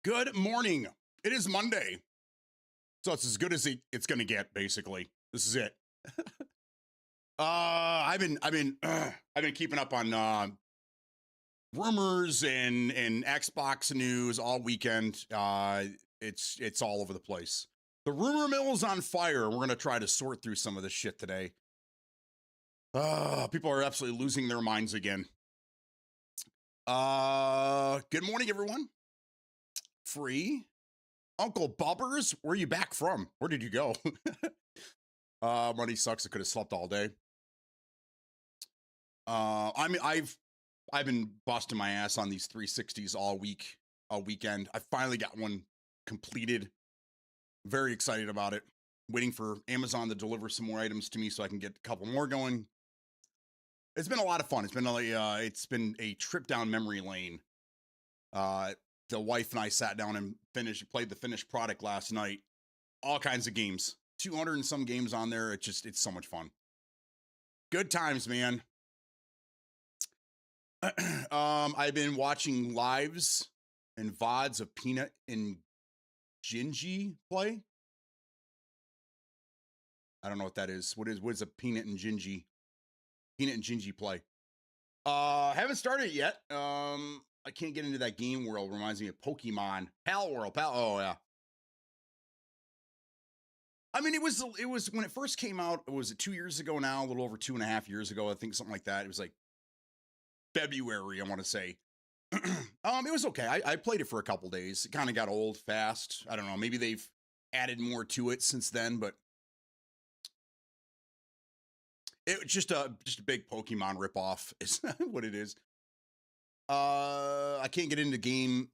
Good morning. It is Monday, so it's as good as it's going to get. Basically, this is it. I've been keeping up on rumors and Xbox news all weekend. It's all over the place. The rumor mill is on fire. We're going to try to sort through some of this shit today. People are absolutely losing their minds again. Good morning, everyone. Free. Uncle Bubbers, where are you back from? Where did you go? Money sucks. I could have slept all day. I've been busting my ass on these 360s all weekend. I finally got one completed. Very excited about it. Waiting for Amazon to deliver some more items to me so I can get a couple more going. It's been a lot of fun. It's been a trip down memory lane. The wife and I sat down and played the finished product last night. All kinds of games, 200 and some games on there. It's so much fun. Good times, man. I've been watching lives and VODs of Peanut and Gingy play. I don't know what that is. What is a Peanut and Gingy? Peanut and Gingy play. Haven't started it yet. I can't get into that game world. Reminds me of Pokemon. Pal World. Oh, yeah. I mean, it was when it first came out, it was 2 years ago now, a little over 2.5 years ago. I think something like that. It was like February, I want to say. It was okay. I played it for a couple days. It kind of got old fast. I don't know. Maybe they've added more to it since then, but it was just a big Pokemon ripoff is what it is. I can't get into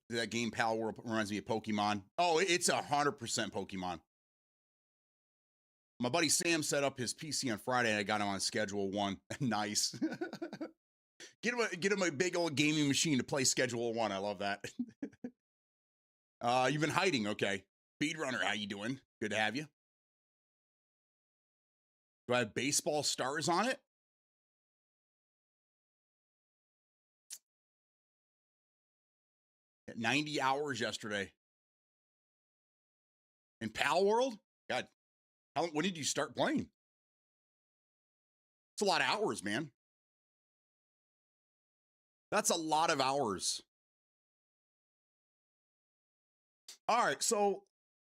that game Pal World reminds me of Pokemon. Oh, it's 100% Pokemon. My buddy Sam set up his PC on Friday and I got him on Schedule 1. Nice. Get him a big old gaming machine to play Schedule 1. I love that. You've been hiding, okay. Speedrunner, how you doing? Good to have you. Do I have baseball stars on it? At 90 hours yesterday. In Pal World? God, when did you start playing? It's a lot of hours, man. That's a lot of hours. All right, so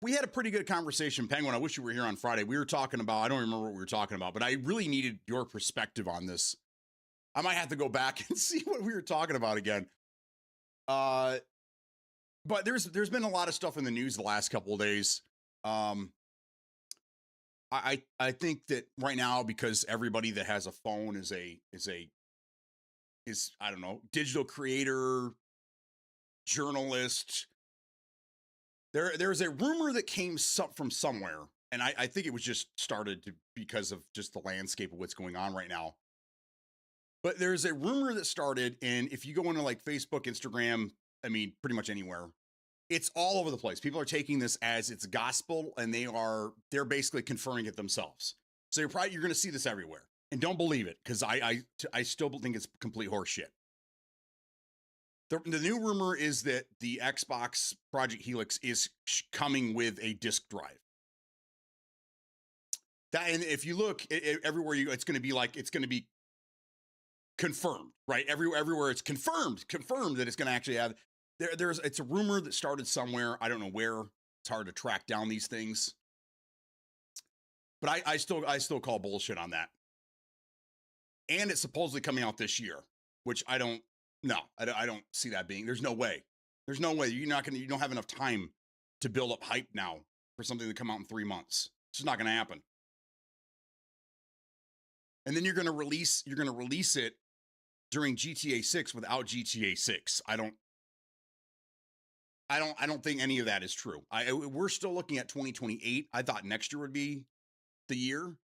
we had a pretty good conversation, Penguin. I wish you were here on Friday. We were talking about, I don't remember what we were talking about, but I really needed your perspective on this. I might have to go back and see what we were talking about again. But there's been a lot of stuff in the news the last couple of days. I think that right now, because everybody that has a phone is I don't know, digital creator, journalist. There's a rumor that came from somewhere, and I think it was just started because of just the landscape of what's going on right now. But there's a rumor that started, and if you go into like Facebook, Instagram, I mean, pretty much anywhere, it's all over the place. People are taking this as it's gospel, and they're basically confirming it themselves. So you're going to see this everywhere, and don't believe it, because I still think it's complete horseshit. The new rumor is that the Xbox Project Helix is coming with a disk drive. And if you look everywhere it's going to be confirmed, right? Everywhere it's confirmed that it's going to actually have. It's a rumor that started somewhere. I don't know where. It's hard to track down these things. But I still call bullshit on that. And it's supposedly coming out this year, which I don't see that being. There's no way. There's no way. You don't have enough time to build up hype now for something to come out in 3 months. It's just not going to happen. And then you're going to release it during GTA 6 without GTA 6. I don't think any of that is true. We're still looking at 2028. I thought next year would be the year,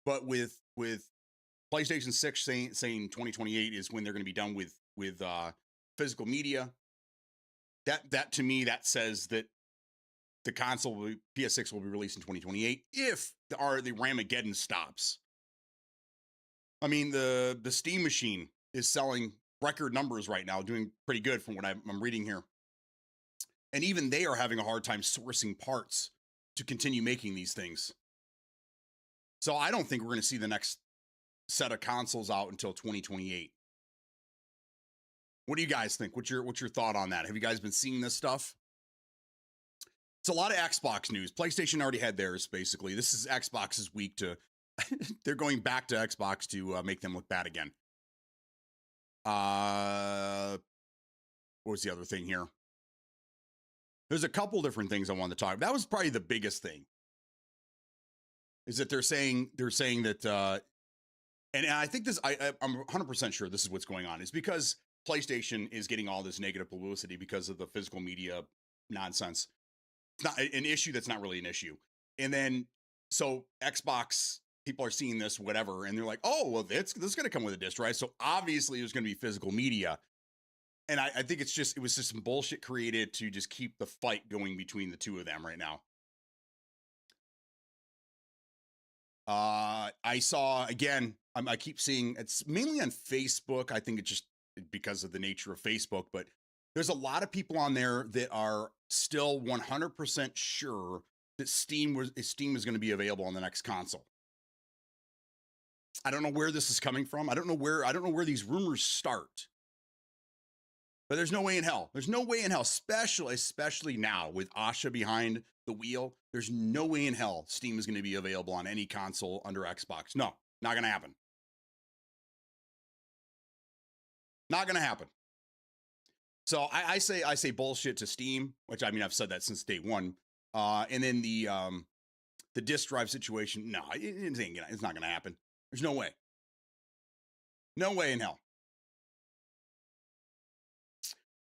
but with PlayStation 6 saying 2028 is when they're going to be done with physical media. That to me, that says that the console PS6 will be released in 2028 if the Ramageddon stops. I mean, the Steam machine is selling record numbers right now, doing pretty good from what I'm reading here. And even they are having a hard time sourcing parts to continue making these things. So I don't think we're going to see the next set of consoles out until 2028. What do you guys think? What's your thought on that? Have you guys been seeing this stuff? It's a lot of Xbox news. PlayStation already had theirs, basically. This is Xbox's week to... they're going back to Xbox to make them look bad again. What was the other thing here? There's a couple different things I wanted to talk about. That was probably the biggest thing. Is that they're saying that... and I think this... I'm 100% sure this is what's going on. Is because PlayStation is getting all this negative publicity because of the physical media nonsense. It's not an issue that's not really an issue. And then, so Xbox, people are seeing this, whatever, and they're like, oh, well, this is going to come with a disc drive. So obviously there's going to be physical media. And I think it was just some bullshit created to just keep the fight going between the two of them right now. I saw, again, I keep seeing, it's mainly on Facebook. I think it's just because of the nature of Facebook, but there's a lot of people on there that are still 100% sure that Steam is going to be available on the next console. I don't know where this is coming from. I don't know where these rumors start. But there's no way in hell. There's no way in hell, especially now with Asha behind the wheel. There's no way in hell Steam is going to be available on any console under Xbox. No, not going to happen. Not going to happen. So I say bullshit to Steam, which I mean I've said that since day one. And then the disk drive situation, no, it's not going to happen. There's no way. No way in hell.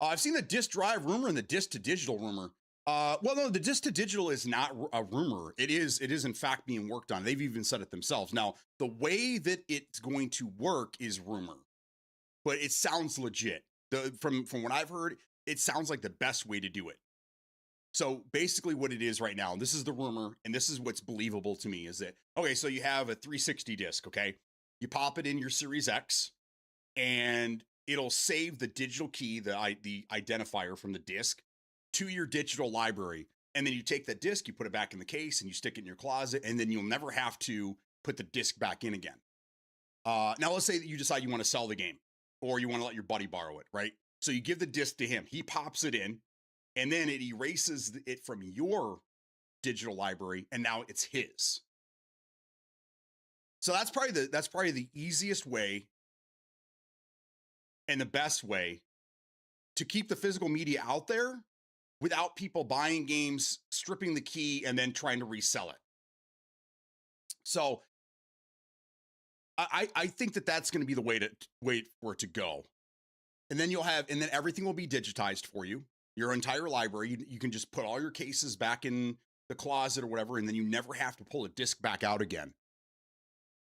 I've seen the disk drive rumor and the disk to digital rumor. Well, no, the disk to digital is not a rumor. It is in fact being worked on. They've even said it themselves. Now, the way that it's going to work is rumor, but it sounds legit. From what I've heard, it sounds like the best way to do it. So basically what it is right now, and this is the rumor, and this is what's believable to me, is that, okay, so you have a 360 disc, okay? You pop it in your Series X, and it'll save the digital key, the identifier from the disc, to your digital library. And then you take that disc, you put it back in the case, and you stick it in your closet, and then you'll never have to put the disc back in again. Now, let's say that you decide you want to sell the game, or you want to let your buddy borrow it, right? So you give the disc to him. He pops it in, and then it erases it from your digital library, and now it's his. So that's probably the easiest way and the best way to keep the physical media out there without people buying games, stripping the key, and then trying to resell it. So I think that's going to be the way to wait for it to go. And then and then everything will be digitized for you. Your entire library, you can just put all your cases back in the closet or whatever, and then you never have to pull a disc back out again.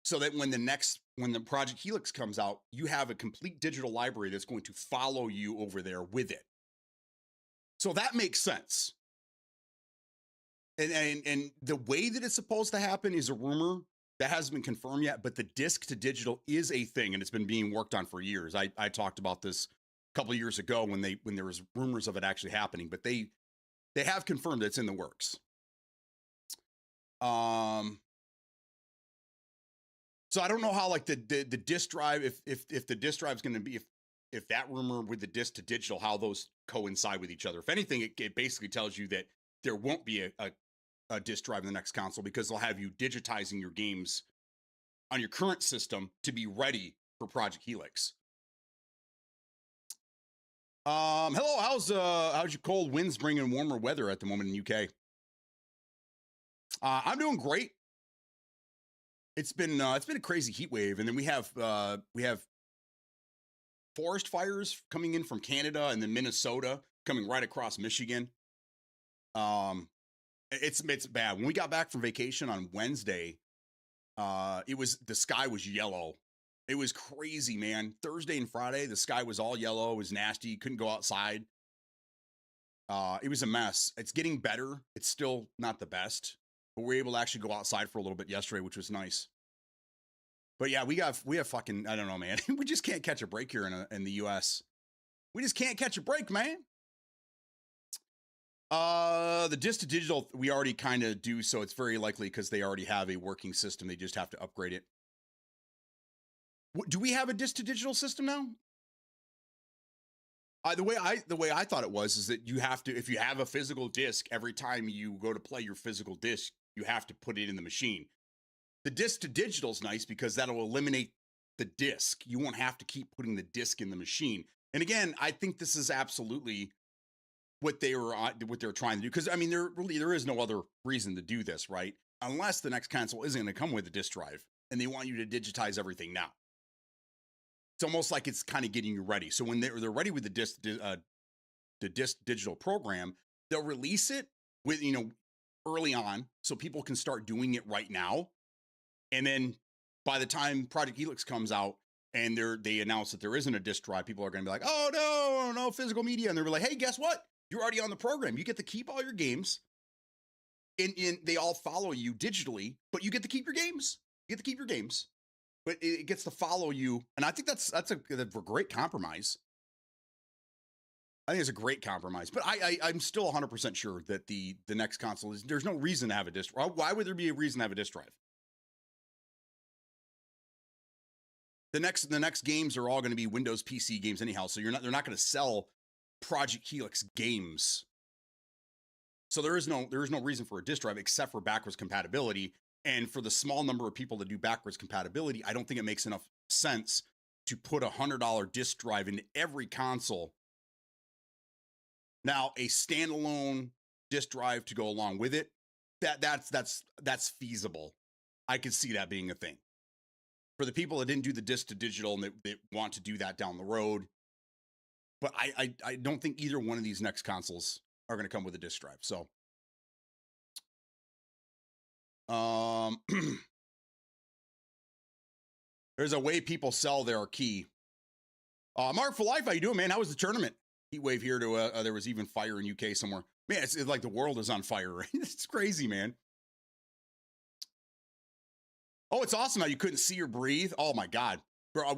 So that when the Project Helix comes out, you have a complete digital library that's going to follow you over there with it. So that makes sense. And the way that it's supposed to happen is a rumor that hasn't been confirmed yet, but the disc to digital is a thing, and it's been being worked on for years. I talked about this a couple of years ago when there was rumors of it actually happening, but they have confirmed that it's in the works. So I don't know how like the disk drive, if the disk drive is going to be, if that rumor with the disk to digital, how those coincide with each other. If anything, it basically tells you that there won't be a disk drive in the next console, because they'll have you digitizing your games on your current system to be ready for Project Helix. Hello, how's your cold winds bringing warmer weather at the moment in UK? I'm doing great. It's been a crazy heat wave, and then we have forest fires coming in from Canada and then Minnesota coming right across Michigan. It's bad. When we got back from vacation on Wednesday, the sky was yellow. It was crazy, man. Thursday and Friday, the sky was all yellow. It was nasty. You couldn't go outside. It was a mess. It's getting better. It's still not the best, but we were able to actually go outside for a little bit yesterday, which was nice. But yeah, we have fucking, I don't know, man. We just can't catch a break here in the US. We just can't catch a break, man. The disc to digital, we already kind of do, so it's very likely because they already have a working system. They just have to upgrade it. Do we have a disc to digital system now? The way I thought it was is that you have to, if you have a physical disc, every time you go to play your physical disc, you have to put it in the machine. The disc to digital is nice because that'll eliminate the disc. You won't have to keep putting the disc in the machine. And again, I think this is absolutely what they were trying to do. Because I mean, there is no other reason to do this, right? Unless the next console isn't going to come with a disc drive, and they want you to digitize everything now. It's almost like it's kind of getting you ready. So when they're ready with the disc digital program, they'll release it with early on, so people can start doing it right now. And then by the time Project Helix comes out and they announce that there isn't a disc drive, people are going to be like, oh no physical media, and they're like, hey, guess what? You're already on the program. You get to keep all your games, and they all follow you digitally, but you get to keep your games. You get to keep your games, but it gets to follow you. And I think that's a great compromise. I think it's a great compromise. But I'm still 100% sure that the next console there's no reason to have a disc. Why would there be a reason to have a disc drive? The next games are all going to be Windows PC games anyhow, so they're not going to sell Project Helix games. So there is no reason for a disc drive except for backwards compatibility. And for the small number of people that do backwards compatibility, I don't think it makes enough sense to put a $100 disc drive into every console. Now, a standalone disc drive to go along with it, that's feasible. I could see that being a thing. For the people that didn't do the disc to digital and they want to do that down the road. But I don't think either one of these next consoles are going to come with a disc drive. So, there's a way people sell their key. Mark for Life, how you doing, man? How was the tournament? Heat wave here to there was even fire in UK somewhere. Man, it's like the world is on fire, right? It's crazy, man. Oh, it's awesome how you couldn't see or breathe. Oh my God. Bro,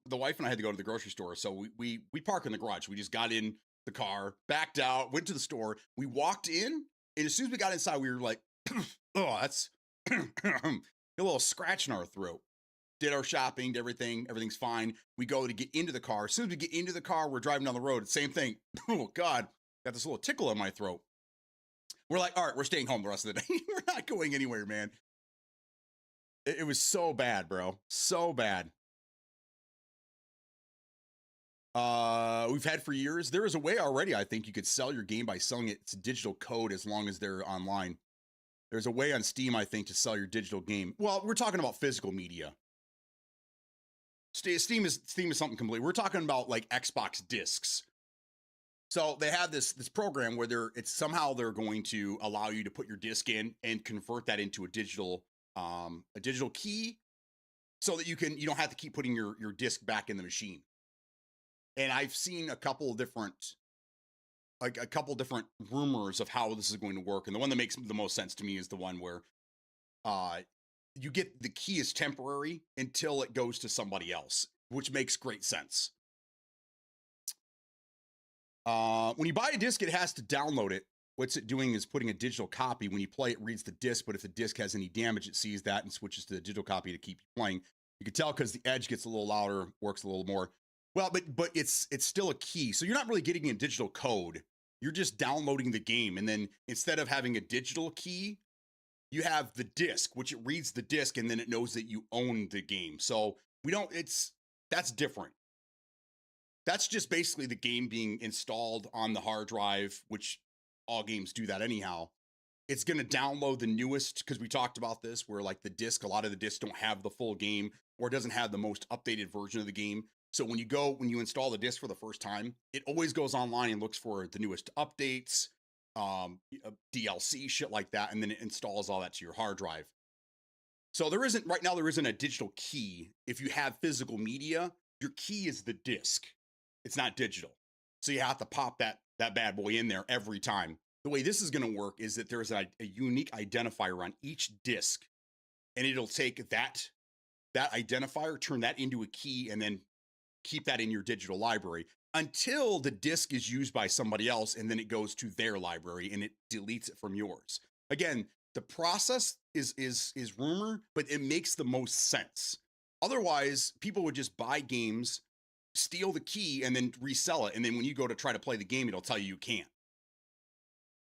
the wife and I had to go to the grocery store. So we park in the garage. We just got in the car, backed out, went to the store. We walked in, and as soon as we got inside, we were like, oh, that's a little scratch in our throat. Did our shopping, did everything. Everything's fine. We go to get into the car. As soon as we get into the car, we're driving down the road. Same thing. Oh God, got this little tickle in my throat. We're like, all right, we're staying home the rest of the day. We're not going anywhere, man. It was so bad, bro. So bad. We've had for years. There is a way already, I think, you could sell your game by selling its digital code as long as they're online. There's a way on Steam, I think, to sell your digital game. Well, we're talking about physical media. Steam is something completely. We're talking about like Xbox discs. So they have this program where they're going to allow you to put your disc in and convert that into a digital key, so that you don't have to keep putting your disc back in the machine. And I've seen a couple different rumors of how this is going to work. And the one that makes the most sense to me is the one where you get the key is temporary until it goes to somebody else, which makes great sense. When you buy a disc, it has to download it. What's it doing is putting a digital copy. When you play, it reads the disc, but if the disc has any damage, it sees that and switches to the digital copy to keep you playing. You can tell because the edge gets a little louder, works a little more. Well, but it's still a key. So you're not really getting a digital code. You're just downloading the game. And then instead of having a digital key, you have the disc, which it reads the disc and then it knows that you own the game. So that's different. That's just basically the game being installed on the hard drive, which all games do that anyhow. It's going to download the newest, because we talked about this, where like a lot of the discs don't have the full game, or it doesn't have the most updated version of the game. So when you install the disc for the first time, it always goes online and looks for the newest updates, DLC, shit like that, and then it installs all that to your hard drive. So there isn't a digital key. If you have physical media, your key is the disc. It's not digital. So you have to pop that bad boy in there every time. The way this is going to work is that there's a unique identifier on each disc, and it'll take that that identifier, turn that into a key, and then keep that in your digital library until the disk is used by somebody else, and then it goes to their library and it deletes it from yours. Again, the process is rumor, but it makes the most sense. Otherwise, people would just buy games, steal the key, and then resell it. And then when you go to try to play the game, it'll tell you can't.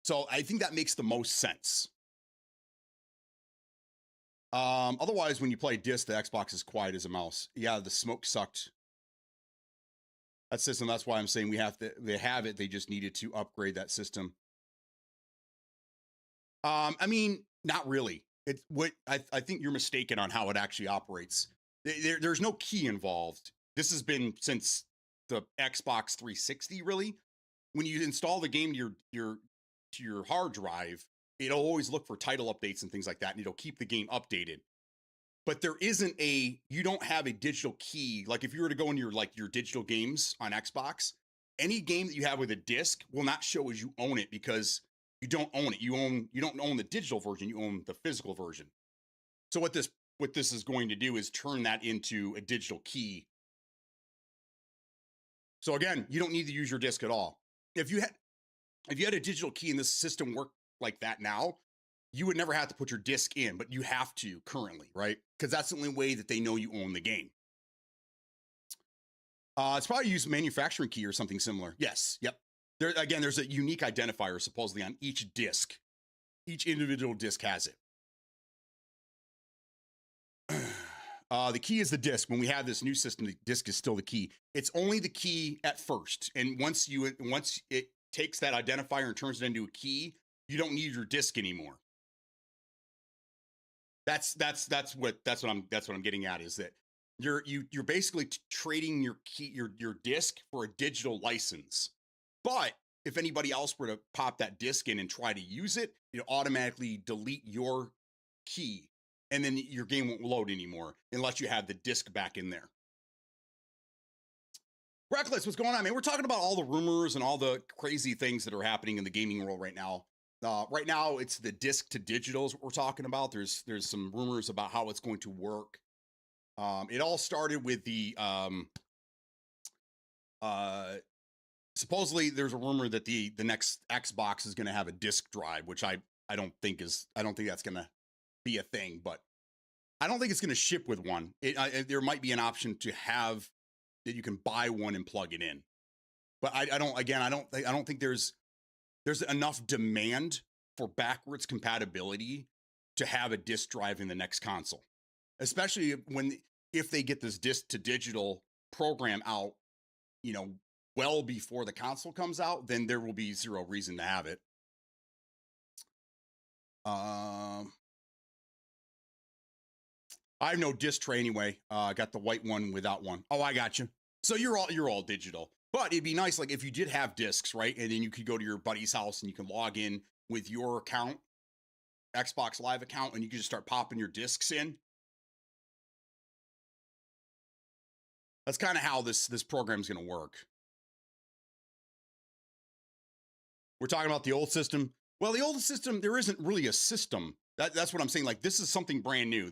So I think that makes the most sense. Otherwise, when you play disc, the Xbox is quiet as a mouse. Yeah, the smoke sucked. That system, that's why I'm saying they have it. They just needed to upgrade that system. I mean, not really. It's what I think you're mistaken on how it actually operates. There's no key involved. This has been since the Xbox 360, really. When you install the game to your hard drive, it'll always look for title updates and things like that, and it'll keep the game updated. But you don't have a digital key. Like if you were to go into your digital games on Xbox, any game that you have with a disc will not show as you own it because you don't own it. You don't own the digital version, you own the physical version. So what this is going to do is turn that into a digital key. So again, you don't need to use your disc at all. If you had a digital key and this system worked like that now, you would never have to put your disc in, but you have to currently, right? Because that's the only way that they know you own the game. It's probably use a manufacturing key or something similar. Yes, yep. There's a unique identifier supposedly on each disc. Each individual disc has it. The key is the disc. When we have this new system, the disc is still the key. It's only the key at first, and once it takes that identifier and turns it into a key, you don't need your disc anymore. That's what I'm getting at, is that you're basically trading your key, your disc for a digital license. But if anybody else were to pop that disc in and try to use it, it'll automatically delete your key, and then your game won't load anymore unless you have the disc back in there. Reckless, what's going on, man? We're talking about all the rumors and all the crazy things that are happening in the gaming world right now. Right now, it's the disc to digitals what we're talking about. There's some rumors about how it's going to work. It all started with the supposedly there's a rumor that the next Xbox is going to have a disc drive, which I don't think that's going to be a thing, but I don't think it's going to ship with one. There might be an option to have that you can buy one and plug it in, but I don't think there's enough demand for backwards compatibility to have a disc drive in the next console, especially if they get this disc to digital program out, well before the console comes out, then there will be zero reason to have it. I have no disc tray anyway. I got the white one without one. Oh, I got you. So you're all digital. But it'd be nice, like if you did have discs, right? And then you could go to your buddy's house and you can log in with your account, Xbox Live account, and you can just start popping your discs in. That's kind of how this program is going to work. We're talking about the old system. Well, the old system, there isn't really a system. That's what I'm saying. Like, this is something brand new.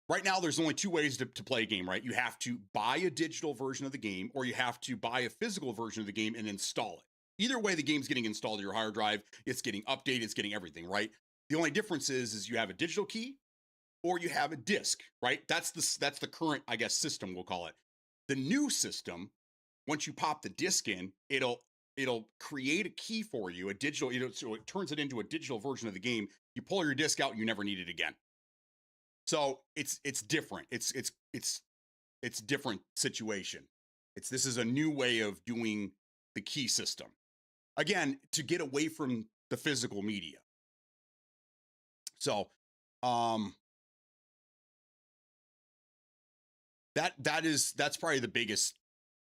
Right now, there's only two ways to play a game, right? You have to buy a digital version of the game, or you have to buy a physical version of the game and install it. Either way, the game's getting installed to your hard drive. It's getting updated. It's getting everything, right? The only difference is you have a digital key or you have a disc, right? That's the current, I guess, system, we'll call it. The new system, once you pop the disc in, it'll create a key for you, a digital, so it turns it into a digital version of the game. You pull your disc out, you never need it again. So it's different. It's different situation. This is a new way of doing the key system. Again, to get away from the physical media. So that's probably the biggest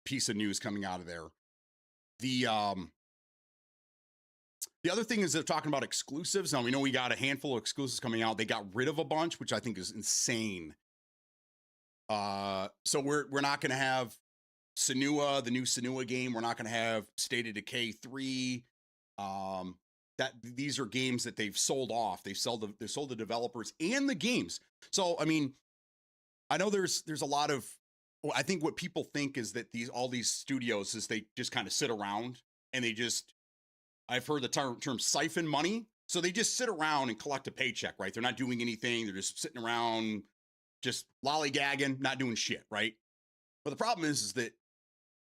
piece of news coming out of there. The other thing is they're talking about exclusives. Now, we know we got a handful of exclusives coming out. They got rid of a bunch, which I think is insane. So we're not going to have Senua, the new Senua game. We're not going to have State of Decay 3. These are games that they've sold off. They sold the developers and the games. So, I mean, I know there's a lot of, well, I think what people think is that all these studios is they just kind of sit around and they just, I've heard the term siphon money. So they just sit around and collect a paycheck, right? They're not doing anything. They're just sitting around, just lollygagging, not doing shit, right? But the problem is that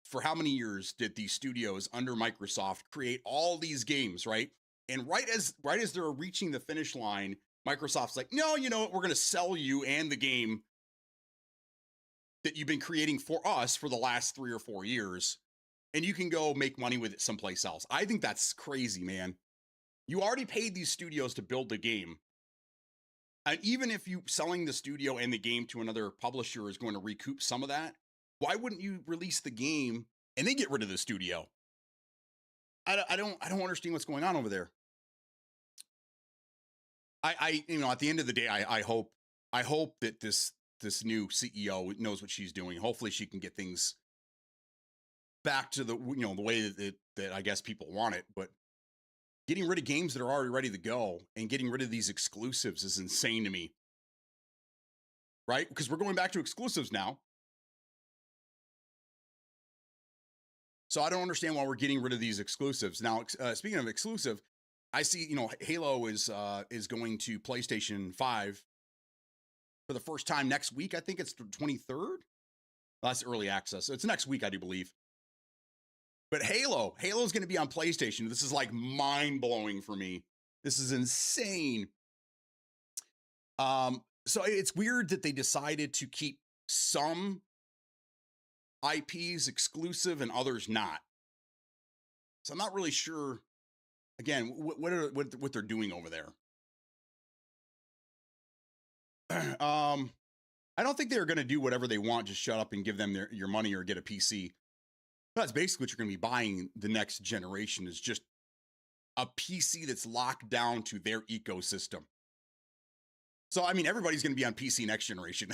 for how many years did these studios under Microsoft create all these games, right? And right as they're reaching the finish line, Microsoft's like, no, you know what? We're going to sell you and the game that you've been creating for us for the last 3 or 4 years, and you can go make money with it someplace else. I think that's crazy, man. You already paid these studios to build the game. And even if you selling the studio and the game to another publisher is going to recoup some of that, why wouldn't you release the game and then get rid of the studio? I don't understand what's going on over there. You know, at the end of the day, I hope that this new CEO knows what she's doing. Hopefully she can get things back to the, you know, the way that I guess people want it. But getting rid of games that are already ready to go and getting rid of these exclusives is insane to me. Right? Because we're going back to exclusives now. So I don't understand why we're getting rid of these exclusives. Now, speaking of exclusive, I see, you know, Halo is going to PlayStation 5 for the first time next week. I think it's the 23rd. Well, that's early access. It's next week, I do believe. But Halo's going to be on PlayStation. This is like mind-blowing for me. This is insane. So it's weird that they decided to keep some IPs exclusive and others not. So I'm not really sure, again, what they're doing over there. I don't think they're going to do whatever they want. Just shut up and give them your money or get a PC. That's basically what you're going to be buying the next generation, is just a PC that's locked down to their ecosystem. So, I mean, everybody's going to be on PC next generation.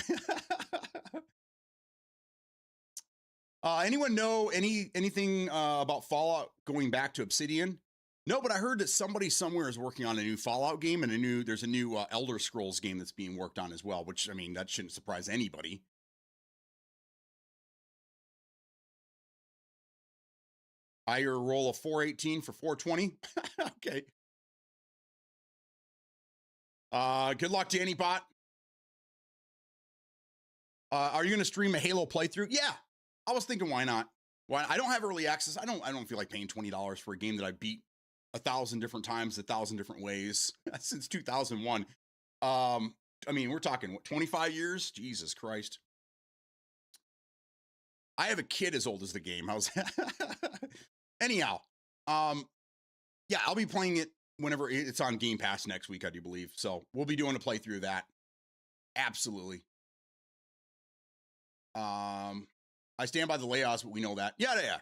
Anyone know anything about Fallout going back to Obsidian? No, but I heard that somebody somewhere is working on a new Fallout game, and there's a new Elder Scrolls game that's being worked on as well, which, I mean, that shouldn't surprise anybody. I roll a 418 for 420. Okay. Good luck to any bot. Are you going to stream a Halo playthrough? Yeah, I was thinking, why not? Why? I don't have early access. I don't feel like paying $20 for a game that I beat 1,000 different times, 1,000 different ways since 2001. I mean, we're talking what, 25 years? Jesus Christ. I have a kid as old as the game. How's anyhow? Yeah, I'll be playing it whenever it's on Game Pass next week, I do believe. So we'll be doing a playthrough of that. Absolutely. I stand by the layoffs, but we know that. Yeah.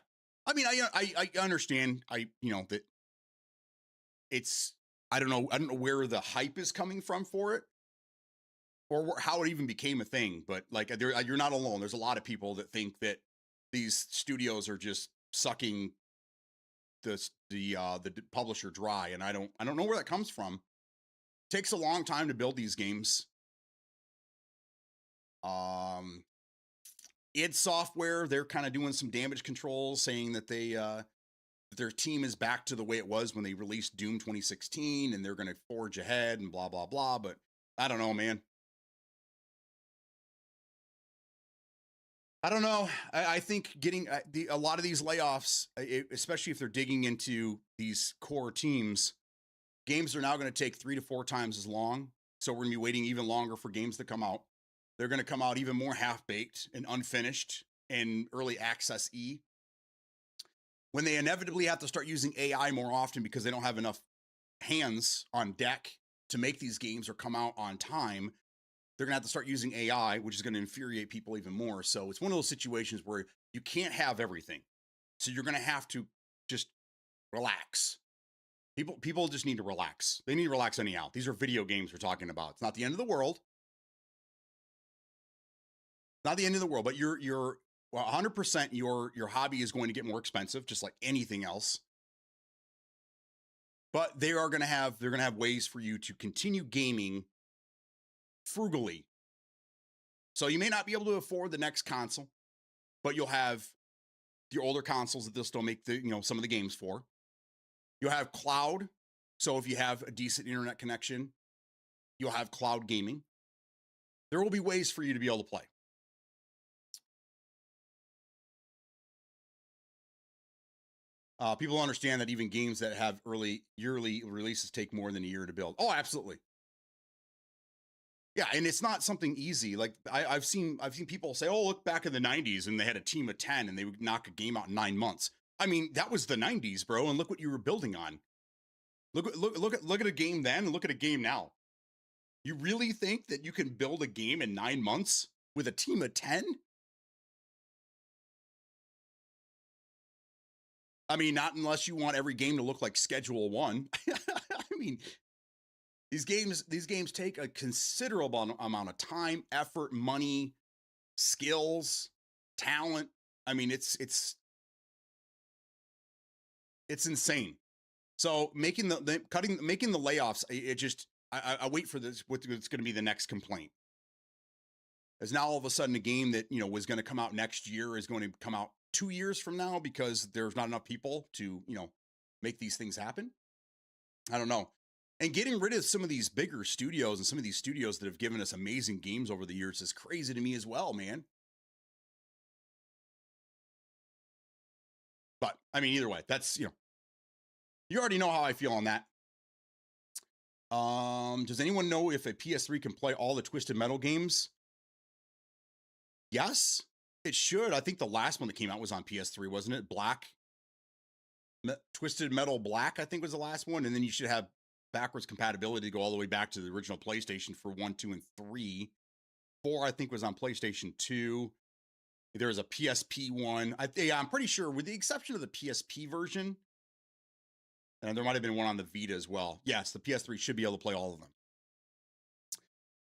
I mean, I understand. You know that it's. I don't know where the hype is coming from for it, or how it even became a thing. But like, you're not alone. There's a lot of people that think that these studios are just sucking the publisher dry, and I don't know where that comes from. It takes a long time to build these games. id Software, they're kind of doing some damage control, saying that their team is back to the way it was when they released Doom 2016, and they're going to forge ahead and blah blah blah. But I don't know, man. I don't know. I think getting a lot of these layoffs, especially if they're digging into these core teams, games are now going to take 3 to 4 times as long. So we're going to be waiting even longer for games to come out. They're going to come out even more half-baked and unfinished and early access when they inevitably have to start using AI more often because they don't have enough hands on deck to make these games or come out on time. They're going to have to start using AI, which is going to infuriate people even more. So it's one of those situations where you can't have everything. So you're going to have to just relax. People just need to relax. They need to relax anyhow. These are video games we're talking about. It's not the end of the world. Not the end of the world, but you're 100% your hobby is going to get more expensive, just like anything else. But they're going to have ways for you to continue gaming frugally. So you may not be able to afford the next console, but you'll have your older consoles that they'll still make the, some of the games for. You'll have cloud. So if you have a decent internet connection, you'll have cloud gaming. There will be ways for you to be able to play. People understand that even games that have early yearly releases take more than a year to build. Oh, absolutely. Yeah, and it's not something easy. Like I've seen people say, "Oh, look back in the '90s, and they had a team of 10, and they would knock a game out in 9 months." I mean, that was the '90s, bro, and look what you were building on. Look at a game then, and look at a game now. You really think that you can build a game in 9 months with a team of 10? I mean, not unless you want every game to look like Schedule 1. I mean, these games take a considerable amount of time, effort, money, skills, talent. I mean, it's insane. So making making the layoffs, it just I wait for this. What's going to be the next complaint? Is now all of a sudden a game that was going to come out next year is going to come out 2 years from now because there's not enough people to make these things happen. I don't know. And getting rid of some of these bigger studios and some of these studios that have given us amazing games over the years is crazy to me as well, man. But I mean, either way, that's you already know how I feel on that. Does anyone know if a PS3 can play all the Twisted Metal games? Yes, it should. I think the last one that came out was on PS3, wasn't it? Twisted Metal Black, I think was the last one. And then you should have backwards compatibility to go all the way back to the original PlayStation for 1, 2, and 3. 4, I think, was on PlayStation 2. There was a PSP one. I'm pretty sure, with the exception of the PSP version, and there might have been one on the Vita as well. Yes, the PS3 should be able to play all of them.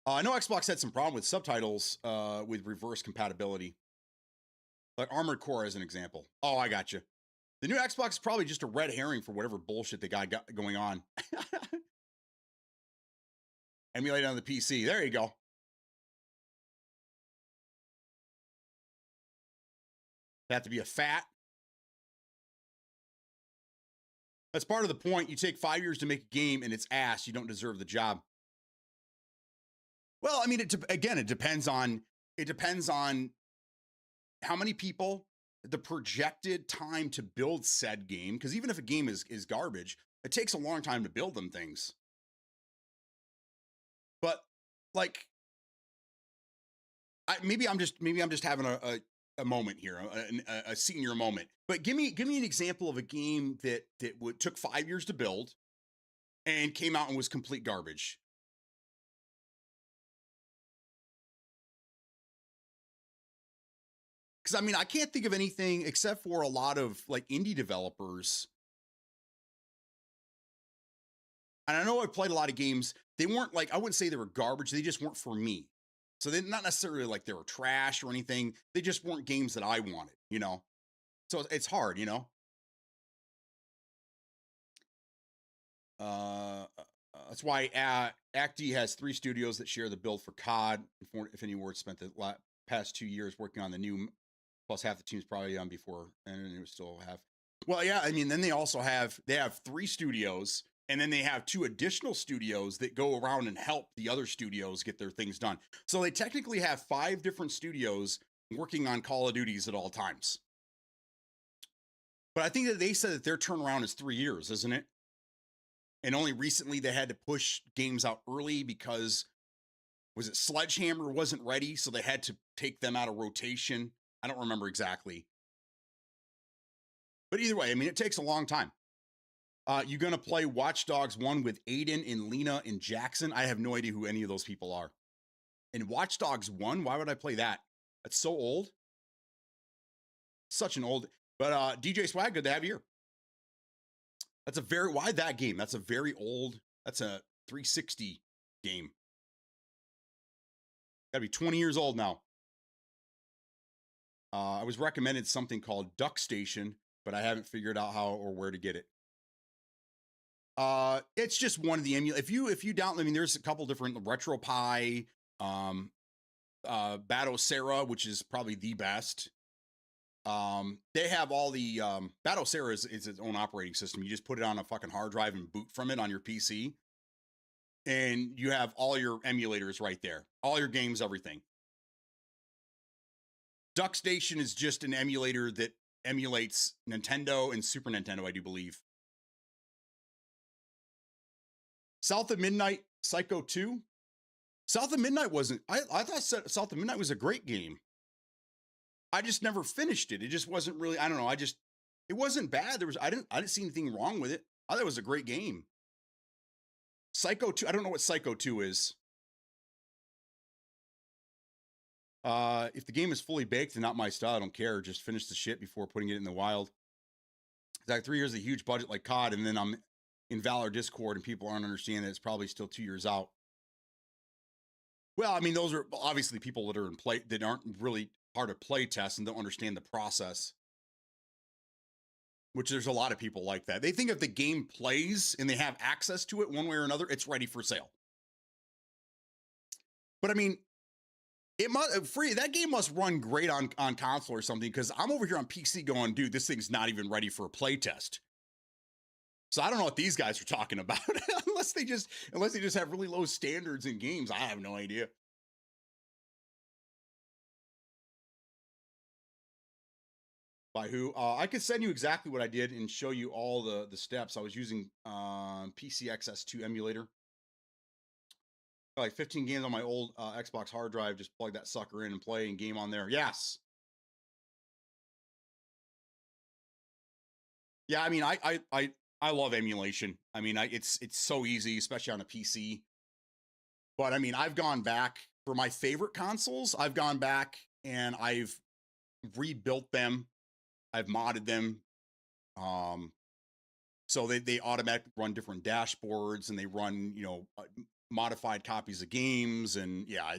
I know Xbox had some problem with subtitles with reverse compatibility. Like Armored Core as an example. Oh, I got you. The new Xbox is probably just a red herring for whatever bullshit they got going on. Emulate on the PC. There you go. They have to be a fat. That's part of the point. You take 5 years to make a game and it's ass. You don't deserve the job. Well, I mean, it depends on how many people, the projected time to build said game. Because even if a game is garbage, it takes a long time to build them things. But like, maybe I'm just having a moment here, a senior moment. But give me an example of a game that took 5 years to build and came out and was complete garbage. Because I mean, I can't think of anything except for a lot of like indie developers. And I know I played a lot of games. They weren't like, I wouldn't say they were garbage. They just weren't for me. So they're not necessarily like they were trash or anything. They just weren't games that I wanted, So it's hard, That's why ACT has 3 studios that share the build for COD. If any words spent the past 2 years working on the new, plus half the team's probably on before, and it still have. Well, yeah, I mean, then they have 3 studios, and then they have 2 additional studios that go around and help the other studios get their things done. So they technically have 5 different studios working on Call of Duties at all times. But I think that they said that their turnaround is 3 years, isn't it? And only recently they had to push games out early because, was it Sledgehammer wasn't ready, so they had to take them out of rotation. I don't remember exactly. But either way, I mean, it takes a long time. You're going to play Watch Dogs 1 with Aiden and Lena and Jackson. I have no idea who any of those people are. And Watch Dogs 1, why would I play that? That's so old. Such an old. But DJ Swag, good to have you here. Why that game? That's a very old, that's a 360 game. Gotta be 20 years old now. I was recommended something called Duck Station, but I haven't figured out how or where to get it. It's just one of the if you download, I mean, there's a couple different RetroPie. Batocera, which is probably the best. They have all the Batocera is its own operating system. You just put it on a fucking hard drive and boot from it on your PC, and you have all your emulators right there, all your games, everything. DuckStation is just an emulator that emulates Nintendo and Super Nintendo, I do believe. South of Midnight, Psycho 2. South of Midnight wasn't, I thought South of Midnight was a great game. I just never finished it. It just wasn't really, I don't know. It wasn't bad. I didn't see anything wrong with it. I thought it was a great game. Psycho 2, I don't know what Psycho 2 is. If the game is fully baked and not my style, I don't care. Just finish the shit before putting it in the wild. It's like 3 years of a huge budget like COD, and then I'm in Valor Discord and people aren't understanding that it's probably still 2 years out. Well, I mean, those are obviously people that are in play that aren't really part of play tests and don't understand the process. Which there's a lot of people like that. They think if the game plays and they have access to it one way or another, it's ready for sale. But I mean, it must that game must run great on console or something, because I'm over here on PC going, dude, this thing's not even ready for a play test. So I don't know what these guys are talking about. unless they just have really low standards in games. I have no idea. By who? I could send you exactly what I did and show you all the steps. I was using PCXS2 emulator. Like 15 games on my old Xbox hard drive. Just plug that sucker in and play and game on there. Yes. Yeah, I mean, I love emulation. I mean, it's so easy, especially on a PC. But I mean, I've gone back for my favorite consoles. I've gone back and I've rebuilt them. I've modded them. So they automatically run different dashboards, and they run, modified copies of games. And yeah,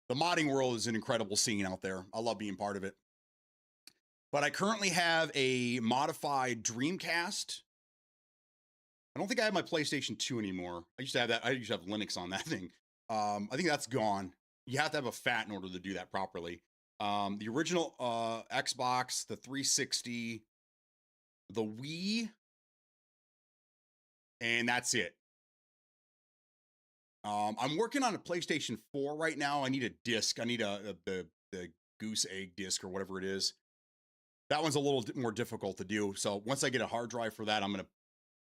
the modding world is an incredible scene out there. I love being part of it. But I currently have a modified Dreamcast. I don't think I have my PlayStation 2 anymore. I used to have that. I used to have Linux on that thing. I think that's gone. You have to have a FAT in order to do that properly. The original Xbox, the 360, the Wii, and that's it. I'm working on a PlayStation 4 right now. I need a disc. I need the goose egg disc or whatever it is. That one's a little more difficult to do. So once I get a hard drive for that, I'm going to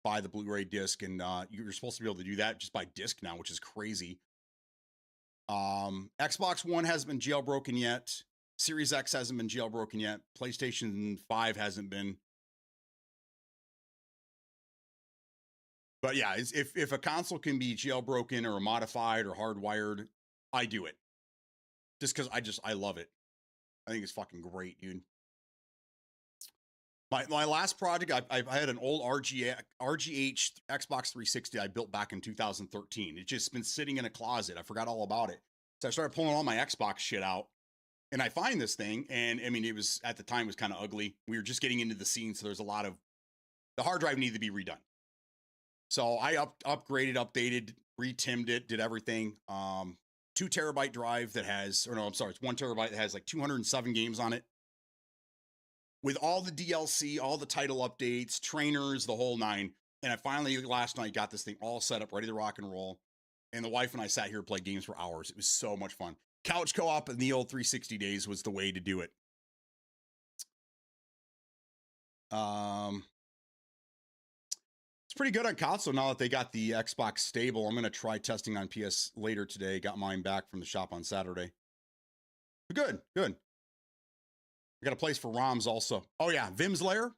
buy the Blu-ray disc, and you're supposed to be able to do that just by disc now, which is crazy. Xbox One hasn't been jailbroken yet. Series X hasn't been jailbroken yet. PlayStation 5 hasn't been. But yeah, if a console can be jailbroken or modified or hardwired, I do it. Just because I love it. I think it's fucking great, dude. My last project, I had an old RGH Xbox 360 I built back in 2013. It's just been sitting in a closet. I forgot all about it. So I started pulling all my Xbox shit out, and I find this thing, and I mean, it was, at the time, was kind of ugly. We were just getting into the scene, so there's a lot of, the hard drive needed to be redone. So I upgraded, updated, retimmed it, did everything. 2 terabyte drive that has, or no, I'm sorry, it's 1 terabyte that has like 207 games on it. With all the DLC, all the title updates, trainers, the whole nine. And I finally, last night, got this thing all set up, ready to rock and roll. And the wife and I sat here and played games for hours. It was so much fun. Couch co-op in the old 360 days was the way to do it. It's pretty good on console now that they got the Xbox stable. I'm going to try testing on PS later today. Got mine back from the shop on Saturday. Good. I got a place for ROMs also. Oh yeah, Vim's Lair,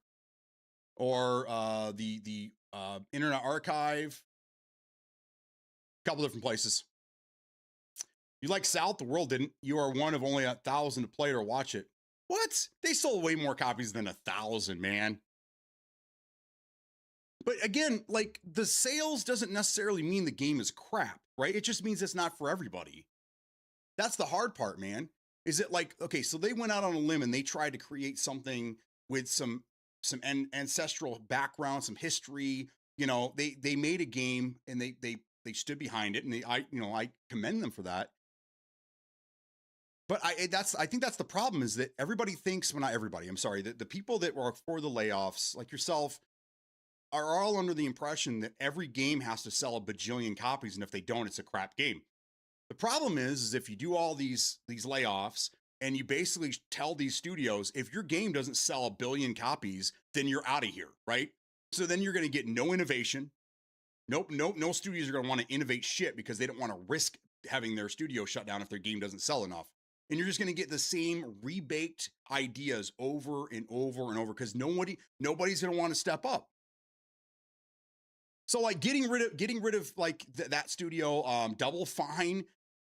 or the Internet Archive. A couple different places. You like South? The world didn't. You are one of only 1,000 to play it or watch it. What? They sold way more copies than 1,000, man. But again, like, the sales doesn't necessarily mean the game is crap, right? It just means it's not for everybody. That's the hard part, man. Is it like, okay, so they went out on a limb and they tried to create something with some ancestral background, some history. They made a game, and they stood behind it, and I commend them for that. But I think that's the problem, is that everybody thinks, well, not everybody, I'm sorry, that the people that were for the layoffs, like yourself, are all under the impression that every game has to sell a bajillion copies, and if they don't, it's a crap game. The problem is if you do all these layoffs and you basically tell these studios, if your game doesn't sell a billion copies, then you're out of here, right? So then you're going to get no innovation. Nope, no studios are going to want to innovate shit because they don't want to risk having their studio shut down if their game doesn't sell enough. And you're just going to get the same rebaked ideas over and over and over because nobody's going to want to step up. So like getting rid of like that studio, Double Fine,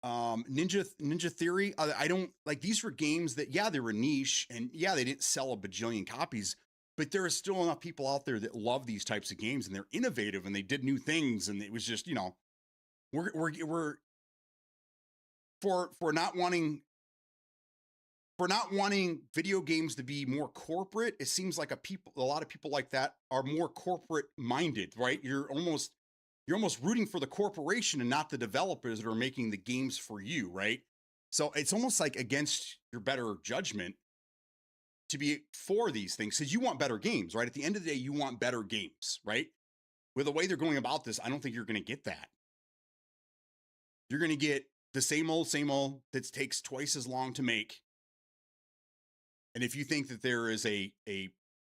Ninja Theory. I don't like, these were games that, yeah, they were niche and yeah, they didn't sell a bajillion copies, but there are still enough people out there that love these types of games and they're innovative and they did new things. And it was just, we're for not wanting video games to be more corporate. It seems like a lot of people like that are more corporate minded, right? You're almost rooting for the corporation and not the developers that are making the games for you, right? So it's almost like against your better judgment to be for these things because you want better games, right? At the end of the day, you want better games, right? With the way they're going about this, I don't think you're going to get that. You're going to get the same old that takes twice as long to make. And if you think that there is a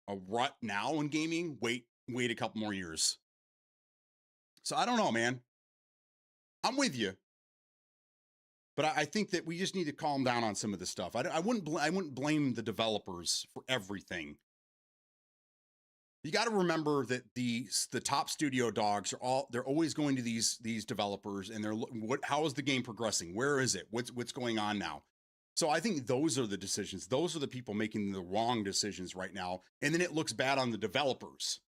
rut now in gaming, wait a couple more years. So I don't know, man. I'm with you. But I think that we just need to calm down on some of this stuff. I wouldn't blame the developers for everything. You got to remember that the top studio dogs they're always going to these developers and how is the game progressing? Where is it? What's going on now? So I think those are the decisions. Those are the people making the wrong decisions right now. And then it looks bad on the developers.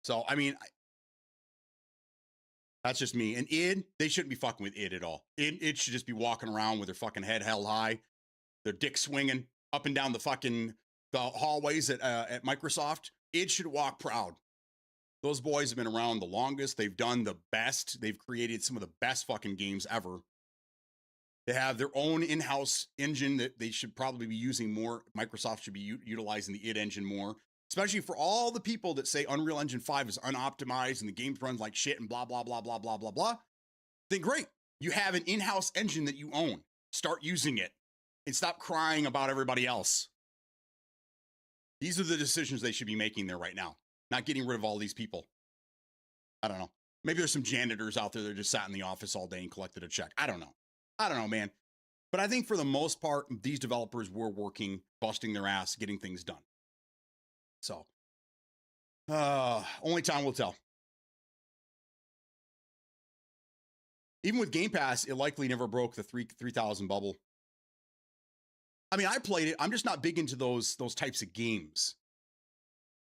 So, I mean, that's just me. And id, they shouldn't be fucking with id at all. It should just be walking around with their fucking head held high, their dick swinging up and down the hallways at Microsoft. Id should walk proud. Those boys have been around the longest. They've done the best. They've created some of the best fucking games ever. They have their own in-house engine that they should probably be using more. Microsoft should be utilizing the id engine more. Especially for all the people that say Unreal Engine 5 is unoptimized and the game runs like shit and blah, blah, blah, blah, blah, blah, blah. Then great. You have an in-house engine that you own. Start using it and stop crying about everybody else. These are the decisions they should be making there right now. Not getting rid of all these people. I don't know. Maybe there's some janitors out there that just sat in the office all day and collected a check. I don't know, man. But I think for the most part, these developers were working, busting their ass, getting things done. So, only time will tell. Even with Game Pass, it likely never broke the 3,000 bubble. I mean, I played it. I'm just not big into those types of games.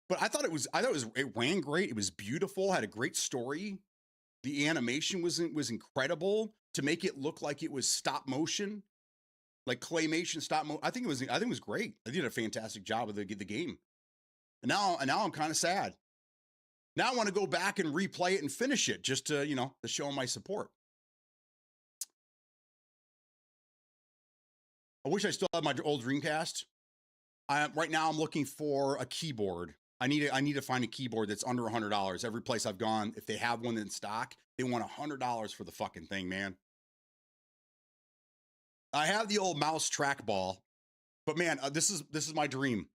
But it ran great. It was beautiful, had a great story. The animation was incredible to make it look like it was stop motion, like claymation stop motion. I think it was great. They did a fantastic job of the game. And now I'm kind of sad. Now I want to go back and replay it and finish it just to, to show my support. I wish I still had my old Dreamcast. Right now I'm looking for a keyboard. I need to find a keyboard that's under $100. Every place I've gone, if they have one in stock, they want $100 for the fucking thing, man. I have the old mouse trackball, but man, this is my dream.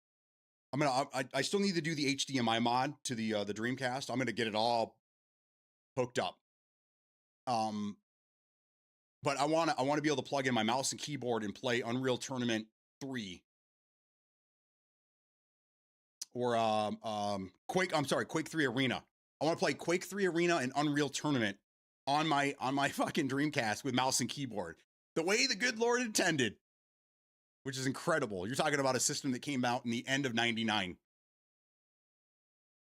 I still need to do the HDMI mod to the Dreamcast. I'm gonna get it all hooked up. But I want to be able to plug in my mouse and keyboard and play Unreal Tournament 3 or Quake 3 Arena. I want to play Quake 3 Arena and Unreal Tournament on my fucking Dreamcast with mouse and keyboard. The way the good Lord intended. Which is incredible. You're talking about a system that came out in the end of 99.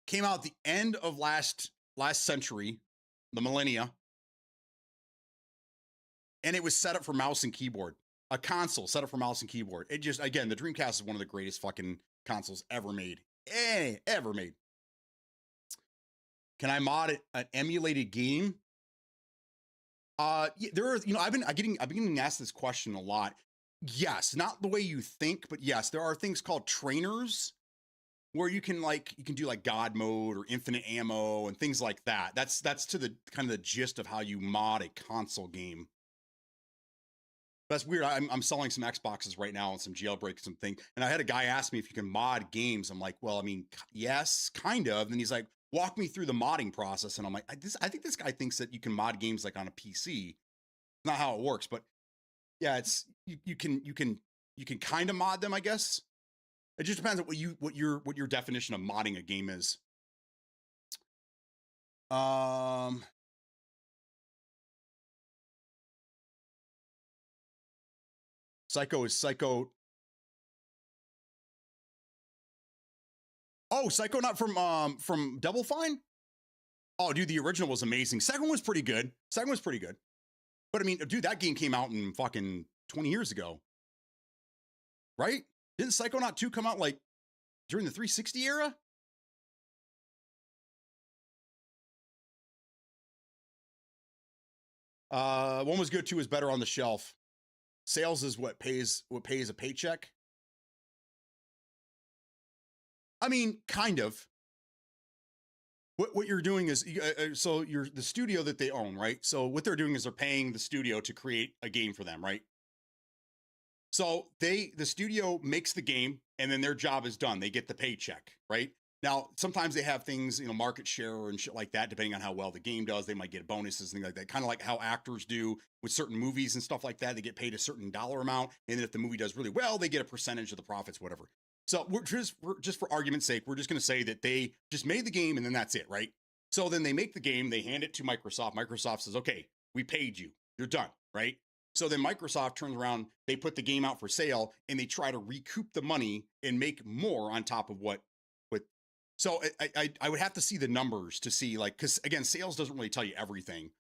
Came out the end of last century, the millennia. And it was set up for mouse and keyboard. A console set up for mouse and keyboard. It just, again, the Dreamcast is one of the greatest fucking consoles ever made. Ever made. Can I mod an emulated game? Yeah, there are, I've been getting asked this question a lot. Yes, not the way you think, but yes, there are things called trainers where you can do like God mode or infinite ammo and things like that. That's to the kind of the gist of how you mod a console game. That's weird. I'm selling some Xboxes right now and some jailbreaks, some thing. And I had a guy ask me if you can mod games. I'm like, well, I mean, yes, kind of. And he's like, walk me through the modding process. And I'm like, I think this guy thinks that you can mod games like on a PC. Not how it works, but yeah, it's you can kind of mod them, I guess. It just depends on what your definition of modding a game is. Um, Psycho is Psycho. Oh, Psycho not from Double Fine. Oh, dude, the original was amazing. Second one was pretty good. Second one was pretty good. But I mean, dude, that game came out in fucking 20 years ago, right? Didn't Psychonaut 2 come out like during the 360 era? One was good, two was better on the shelf. Sales is what pays a paycheck. I mean, kind of. What you're doing is so you're the studio that they own, right? So what they're doing is they're paying the studio to create a game for them, right? So the studio makes the game and then their job is done. They get the paycheck, right? Now, sometimes they have things, market share and shit like that, depending on how well the game does. They might get bonuses, things like that. Kind of like how actors do with certain movies and stuff like that. They get paid a certain dollar amount. And then if the movie does really well, they get a percentage of the profits, whatever. So we're just for argument's sake, we're just going to say that they just made the game and then that's it, right? So then they make the game, they hand it to Microsoft. Microsoft says, okay, we paid you. You're done, right? So then Microsoft turns around, they put the game out for sale and they try to recoup the money and make more on top of what. So I would have to see the numbers to see, like, because again, sales doesn't really tell you everything.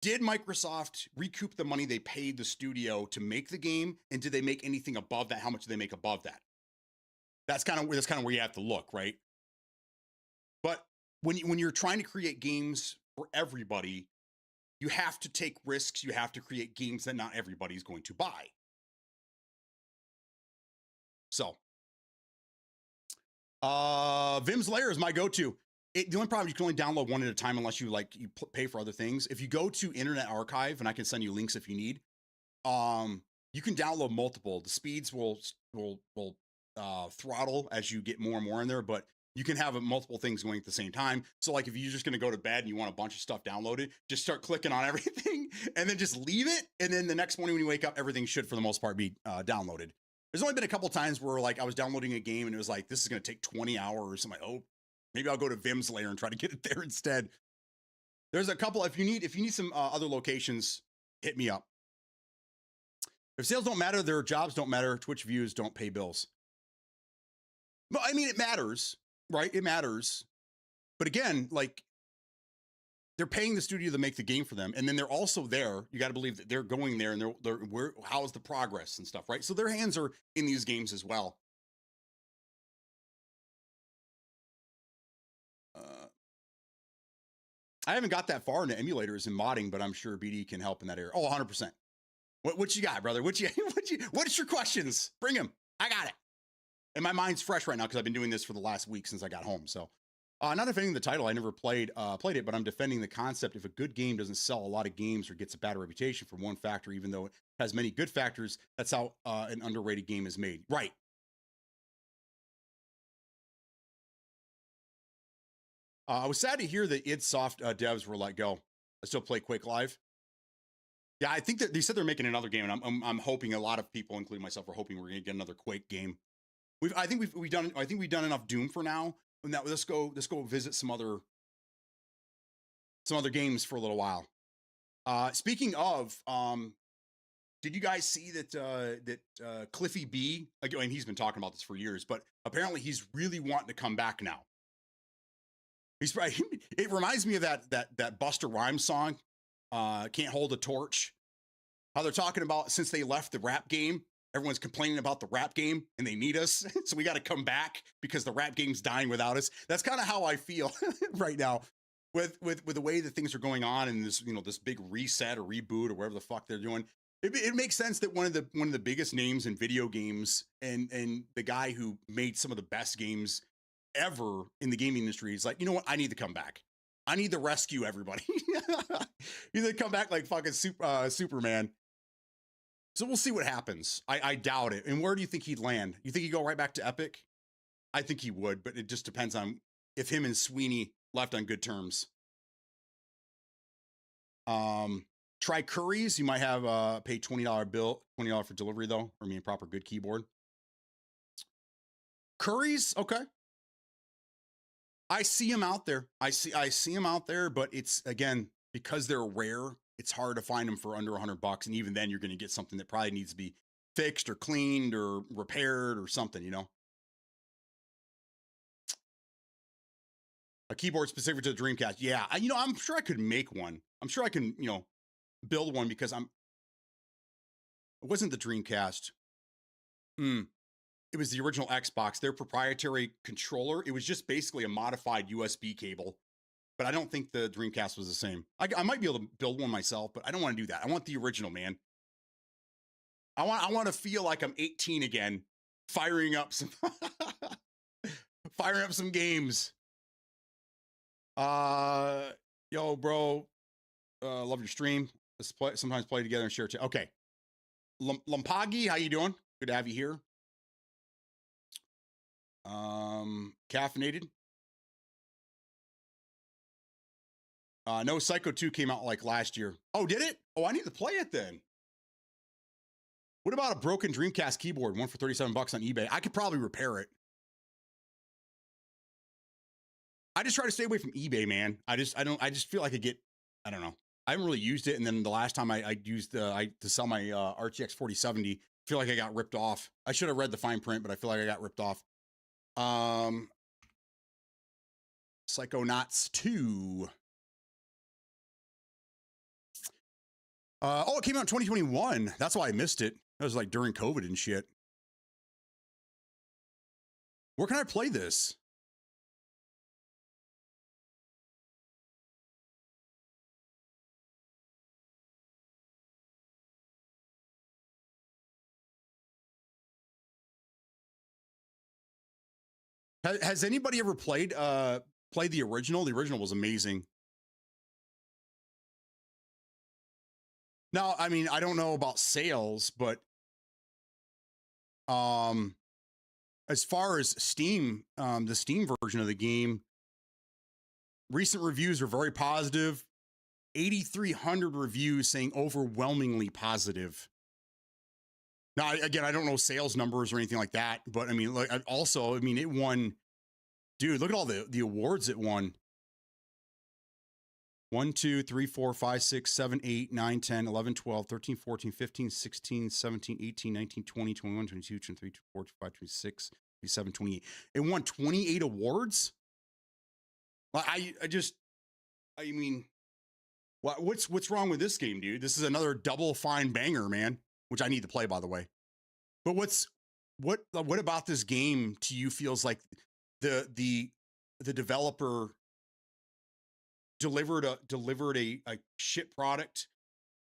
Did Microsoft recoup the money they paid the studio to make the game, and did they make anything above that? How much do they make above that? That's kind of where you have to look, right? But when you're trying to create games for everybody, you have to take risks. You have to create games that not everybody's going to buy. So, Vim's Lair is my go-to. The only problem, you can only download one at a time unless you pay for other things. If you go to Internet Archive, and I can send you links if you need, you can download multiple. The speeds will throttle as you get more and more in there, but you can have multiple things going at the same time. So like if you're just going to go to bed and you want a bunch of stuff downloaded, just start clicking on everything and then just leave it. And then the next morning when you wake up, everything should for the most part be downloaded. There's only been a couple times where like I was downloading a game and it was like, this is going to take 20 hours. I'm like, oh, maybe I'll go to Vim's Lair and try to get it there instead. There's a couple, if you need some other locations, hit me up. If sales don't matter, their jobs don't matter. Twitch views don't pay bills. But I mean, it matters, right? It matters. But again, like they're paying the studio to make the game for them. And then they're also there. You got to believe that they're going there and they're how's the progress and stuff, right? So their hands are in these games as well. I haven't got that far into emulators and modding, but I'm sure BD can help in that area. Oh, 100%. What you got, brother? What's your questions? Bring them. I got it. And my mind's fresh right now because I've been doing this for the last week since I got home. So, not defending the title. I never played it, but I'm defending the concept. If a good game doesn't sell a lot of games or gets a bad reputation for one factor, even though it has many good factors, that's how an underrated game is made. Right. I was sad to hear that id Soft devs were let go. I still play Quake Live. Yeah, I think that they said they're making another game, and I'm hoping a lot of people, including myself, are hoping we're going to get another Quake game. I think we've done enough Doom for now. And now let's go visit some other games for a little while. Speaking of, did you guys see that Cliffy B? Again, he's been talking about this for years, but apparently he's really wanting to come back now. It reminds me of that Busta Rhymes song, Can't Hold a Torch. How they're talking about since they left the rap game, everyone's complaining about the rap game and they need us. So we got to come back because the rap game's dying without us. That's kind of how I feel right now. with the way that things are going on and this, this big reset or reboot or whatever the fuck they're doing, it makes sense that one of the biggest names in video games and the guy who made some of the best games ever in the gaming industry is like, you know what? I need to come back. I need to rescue everybody. You need to come back like fucking Superman. So we'll see what happens. I doubt it. And where do you think he'd land? You think he'd go right back to Epic? I think he would, but it just depends on if him and Sweeney left on good terms. Try Curry's. You might have pay $20 bill, $20 for delivery though. I mean, proper good keyboard. Curry's, okay. I see him out there. I see him out there, but it's again because they're rare. It's hard to find them for under $100, and even then, you're going to get something that probably needs to be fixed or cleaned or repaired or something. A keyboard specific to the Dreamcast. Yeah, I'm sure I could make one. I'm sure I can, build one because it wasn't the Dreamcast. It was the original Xbox, their proprietary controller. It was just basically a modified USB cable, but I don't think the Dreamcast was the same. I might be able to build one myself, but I don't want to do that. I want the original, man. I want to feel like I'm 18 again, firing up some games. Yo, bro, love your stream. Let's sometimes play together and share it. Okay. Lumpagi, how you doing? Good to have you here. Caffeinated. No, Psycho 2 came out like last year. Oh, did it? Oh, I need to play it then. What about a broken Dreamcast keyboard? One for $37 on eBay. I could probably repair it. I just try to stay away from eBay, man. I just feel like I don't know. I haven't really used it. And then the last time I used to sell my RTX 4070, I feel like I got ripped off. I should have read the fine print, but I feel like I got ripped off. Psychonauts 2. It came out in 2021. That's why I missed it. That was like during COVID and shit. Where can I play this? Has anybody ever played the original? The original was amazing. Now, I mean, I don't know about sales, but as far as Steam, the Steam version of the game, recent reviews are very positive. 8,300 reviews saying overwhelmingly positive. Now, again, I don't know sales numbers or anything like that, but I mean, like, also, I mean, it won. Dude, look at all the awards it won. 1, 2, 3, 4, 5, 6, 7, 8, 9, 10, 11, 12, 13, 14, 15, 16, 17, 18, 19, 20, 21, 22, 23, 24, 25, 26, 27, 28. It won 28 awards. I mean, what's wrong with this game, dude? This is another double fine banger, man, which I need to play, by the way. But what about this game to you feels like the developer delivered a shit product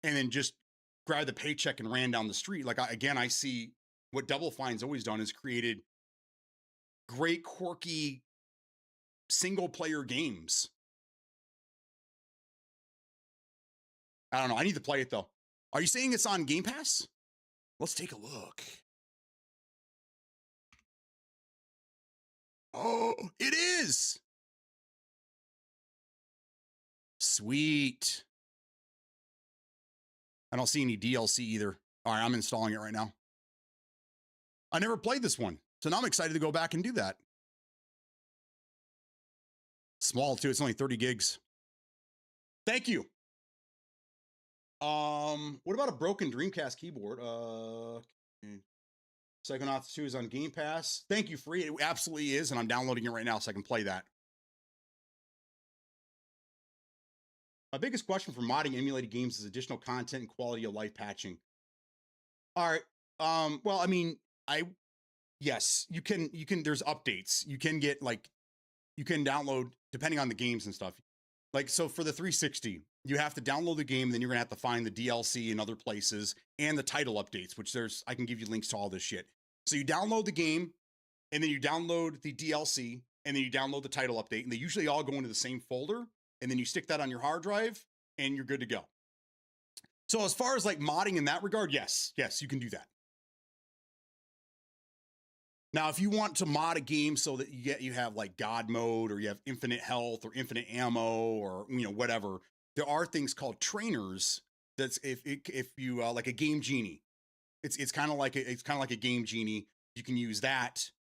and then just grabbed the paycheck and ran down the street? Like, I see what Double Fine's always done is created great, quirky, single-player games. I don't know. I need to play it, though. Are you saying it's on Game Pass? Let's take a look. Oh, it is! Sweet. I don't see any DLC either. All right, I'm installing it right now. I never played this one, so now I'm excited to go back and do that. Small, too. It's only 30 gigs. Thank you. What about a broken Dreamcast keyboard? Psychonauts 2 is on Game Pass. Thank you, Free. It absolutely is, and I'm downloading it right now so I can play that. My biggest question for modding emulated games is additional content and quality of life patching. All right. Well, I mean, yes, you can, there's updates. You can get you can download, depending on the games and stuff. Like, so for the 360, you have to download the game, then you're gonna have to find the DLC in other places and the title updates, which I can give you links to all this shit. So you download the game, and then you download the DLC, and then you download the title update, and they usually all go into the same folder, and then you stick that on your hard drive, and you're good to go. So as far as like modding in that regard, yes, you can do that. Now, if you want to mod a game so that you have like God mode, or you have infinite health or infinite ammo, or whatever, there are things called trainers. That's if you like a game genie, it's kind of like a game genie. You can use that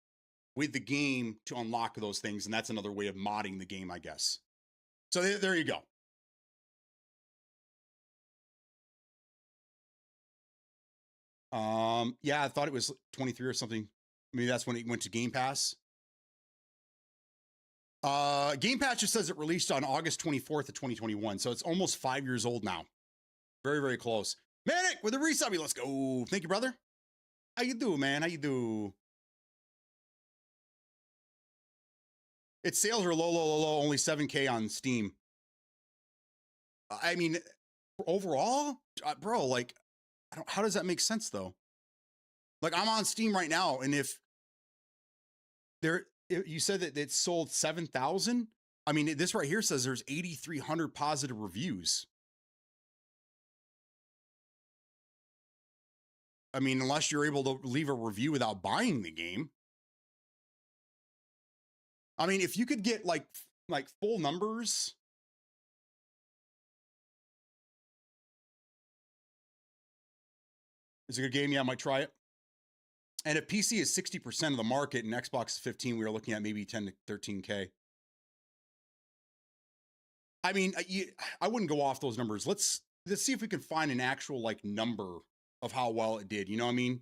with the game to unlock those things, and that's another way of modding the game, I guess. So there you go. Yeah, I thought it was 23 or something. Maybe that's when it went to Game Pass. Game Pass just says it released on August 24th of 2021, so it's almost 5 years old now. Very, very close. Manic with a resub. Let's go. Thank you, brother. How you do, man? How you do? Its sales are low, only 7K on Steam. I mean, overall, bro, like, how does that make sense though? Like, I'm on Steam right now, and if you said that it sold 7,000, I mean, this right here says there's 8,300 positive reviews. I mean, unless you're able to leave a review without buying the game. I mean, if you could get like full numbers. It's a good game. Yeah, I might try it. And if PC is 60% of the market and Xbox is 15, we are looking at maybe 10 to 13K. I mean, I wouldn't go off those numbers. Let's see if we can find an actual like number of how well it did. You know what I mean?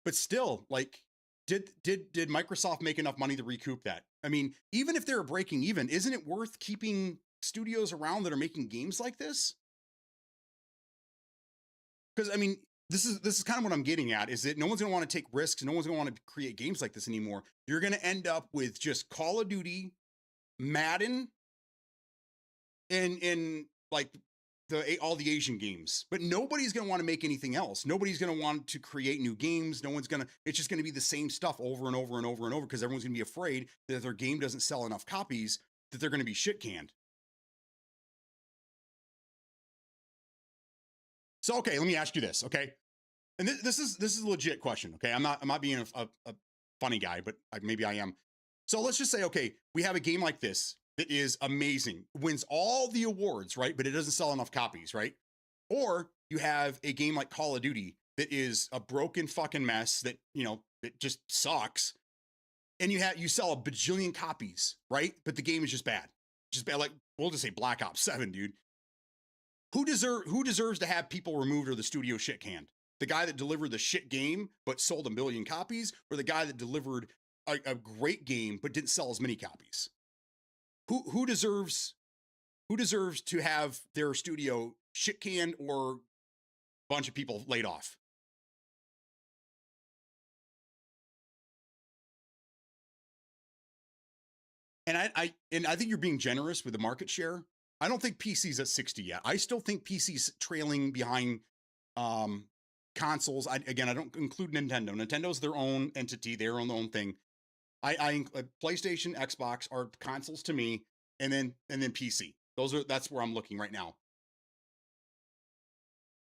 But still, like, did Microsoft make enough money to recoup that? I mean, even if they're breaking even, isn't it worth keeping studios around that are making games like this? Because I mean, this is kind of what I'm getting at, is that no one's going to want to take risks. No one's going to want to create games like this anymore. You're going to end up with just Call of Duty, Madden, and like all the Asian games. But nobody's going to want to make anything else. Nobody's going to want to create new games. It's just going to be the same stuff over and over and over and over, because everyone's going to be afraid that if their game doesn't sell enough copies, that they're going to be shit canned. So, okay, let me ask you this, okay? And this is a legit question, okay? I'm not being a funny guy, but maybe I am. So let's just say, okay, we have a game like this that is amazing, wins all the awards, right? But it doesn't sell enough copies, right? Or you have a game like Call of Duty that is a broken fucking mess that, it just sucks. And you sell a bajillion copies, right? But the game is just bad. Just bad. Like, we'll just say Black Ops 7, dude. Who deserves to have people removed or the studio shit canned? The guy that delivered the shit game but sold 1 million copies, or the guy that delivered a great game but didn't sell as many copies? Who deserves to have their studio shit canned or a bunch of people laid off? And I think you're being generous with the market share. I don't think PC's at 60 yet. I still think PC's trailing behind consoles. I don't include Nintendo. Nintendo's their own entity. They own their own thing. PlayStation, Xbox are consoles to me, and then PC. That's where I'm looking right now.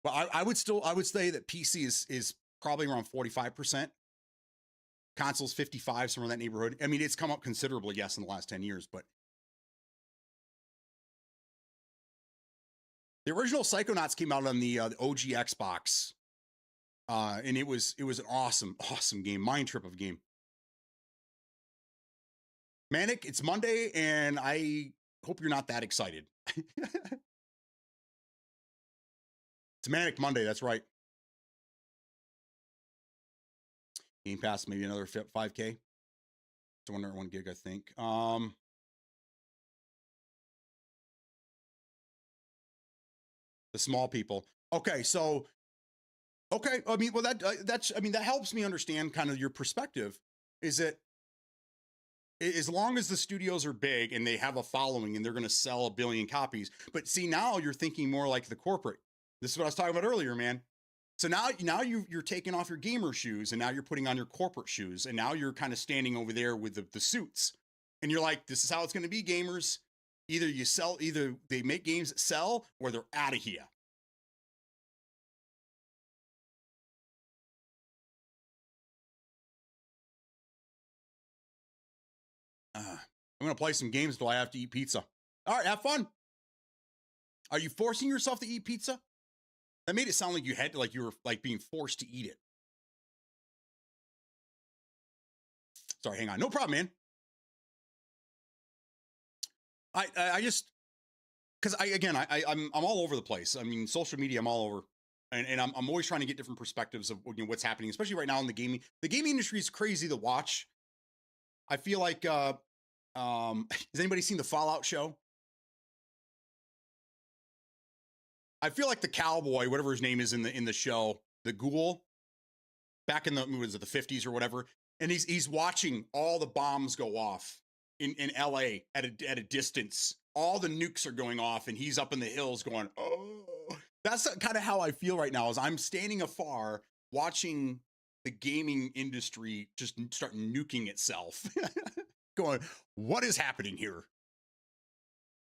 But I would say that PC is probably around 45%. Consoles 55, somewhere in that neighborhood. I mean, it's come up considerably, yes, in the last 10 years, but the original Psychonauts came out on the OG Xbox, and it was an awesome game, mind trip of a game. Manic, it's Monday, and I hope you're not that excited. It's Manic Monday, that's right. Game Pass, maybe another 5K. It's 1 gig, I think. The small people. Okay, so I mean, well, that helps me understand kind of your perspective. Is that As long as the studios are big and they have a following and they're going to sell a billion copies. But see, now you're thinking more like the corporate. This is what I was talking about earlier, man. So now you're taking off your gamer shoes and now you're putting on your corporate shoes and now you're kind of standing over there with the suits and you're like, this is how it's going to be, gamers. Either they make games that sell or they're out of here. I'm going to play some games till I have to eat pizza. All right, have fun. Are you forcing yourself to eat pizza? That made it sound like you had to, like you were like being forced to eat it. Sorry, hang on. No problem, man. I just because I'm all over the place. I mean, social media, I'm all over, and I'm always trying to get different perspectives of what's happening, especially right now in the gaming. The gaming industry is crazy to watch. I feel like has anybody seen the Fallout show? I feel like the cowboy, whatever his name is in the show, the ghoul, back in the was it the 50s or whatever, and he's watching all the bombs go off in LA at a distance. All the nukes are going off, and he's up in the hills going, oh. That's kind of how I feel right now. Is I'm standing afar watching the gaming industry just start nuking itself, going, what is happening here?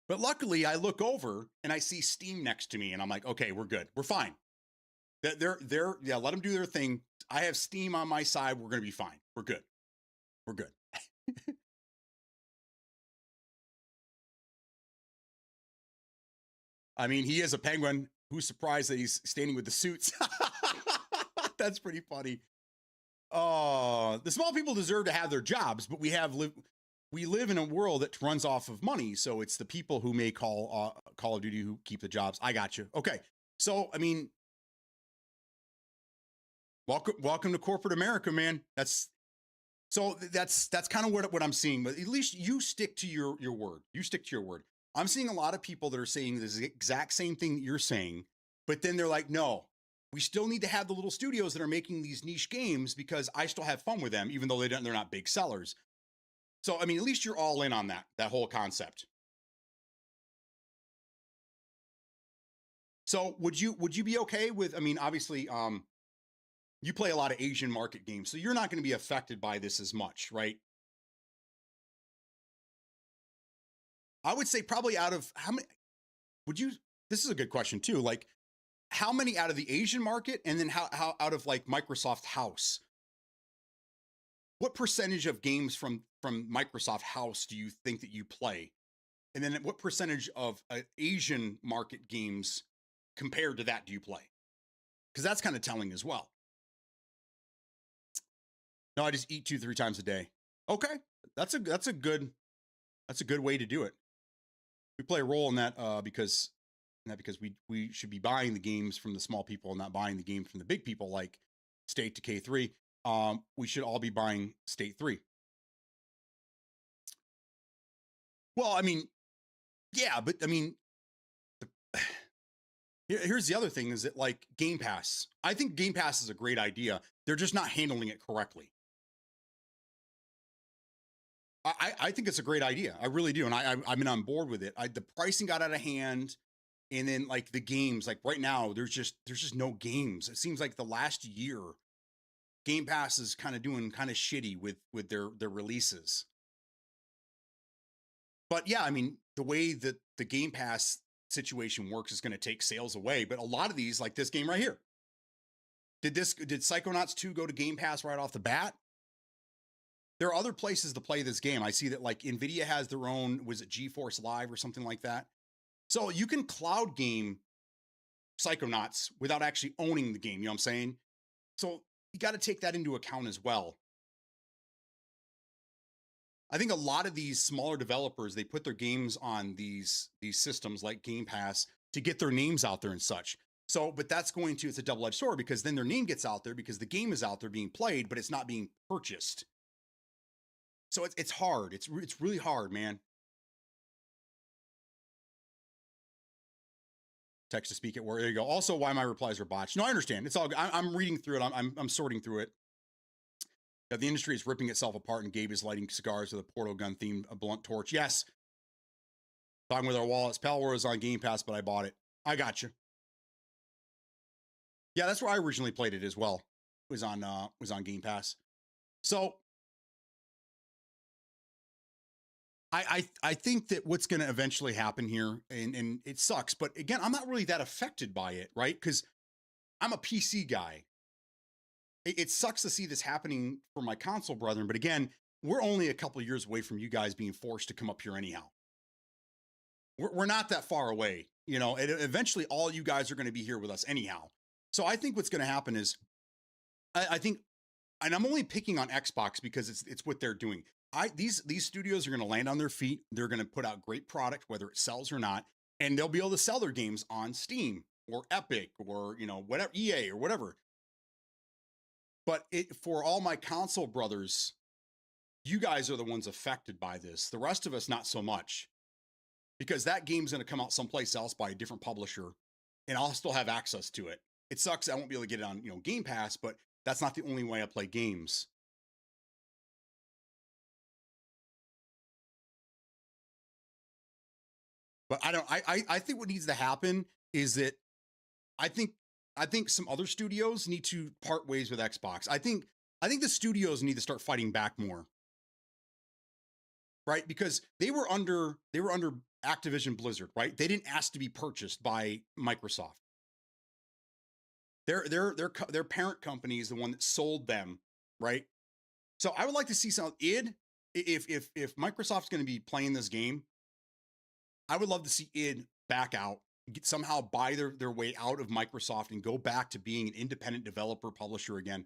But luckily, I look over and I see Steam next to me, and I'm like, okay, we're good. We're fine. They're yeah, let them do their thing. I have Steam on my side. We're going to be fine. We're good. We're good. I mean, he is a penguin. Who's surprised that he's standing with the suits? That's pretty funny. Oh, the small people deserve to have their jobs, but we live in a world that runs off of money. So it's the people who may Call of Duty who keep the jobs. I got you. Okay. So, I mean, welcome to corporate America, man. That's kind of what I'm seeing, but at least you stick to your word. You stick to your word. I'm seeing a lot of people that are saying this exact same thing that you're saying, but then they're like, no, we still need to have the little studios that are making these niche games because I still have fun with them, even though they're not big sellers. So, I mean, at least you're all in on that whole concept. So would you be okay with, I mean, obviously, you play a lot of Asian market games, so you're not going to be affected by this as much, right? I would say probably out of how many would you, this is a good question too. Like how many out of the Asian market and then how out of like Microsoft House? What percentage of games from Microsoft House do you think that you play? And then what percentage of Asian market games compared to that do you play? Because that's kind of telling as well. No, I just eat 2-3 times a day. Okay, that's a good way to do it. We play a role in that because we should be buying the games from the small people and not buying the games from the big people like State to K3. We should all be buying State 3. Well, I mean, yeah, but I mean, here's the other thing is that like Game Pass, I think Game Pass is a great idea. They're just not handling it correctly. I think it's a great idea. I really do. And I'm on board with it. The pricing got out of hand. And then like the games, like right now, there's just no games. It seems like the last year, Game Pass is kind of doing kind of shitty with their releases. But yeah, I mean, the way that the Game Pass situation works is going to take sales away. But a lot of these, like this game right here, did Psychonauts 2 go to Game Pass right off the bat? There are other places to play this game. I see that like Nvidia has their own, was it GeForce Live or something like that? So you can cloud game Psychonauts without actually owning the game. You know what I'm saying? So you got to take that into account as well. I think a lot of these smaller developers, they put their games on these systems like Game Pass to get their names out there and such. So, but that's it's a double-edged sword because then their name gets out there because the game is out there being played, but it's not being purchased. So it's hard. It's really hard, man. Text to speak at work. There you go. Also, why my replies are botched. No, I understand. It's all. I'm reading through it. I'm sorting through it. that the industry is ripping itself apart and Gabe is lighting cigars with a portal gun themed a blunt torch. Yes. Talking with our wallets. Pal War is on Game Pass, but I bought it. I got you. Yeah, that's where I originally played it as well. It was on Game Pass. So I think that what's going to eventually happen here, and it sucks, but again, I'm not really that affected by it, right? Because I'm a PC guy. It sucks to see this happening for my console brethren, but again, we're only a couple of years away from you guys being forced to come up here anyhow. We're not that far away, you know, and eventually all you guys are going to be here with us anyhow. So I think what's going to happen is, I think, and I'm only picking on Xbox because it's what they're doing. These studios are going to land on their feet. They're going to put out great product, whether it sells or not, and they'll be able to sell their games on Steam or Epic or, you know, whatever, EA or whatever. But for all my console brothers, you guys are the ones affected by this. The rest of us, not so much, because that game's going to come out someplace else by a different publisher, and I'll still have access to it. It sucks I won't be able to get it on, you know, Game Pass, but that's not the only way I play games. But I think what needs to happen is that I think some other studios need to part ways with Xbox. I think the studios need to start fighting back more. Right? Because they were under Activision Blizzard, right? They didn't ask to be purchased by Microsoft. Their parent company is the one that sold them, right? So I would like to see some id if Microsoft's going to be playing this game, I would love to see id back out, somehow buy their way out of Microsoft and go back to being an independent developer publisher again.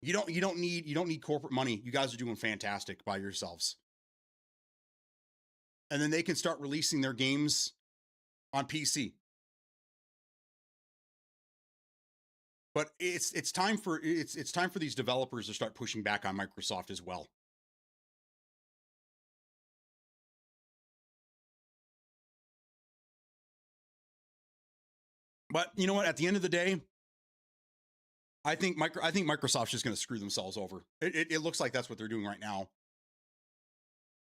You don't need corporate money. You guys are doing fantastic by yourselves. And then they can start releasing their games on PC. But it's time for these developers to start pushing back on Microsoft as well. But you know what? At the end of the day, I think Microsoft's just going to screw themselves over. It looks like that's what they're doing right now.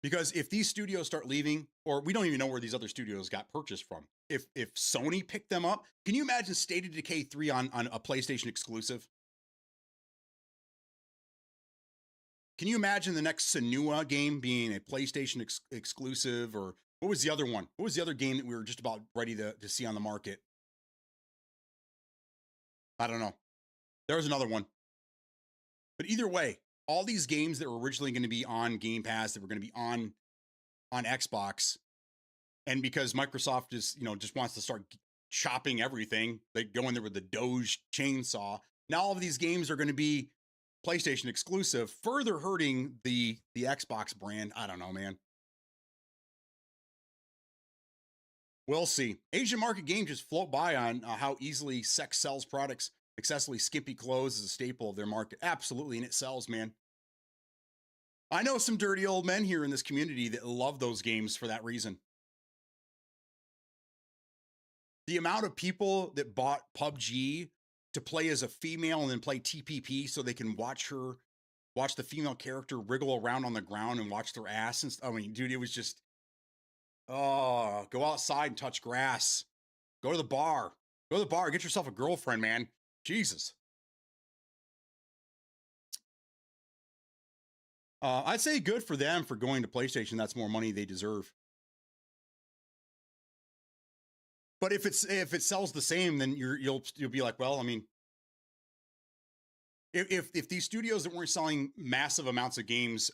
Because if these studios start leaving, or we don't even know where these other studios got purchased from, if Sony picked them up, can you imagine State of Decay 3 on a PlayStation exclusive? Can you imagine the next Senua game being a PlayStation exclusive? Or what was the other one? What was the other game that we were just about ready to see on the market? I don't know. There was another one. But either way, all these games that were originally going to be on Game Pass, that were going to be on Xbox, and because Microsoft is, you know, just wants to start chopping everything, they go in there with the Doge chainsaw. Now all of these games are going to be PlayStation exclusive, further hurting the Xbox brand. I don't know, man. We'll see. Asian market games just float by on how easily sex sells products. Excessively skimpy clothes is a staple of their market. Absolutely, and it sells, man. I know some dirty old men here in this community that love those games for that reason. The amount of people that bought PUBG to play as a female and then play TPP so they can watch the female character wriggle around on the ground and watch their ass and stuff. I mean, dude, it was just, oh, go outside and touch grass. Go to the bar. Go to the bar. Get yourself a girlfriend, man. Jesus. I'd say good for them for going to PlayStation. That's more money they deserve. But if it sells the same, then you'll be like, well, I mean, if these studios that weren't selling massive amounts of games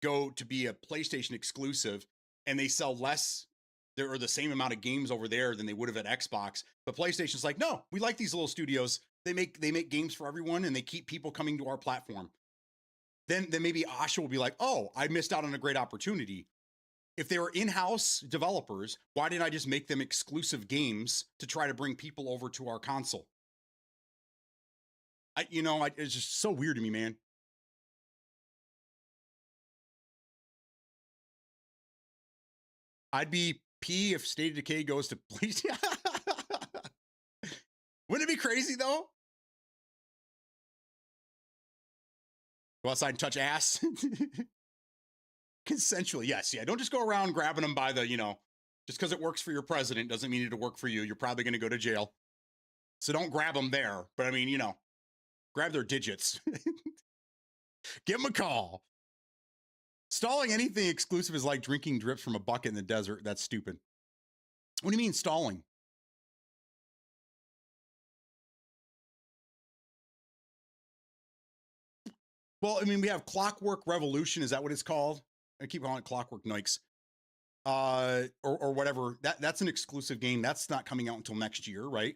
go to be a PlayStation exclusive and they sell less, there are the same amount of games over there than they would have at Xbox, but PlayStation's like, no, we like these little studios. They make games for everyone and they keep people coming to our platform. Then maybe Asha will be like, oh, I missed out on a great opportunity. If they were in-house developers, why didn't I just make them exclusive games to try to bring people over to our console? It's just so weird to me, man. I'd be P if State of Decay goes to PlayStation. Wouldn't it be crazy though? Go outside and touch ass. Consensually, yes. Yeah, don't just go around grabbing them by the, just because it works for your president doesn't mean it'll work for you. You're probably going to go to jail. So don't grab them there. But I mean, grab their digits. Give them a call. Stalling anything exclusive is like drinking drips from a bucket in the desert. That's stupid. What do you mean stalling? Well, I mean, we have Clockwork Revolution. Is that what it's called? I keep calling it Clockwork Nikes. Or whatever. That's an exclusive game. That's not coming out until next year, right?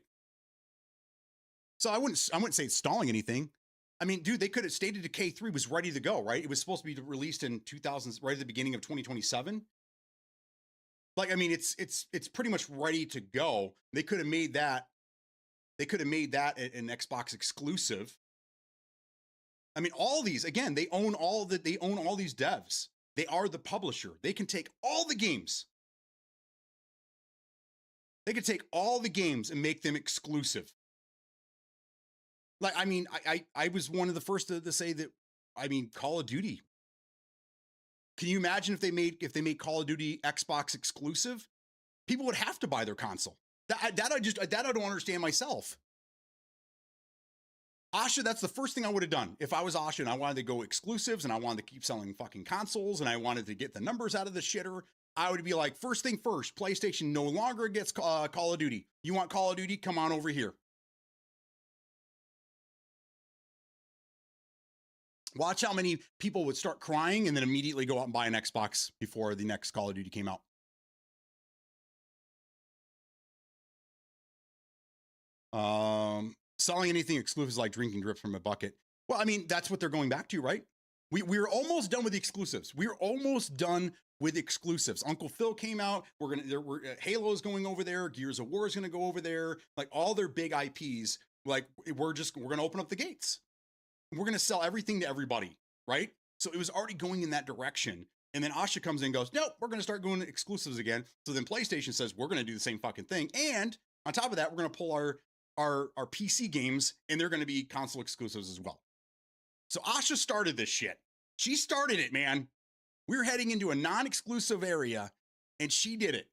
So I wouldn't say it's stalling anything. I mean, dude, they could have stated Decay 3 was ready to go, right? It was supposed to be released in 2000, right at the beginning of 2027. Like, I mean, it's pretty much ready to go. They could have made that. They could have made that an Xbox exclusive. I mean, all these, again, they own all these devs. They are the publisher. They can take all the games. They could take all the games and make them exclusive. Like, I mean, I was one of the first to say that, I mean, Call of Duty. Can you imagine if they made Call of Duty Xbox exclusive? People would have to buy their console. That I don't understand myself. Asha, that's the first thing I would have done. If I was Asha and I wanted to go exclusives and I wanted to keep selling fucking consoles and I wanted to get the numbers out of the shitter, I would be like, first thing first, PlayStation no longer gets Call of Duty. You want Call of Duty? Come on over here. Watch how many people would start crying and then immediately go out and buy an Xbox before the next Call of Duty came out. Selling anything exclusive is like drinking drip from a bucket. Well, I mean, that's what they're going back to, right? We're almost done with the exclusives. We're almost done with exclusives. Uncle Phil came out. Halo's going over there. Gears of War is going to go over there. Like all their big IPs. Like we're going to open up the gates. We're going to sell everything to everybody, right? So it was already going in that direction. And then Asha comes in and goes, nope, we're going to start going to exclusives again. So then PlayStation says, we're going to do the same fucking thing. And on top of that, we're going to pull our PC games and they're going to be console exclusives as well. So Asha started this shit. She started it, man. We're heading into a non-exclusive area and she did it.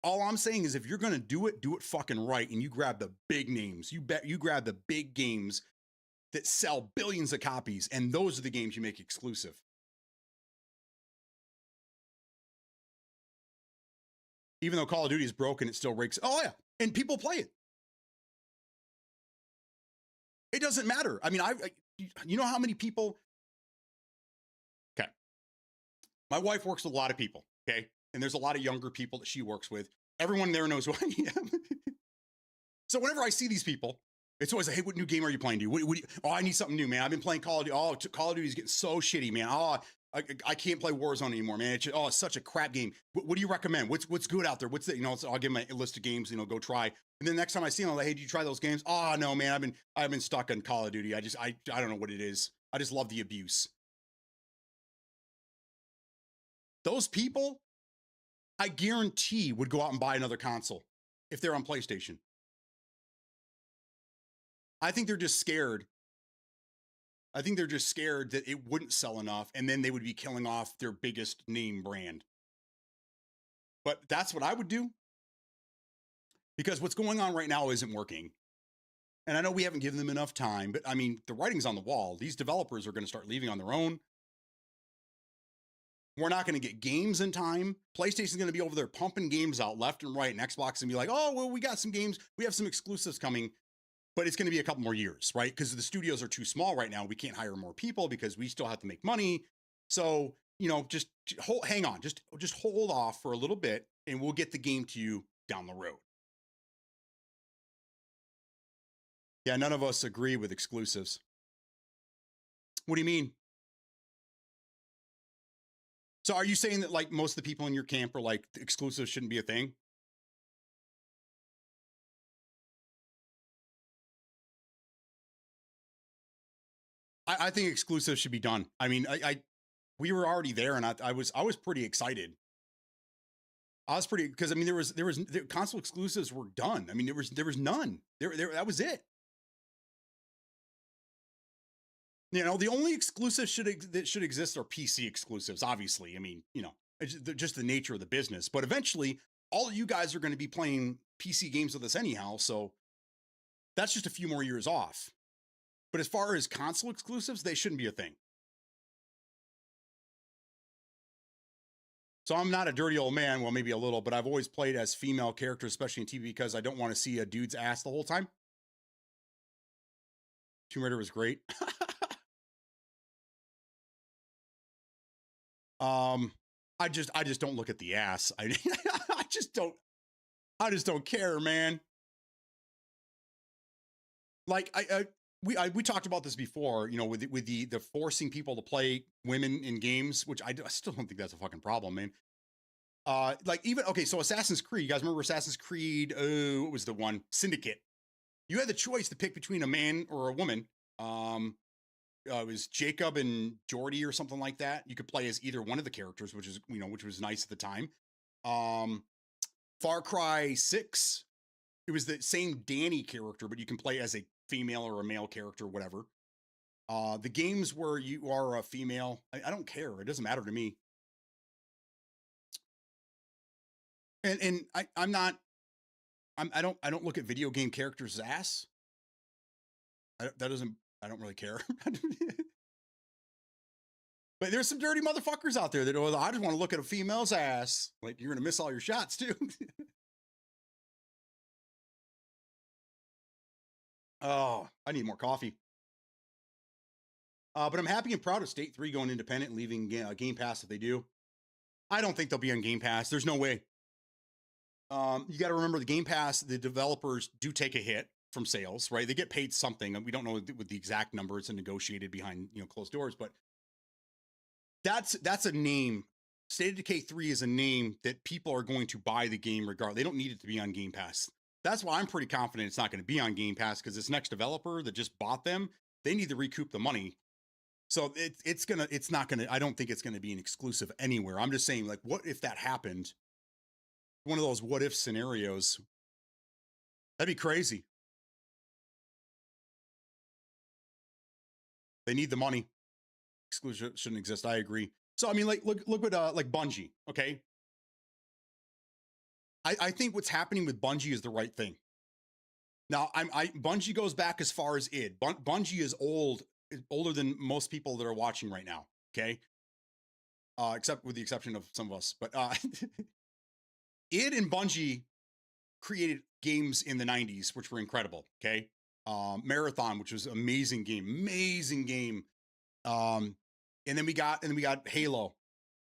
All I'm saying is if you're going to do it fucking right. And you grab the big names. You grab the big games that sell billions of copies. And those are the games you make exclusive. Even though Call of Duty is broken, it still rakes. Oh yeah. And people play it. It doesn't matter. I mean, you know how many people. Okay. My wife works with a lot of people. Okay. And there's a lot of younger people that she works with. Everyone there knows who I am. So whenever I see these people, it's always like, hey, what new game are you playing, dude? Oh, I need something new, man. I've been playing Call of Duty. Oh, Call of Duty is getting so shitty, man. Oh, I can't play Warzone anymore, man. It's such a crap game. What do you recommend? What's good out there? What's the, I'll give them a list of games, go try. And then next time I see them, I'm like, hey, did you try those games? Oh no, man. I've been stuck on Call of Duty. I don't know what it is. I just love the abuse. Those people, I guarantee would go out and buy another console if they're on PlayStation. I think they're just scared. I think they're just scared that it wouldn't sell enough and then they would be killing off their biggest name brand. But that's what I would do. Because what's going on right now isn't working. And I know we haven't given them enough time, but I mean, the writing's on the wall. These developers are going to start leaving on their own. We're not going to get games in time. PlayStation's going to be over there pumping games out left and right, and Xbox and be like, oh, well, we got some games. We have some exclusives coming. But it's going to be a couple more years, right? Because the studios are too small right now. We can't hire more people because we still have to make money. So, just hang on. Just hold off for a little bit and we'll get the game to you down the road. Yeah, none of us agree with exclusives. What do you mean? So are you saying that like most of the people in your camp are like exclusives shouldn't be a thing? I think exclusives should be done. I mean, we were already there, and I was pretty excited. I was pretty because I mean the console exclusives were done. I mean there was none. There that was it. You know, the only exclusives that should exist are PC exclusives. Obviously, I mean, you know, it's just the nature of the business. But eventually, all of you guys are going to be playing PC games with us anyhow, so that's just a few more years off. But as far as console exclusives, they shouldn't be a thing. So I'm not a dirty old man, well, maybe a little, but I've always played as female characters, especially in TV, because I don't want to see a dude's ass the whole time. Tomb Raider was great. I just don't look at the ass. I just don't care, man. Like we talked about this before, you know, with the forcing people to play women in games, which I still don't think that's a fucking problem, man. Like even okay, so Assassin's Creed, you guys remember Assassin's Creed? Oh, what was the one? Syndicate. You had the choice to pick between a man or a woman. It was Jacob and Jordy or something like that. You could play as either one of the characters, which is, you know, which was nice at the time. Far Cry 6, it was the same Danny character, but you can play as a female or a male character, whatever. The games where you are a female, I don't care. It doesn't matter to me. And I don't look at video game characters' ass. I don't really care. But there's some dirty motherfuckers out there that I just want to look at a female's ass. Like, you're gonna miss all your shots too. Oh, I need more coffee. But I'm happy and proud of State 3 going independent and leaving Game Pass if they do. I don't think they'll be on Game Pass. There's no way. You got to remember the Game Pass, the developers do take a hit from sales, right? They get paid something. We don't know what the exact number. It's negotiated behind, you know, closed doors, but that's a name. State of Decay 3 is a name that people are going to buy the game regardless. They don't need it to be on Game Pass. That's why I'm pretty confident it's not going to be on Game Pass, because this next developer that just bought them, they need to recoup the money. So it's not gonna, I don't think it's gonna be an exclusive anywhere. I'm just saying, like, what if that happened? One of those what if scenarios. That'd be crazy. They need the money. Exclusion shouldn't exist. I agree. So I mean, like, look at like Bungie. Okay, I think what's happening with Bungie is the right thing. Now, Bungie goes back as far as id. Bungie is older than most people that are watching right now. Okay, except with the exception of some of us. But id and Bungie created games in the 90s, which were incredible. Okay, Marathon, which was amazing game. And then we got Halo,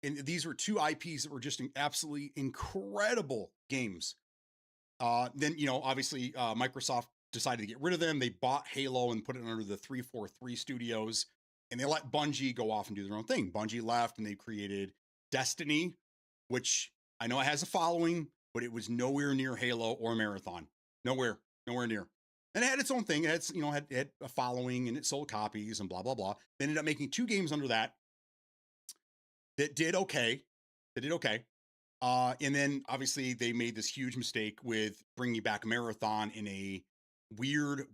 and these were two IPs that were just absolutely incredible games. Then, you know, obviously Microsoft decided to get rid of them. They bought Halo and put it under the 343 Studios, and they let Bungie go off and do their own thing. Bungie left, and they created Destiny, which I know it has a following, but it was nowhere near Halo or Marathon. Nowhere near. And it had its own thing. It had, you know, had a following, and it sold copies and blah, blah, blah. They ended up making two games under that did okay. And then obviously they made this huge mistake with bringing back Marathon in a weird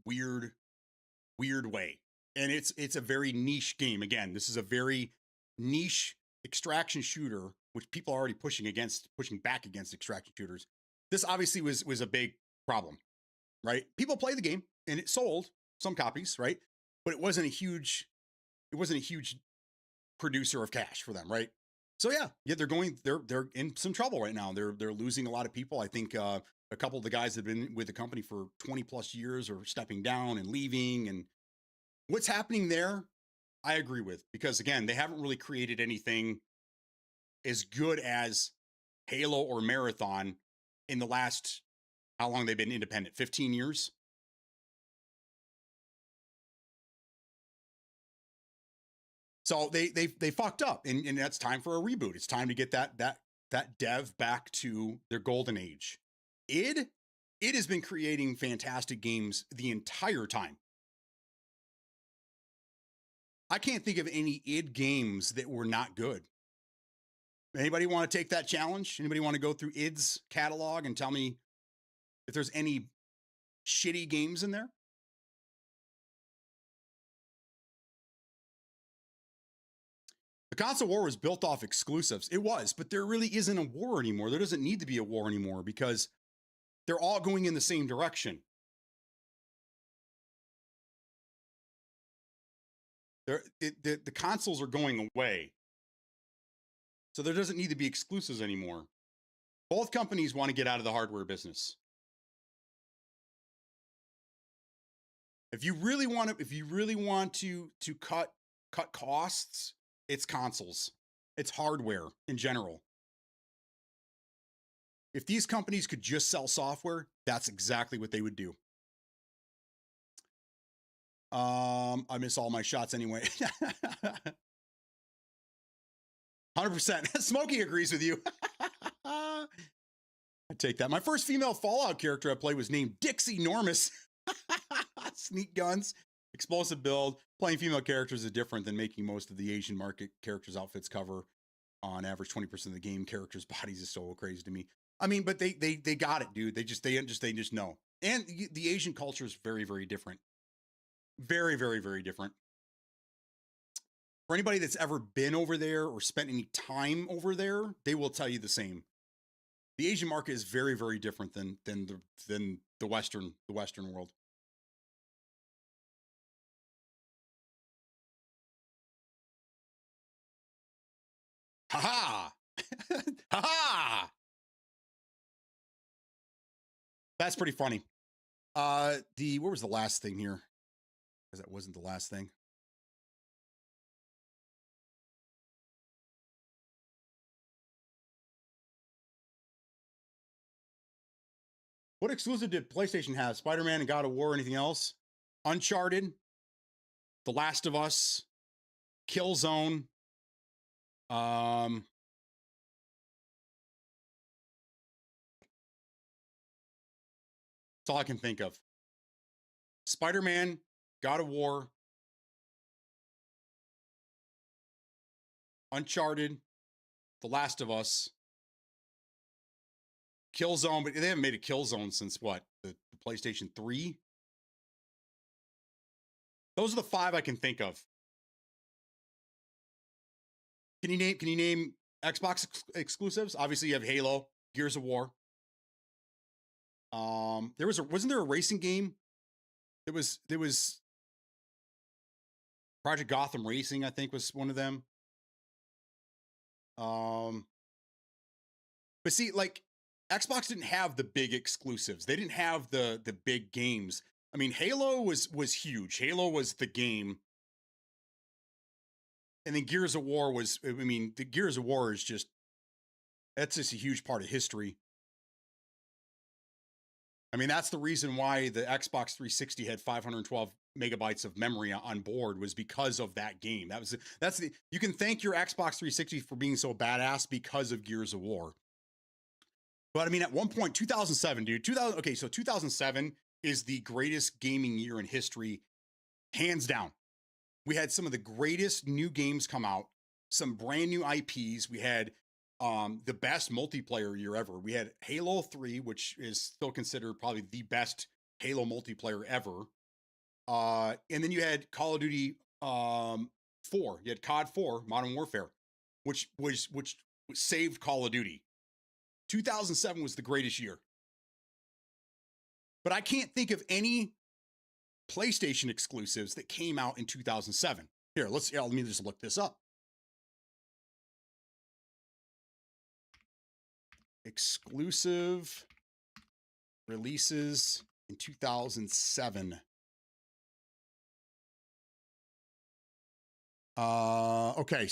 way. And it's a very niche game. Again, this is a very niche extraction shooter, which people are already pushing back against extraction shooters. This obviously was a big problem, right? People play the game and it sold some copies, right? But it wasn't a huge producer of cash for them, right? So yeah, they're in some trouble right now. They're losing a lot of people. I think a couple of the guys that have been with the company for 20 plus years are stepping down and leaving. And what's happening there, I agree with, because again, they haven't really created anything as good as Halo or Marathon in the last, how long they've been independent? 15 years. So they fucked up, and that's time for a reboot. It's time to get that dev back to their golden age. It has been creating fantastic games the entire time. I can't think of any id games that were not good. Anybody want to take that challenge? Anybody want to go through id's catalog and tell me if there's any shitty games in there? console war was built off exclusives. It was, but there really isn't a war anymore. There doesn't need to be a war anymore because they're all going in the same direction. The consoles are going away. So there doesn't need to be exclusives anymore. Both companies want to get out of the hardware business. If you really want to cut costs, it's consoles. It's hardware in general. If these companies could just sell software, that's exactly what they would do. I miss all my shots anyway. 100%. Smokey agrees with you. I take that. My first female Fallout character I played was named Dixie Normus. Sneak guns, explosive build. Playing female characters is different than making most of the Asian market characters' outfits cover on average 20% of the game characters' bodies is so crazy to me. I mean, but they got it, dude. They just know. And the Asian culture is very, very different. Very, very, very different. For anybody that's ever been over there or spent any time over there, they will tell you the same. The Asian market is very, very different than the Western world. Ha ha! Ha ha! That's pretty funny. What was the last thing here? Because that wasn't the last thing. What exclusive did PlayStation have? Spider-Man and God of War, anything else? Uncharted, The Last of Us, Killzone. That's all I can think of. Spider-Man, God of War, Uncharted, The Last of Us, Killzone, but they haven't made a Killzone since what? The PlayStation 3? Those are the 5 I can think of. Can you name Xbox exclusives? Obviously you have Halo, Gears of War. Wasn't there a racing game? There was Project Gotham Racing, I think, was one of them. But see, like Xbox didn't have the big exclusives. They didn't have the big games. I mean, Halo was huge. Halo was the game. And then Gears of War was, I mean, the Gears of War is that's just a huge part of history. I mean, that's the reason why the Xbox 360 had 512 megabytes of memory on board, was because of that game. You can thank your Xbox 360 for being so badass because of Gears of War. But I mean, at one point, 2007, dude, 2007 is the greatest gaming year in history, hands down. We had some of the greatest new games come out, some brand new IPs. We had the best multiplayer year ever. We had Halo 3, which is still considered probably the best Halo multiplayer ever. And then you had Call of Duty 4. You had COD 4, Modern Warfare, which saved Call of Duty. 2007 was the greatest year. But I can't think of any PlayStation exclusives that came out in 2007. Here, let me just look this up. Exclusive releases in 2007. Okay,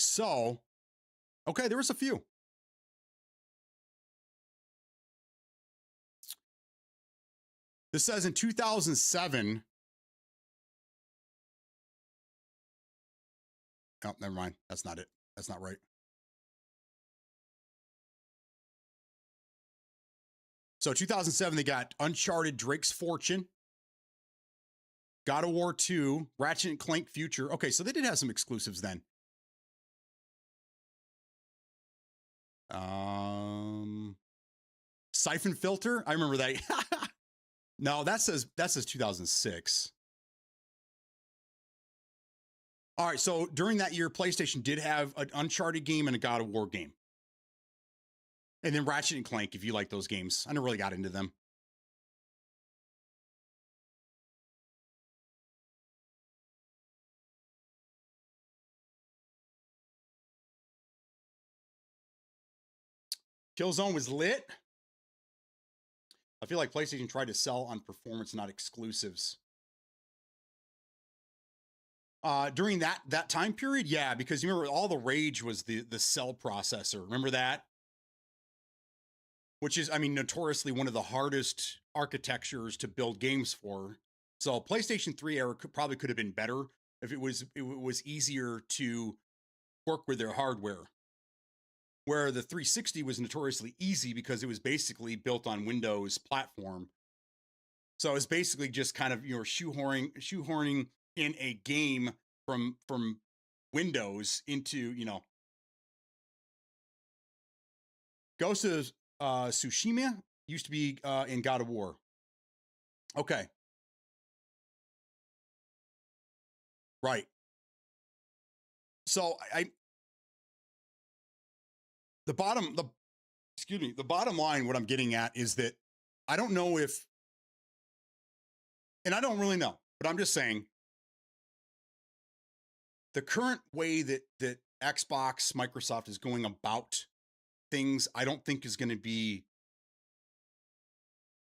there was a few. This says in 2007. Oh, never mind. That's not it. That's not right. So 2007, they got Uncharted Drake's Fortune, God of War 2, Ratchet and Clank Future. Okay, so they did have some exclusives then. Siphon Filter. I remember that. No, that says 2006. All right, so during that year, PlayStation did have an Uncharted game and a God of War game. And then Ratchet and Clank, if you like those games. I never really got into them. Killzone was lit. I feel like PlayStation tried to sell on performance, not exclusives. During that time period, yeah, because you remember all the rage was the cell processor. Remember that? Which is, I mean, notoriously one of the hardest architectures to build games for. So PlayStation 3 era probably could have been better if it was easier to work with their hardware. Where the 360 was notoriously easy because it was basically built on Windows platform. So it's basically just kind of shoehorning in a game from Windows into, Ghost of Tsushima used to be in God of War. Okay. Right. So the bottom line, what I'm getting at is that I don't know if, and I don't really know, but I'm just saying the current way that Xbox, Microsoft is going about things, I don't think is going to be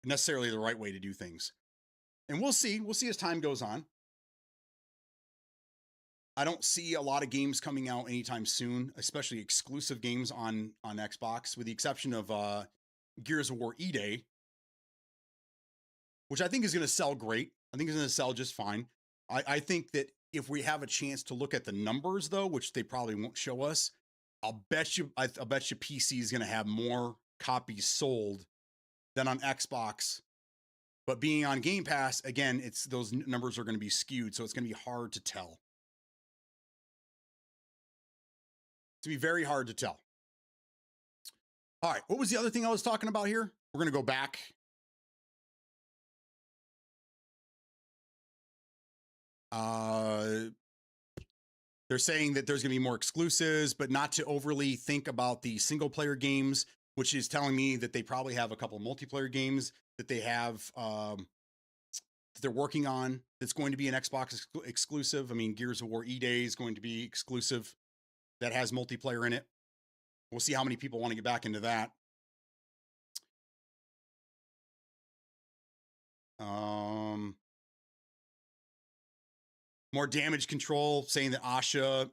necessarily the right way to do things. And we'll see as time goes on. I don't see a lot of games coming out anytime soon, especially exclusive games on Xbox, with the exception of Gears of War E-Day, which I think is going to sell great. I think it's going to sell just fine. I think that if we have a chance to look at the numbers, though, which they probably won't show us, I'll bet you PC is going to have more copies sold than on Xbox. But being on Game Pass, again, those numbers are going to be skewed, so it's going to be hard to tell. To be very hard to tell. All right, what was the other thing I was talking about here? We're going to go back. They're saying that there's going to be more exclusives, but not to overly think about the single player games, which is telling me that they probably have a couple multiplayer games that they have that they're working on that's going to be an Xbox exclusive. I mean, Gears of War E-Day is going to be exclusive that has multiplayer in it. We'll see how many people want to get back into that. More damage control, saying that Asha,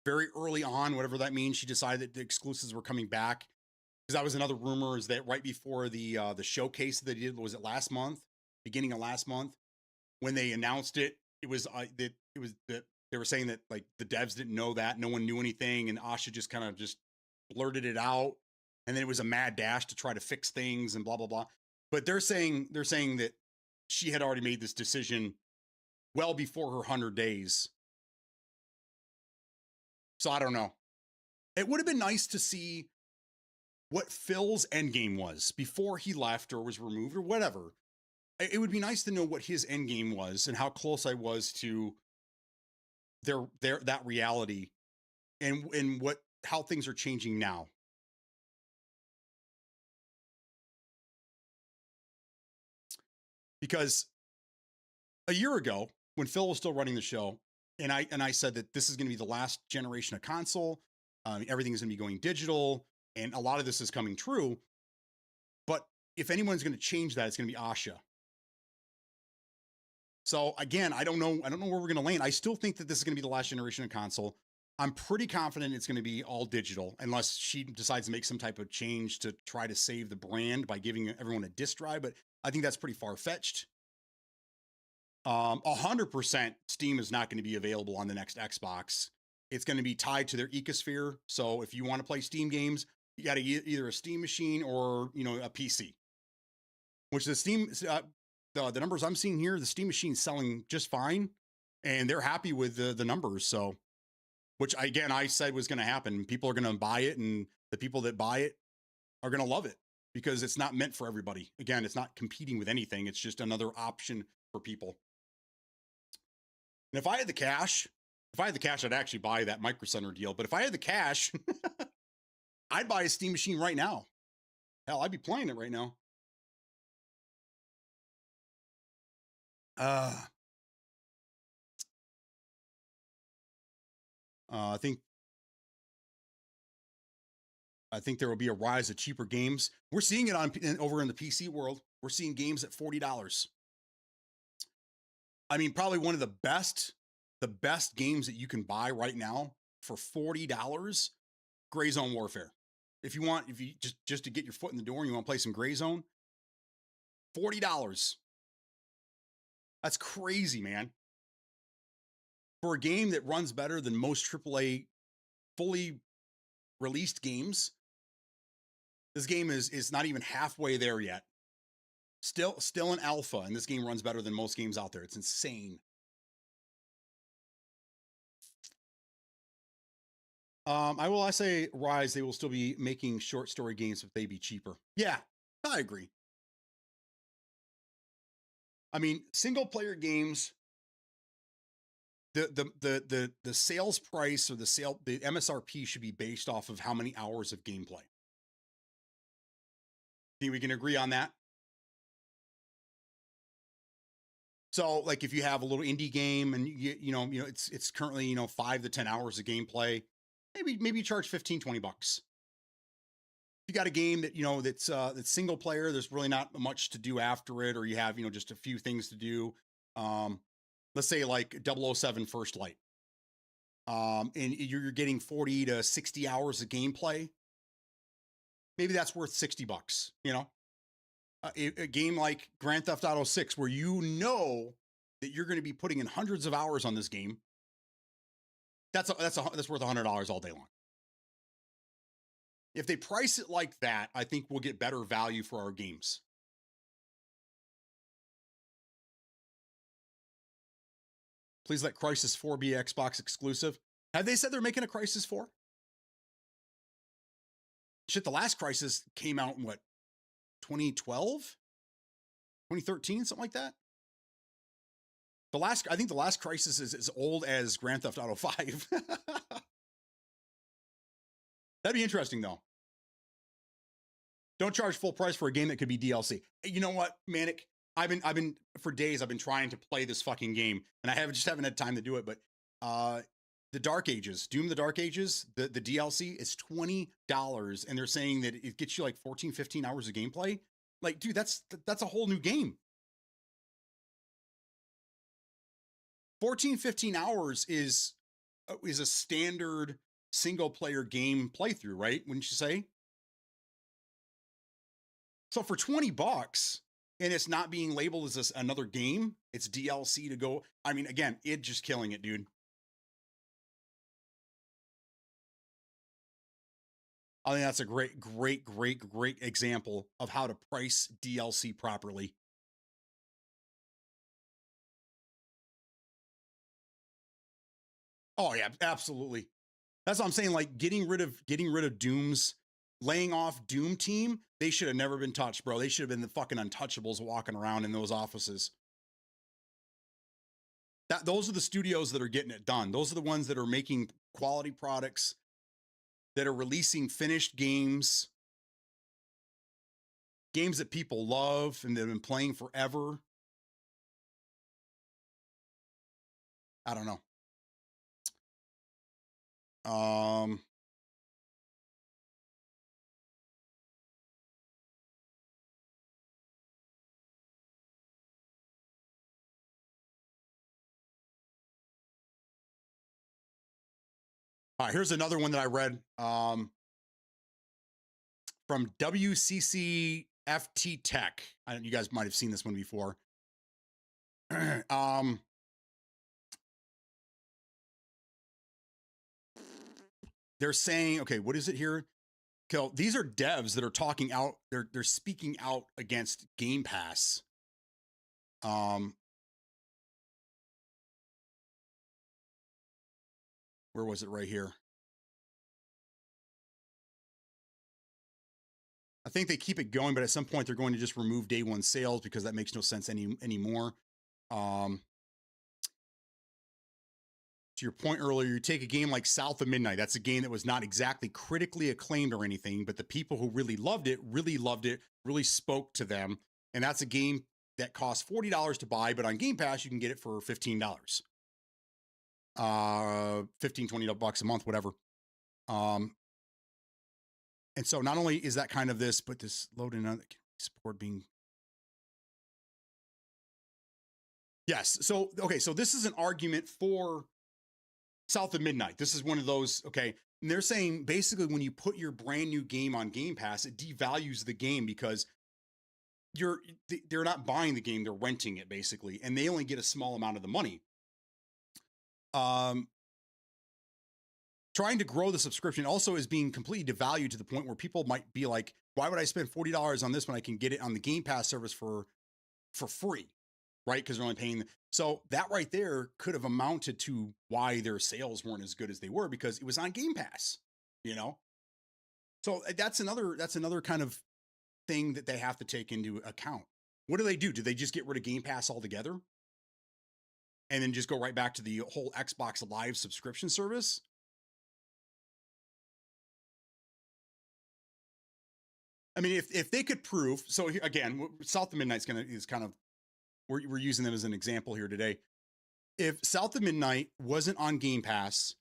very early on, whatever that means, she decided that the exclusives were coming back. Because that was another rumor, is that right before the showcase that they did, was it last month, beginning of last month, when they announced it, it was that they were saying that like the devs didn't know that, no one knew anything, and Asha just kind of just blurted it out, and then it was a mad dash to try to fix things and blah blah blah. But they're saying that she had already made this decision well before her 100 days. So I don't know. It would have been nice to see what Phil's endgame was before he left or was removed or whatever. It would be nice to know what his endgame was and how close I was to that reality and how things are changing now. Because a year ago, when Phil was still running the show, and I said that this is going to be the last generation of console, everything is going to be going digital, and a lot of this is coming true. But if anyone's going to change that, it's going to be Asha. So again, I don't know where we're going to land. I still think that this is going to be the last generation of console. I'm pretty confident it's going to be all digital, unless she decides to make some type of change to try to save the brand by giving everyone a disc drive. But I think that's pretty far-fetched. 100% Steam is not going to be available on the next Xbox. It's going to be tied to their ecosphere. So if you want to play Steam games, you got to either a Steam machine or, a PC. Which the Steam, the numbers I'm seeing here, the Steam machine's selling just fine, and they're happy with the numbers. So, which again, I said was going to happen. People are going to buy it, and the people that buy it are going to love it because it's not meant for everybody. Again, it's not competing with anything. It's just another option for people. And if I had the cash, If I had the cash, I'd actually buy that Micro Center deal. But if I had the cash, I'd buy a Steam machine right now. Hell, I'd be playing it right now. I think there will be a rise of cheaper games. We're seeing it over in the PC world. We're seeing games at $40. I mean, probably one of the best games that you can buy right now for $40, Gray Zone Warfare. If you just to get your foot in the door and you want to play some Gray Zone, $40. That's crazy, man. For a game that runs better than most AAA fully released games, this game is not even halfway there yet. Still in alpha, and this game runs better than most games out there. It's insane. I say Rise, they will still be making short story games if they be cheaper. Yeah, I agree. I mean, single player games, the sales price or the MSRP should be based off of how many hours of gameplay. Think we can agree on that? So, like, if you have a little indie game and you know it's currently 5 to 10 hours of gameplay, maybe you charge $15-20. If you got a game that that's single player, there's really not much to do after it, or you have just a few things to do. Let's say like 007 First Light, and you're getting 40 to 60 hours of gameplay. Maybe that's worth $60. A game like Grand Theft Auto 6, where that you're going to be putting in hundreds of hours on this game, that's worth $100 all day long. If they price it like that, I think we'll get better value for our games. Please let Crysis 4 be Xbox exclusive. Have they said they're making a Crysis 4? Shit, the last Crysis came out in what, 2012? 2013, something like that? I think the last Crysis is as old as Grand Theft Auto 5. That'd be interesting, though. Don't charge full price for a game that could be DLC. You know what, Manic? I've been for days. I've been trying to play this fucking game, and I haven't had time to do it. But the Dark Ages, Doom: The Dark Ages, the DLC is $20, and they're saying that it gets you like 14-15 hours of gameplay. Like, dude, that's a whole new game. 14-15 hours is a standard single player game playthrough, right? Wouldn't you say? So for $20, and it's not being labeled as another game, it's DLC to go. I mean, again, it just killing it, dude. I think that's a great example of how to price DLC properly. Oh yeah, absolutely. That's what I'm saying. Like getting rid of Doom's, laying off Doom team. They should have never been touched, bro. They should have been the fucking untouchables walking around in those offices. Those are the studios that are getting it done. Those are the ones that are making quality products, that are releasing finished games that people love and they've been playing forever. I don't know. All right, here's another one that I read from WCCFT Tech. You guys might have seen this one before. They're saying, okay, what is it here? Okay, these are devs that are talking out. They're speaking out against Game Pass. Where was it? Right here. I think they keep it going, but at some point they're going to just remove day one sales because that makes no sense anymore. to your point earlier, you take a game like South of Midnight. That's a game that was not exactly critically acclaimed or anything, but the people who really loved it, really spoke to them. And that's a game that costs $40 to buy, but on Game Pass, you can get it for $15. 15, $20 a month, whatever. And so not only is that kind of this, but this loading on support being. Yes. So, okay. So this is an argument for South of Midnight. This is one of those, okay. And they're saying basically when you put your brand new game on Game Pass, it devalues the game because they're not buying the game, they're renting it basically, and they only get a small amount of the money. Trying to grow the subscription also is being completely devalued to the point where people might be like, why would I spend $40 on this when I can get it on the Game Pass service for free? Right? Because they're only paying. So that right there could have amounted to why their sales weren't as good as they were, because it was on Game Pass, you know? So that's another kind of thing that they have to take into account. What do? Do they just get rid of Game Pass altogether? And then just go right back to the whole Xbox Live subscription service? I mean, if they could prove, so again, South of Midnight's is kind of, we're using them as an example here today. If South of Midnight wasn't on Game Pass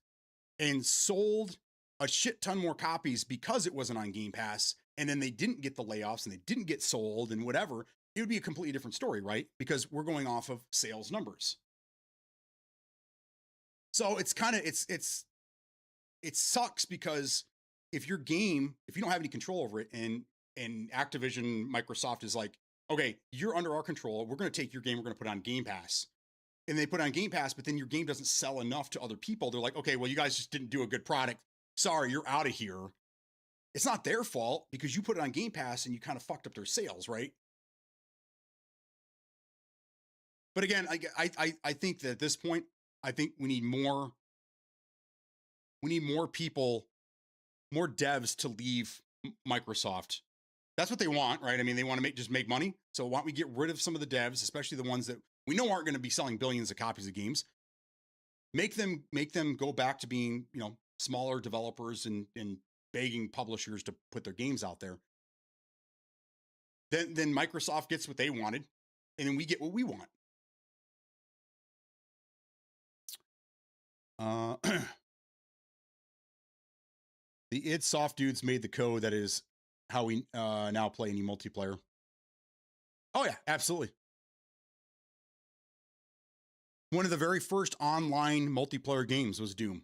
and sold a shit ton more copies because it wasn't on Game Pass, and then they didn't get the layoffs and they didn't get sold and whatever, it would be a completely different story, right? Because we're going off of sales numbers. So it's kind of, it sucks because if your game, if you don't have any control over it, and Activision, Microsoft is like, okay, you're under our control, we're going to take your game, we're going to put it on Game Pass. And they put it on Game Pass, but then your game doesn't sell enough to other people. They're like, okay, well, you guys just didn't do a good product. Sorry, you're out of here. It's not their fault because you put it on Game Pass and you kind of fucked up their sales, right? But again, I think that at this point, I think we need more people, more devs to leave Microsoft. That's what they want, right? I mean, they want to just make money. So why don't we get rid of some of the devs, especially the ones that we know aren't going to be selling billions of copies of games. Make them go back to being, smaller developers and begging publishers to put their games out there. Then Microsoft gets what they wanted, and then we get what we want. The id Soft dudes made the code that is how we now play any multiplayer. Oh yeah, absolutely. One of the very first online multiplayer games was Doom.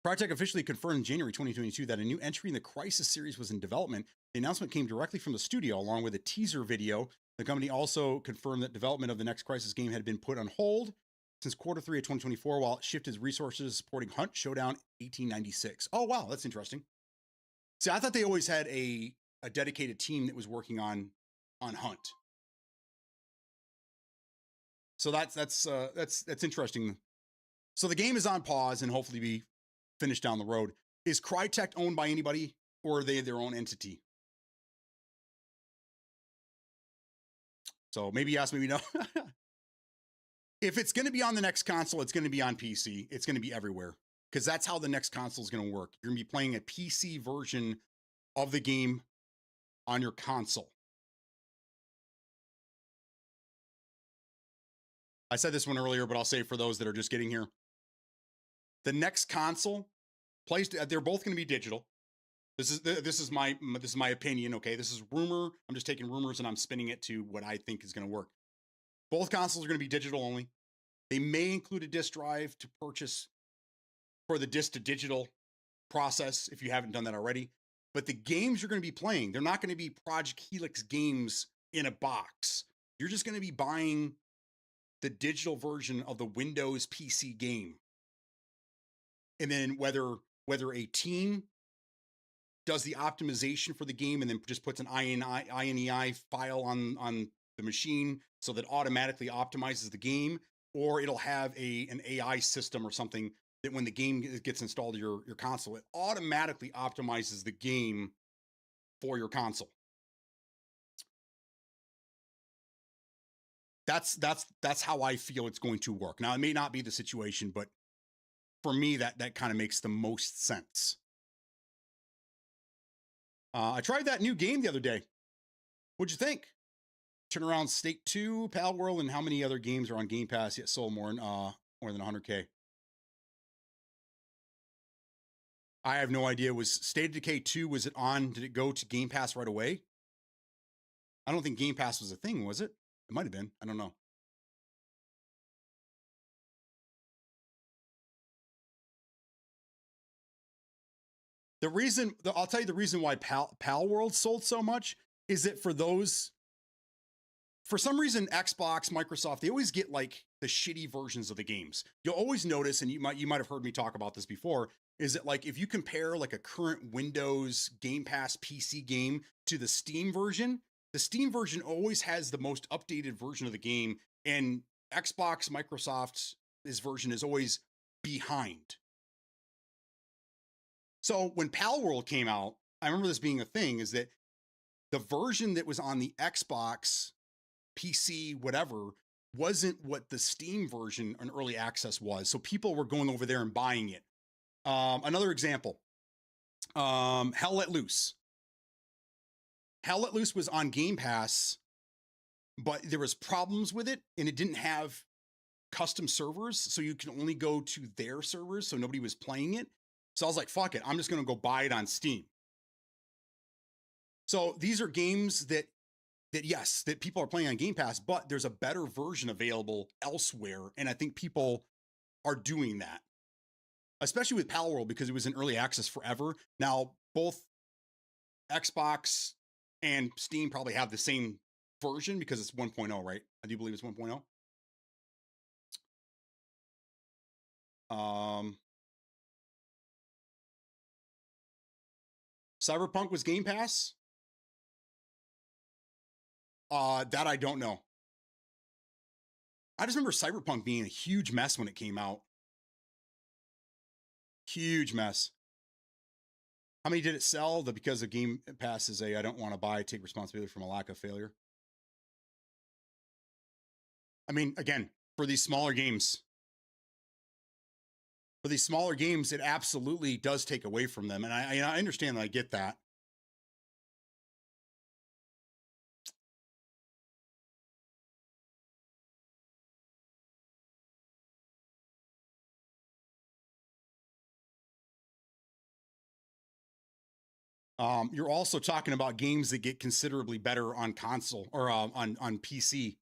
Crytek officially confirmed in January 2022 that a new entry in the Crysis series was in development. The announcement came directly from the studio along with a teaser video. The company also confirmed that development of the next Crysis game had been put on hold since Q3 of 2024 while it shifted resources supporting Hunt Showdown 1896. Oh, wow, that's interesting. See, I thought they always had a dedicated team that was working on Hunt. So that's interesting. So the game is on pause and hopefully be finished down the road. Is Crytek owned by anybody, or are they their own entity? So maybe yes, maybe no. If it's going to be on the next console, it's going to be on PC. It's going to be everywhere because that's how the next console is going to work. You're going to be playing a PC version of the game on your console. I said this one earlier, but I'll say for those that are just getting here. The next console plays, they're both going to be digital. This is my opinion, okay? This is rumor. I'm just taking rumors and I'm spinning it to what I think is going to work. Both consoles are going to be digital only. They may include a disk drive to purchase for the disk to digital process if you haven't done that already. But the games you're going to be playing, they're not going to be Project Helix games in a box. You're just going to be buying the digital version of the Windows PC game. And then whether a team does the optimization for the game and then just puts an INEI file on the machine so that automatically optimizes the game, or it'll have an AI system or something that when the game gets installed to your console, it automatically optimizes the game for your console. That's how I feel it's going to work. Now, it may not be the situation, but for me, that kind of makes the most sense. I tried that new game the other day. What'd you think? Turnaround State 2, Pal World, and how many other games are on Game Pass yet sold more than 100K? I have no idea. Was State of Decay 2, was it on? Did it go to Game Pass right away? I don't think Game Pass was a thing, was it? It might have been. I don't know. I'll tell you the reason why Pal World sold so much is that for some reason, Xbox, Microsoft, they always get like the shitty versions of the games. You'll always notice, and you might have heard me talk about this before, is that like if you compare like a current Windows Game Pass PC game to the Steam version always has the most updated version of the game, and Xbox, Microsoft's version is always behind. So when Pal World came out, I remember this being a thing, is that the version that was on the Xbox, PC, whatever, wasn't what the Steam version on early access was. So people were going over there and buying it. Another example, Hell Let Loose. Hell Let Loose was on Game Pass, but there was problems with it, and it didn't have custom servers, so you can only go to their servers, so nobody was playing it. So I was like, fuck it, I'm just gonna go buy it on Steam. So these are games that people are playing on Game Pass, but there's a better version available elsewhere, and I think people are doing that, especially with Pal World, because it was in early access forever. Now, both Xbox and Steam probably have the same version because it's 1.0, right? I do believe it's 1.0. Cyberpunk was Game Pass? That I don't know. I just remember Cyberpunk being a huge mess when it came out. Huge mess. How many did it sell? Because of Game Pass is I don't want to buy, take responsibility for my lack of failure. I mean, again, for these smaller games, it absolutely does take away from them. And I understand that, I get that. You're also talking about games that get considerably better on console or on PC.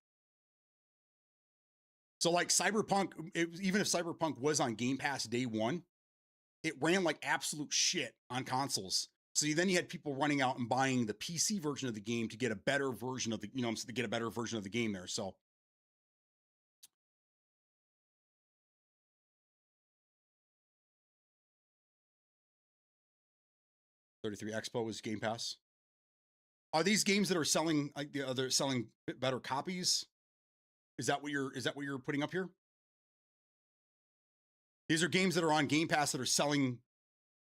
So like Cyberpunk, even if Cyberpunk was on Game Pass day one, it ran like absolute shit on consoles. So then you had people running out and buying the PC version of the game to get a better version of the, to get a better version of the game there. So. $33 Expo was Game Pass. Are these games that are selling like they're selling better copies? Is that what you're putting up here? These are games that are on Game Pass that are selling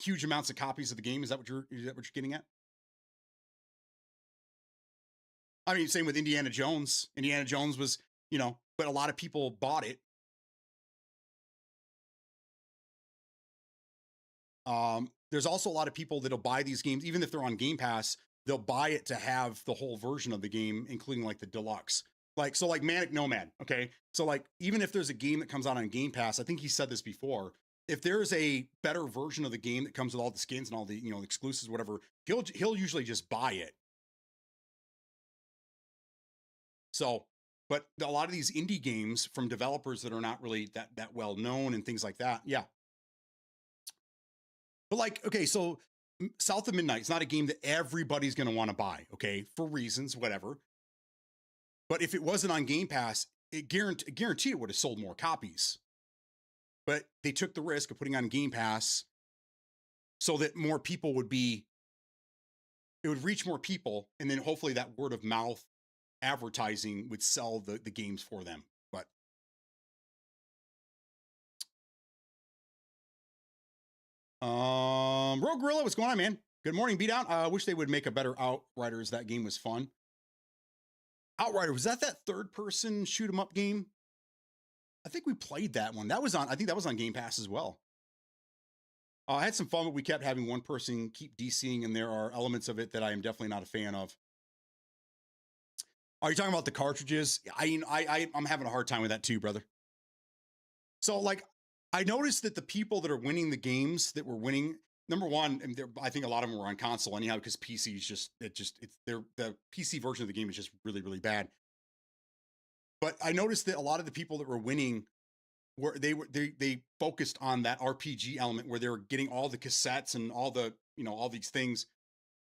huge amounts of copies of the game. Is that what you're getting at? I mean, same with Indiana Jones. Indiana Jones was, but a lot of people bought it. There's also a lot of people that'll buy these games, even if they're on Game Pass, they'll buy it to have the whole version of the game, including like the deluxe. Like Manic Nomad. Okay. So like, even if there's a game that comes out on Game Pass, I think he said this before, if there's a better version of the game that comes with all the skins and all the, exclusives, whatever, he'll usually just buy it. So, but a lot of these indie games from developers that are not really that well known and things like that. Yeah. But like, okay, so South of Midnight is not a game that everybody's going to want to buy, okay, for reasons, whatever. But if it wasn't on Game Pass, it guaranteed it would have sold more copies. But they took the risk of putting on Game Pass so that more people it would reach more people, and then hopefully that word of mouth advertising would sell the games for them. But Rogue Gorilla, what's going on, man? Good morning, Beatdown. I wish they would make a better Outriders. That game was fun. Outrider, was that third person shoot 'em up game? I think we played that one. I think that was on Game Pass as well. I had some fun, but we kept having one person keep DCing, and there are elements of it that I am definitely not a fan of. Are you talking about the cartridges? I'm having a hard time with that too, brother. So like, I noticed that the people that are winning the games that were winning, number one, and I think a lot of them were on console anyhow, because PC is the PC version of the game is just really, really bad. But I noticed that a lot of the people that were winning they focused on that RPG element where they were getting all the cassettes and all the, all these things,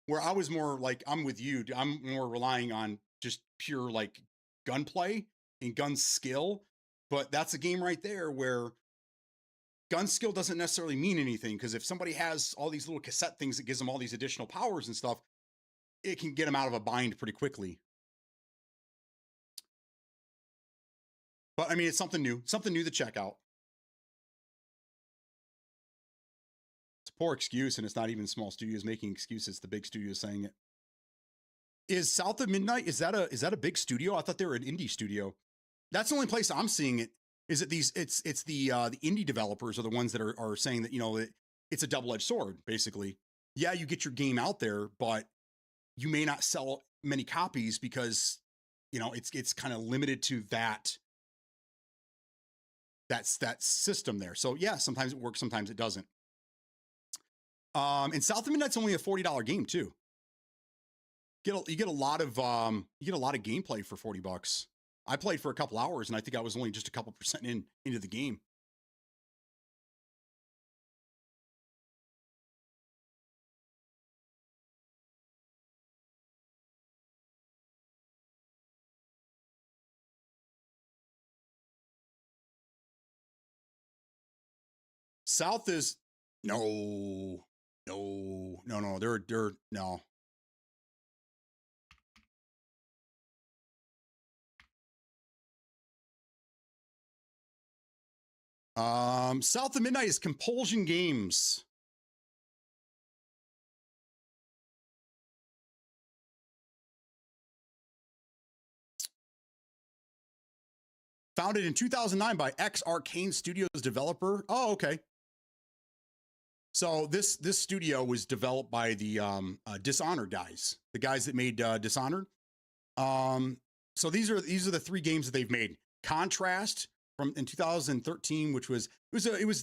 where I was more like, I'm with you. I'm more relying on just pure like gunplay and gun skill. But that's a game right there where gun skill doesn't necessarily mean anything, because if somebody has all these little cassette things that gives them all these additional powers and stuff, it can get them out of a bind pretty quickly. But I mean, it's something new to check out. It's a poor excuse, and it's not even small studios making excuses. The big studios saying it. Is South of Midnight, is that a big studio? I thought they were an indie studio. That's the only place I'm seeing it. Is it it's the indie developers are the ones that are saying that, it's a double-edged sword, basically. Yeah, you get your game out there, but you may not sell many copies because, it's kind of limited to that system there. So yeah, sometimes it works, sometimes it doesn't. And South of Midnight's only a $40 game too. You get a lot of gameplay for $40. I played for a couple hours, and I think I was only just a couple percent into the game. South is no. They're no. South of Midnight is Compulsion Games. Founded in 2009 by ex-Arcane Studios developer. Oh, okay. So this studio was developed by the Dishonored guys, the guys that made Dishonored. So these are the three games that they've made. Contrast in 2013, which was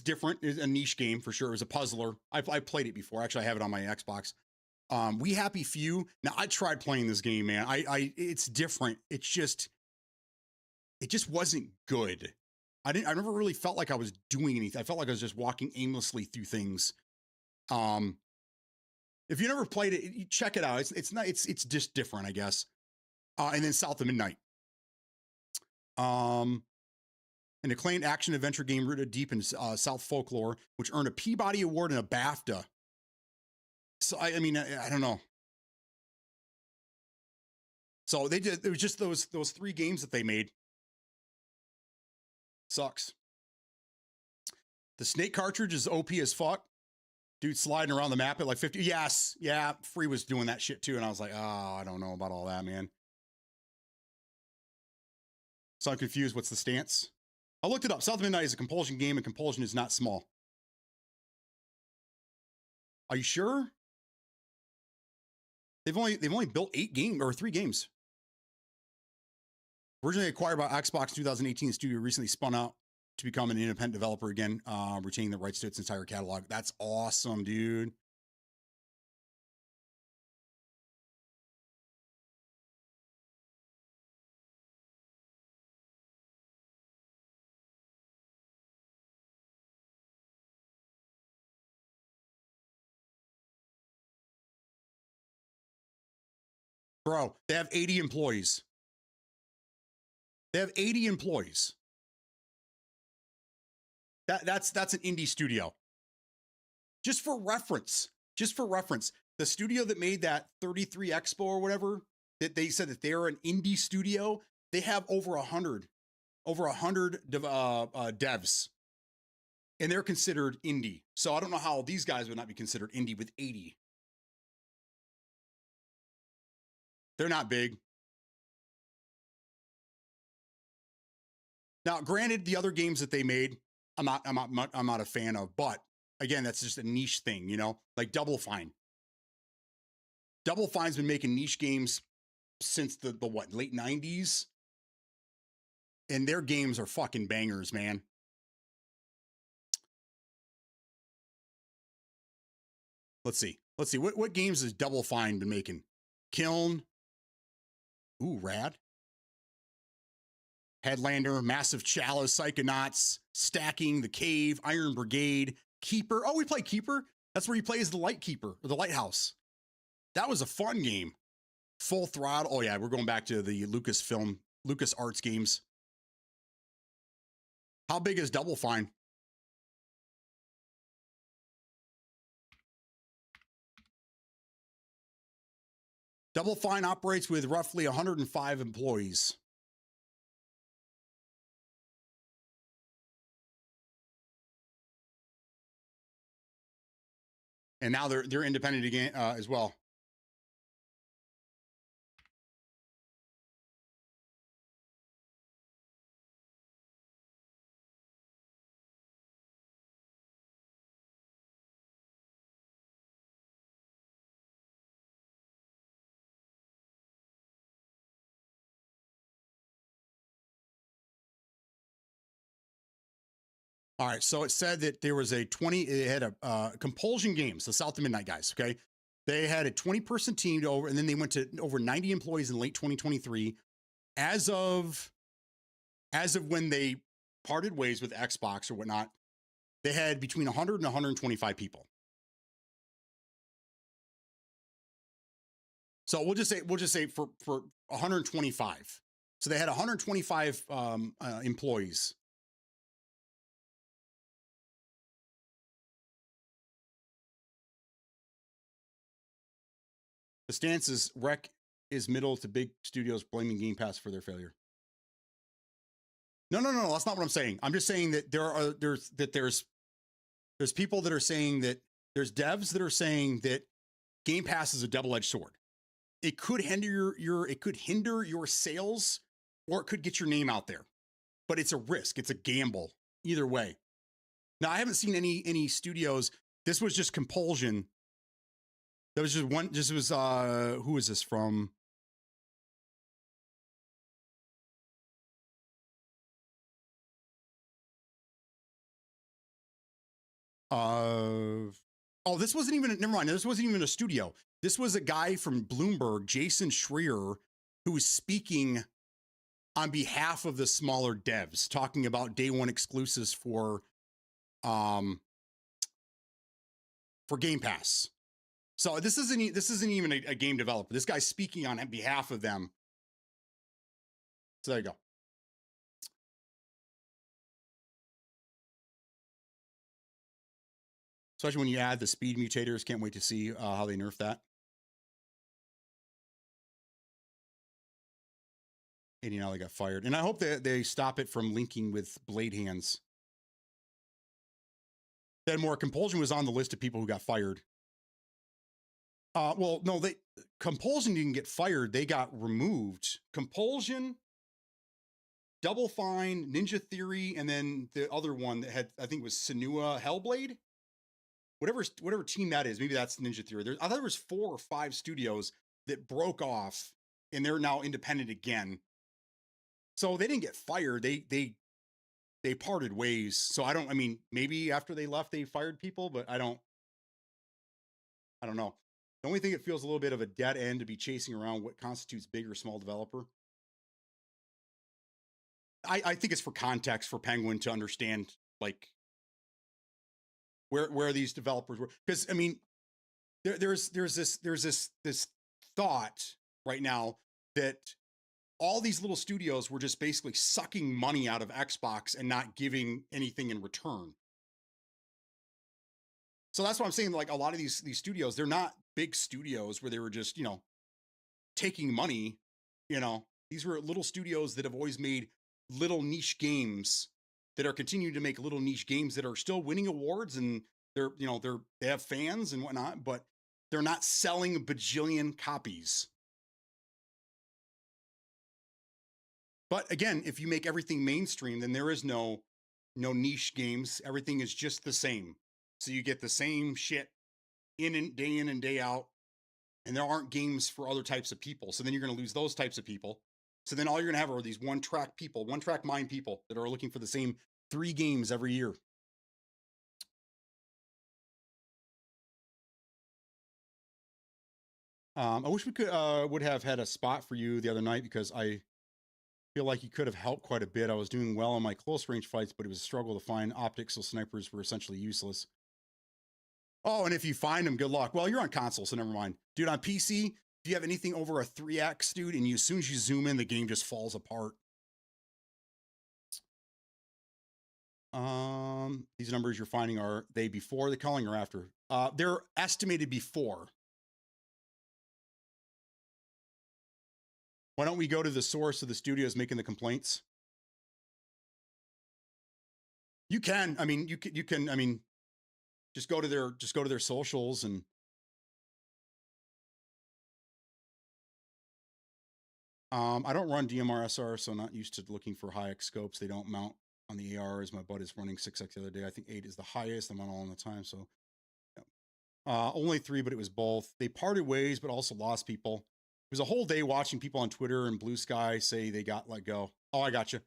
different. It was a niche game for sure. It was a puzzler. I played it before. Actually, I have it on my Xbox. We Happy Few. Now I tried playing this game, man. It's different. It just wasn't good. I never really felt like I was doing anything. I felt like I was just walking aimlessly through things. If you never played it, you check it out. It's just different, I guess. And then South of Midnight. An acclaimed action adventure game rooted deep in South folklore, which earned a Peabody Award and a BAFTA. So I mean, I don't know. So it was just those three games that they made. Sucks. The Snake cartridge is OP as fuck. Dude sliding around the map at like 50. Yes. Yeah. Free was doing that shit too. And I was like, oh, I don't know about all that, man. So I'm confused. What's the stance? I looked it up. South of Midnight is a compulsion game, and compulsion is not small. Are you sure? They've only built 3 games. Originally acquired by Xbox in 2018, the studio recently spun out to become an independent developer again, retaining the rights to its entire catalog. That's awesome, dude. Bro, they have 80 employees. That's an indie studio. Just for reference, the studio that made that 33 Expo or whatever, that they said that they're an indie studio, they have over 100 devs, and they're considered indie. So I don't know how these guys would not be considered indie with 80. They're not big. Now, granted, the other games that they made, I'm not a fan of, but again, that's just a niche thing, you know, like Double Fine. Double Fine's been making niche games since the what, late 90s, and their games are fucking bangers, man. Let's see. What games has Double Fine been making? Kiln. Ooh, rad. Headlander, Massive Chalice, Psychonauts, Stacking, The Cave, Iron Brigade, Keeper. Oh, we play Keeper. That's where you play as the Light Keeper or the Lighthouse. That was a fun game. Full Throttle. Oh yeah, we're going back to the Lucas Arts games. How big is Double Fine? Double Fine operates with roughly 105 employees. And now they're independent again as well. All right, so it said that there was it had a Compulsion Games, the South of Midnight guys, okay? They had a 20-person team to over, and then they went to over 90 employees in late 2023. As of when they parted ways with Xbox or whatnot, they had between 100 and 125 people. So we'll just say for 125. So they had 125 employees. The stance is rec is middle to big studios blaming Game Pass for their failure. No, that's not what I'm saying. I'm just saying that there's people that are saying that there's devs that are saying that Game Pass is a double-edged sword. It could hinder your sales, or it could get your name out there. But it's a risk. It's a gamble. Either way. Now, I haven't seen any studios. This was just Compulsion. That was just one. This was who is this from? Oh, this wasn't even. Never mind. This wasn't even a studio. This was a guy from Bloomberg, Jason Schreier, who was speaking on behalf of the smaller devs, talking about day one exclusives for Game Pass. So this isn't even a game developer. This guy's speaking on behalf of them. So there you go. Especially when you add the speed mutators. Can't wait to see how they nerf that. 80 now they got fired. And I hope that they stop it from linking with blade hands. Then more Compulsion was on the list of people who got fired. Well, no, Compulsion didn't get fired. They got removed. Compulsion, Double Fine, Ninja Theory, and then the other one that had, I think it was Senua Hellblade. Whatever team that is, maybe that's Ninja Theory. I thought there was 4 or 5 studios that broke off, and they're now independent again. So they didn't get fired. They parted ways. So I mean, maybe after they left, they fired people, but I don't know. The only thing it feels a little bit of a dead end to be chasing around what constitutes big or small developer. I think it's for context for Penguin to understand like where these developers were, because I mean there's this thought right now that all these little studios were just basically sucking money out of Xbox and not giving anything in return. So that's what I'm saying. Like a lot of these studios, they're not big studios where they were just, taking money. These were little studios that have always made little niche games that are continuing to make little niche games that are still winning awards, and they have fans and whatnot, but they're not selling a bajillion copies. But again, if you make everything mainstream, then there is no niche games. Everything is just the same. So you get the same shit in and day out. And there aren't games for other types of people. So then you're going to lose those types of people. So then all you're going to have are these one-track mind people that are looking for the same 3 games every year. I wish we could would have had a spot for you the other night, because I feel like you could have helped quite a bit. I was doing well in my close range fights, but it was a struggle to find optics, so snipers were essentially useless. Oh, and if you find them, good luck. Well, you're on console, so never mind. Dude, on PC, if you have anything over a 3x, dude, and as soon as you zoom in, the game just falls apart. These numbers you're finding, are they before the culling or after? They're estimated before. Why don't we go to the source of the studios making the complaints? You can. I mean, you can. I mean, just go to their socials and. I don't run DMR-SR, so I'm not used to looking for high X scopes. They don't mount on the AR, as my bud is running 6X the other day. I think 8 is the highest. I'm on all the time, so. Yeah. Only 3, but it was both. They parted ways, but also lost people. It was a whole day watching people on Twitter and Blue Sky say they got let go. Oh, I got you.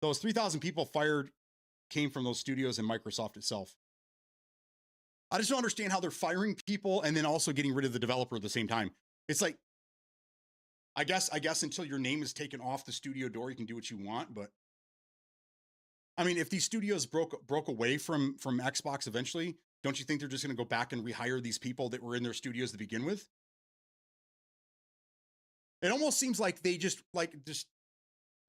Those 3,000 people fired came from those studios and Microsoft itself. I just don't understand how they're firing people and then also getting rid of the developer at the same time. It's like, I guess until your name is taken off the studio door, you can do what you want. But I mean, if these studios broke away from Xbox eventually, don't you think they're just going to go back and rehire these people that were in their studios to begin with? It almost seems like they just like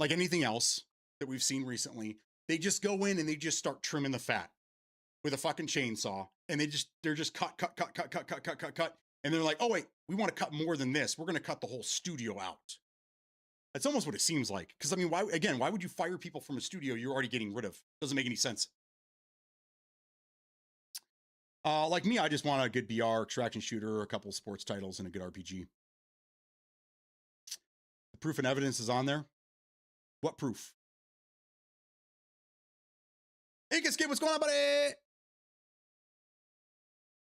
anything else that we've seen recently, they just go in and they just start trimming the fat with a fucking chainsaw, and they're just cut. And they're like, oh wait, we want to cut more than this. We're going to cut the whole studio out. That's almost what it seems like. Because I mean, why would you fire people from a studio you're already getting rid of? Doesn't make any sense. Like me, I just want a good BR, extraction shooter, a couple of sports titles, and a good RPG. The proof and evidence is on there. What proof? Hey, Skip, what's going on, buddy?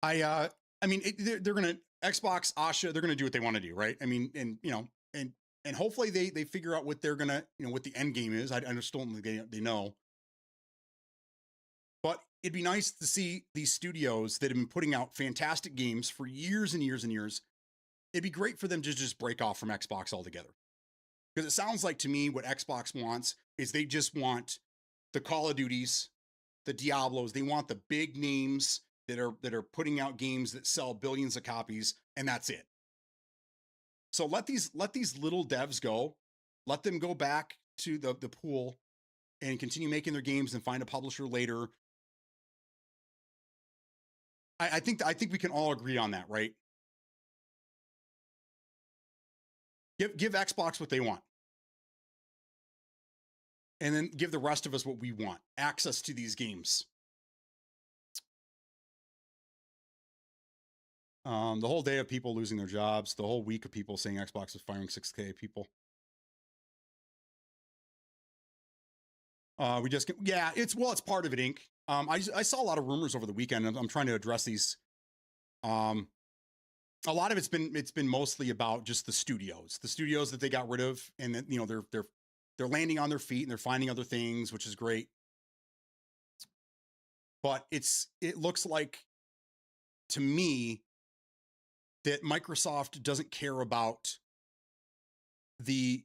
I mean, they're gonna Xbox, Asha, they're gonna do what they want to do, right? I mean, and you know, and hopefully they figure out what they're gonna, you know, what the end game is. I understand they know, but it'd be nice to see these studios that have been putting out fantastic games for years and years and years. It'd be great for them to just break off from Xbox altogether, because it sounds like to me what Xbox wants is they just want the Call of Duties, the Diablos. They want the big names that are putting out games that sell billions of copies, and that's it. So let these little devs go. Let them go back to the pool and continue making their games and find a publisher later. I think we can all agree on that, right? Give Xbox what they want, and then give the rest of us what we want: access to these games. The whole day of people losing their jobs, the whole week of people saying Xbox is firing 6K people. Yeah, it's part of it, Inc. I saw a lot of rumors over the weekend, and I'm trying to address these. A lot of it's been mostly about just the studios that they got rid of, and then, you know, they're landing on their feet and they're finding other things, which is great. But it looks like to me that Microsoft doesn't care about the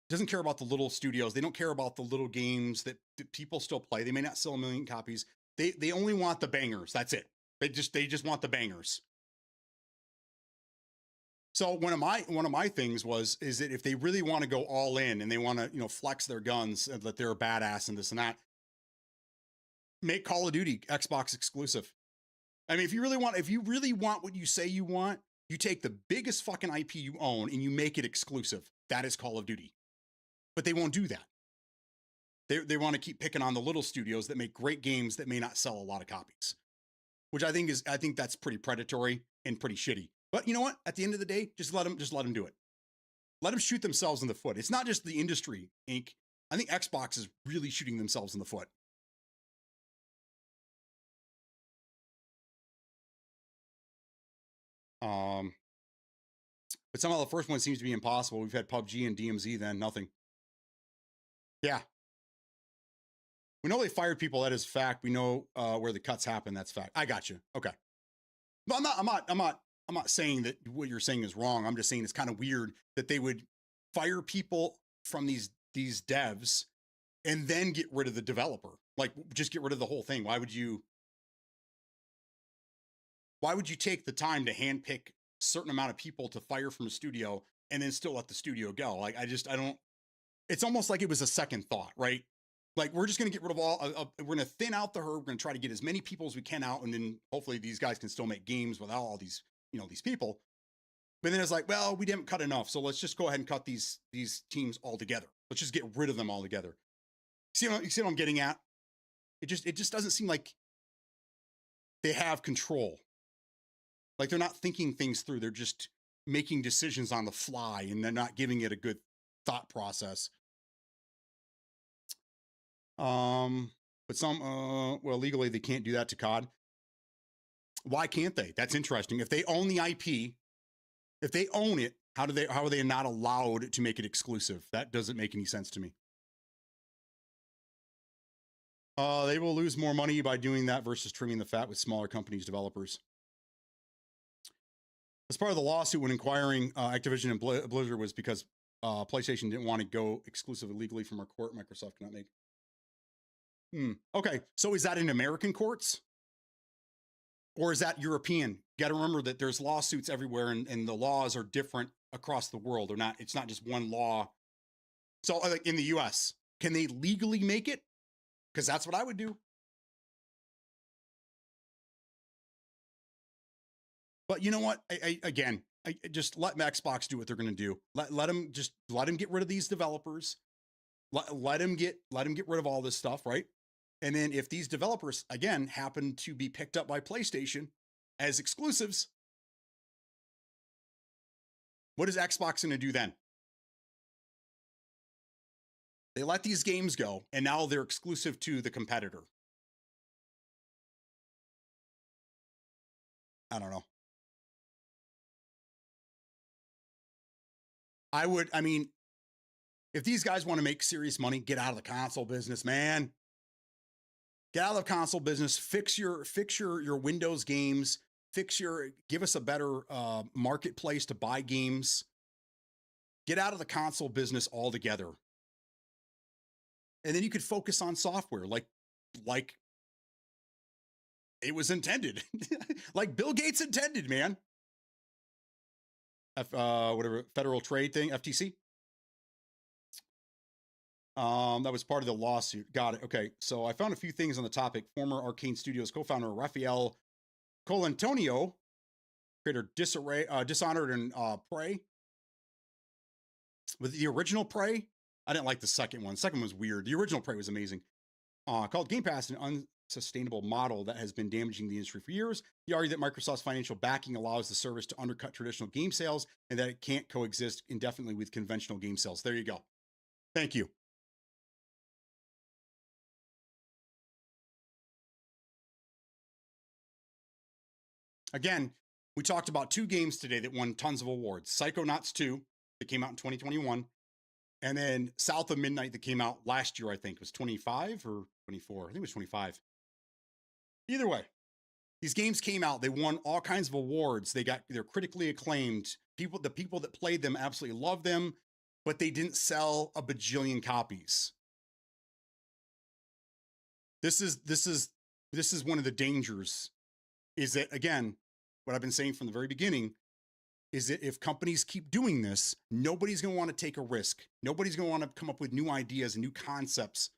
little studios. They don't care about the little games that people still play. They may not sell 1 million copies. They only want the bangers. That's it. They just want the bangers. So one of my things is that if they really want to go all in and they want to, you know, flex their guns and that they're a badass and this and that, make Call of Duty Xbox exclusive. I mean, if you really want what you say you want, you take the biggest fucking IP you own and you make it exclusive. That is Call of Duty. But they won't do that. They want to keep picking on the little studios that make great games that may not sell a lot of copies, which I think that's pretty predatory and pretty shitty. But you know what? At the end of the day, just let them do it. let them shoot themselves in the foot. It's not just the industry, Inc. I think Xbox is really shooting themselves in the foot. But somehow the first one seems to be impossible. We've had PUBG and DMZ, then nothing. Yeah. We know they fired people. That is fact. We know where the cuts happen. That's fact. I got you. Okay. But I'm not saying that what you're saying is wrong. I'm just saying it's kind of weird that they would fire people from these devs and then get rid of the developer. Like, just get rid of the whole thing. Why would you take the time to handpick a certain amount of people to fire from a studio and then still let the studio go? Like, I don't, it's almost like it was a second thought, right? Like, we're just going to get rid of all, we're going to thin out the herd. We're going to try to get as many people as we can out. And then hopefully these guys can still make games without all these, these people. But then it's like, well, we didn't cut enough. So let's just go ahead and cut these teams all together. Let's just get rid of them all together. You see what I'm getting at? It just doesn't seem like they have control. Like, they're not thinking things through. They're just making decisions on the fly, and they're not giving it a good thought process. But some, well, legally they can't do that to COD. Why can't they? That's interesting. If they own the IP, if they own it, how are they not allowed to make it exclusive? That doesn't make any sense to me. They will lose more money by doing that versus trimming the fat with smaller companies, developers. As part of the lawsuit, when inquiring Activision and Blizzard was because PlayStation didn't want to go exclusively legally from our court. Microsoft cannot make. Okay, so is that in American courts? Or is that European? You got to remember that there's lawsuits everywhere, and the laws are different across the world. It's not just one law. So like in the US, can they legally make it? Because that's what I would do. But you know what? Again, just let Xbox do what they're going to do. Let them get rid of these developers. Let them get rid of all this stuff, right? And then if these developers, again, happen to be picked up by PlayStation as exclusives, what is Xbox going to do then? They let these games go, and now they're exclusive to the competitor. I don't know. I mean, if these guys want to make serious money, get out of the console business, man. Get out of the console business, fix your Windows games, give us a better marketplace to buy games. Get out of the console business altogether. And then you could focus on software like it was intended. Like Bill Gates intended, man. Whatever federal trade thing, FTC. That was part of the lawsuit. Got it. Okay. So I found a few things on the topic. Former Arcane Studios co-founder Rafael Colantonio, creator Dishonored and Prey. With the original Prey, I didn't like the second one. The second one was weird. The original Prey was amazing. Called Game Pass an unsustainable model that has been damaging the industry for years. He argued that Microsoft's financial backing allows the service to undercut traditional game sales and that it can't coexist indefinitely with conventional game sales. There you go. Thank you. Again, we talked about two games today that won tons of awards. Psychonauts 2, that came out in 2021, and then South of Midnight that came out last year, I think. It was 25 or 24. I think it was 25. Either way, these games came out. They won all kinds of awards. They're critically acclaimed. The people that played them absolutely loved them, but they didn't sell a bajillion copies. This is one of the dangers, is that, again, what I've been saying from the very beginning is that if companies keep doing this, nobody's going to want to take a risk. Nobody's going to want to come up with new ideas and new concepts,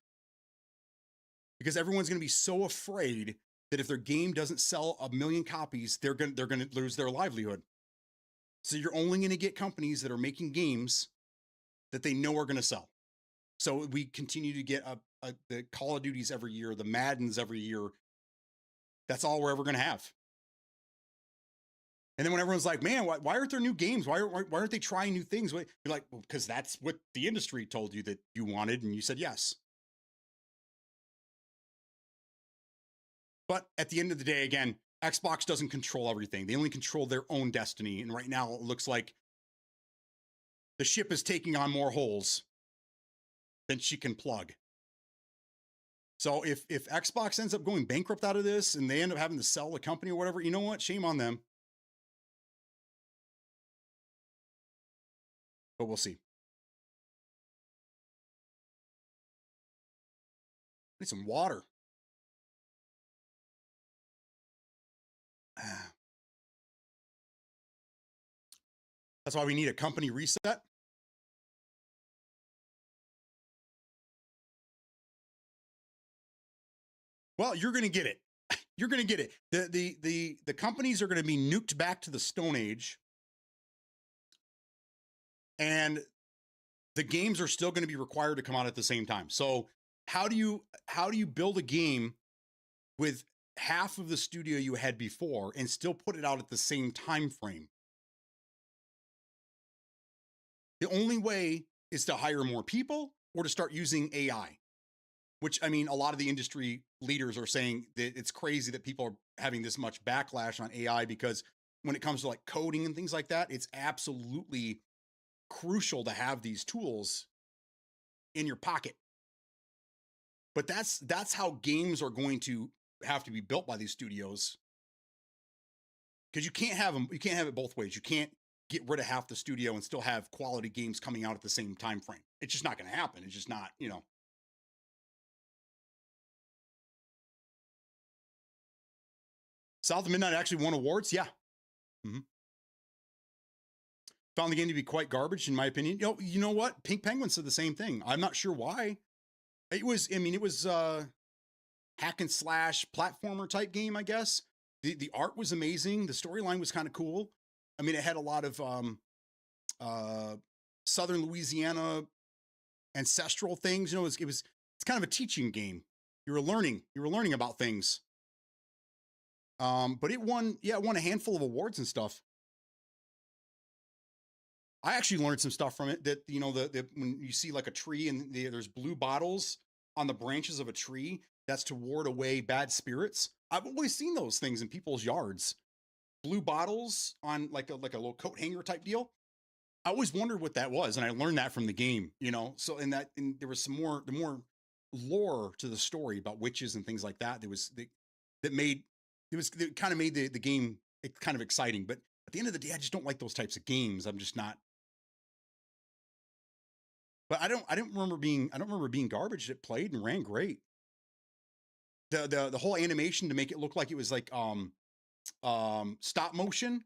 because everyone's going to be so afraid that if their game doesn't sell 1 million copies, they're going to lose their livelihood. So you're only going to get companies that are making games that they know are going to sell. So we continue to get the Call of Duties every year, the Maddens every year. That's all we're ever going to have. And then when everyone's like, man, why aren't there new games? Why aren't they trying new things? You're like, well, because that's what the industry told you that you wanted, and you said yes. But at the end of the day, again, Xbox doesn't control everything. They only control their own destiny. And right now, it looks like the ship is taking on more holes than she can plug. So if Xbox ends up going bankrupt out of this and they end up having to sell the company or whatever, you know what? Shame on them. But we'll see. Need some water. That's why we need a company reset. Well, you're going to get it. You're going to get it. The companies are going to be nuked back to the Stone Age, and the games are still going to be required to come out at the same time. So how do you build a game with half of the studio you had before and still put it out at the same time frame? The only way is to hire more people or to start using AI, which, I mean, a lot of the industry leaders are saying that it's crazy that people are having this much backlash on AI, because when it comes to like coding and things like that, it's absolutely crucial to have these tools in your pocket. But that's how games are going to have to be built by these studios, because you can't have it both ways. You can't get rid of half the studio and still have quality games coming out at the same time frame. It's just not going to happen. It's just not, South of Midnight actually won awards. Yeah. Mm-hmm. Found the game to be quite garbage, in my opinion. You know what? Pink Penguin said the same thing. I'm not sure why. It was hack and slash platformer type game, I guess. The art was amazing. The storyline was kind of cool. I mean, it had a lot of Southern Louisiana ancestral things. It's kind of a teaching game. You were learning about things. But it won a handful of awards and stuff. I actually learned some stuff from it, that, when you see like a tree and there's blue bottles on the branches of a tree, that's to ward away bad spirits. I've always seen those things in people's yards. Blue bottles on like a little coat hanger type deal. I always wondered what that was, and I learned that from the game, So and there was more lore to the story about witches and things like that. That kind of made the game kind of exciting. But at the end of the day, I just don't like those types of games. I'm just not. But I don't remember being garbage. It played and ran great. The whole animation to make it look like it was like stop motion,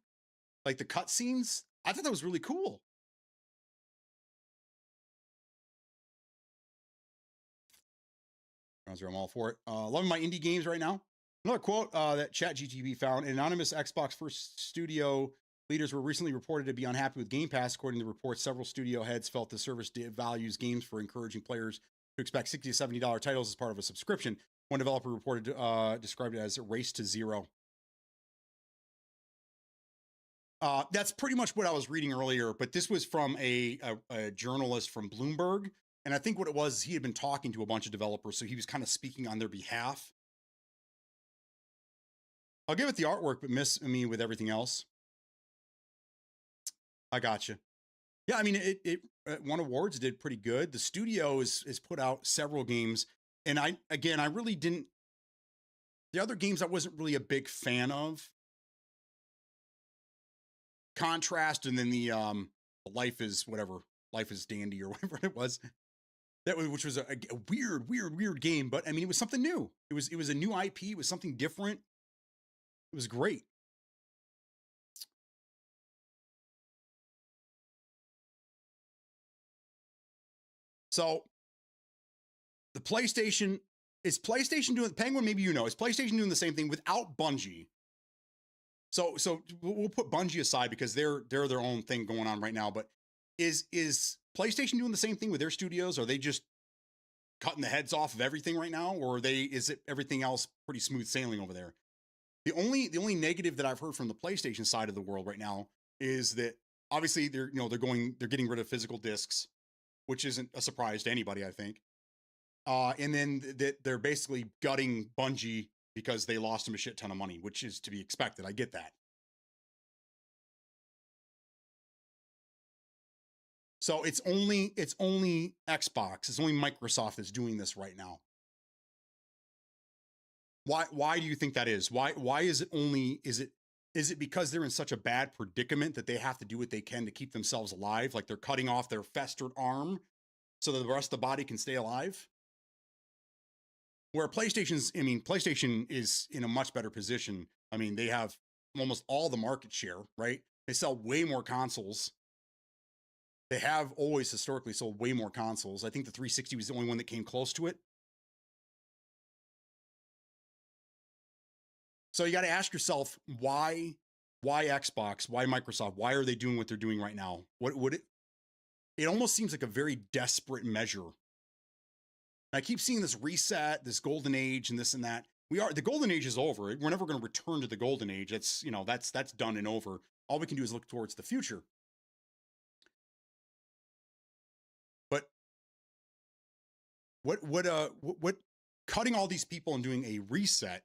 like the cutscenes, I thought that was really cool. I'm all for it. Loving my indie games right now. Another quote that ChatGTP found: anonymous Xbox first studio leaders were recently reported to be unhappy with Game Pass. According to the report, several studio heads felt the service values games for encouraging players to expect $60 to $70 titles as part of a subscription. One developer reported described it as a race to zero. That's pretty much what I was reading earlier, but this was from a journalist from Bloomberg. And I think what it was, he had been talking to a bunch of developers, so he was kind of speaking on their behalf. I'll give it the artwork, but miss me with everything else. I gotcha. Yeah, I mean, it won awards, did pretty good. The studio has put out several games, and I really didn't. The other games I wasn't really a big fan of. Contrast, and then the Life is Dandy or whatever it was. Which was a weird game, but I mean, it was something new. It was a new IP. It was something different. It was great. So the PlayStation is doing, Penguin, maybe is PlayStation doing the same thing without Bungie? So we'll put Bungie aside because they're their own thing going on right now. But is PlayStation doing the same thing with their studios? Are they just cutting the heads off of everything right now, or is it everything else pretty smooth sailing over there? The only negative that I've heard from the PlayStation side of the world right now is that obviously they're getting rid of physical discs, which isn't a surprise to anybody, I think. And then that they're basically gutting Bungie because they lost them a shit ton of money, which is to be expected. I get that. So it's only Xbox, it's only Microsoft that's doing this right now. Why do you think that is? Why is it because they're in such a bad predicament that they have to do what they can to keep themselves alive? Like they're cutting off their festered arm so that the rest of the body can stay alive? Where PlayStation is in a much better position. I mean, they have almost all the market share, right? They sell way more consoles. They have always historically sold way more consoles. I think the 360 was the only one that came close to it. So you got to ask yourself why Xbox, why Microsoft, why are they doing what they're doing right now? What would it almost seems like a very desperate measure. I keep seeing this reset, this golden age and this and that. The golden age is over. We're never going to return to the golden age. That's done and over. All we can do is look towards the future. But what cutting all these people and doing a reset,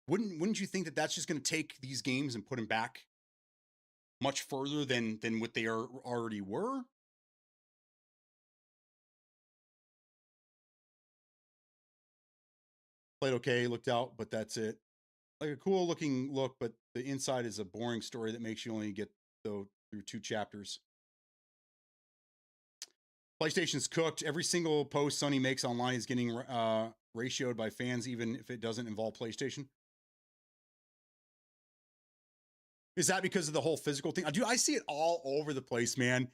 wouldn't you think that that's just going to take these games and put them back much further than what they already were? Played okay, looked out, but that's it. Like a cool looking look, but the inside is a boring story that makes you only get through 2 chapters. PlayStation's cooked. Every single post Sony makes online is getting ratioed by fans, even if it doesn't involve PlayStation. Is that because of the whole physical thing? Dude, I see it all over the place, man.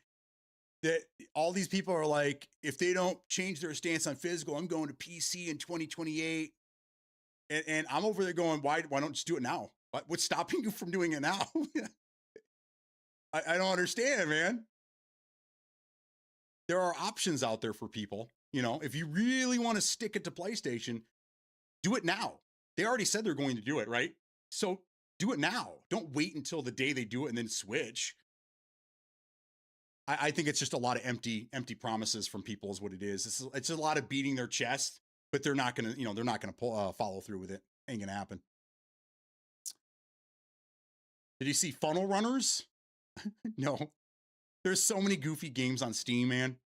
That all these people are like, if they don't change their stance on physical, I'm going to PC in 2028. And I'm over there going, why don't you just do it now? What's stopping you from doing it now? I don't understand, man. There are options out there for people. If you really want to stick it to PlayStation, do it now. They already said they're going to do it, right? So do it now. Don't wait until the day they do it and then switch. I think it's just a lot of empty promises from people is what it is. It's a lot of beating their chest, but they're not gonna, follow through with it. Ain't gonna happen. Did you see Funnel Runners? No. There's so many goofy games on Steam, man.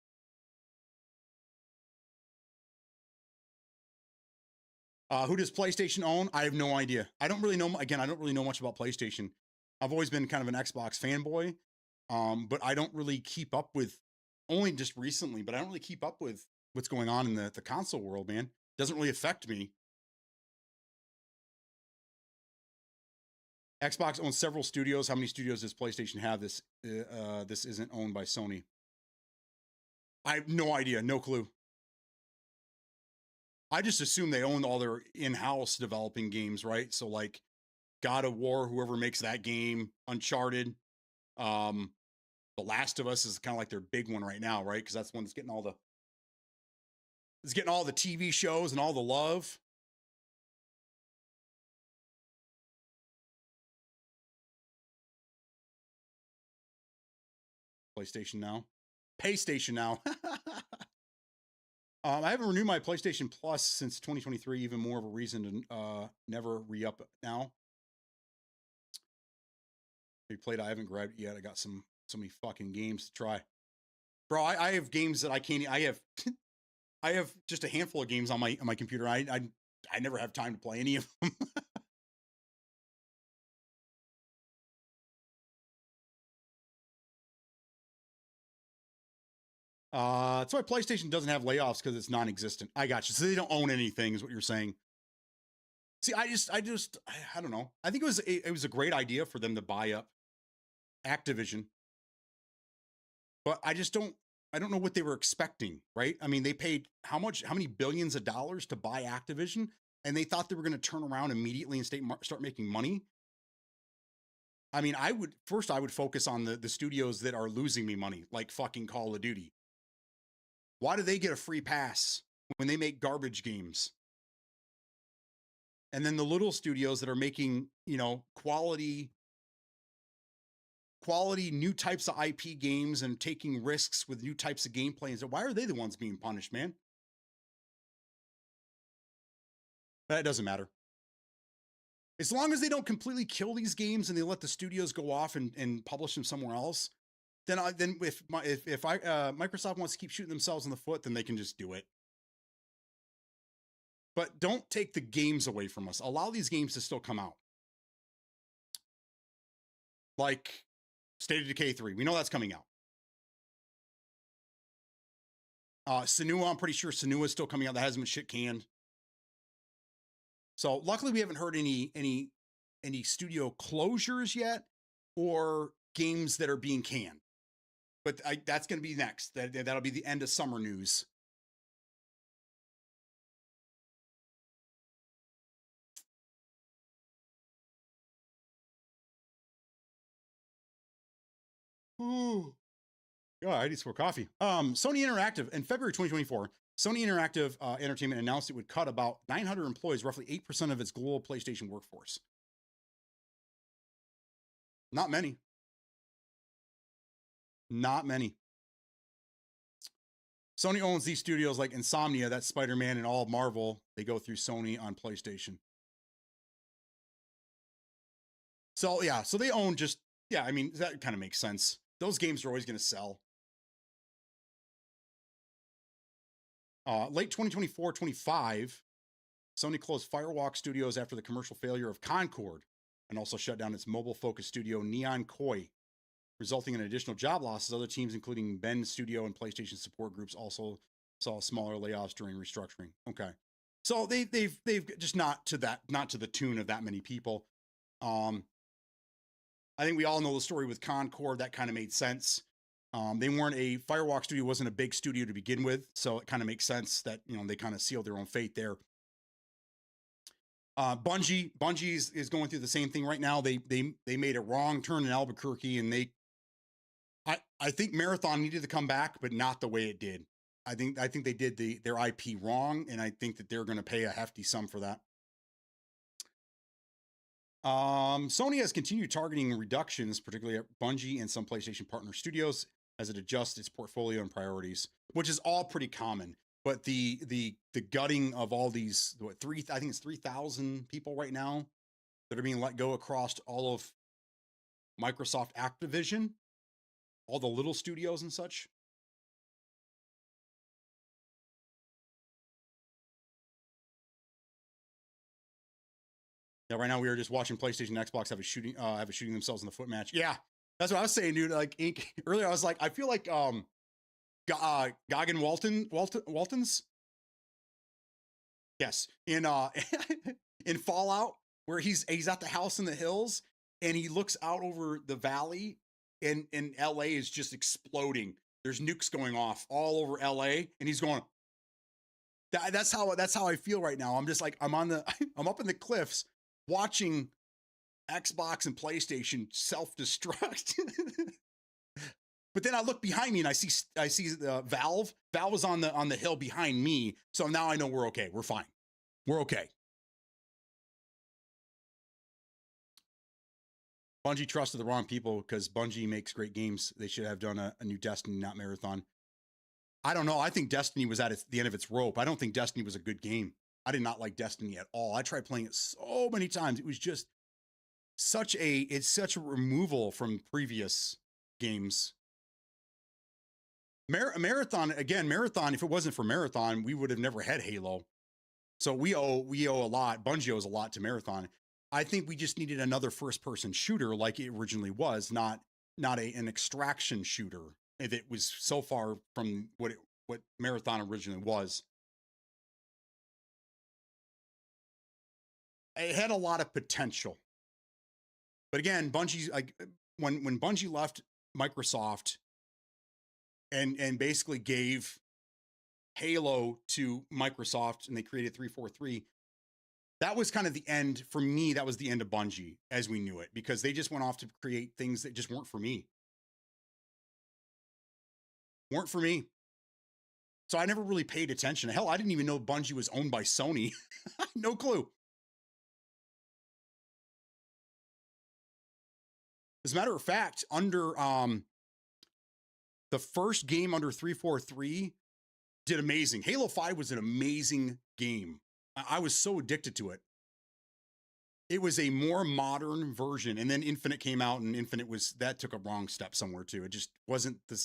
Who does PlayStation own? I have no idea. I don't really know. Again, I don't really know much about PlayStation. I've always been kind of an Xbox fanboy, but I don't really keep up with, only just recently, but I don't really keep up with what's going on in the console world, man. Doesn't really affect me. Xbox owns several studios. How many studios does PlayStation have? This isn't owned by Sony. I have no idea, no clue. I just assume they own all their in-house developing games, right? So like God of War, whoever makes that game, Uncharted, The Last of Us is kind of like their big one right now, right? Because that's the one that's getting all the TV shows and all the love. PlayStation Now. PlayStation Now. I haven't renewed my PlayStation Plus since 2023. Even more of a reason to never re-up now. We played. I haven't grabbed it yet. I got so many fucking games to try, bro. I have games that I can't. I have just a handful of games on my computer. I never have time to play any of them. That's why PlayStation doesn't have layoffs, because it's non-existent. I got you. So they don't own anything, is what you're saying. See, I don't know. I think it was a great idea for them to buy up Activision, but I don't know what they were expecting, right? I mean, they paid how many billions of dollars to buy Activision, and they thought they were going to turn around immediately and start making money. I mean, I would focus on the studios that are losing me money, like fucking Call of Duty. Why do they get a free pass when they make garbage games? And then the little studios that are making, you know, quality new types of IP games and taking risks with new types of gameplay. And so why are they the ones being punished, man? That doesn't matter. As long as they don't completely kill these games and they let the studios go off and publish them somewhere else, then if Microsoft wants to keep shooting themselves in the foot, then they can just do it. But don't take the games away from us. Allow these games to still come out. Like State of Decay 3. We know that's coming out. Senua, I'm pretty sure Senua is still coming out. That hasn't been shit canned. So luckily we haven't heard any studio closures yet or games that are being canned. But that's going to be next. That'll be the end of summer news. Ooh. Oh, I need some more coffee. Sony Interactive in February 2024, Sony Interactive Entertainment announced it would cut about 900 employees, roughly 8% of its global PlayStation workforce. Not many. Not many. Sony owns these studios like Insomnia, that's Spider-Man, and all of Marvel. They go through Sony on PlayStation. So yeah, so they own just, yeah, I mean, that kind of makes sense. Those games are always going to sell. Late 2024-25, Sony closed Firewalk Studios after the commercial failure of Concord and also shut down its mobile-focused studio Neon Koi, resulting in additional job losses. Other teams, including Bend Studio and PlayStation support groups, also saw smaller layoffs during restructuring. Okay, so they've just not to the tune of that many people. I think we all know the story with Concord. That kind of made sense. They weren't Firewalk Studio wasn't a big studio to begin with, so it kind of makes sense that, you know, they kind of sealed their own fate there. Bungie is going through the same thing right now. They made a wrong turn in Albuquerque, and I think Marathon needed to come back, but not the way it did. I think they did their IP wrong, and I think that they're going to pay a hefty sum for that. Sony has continued targeting reductions, particularly at Bungie and some PlayStation partner studios, as it adjusts its portfolio and priorities, which is all pretty common. But the gutting of all these, I think it's 3,000 people right now that are being let go across all of Microsoft Activision, all the little studios and such. Yeah, right now we were just watching PlayStation and Xbox have a shooting themselves in the foot match. Yeah, that's what I was saying, dude. Like earlier, I was like, I feel like Goggin Waltons. Yes, in in Fallout, where he's at the house in the hills and he looks out over the valley, and LA is just exploding. There's nukes going off all over LA, and he's going. That's how I feel right now. I'm just like I'm up in the cliffs watching Xbox and PlayStation self-destruct. But then I look behind me and I see Valve. Valve was on the hill behind me. So now I know we're okay. We're fine. We're okay. Bungie trusted the wrong people because Bungie makes great games. They should have done a new Destiny, not Marathon. I don't know. I think Destiny was at the end of its rope. I don't think Destiny was a good game. I did not like Destiny at all. I tried playing it so many times. It was just such a removal from previous games. Marathon, if it wasn't for Marathon, we would have never had Halo. So we owe a lot. Bungie owes a lot to Marathon. I think we just needed another first-person shooter like it originally was, not an extraction shooter that was so far from what Marathon originally was. It had a lot of potential. But again, Bungie, like when Bungie left Microsoft and basically gave Halo to Microsoft and they created 343, that was kind of the end for me. That was the end of Bungie as we knew it, because they just went off to create things that just weren't for me. So I never really paid attention. Hell, I didn't even know Bungie was owned by Sony. No clue. As a matter of fact, under the first game under 343 did amazing. Halo 5 was an amazing game. I was so addicted to it. It was a more modern version, and then Infinite came out, and Infinite that took a wrong step somewhere too. It just wasn't the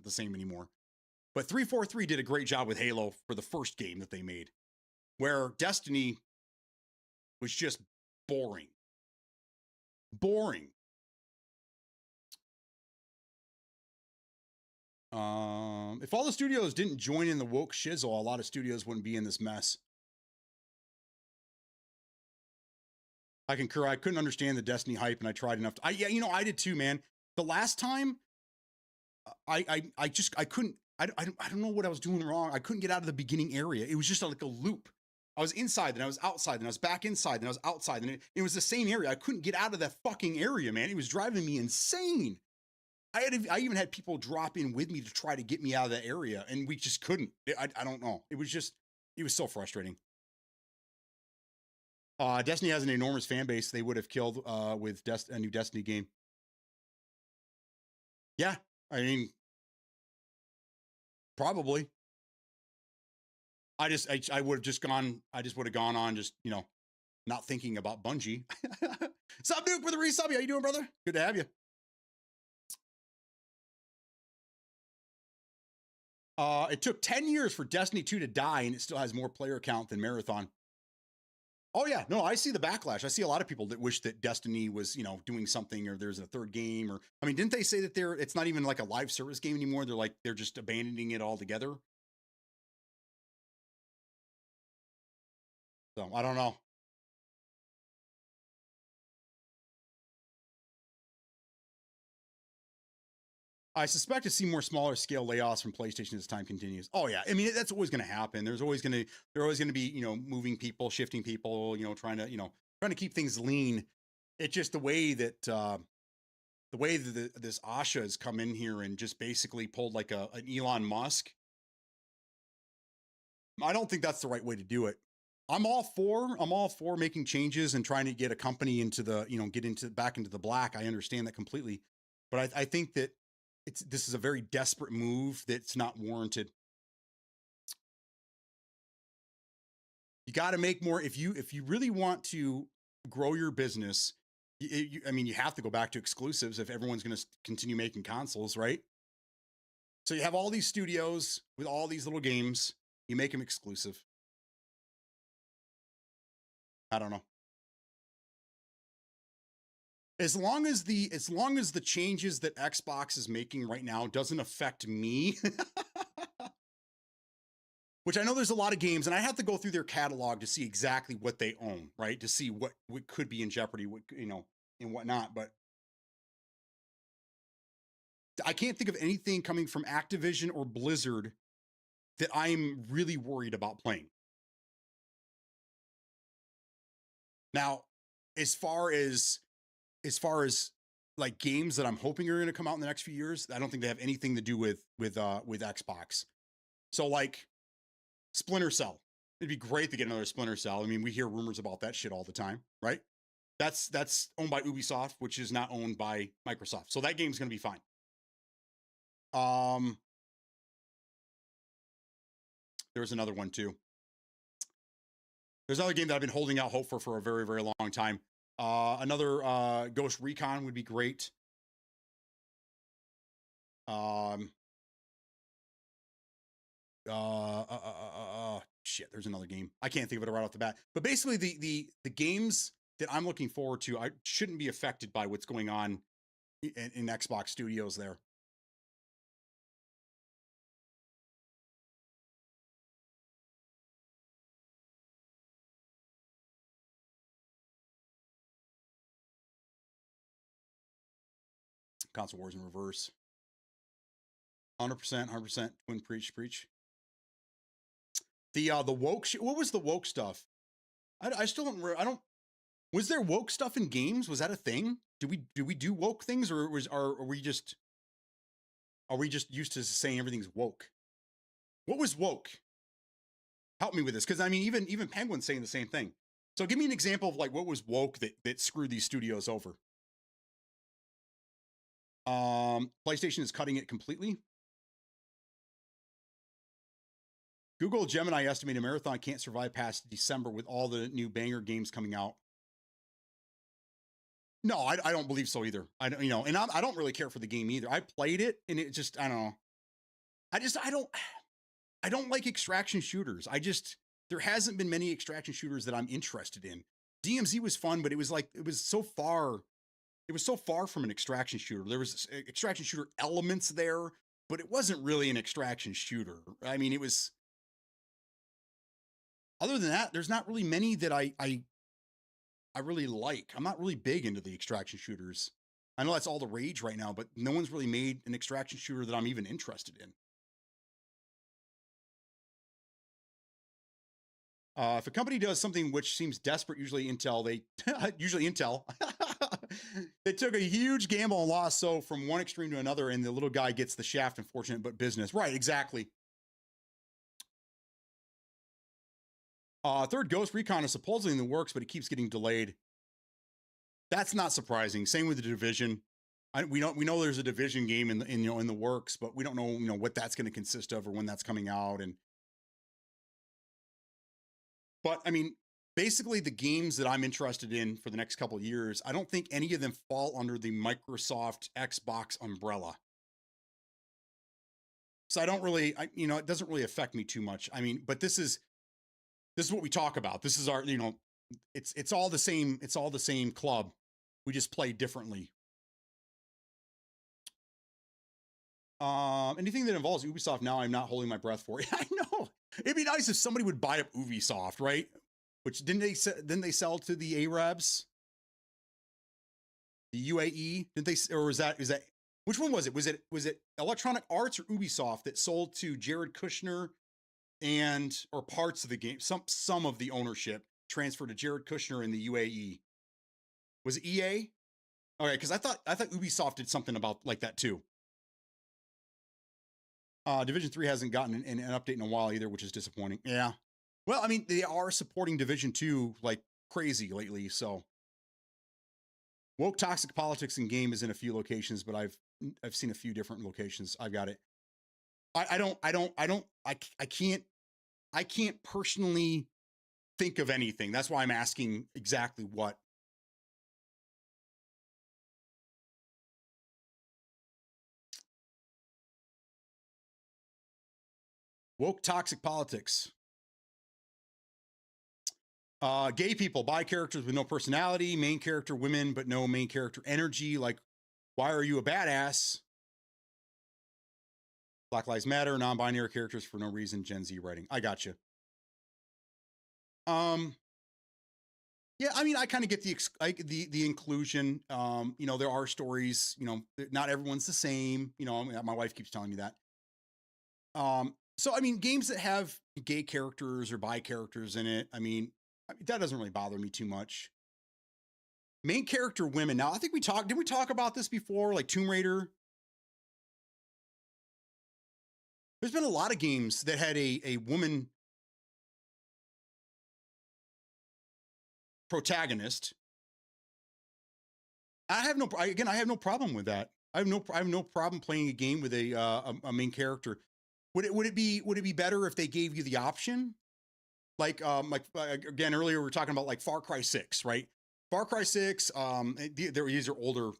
same anymore. But 343 did a great job with Halo for the first game that they made, where Destiny was just boring. Boring. If all the studios didn't join in the woke shizzle, a lot of studios wouldn't be in this mess. I concur. I couldn't understand the Destiny hype, and I tried enough. I did too, man. The last time, I couldn't. I don't know what I was doing wrong. I couldn't get out of the beginning area. It was just like a loop. I was inside, then I was outside, then I was back inside, then I was outside, and it was the same area. I couldn't get out of that fucking area, man. It was driving me insane. I even had people drop in with me to try to get me out of that area, and we just couldn't. I don't know. It was so frustrating. Destiny has an enormous fan base. They would have killed with a new Destiny game. Yeah, I mean, probably. I would have just gone. I just would have gone on just not thinking about Bungie. Sup, Duke, with a resub? How you doing, brother? Good to have you. It took 10 years for Destiny 2 to die, and it still has more player count than Marathon. Oh yeah, no, I see the backlash. I see a lot of people that wish that Destiny was, doing something, or there's a third game, or I mean, didn't they say that it's not even like a live service game anymore? They're just abandoning it altogether. So I don't know. I suspect to see more smaller scale layoffs from PlayStation as time continues. Oh yeah, I mean that's always going to happen. They're always going to be moving people, shifting people, trying to keep things lean. It's just the way that this Asha has come in here and just basically pulled like an Elon Musk. I don't think that's the right way to do it. I'm all for making changes and trying to get a company into the back into the black. I understand that completely, but I think that this is a very desperate move that's not warranted. You got to make more. If you really want to grow your business, you have to go back to exclusives if everyone's going to continue making consoles, right? So you have all these studios with all these little games. You make them exclusive. I don't know. As long as the changes that Xbox is making right now doesn't affect me, which I know there's a lot of games, and I have to go through their catalog to see exactly what they own, right? To see what could be in jeopardy, and whatnot. But I can't think of anything coming from Activision or Blizzard that I'm really worried about playing. Now, as far as like games that I'm hoping are going to come out in the next few years, I don't think they have anything to do with Xbox. So like Splinter Cell, it'd be great to get another Splinter Cell. I mean, we hear rumors about that shit all the time, right? That's owned by Ubisoft, which is not owned by Microsoft. So that game's going to be fine. There's another one too. There's another game that I've been holding out hope for a very, very long time. Another Ghost Recon would be great. Shit, there's another game. I can't think of it right off the bat. But basically the games that I'm looking forward to, I shouldn't be affected by what's going on in Xbox Studios there. Console Wars in reverse. 100%. Twin preach. The woke what was the woke stuff? I still don't. Was there woke stuff in games? Was that a thing? Do we do woke things, or are we just used to saying everything's woke? What was woke? Help me with this, because I mean, even Penguin's saying the same thing. So give me an example of like what was woke that screwed these studios over. PlayStation is cutting it completely. Google Gemini estimated Marathon can't survive past December with all the new banger games coming out. No, I don't believe so either. I don't, and I don't really care for the game either. I played it and it just, I don't know. I don't like extraction shooters. There hasn't been many extraction shooters that I'm interested in. DMZ was fun, but it was so far from an extraction shooter. There was extraction shooter elements there, but it wasn't really an extraction shooter. I mean, other than that, there's not really many that I really like. I'm not really big into the extraction shooters. I know that's all the rage right now, but no one's really made an extraction shooter that I'm even interested in. If a company does something which seems desperate, usually Intel, they took a huge gamble and lost. So from one extreme to another, and the little guy gets the shaft. Unfortunate, but business. Right, exactly. Third Ghost Recon is supposedly in the works, but it keeps getting delayed. That's not surprising. Same with the Division. We know there's a Division game in the works, but we don't know what that's going to consist of or when that's coming out. But I mean, basically the games that I'm interested in for the next couple of years, I don't think any of them fall under the Microsoft Xbox umbrella. So I don't really, it doesn't really affect me too much. I mean, but this is what we talk about. This is our, it's all the same. It's all the same club. We just play differently. Anything that involves Ubisoft now, I'm not holding my breath for. I know. It'd be nice if somebody would buy up Ubisoft, right? Which didn't they sell to the Arabs? The UAE? Did they, or is that which one was it? Was it Electronic Arts or Ubisoft that sold to Jared Kushner or parts of the game? Some of the ownership transferred to Jared Kushner in the UAE. Was it EA? Okay, because I thought Ubisoft did something about like that too. Division 3 hasn't gotten an update in a while either, which is disappointing. Yeah. Well, I mean, they are supporting Division 2 like crazy lately, so. Woke toxic politics in game is in a few locations, but I've seen a few different locations. I've got it. I can't personally think of anything. That's why I'm asking exactly what. Woke toxic politics. Gay people, bi characters with no personality, main character women, but no main character energy. Like, why are you a badass? Black Lives Matter, non-binary characters for no reason, Gen Z writing. I got you. Yeah, I mean, I kind of get the inclusion. There are stories. Not everyone's the same. My wife keeps telling me that. So I mean, games that have gay characters or bi characters in it, I mean, that doesn't really bother me too much. Main character women. Now, I think did we talk about this before? Like Tomb Raider. There's been a lot of games that had a woman protagonist. I have no problem with that. I have no problem playing a game with a main character. Would it be better if they gave you the option? Like again, earlier we were talking about like Far Cry 6, right? Far Cry 6, these are older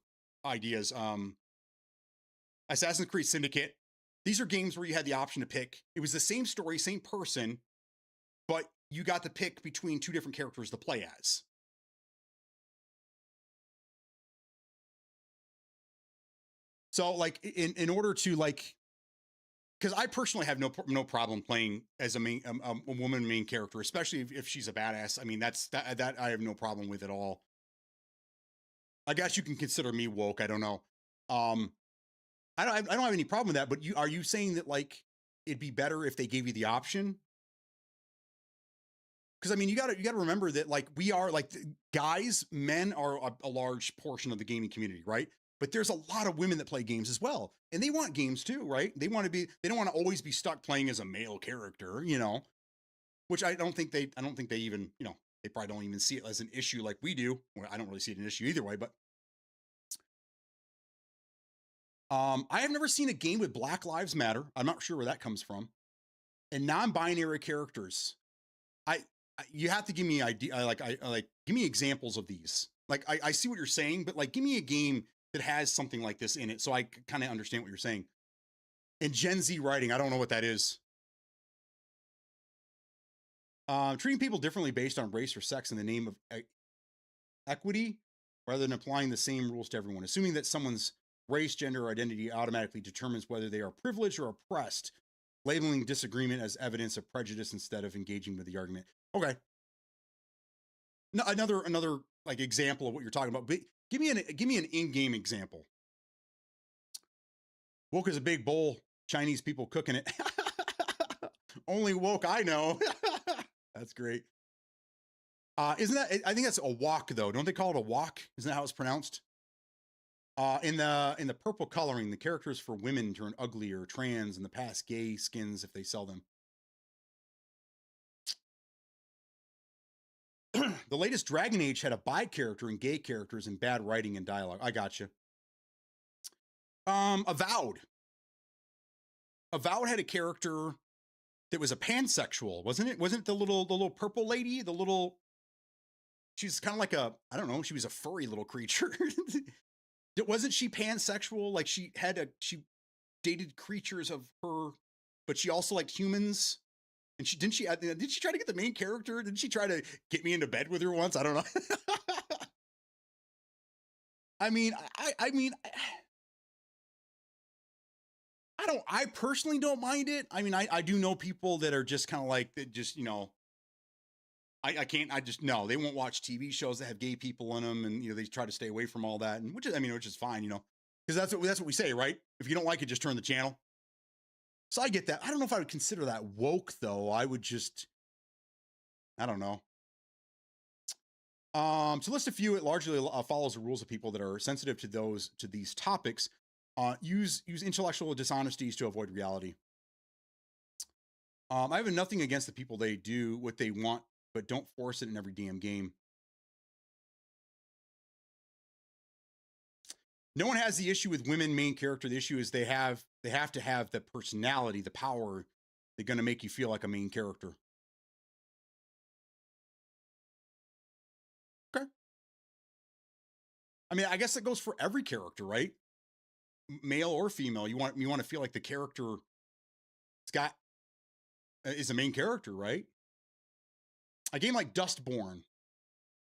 ideas. Assassin's Creed Syndicate. These are games where you had the option to pick. It was the same story, same person, but you got to pick between two different characters to play as. So like in order to like, because I personally have no problem playing as a woman main character, especially if she's a badass. I mean, that I have no problem with at all. I guess you can consider me woke. I don't know. I don't have any problem with that. But are you saying that like it'd be better if they gave you the option? Because I mean, you got to remember that like we are like men are a large portion of the gaming community, right? But there's a lot of women that play games as well, and they want games too, right? They don't want to always be stuck playing as a male character, which I don't think they even, they probably don't even see it as an issue like we do. Well, I don't really see it an issue either way, but I have never seen a game with Black Lives Matter. I'm not sure where that comes from. And non-binary characters. I, you have to give me idea. I give me examples of these. Like I see what you're saying, but like give me a game that has something like this in it, so I kind of understand what you're saying. And Gen Z writing, I don't know what that is. Treating people differently based on race or sex in the name of equity, rather than applying the same rules to everyone. Assuming that someone's race, gender, or identity automatically determines whether they are privileged or oppressed. Labeling disagreement as evidence of prejudice instead of engaging with the argument. Okay. No, another like example of what you're talking about. But give me an in-game example. Woke is a big bowl. Chinese people cooking it. Only woke I know. That's great. Isn't that? I think that's a wok though. Don't they call it a wok? Isn't that how it's pronounced? In the purple coloring, the characters for women turn ugly or trans in the past gay skins if they sell them. The latest Dragon Age had a bi character and gay characters and bad writing and dialogue. I gotcha. Avowed. Avowed had a character that was a pansexual, wasn't it? Wasn't it the little purple lady? The little, she's kind of like a, I don't know, she was a furry little creature. Wasn't she pansexual? Like she dated creatures of her, but she also liked humans. And did she try to get the main character? Did she try to get me into bed with her once? I don't know. I mean, I personally don't mind it. I mean, I do know people that are just kind of like that, just, you know, I can't, no, they won't watch TV shows that have gay people in them. And, you know, they try to stay away from all that. And which is fine, you know, because that's what we say, right? If you don't like it, just turn the channel. So I get that. I don't know if I would consider that woke though. I would just, I don't know. To list a few, it largely follows the rules of people that are sensitive to these topics. Use intellectual dishonesties to avoid reality. I have nothing against the people. They do what they want, but don't force it in every damn game. No one has the issue with women main character. The issue is they have to have the personality, the power. They're going to make you feel like a main character. Okay. I mean, I guess that goes for every character, right? Male or female. You want to feel like the character is a main character, right? A game like Dustborn,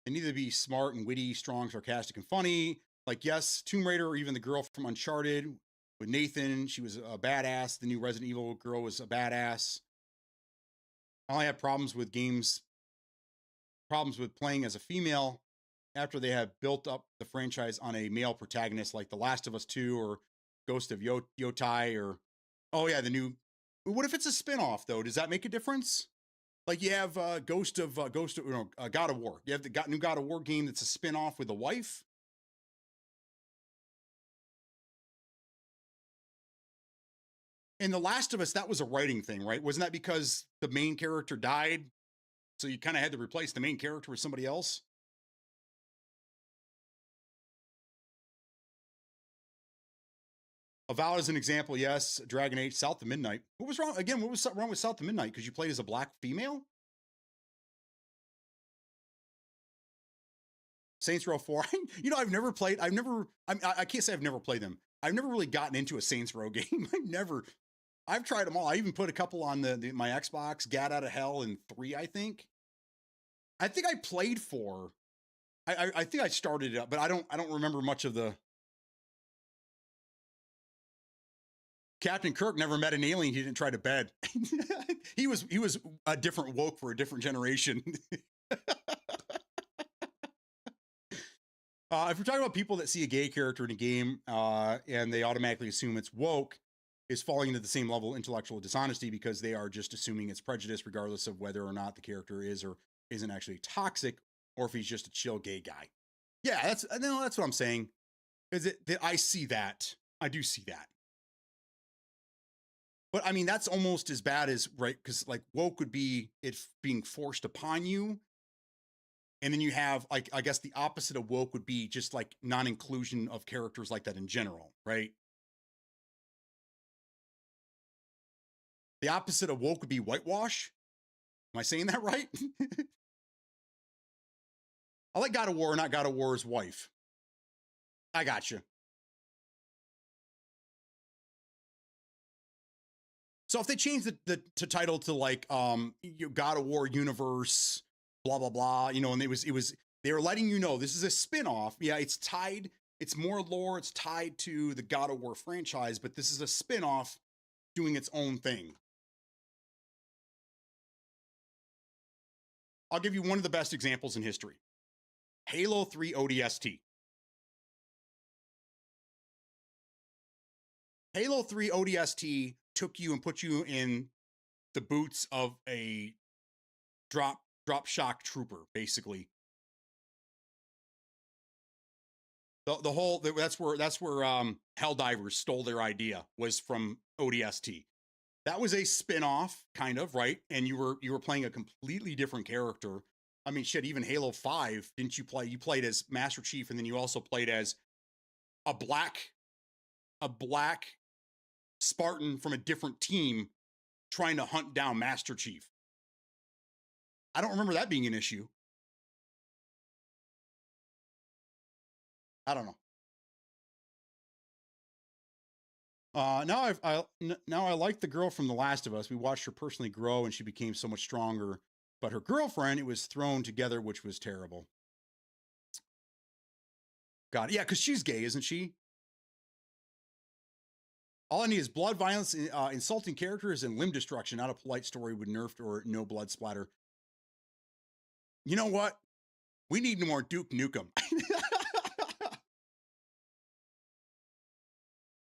it needed to be smart and witty, strong, sarcastic, and funny. Like, yes, Tomb Raider, or even the girl from Uncharted with Nathan, she was a badass. The new Resident Evil girl was a badass. I only have problems with playing as a female after they have built up the franchise on a male protagonist like The Last of Us 2 or Ghost of Yotai or, oh yeah, the new, what if it's a spinoff though? Does that make a difference? Like you have God of War. You have the new God of War game that's a spinoff with a wife. In The Last of Us, that was a writing thing, right? Wasn't that because the main character died? So you kind of had to replace the main character with somebody else? Avowed as an example, yes. Dragon Age, South of Midnight. What was wrong? Again, what was wrong with South of Midnight? Because you played as a black female? Saints Row 4. You know, I can't say I've never played them. I've never really gotten into a Saints Row game. I've tried them all. I even put a couple on my Xbox, Gat Out of Hell and 3, I think. I think I played 4. I think I started it up, but I don't remember much of the. Captain Kirk never met an alien he didn't try to bed. he was a different woke for a different generation. If we're talking about people that see a gay character in a game and they automatically assume it's woke, is falling into the same level of intellectual dishonesty because they are just assuming it's prejudice, regardless of whether or not the character is or isn't actually toxic, or if he's just a chill gay guy. Yeah, that's what I'm saying. I see that. I do see that. But I mean, that's almost as bad as, right? Because like woke would be it being forced upon you. And then you have like, I guess the opposite of woke would be just like non-inclusion of characters like that in general, right? The opposite of woke would be whitewash. Am I saying that right? I like God of War, not God of War's wife. I got you. So if they change the title to like God of War Universe, blah blah blah, you know, and it was they were letting you know this is a spin-off. Yeah, it's tied, it's more lore, it's tied to the God of War franchise, but this is a spin-off doing its own thing. I'll give you one of the best examples in history. Halo 3 ODST. Halo 3 ODST took you and put you in the boots of a drop shock trooper, basically. The whole that's where Helldivers stole their idea, was from ODST. That was a spin-off, kind of, right? And you were playing a completely different character. I mean, shit, even Halo 5, didn't you play? You played as Master Chief, and then you also played as a black Spartan from a different team trying to hunt down Master Chief. I don't remember that being an issue. I don't know. Now I like the girl from The Last of Us. We watched her personally grow, and she became so much stronger. But her girlfriend, it was thrown together, which was terrible. God, yeah, because she's gay, isn't she? All I need is blood, violence, insulting characters, and limb destruction. Not a polite story with nerfed or no blood splatter. You know what? We need more Duke Nukem.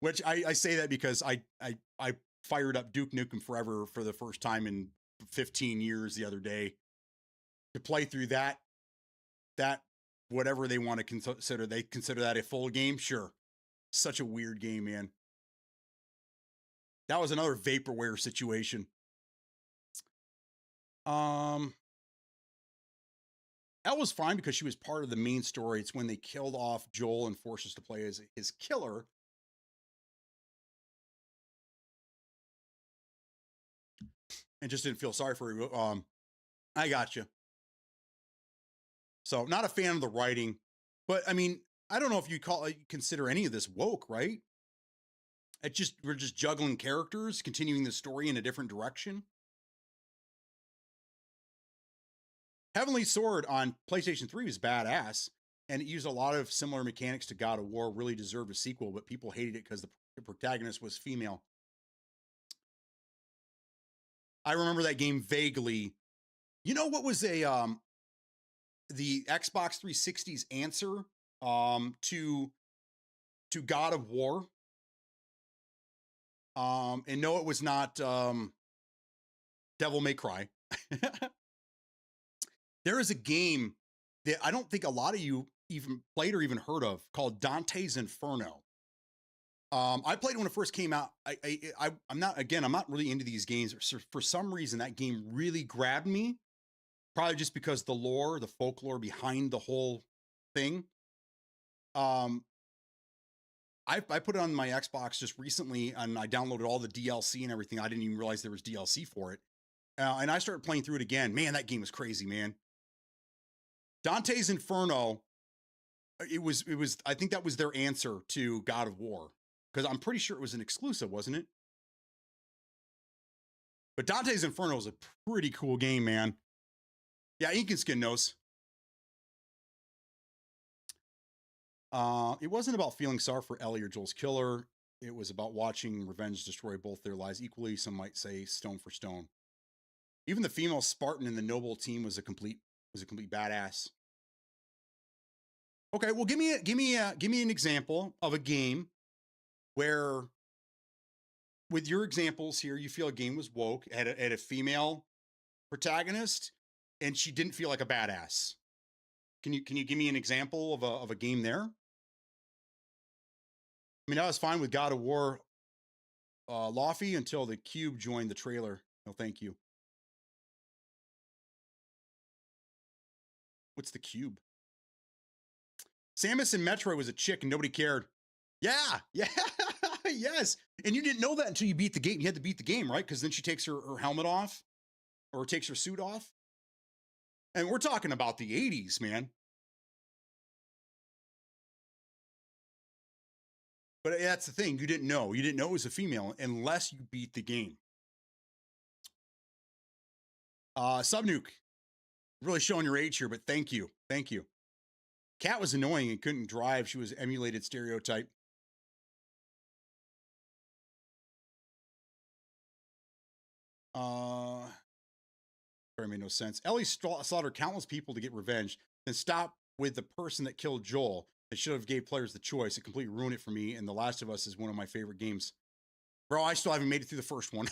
Which I say that because I fired up Duke Nukem Forever for the first time in 15 years the other day to play through that whatever they want to consider. They consider that a full game? Sure. Such a weird game, man. That was another vaporware situation. That was fine because she was part of the main story. It's when they killed off Joel and forced us to play as his killer. And just didn't feel sorry for her. I got you. So not a fan of the writing, but I mean, I don't know if you consider any of this woke, right? We're just juggling characters, continuing the story in a different direction. Heavenly Sword on PlayStation 3 was badass, and it used a lot of similar mechanics to God of War. Really deserved a sequel, but people hated it because the protagonist was female. I remember that game vaguely. You know what was the Xbox 360's answer to God of War? And no, it was not Devil May Cry. There is a game that I don't think a lot of you even played or even heard of called Dante's Inferno. I played it when it first came out. I'm not really into these games. For some reason, that game really grabbed me. Probably just because the lore, the folklore behind the whole thing. I put it on my Xbox just recently, and I downloaded all the DLC and everything. I didn't even realize there was DLC for it. And I started playing through it again. Man, that game was crazy, man. Dante's Inferno, it was, I think that was their answer to God of War. Because I'm pretty sure it was an exclusive, wasn't it? But Dante's Inferno is a pretty cool game, man. Yeah, Ink and Skin knows. It wasn't about feeling sorry for Ellie or Joel's killer. It was about watching revenge destroy both their lives equally. Some might say stone for stone. Even the female Spartan in the noble team was a complete badass. Okay, well, give me an example of a game where, with your examples here, you feel a game was woke, had a female protagonist, and she didn't feel like a badass. Can you give me an example of a game there? I mean, I was fine with God of War, Lofty, until the Cube joined the trailer. No, thank you. What's the Cube? Samus in Metro was a chick and nobody cared. Yeah, yeah. Yes. And you didn't know that until you beat the game. You had to beat the game, right? Because then she takes her helmet off or takes her suit off. And we're talking about the 80s, man. But that's the thing. You didn't know. You didn't know it was a female unless you beat the game. Subnuke, really showing your age here, but thank you. Thank you. Cat was annoying and couldn't drive. She was emulated stereotype. Sorry, made no sense. Ellie slaughtered countless people to get revenge, then stop with the person that killed Joel. They should have gave players the choice. It completely ruined it for me, and The Last of Us is one of my favorite games. Bro, I still haven't made it through the first one.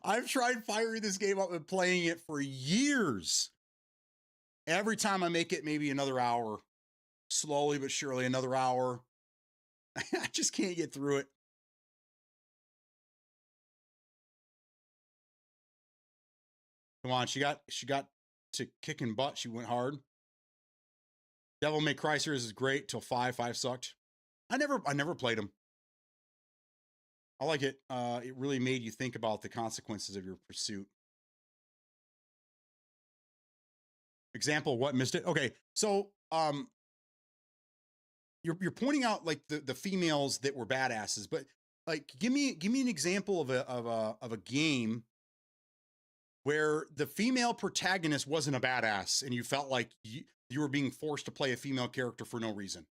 I've tried firing this game up and playing it for years. Every time I make it maybe another hour, slowly but surely another hour. I just can't get through it. Come on, she got to kicking butt. She went hard. Devil May Cry series is great till 5. 5 sucked. I never played them. I like it. It really made you think about the consequences of your pursuit. Example, what missed it? Okay, so you're pointing out like the females that were badasses, but like give me an example of a game where the female protagonist wasn't a badass and you felt like you were being forced to play a female character for no reason.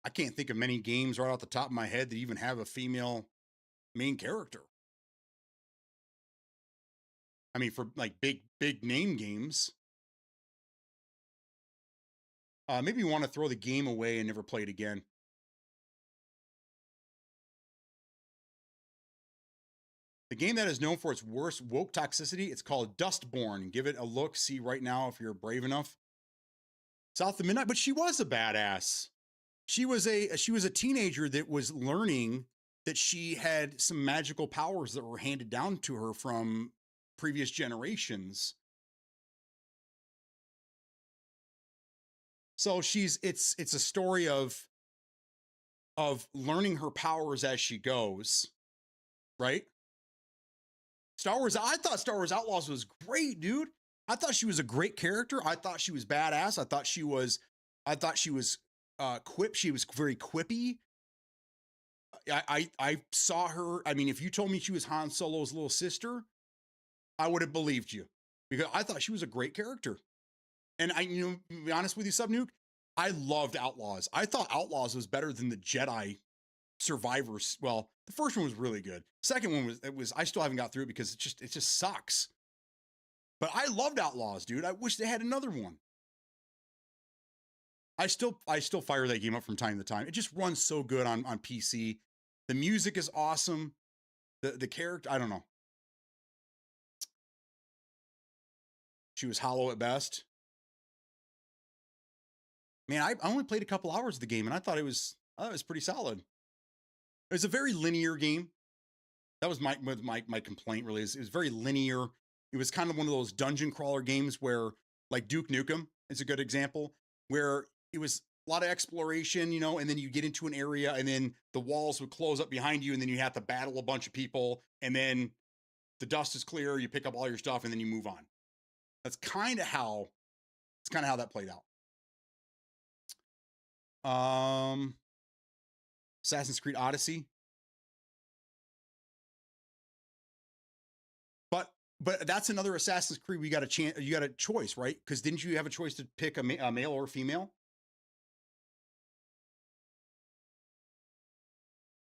I can't think of many games right off the top of my head that even have a female main character. I mean, for like big name games. Maybe you want to throw the game away and never play it again. The game that is known for its worst woke toxicity, it's called Dustborn. Give it a look, see right now if you're brave enough. South of Midnight, but she was a badass. She was a teenager that was learning that she had some magical powers that were handed down to her from previous generations. So it's a story of learning her powers as she goes, right? I thought Star Wars Outlaws was great, dude. I thought she was a great character. I thought she was badass. I thought she was she was very quippy. I saw her. I mean, if you told me she was Han Solo's little sister, I would have believed you because I thought she was a great character. And to be honest with you, Subnuke, I loved Outlaws. I thought Outlaws was better than the Jedi Survivors. Well, the first one was really good. Second one was I still haven't got through it because it just sucks. But I loved Outlaws, dude. I wish they had another one. I still fire that game up from time to time. It just runs so good on PC. The music is awesome. The character, I don't know. She was hollow at best. Man, I only played a couple hours of the game and I thought it was pretty solid. It was a very linear game. That was my complaint really. It was very linear. It was kind of one of those dungeon crawler games where like Duke Nukem is a good example where it was a lot of exploration, and then you get into an area and then the walls would close up behind you and then you have to battle a bunch of people and then the dust is clear, you pick up all your stuff and then you move on. That's kind of how that played out. Assassin's Creed Odyssey. But that's another Assassin's Creed. You got a choice, right? Because didn't you have a choice to pick a male or a female?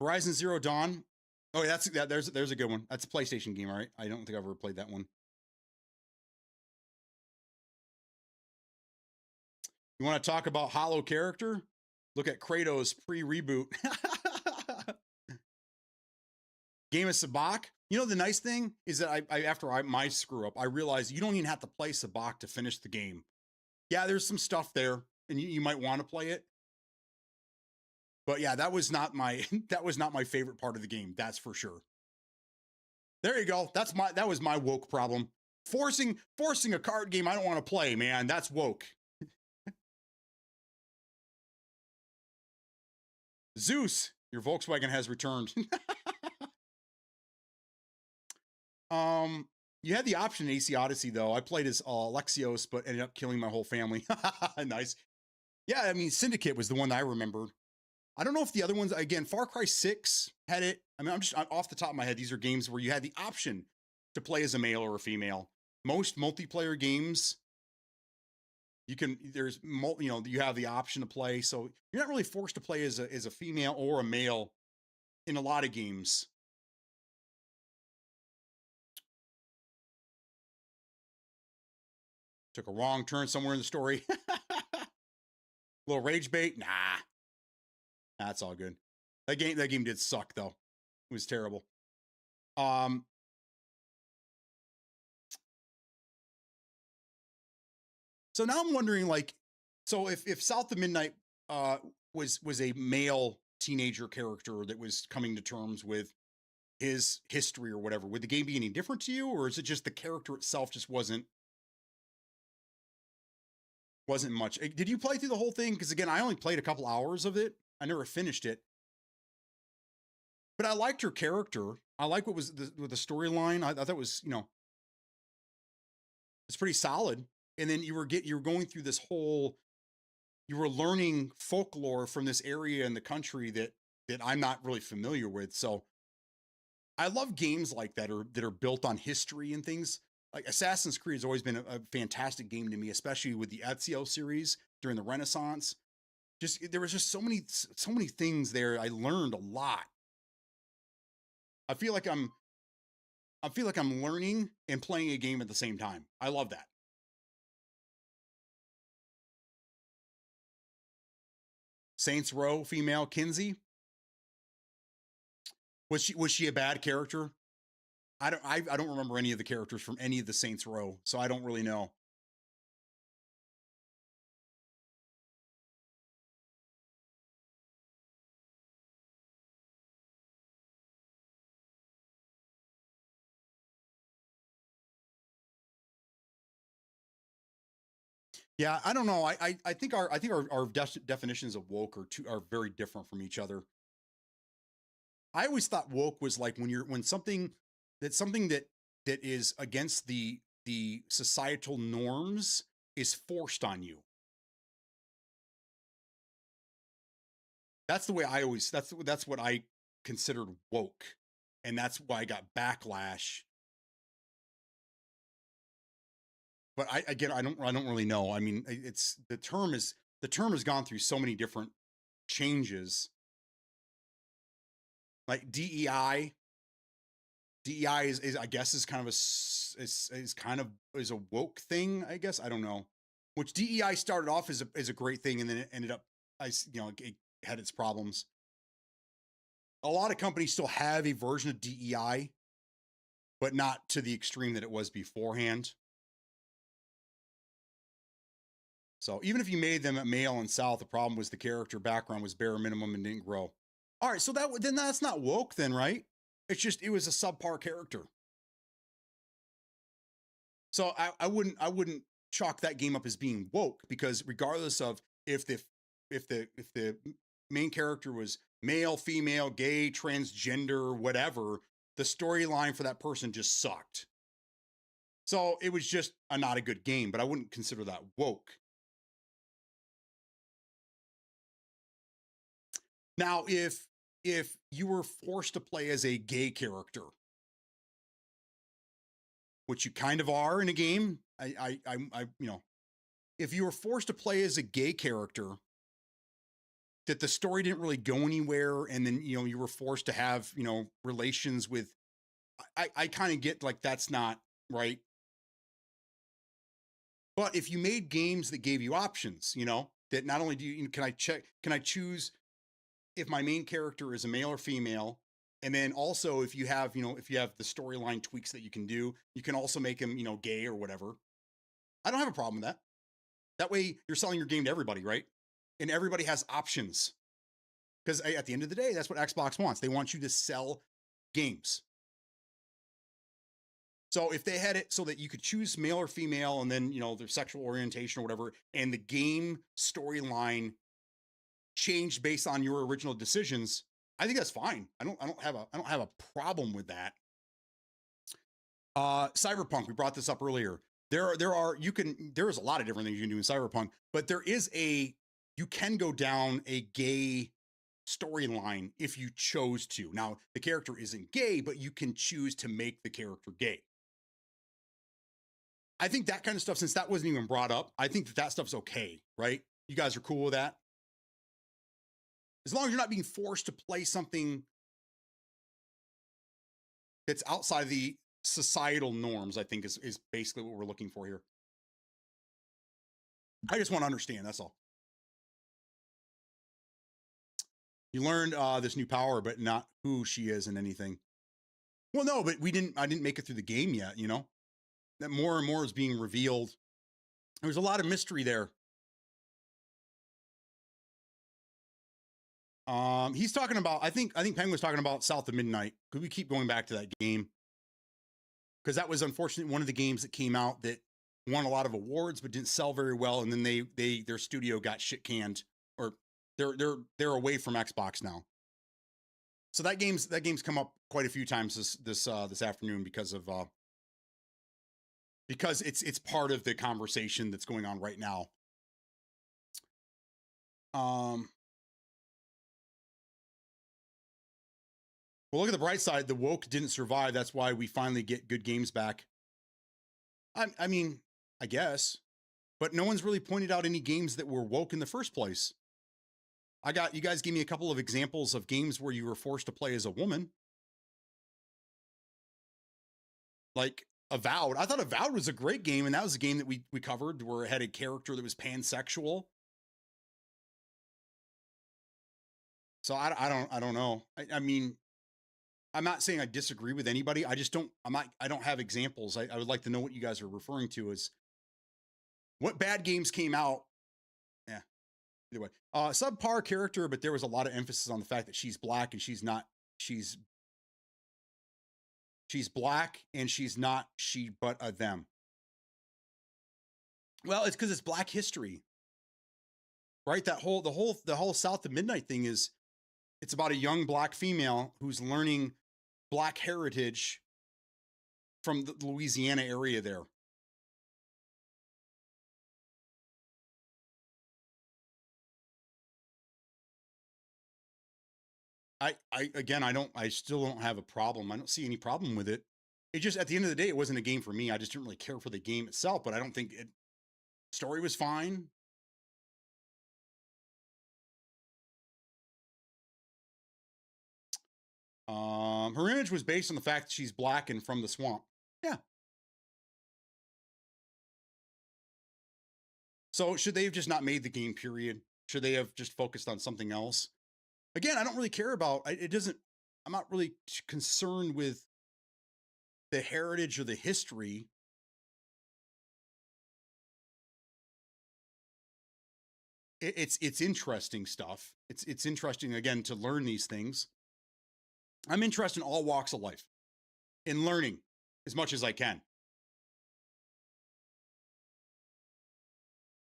Horizon Zero Dawn. Oh, there's a good one. That's a PlayStation game, right? I don't think I've ever played that one. You want to talk about hollow character? Look at Kratos pre-reboot. Game of Sabacc. The nice thing is that after my screw up, I realized you don't even have to play Sabacc to finish the game. Yeah, there's some stuff there, and you might want to play it. But yeah, that was not my favorite part of the game. That's for sure. There you go. That was my woke problem. Forcing a card game I don't want to play, man. That's woke. Zeus, your Volkswagen has returned. You had the option in AC Odyssey, though. I played as Alexios, but ended up killing my whole family. Nice. Yeah, I mean, Syndicate was the one that I remembered. I don't know if the other ones, again, Far Cry 6 had it. I mean, I'm off the top of my head, these are games where you had the option to play as a male or a female. Most multiplayer games, you have the option to play. So you're not really forced to play as a female or a male in a lot of games. Took a wrong turn somewhere in the story. Little rage bait? Nah. That's all good. That game did suck though. It was terrible. So now I'm wondering, like, so if South of Midnight was a male teenager character that was coming to terms with his history or whatever, would the game be any different to you, or is it just the character itself just wasn't much? Did you play through the whole thing? Because again, I only played a couple hours of it. I never finished it. But I liked her character. I like what was the storyline. I thought it was, it's pretty solid. And then you were going through this whole, you were learning folklore from this area in the country that I'm not really familiar with. So I love games like that are built on history and things. Like Assassin's Creed has always been a fantastic game to me, especially with the Ezio series during the Renaissance. There was just so many things there. I learned a lot. I feel like I'm learning and playing a game at the same time. I love that. Saints Row female Kinsey. Was she a bad character? I don't remember any of the characters from any of the Saints Row, so I don't really know. Yeah, I don't know. I think our definitions of woke are very different from each other. I always thought woke was like when something that is against the societal norms is forced on you. That's the way that's what I considered woke, and that's why I got backlash. But I don't really know. I mean, it's the term has gone through so many different changes. Like DEI is I guess is kind of is a woke thing, I guess. I don't know. Which DEI started off as a great thing, and then it ended up it had its problems. A lot of companies still have a version of DEI, but not to the extreme that it was beforehand. So even if you made them at male and South, the problem was the character background was bare minimum and didn't grow. All right, so then that's not woke then, right? It's just it was a subpar character. So I wouldn't chalk that game up as being woke, because regardless of if the main character was male, female, gay, transgender, whatever, the storyline for that person just sucked. So it was just not a good game, but I wouldn't consider that woke. Now, if you were forced to play as a gay character, which you kind of are in a game, if you were forced to play as a gay character, that the story didn't really go anywhere, and then you were forced to have relations with, I kind of get like that's not right. But if you made games that gave you options, that not only can I choose if my main character is a male or female, and then also if you have the storyline tweaks that you can also make him gay or whatever. I don't have a problem with that. That way you're selling your game to everybody, right? And everybody has options, because at the end of the day, that's what Xbox wants. They want you to sell games. So if they had it so that you could choose male or female, and then their sexual orientation or whatever, and the game storyline changed based on your original decisions, I think that's fine. I don't have a problem with that. Cyberpunk, we brought this up earlier. There is a lot of different things you can do in Cyberpunk, but you can go down a gay storyline if you chose to. Now, the character isn't gay, but you can choose to make the character gay. I think that kind of stuff, since that wasn't even brought up, I think that stuff's okay, right? You guys are cool with that? As long as you're not being forced to play something that's outside of the societal norms, I think is basically what we're looking for here. I just want to understand, that's all. You learned this new power, but not who she is in anything. Well, no, but I didn't make it through the game yet, you know? That more and more is being revealed. There's a lot of mystery there. He's talking about, I think Penguin's talking about South of Midnight. Could we keep going back to that game? Because that was unfortunately one of the games that came out that won a lot of awards but didn't sell very well, and then their studio got shit canned, or they're away from Xbox now. So that game's come up quite a few times this afternoon because it's part of the conversation that's going on right now. Well, look at the bright side. The woke didn't survive. That's why we finally get good games back. I mean, I guess, but no one's really pointed out any games that were woke in the first place. You guys gave me a couple of examples of games where you were forced to play as a woman. Like Avowed. I thought Avowed was a great game, and that was a game that we covered where it had a character that was pansexual. So I don't know. I mean, I'm not saying I disagree with anybody. I don't have examples. I would like to know what you guys are referring to as what bad games came out. Yeah. Either way. Subpar character, but there was a lot of emphasis on the fact that she's black and she's black and she's not she but a them. Well, it's because it's Black history. Right? The whole South of Midnight thing it's about a young black female who's learning black heritage from the Louisiana area there. I still don't have a problem. I don't see any problem with it. It just, at the end of the day, it wasn't a game for me. I just didn't really care for the game itself, but I don't think story was fine. Her image was based on the fact that she's black and from the swamp. Yeah. So should they have just not made the game, period? Should they have just focused on something else? Again, I don't really care about I'm not really concerned with the heritage or the history. It's interesting stuff. It's interesting, again, to learn these things. I'm interested in all walks of life, in learning as much as I can.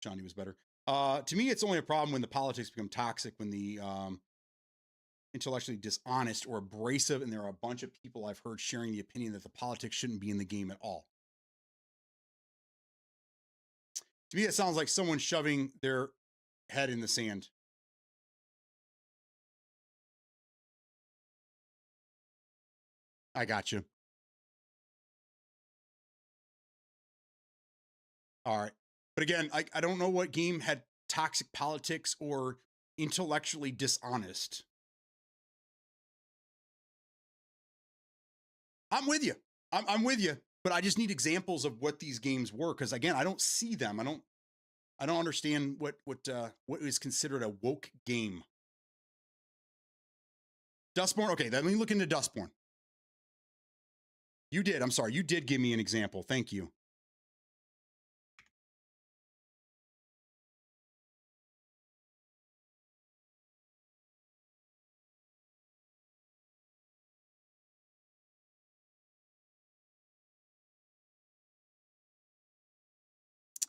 Johnny was better. To me, it's only a problem when the politics become toxic, when the intellectually dishonest or abrasive, and there are a bunch of people I've heard sharing the opinion that the politics shouldn't be in the game at all. To me, it sounds like someone shoving their head in the sand. I got you. All right. But again, I don't know what game had toxic politics or intellectually dishonest. I'm with you. I'm with you. But I just need examples of what these games were, because again, I don't see them. I don't understand what is considered a woke game. Dustborn. Okay, let me look into Dustborn. You did. I'm sorry. You did give me an example. Thank you.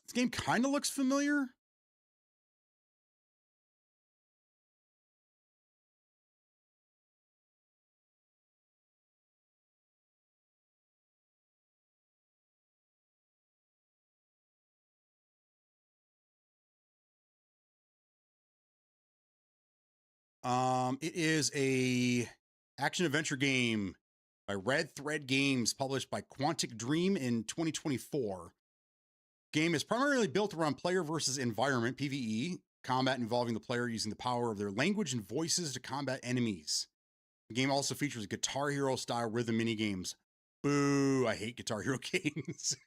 This game kind of looks familiar. It is a action adventure game by Red Thread Games, published by Quantic Dream in 2024. Game is primarily built around player versus environment (PvE) combat, involving the player using the power of their language and voices to combat enemies. The game also features Guitar Hero style rhythm mini games. Boo! I hate Guitar Hero games.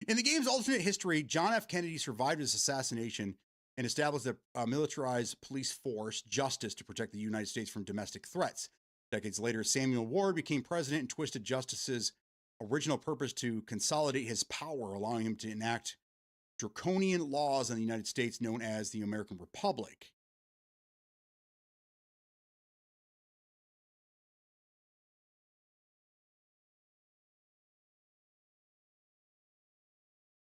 In the game's alternate history, John F. Kennedy survived his assassination and established a militarized police force, Justice, to protect the United States from domestic threats. Decades later, Samuel Ward became president and twisted Justice's original purpose to consolidate his power, allowing him to enact draconian laws in the United States known as the American Republic.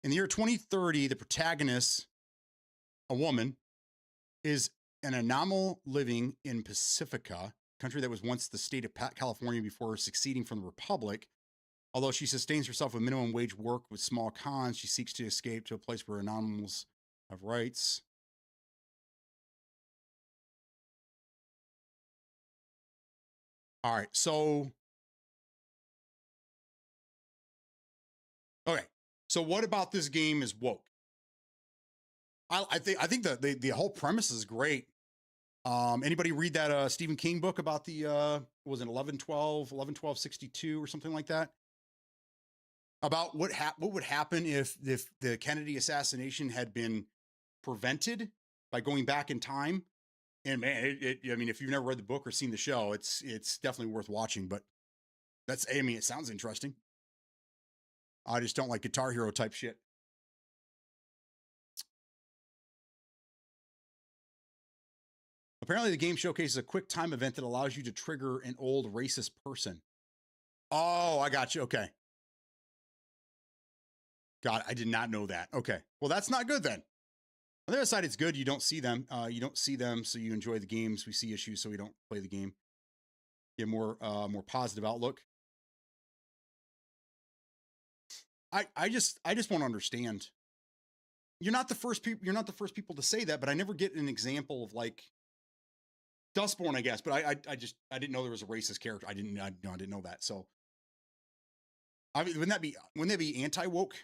In the year 2030, the protagonist, a woman, is an anomaly living in Pacifica, country that was once the state of California before seceding from the Republic. Although she sustains herself with minimum wage work with small cons, she seeks to escape to a place where anomalies have rights. All right, so okay, so what about this game is woke? I think the whole premise is great. Anybody read that Stephen King book about the was it 11/12/62 or something like that? About what would happen if the Kennedy assassination had been prevented by going back in time. And man, I mean, if you've never read the book or seen the show, it's definitely worth watching. But I mean, it sounds interesting. I just don't like Guitar Hero type shit. Apparently, the game showcases a quick time event that allows you to trigger an old racist person. Oh, I got you. Okay. God, I did not know that. Okay. Well, that's not good then. On the other side, it's good. You don't see them. You don't see them, so you enjoy the games. We see issues, so we don't play the game. Get more positive outlook. I just want to understand. You're not the first people to say that, but I never get an example of like Dustborn, I guess. But I didn't know there was a racist character. I didn't know that. So I mean, wouldn't that be anti-woke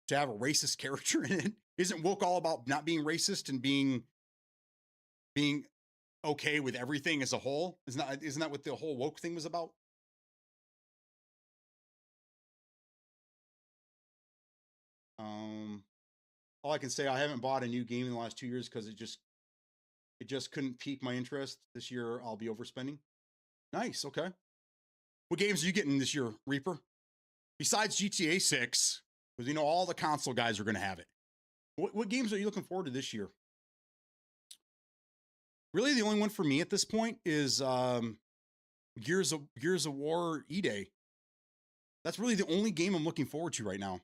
to have a racist character in it? Isn't woke all about not being racist and being okay with everything as a whole? Isn't that what the whole woke thing was about? All I can say, I haven't bought a new game in the last 2 years because it just couldn't pique my interest. This year I'll be overspending. Nice. Okay. What games are you getting this year, Reaper? Besides GTA 6, because you know all the console guys are going to have it. What games are you looking forward to this year? Really, the only one for me at this point is Gears of War E-Day. That's really the only game I'm looking forward to right now.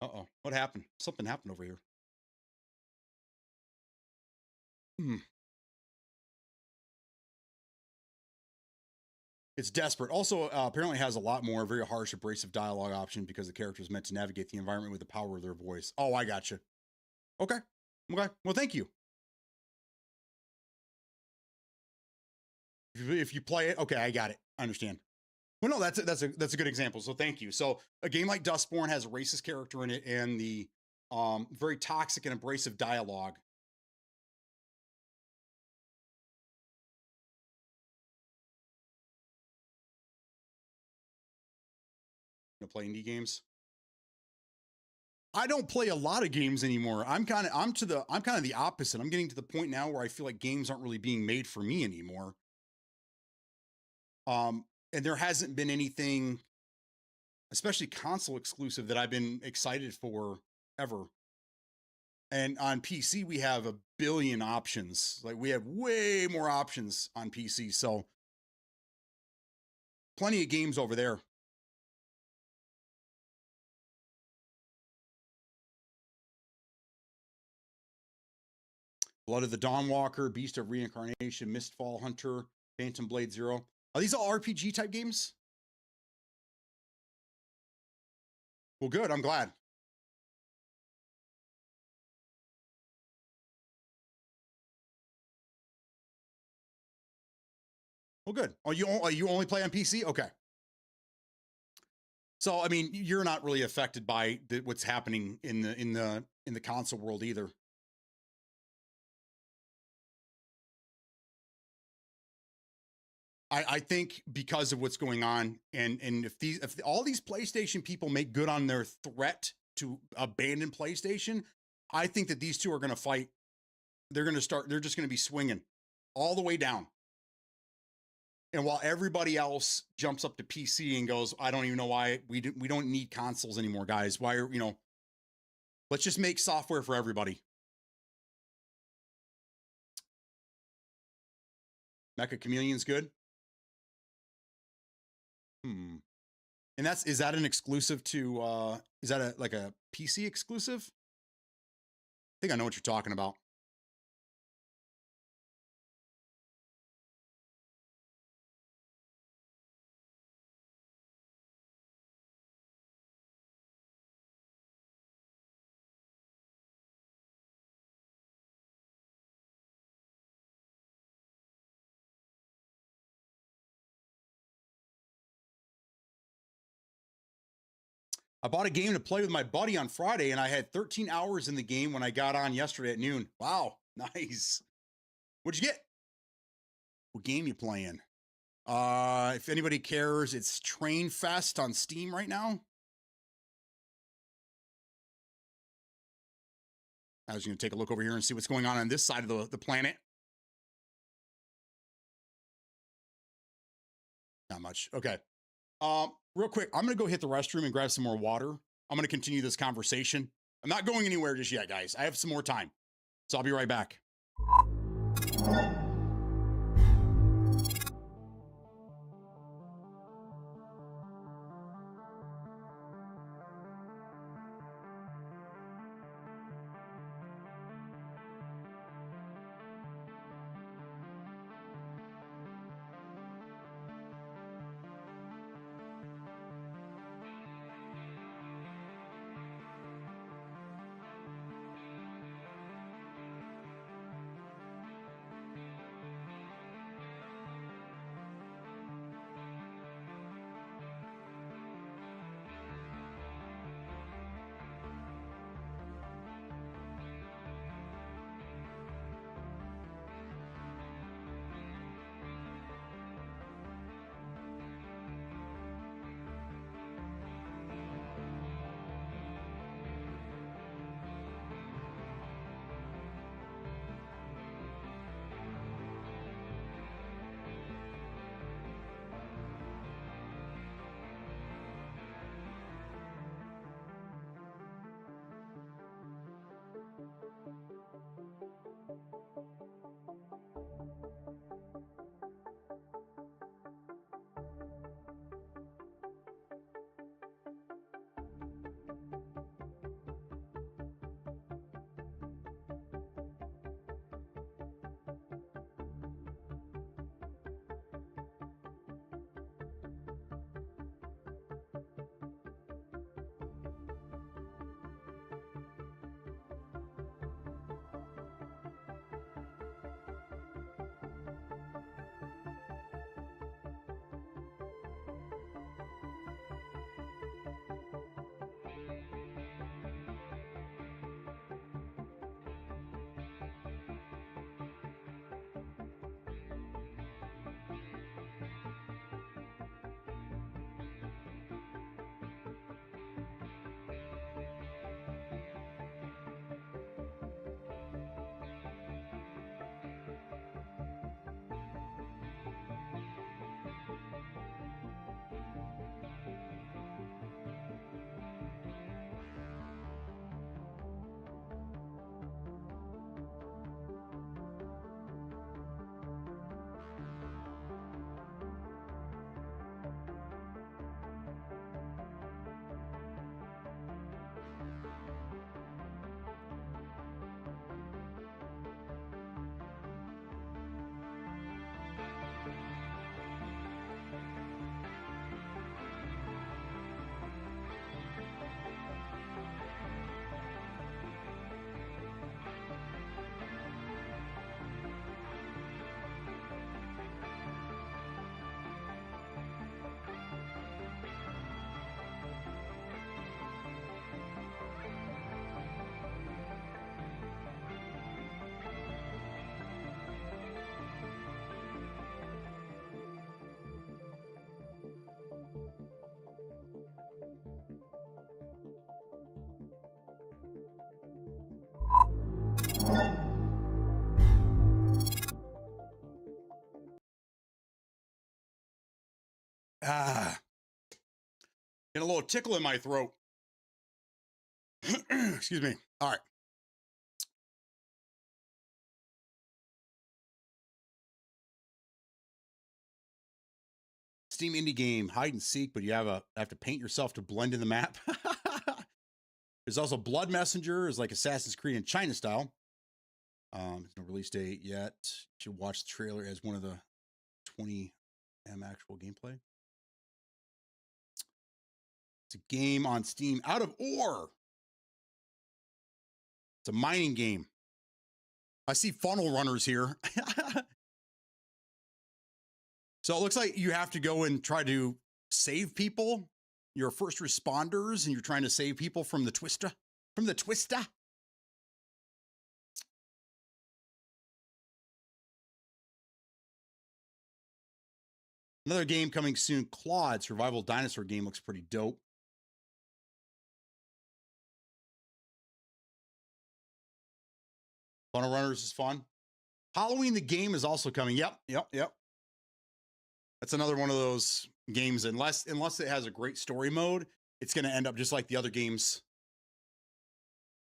Uh-oh. What happened? Something happened over here. It's desperate. Also, apparently has a lot more very harsh, abrasive dialogue option because the character is meant to navigate the environment with the power of their voice. Oh, I gotcha. Okay. Okay. Well, thank you. If you play it, okay, I got it. I understand. Well, no, that's a good example. So thank you. So a game like Dustborn has a racist character in it and the very toxic and abrasive dialogue. You know, play indie games. I don't play a lot of games anymore. I'm kind of the opposite. I'm getting to the point now where I feel like games aren't really being made for me anymore. And there hasn't been anything, especially console exclusive, that I've been excited for ever. And on PC, we have a billion options. Like we have way more options on PC. So plenty of games over there. Blood of the Dawnwalker, Beast of Reincarnation, Mistfall Hunter, Phantom Blade Zero. Are these all RPG type games? Well, good. I'm glad. Well, good. Oh, you only play on PC? Okay. So, I mean, you're not really affected by what's happening in the console world either. I think because of what's going on, and if all these PlayStation people make good on their threat to abandon PlayStation, I think that these two are going to fight. They're going to start. They're just going to be swinging all the way down. And while everybody else jumps up to PC and goes, I don't even know why we don't need consoles anymore, guys. Why are let's just make software for everybody. Mecha Chameleon's good. Hmm. And is that an exclusive to is that like a PC exclusive? I think I know what you're talking about. I bought a game to play with my buddy on Friday, and I had 13 hours in the game when I got on yesterday at noon. Wow, nice. What'd you get? What game you playing? If anybody cares, it's Train Fest on Steam right now. I was going to take a look over here and see what's going on this side of the planet. Not much. Okay. Real quick, I'm going to go hit the restroom and grab some more water. I'm going to continue this conversation. I'm not going anywhere just yet, guys. I have some more time. So I'll be right back. Getting a little tickle in my throat. Excuse me. All right. Steam indie game, hide and seek, but you have to paint yourself to blend in the map. There's also Blood Messenger, is like Assassin's Creed in China style. There's no release date yet. You should watch the trailer as one of the 20 actual gameplay. It's a game on Steam out of ore. It's a mining game. I see funnel runners here. So it looks like you have to go and try to save people. You're first responders and you're trying to save people from the twister. Another game coming soon, Claude, survival dinosaur game, looks pretty dope. Funnel Runners is fun. Halloween the game is also coming. Yep. That's another one of those games, unless it has a great story mode, it's going to end up just like the other games.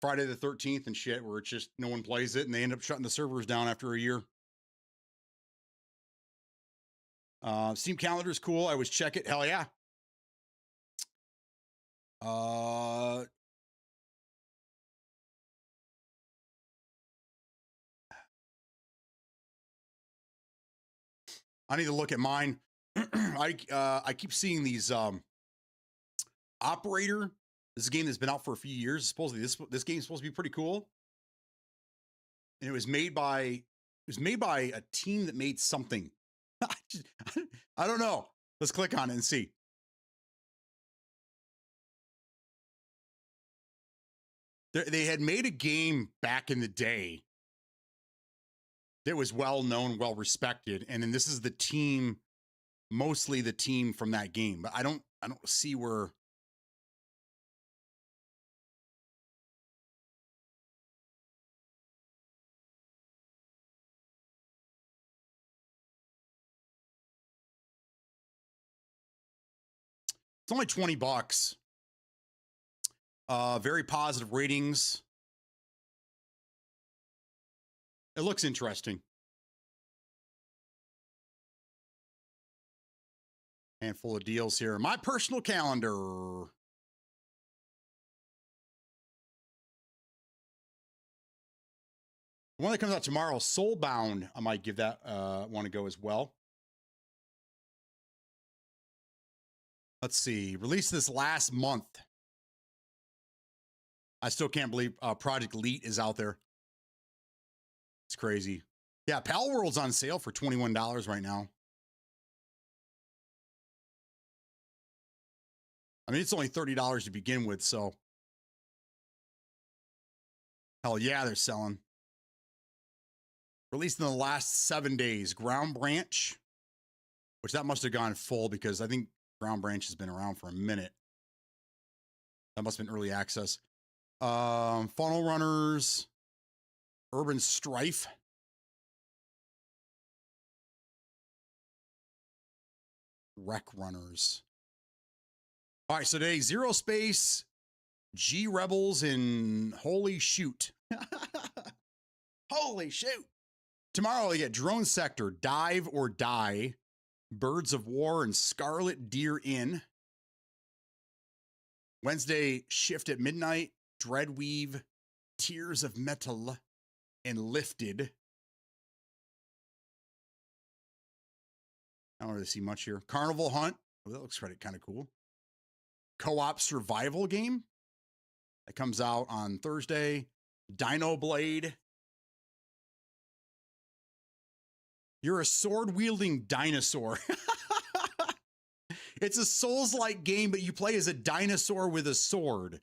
Friday the 13th and shit, where it's just no one plays it and they end up shutting the servers down after a year. Steam calendar is cool. I always check it. Hell yeah. I need to look at mine. I keep seeing these Operator. This is a game that's been out for a few years. Supposedly this game is supposed to be pretty cool. And it was made by a team that made something. I don't know. Let's click on it and see. They had made a game back in the day that was well known, well respected, and then this is the team, mostly the team from that game. But I don't see where. It's only $20. Very positive ratings. It looks interesting. Handful of deals here. My personal calendar. The one that comes out tomorrow, Soulbound. I might give that one a go as well. Let's see. Released this last month. I still can't believe Project Elite is out there. It's crazy. Yeah, Pal World's on sale for $21 right now. I mean, it's only $30 to begin with, so. Hell yeah, they're selling. Released in the last 7 days. Ground Branch, which that must have gone full because I think Ground Branch has been around for a minute. That must have been early access. Funnel Runners, Urban Strife. Wreck Runners. All right, so today, Zero Space, G Rebels, and Holy Shoot. Holy Shoot. Tomorrow, you get Drone Sector, Dive or Die, Birds of War, and Scarlet Deer Inn. Wednesday, Shift at Midnight, Dreadweave, Tears of Metal, and Lifted. I don't really see much here. Carnival Hunt. Oh, that looks kind of cool. Co-op survival game. That comes out on Thursday. Dino Blade. You're a sword-wielding dinosaur. It's a Souls-like game, but you play as a dinosaur with a sword.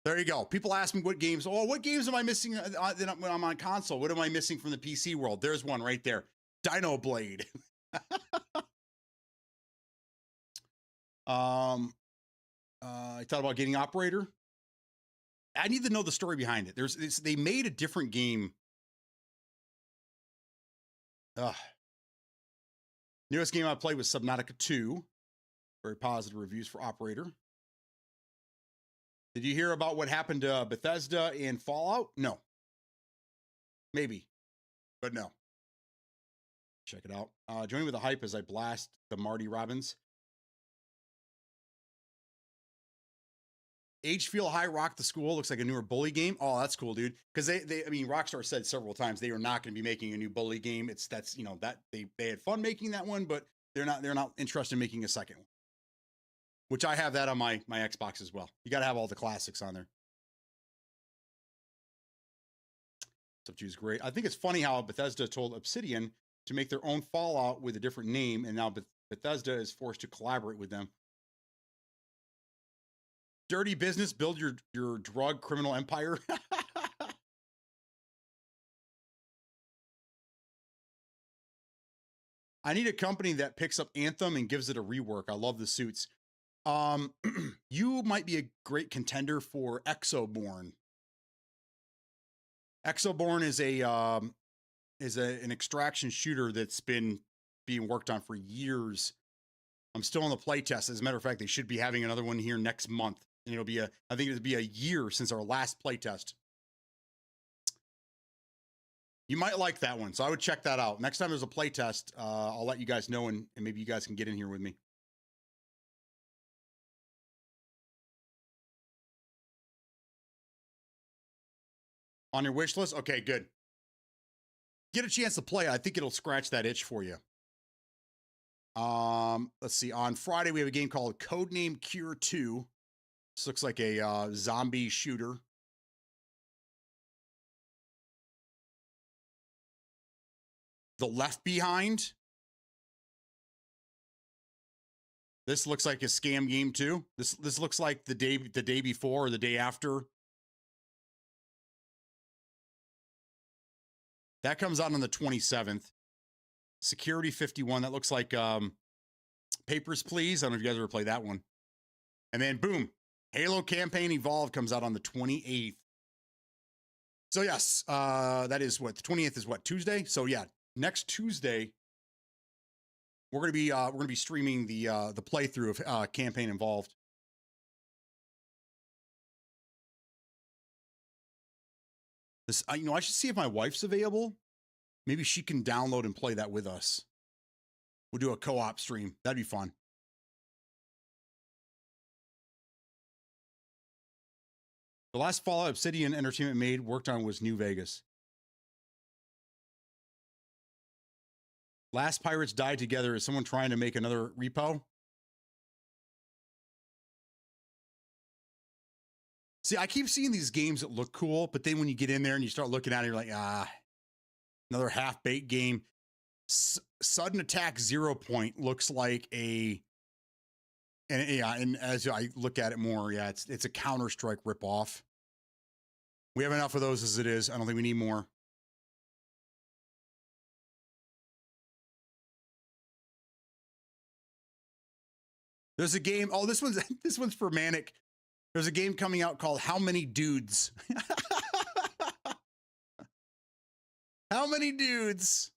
There you go. People ask me what games. Oh, what games am I missing when I'm on console? What am I missing from the PC world? There's one right there. Dino Blade. I thought about getting Operator. I need to know the story behind it. They made a different game. Newest game I played was Subnautica 2. Very positive reviews for Operator. Did you hear about what happened to Bethesda in Fallout? No. Maybe, but no. Check it out. Join me with the hype as I blast the Marty Robbins. Age Feel High Rock the School looks like a newer bully game. Oh, that's cool, dude. Because I mean, Rockstar said several times they are not going to be making a new bully game. That's that they had fun making that one, but they're not interested in making a second one. Which I have that on my Xbox as well. You got to have all the classics on there. Stuff is great. I think it's funny how Bethesda told Obsidian to make their own Fallout with a different name, and now Bethesda is forced to collaborate with them. Dirty business, build your drug criminal empire. I need a company that picks up Anthem and gives it a rework. I love the suits. You might be a great contender for Exoborn. Exoborn is an extraction shooter that's been being worked on for years. I'm still on the playtest. As a matter of fact, they should be having another one here next month. And I think it'll be a year since our last playtest. You might like that one, so I would check that out. Next time there's a playtest, I'll let you guys know, and maybe you guys can get in here with me. On your wish list? Okay, good. Get a chance to play. I think it'll scratch that itch for you. Let's see. On Friday, we have a game called Codename Cure 2. This looks like a zombie shooter. The Left Behind. This looks like a scam game too. This looks like the day before or the day after. That comes out on the 27th. Security 51. That looks like Papers, Please. I don't know if you guys ever played that one. And then boom, Halo Campaign Evolved comes out on the 28th. So yes, that is what the 20th is. What, Tuesday? So yeah, next Tuesday we're gonna be streaming the playthrough of Campaign Involved. This, I should see if my wife's available. Maybe she can download and play that with us. We'll do a co-op stream. That'd be fun. The last Fallout Obsidian Entertainment worked on was New Vegas. Last Pirates Died Together. Is someone trying to make another repo? See, I keep seeing these games that look cool, but then when you get in there and you start looking at it, you're like, another half-baked game. Sudden Attack 0 Point looks like and as I look at it more, yeah, it's a Counter-Strike ripoff. We have enough of those as it is. I don't think we need more. There's a game. Oh, this one's for Manic. There's a game coming out called How Many Dudes? How many dudes?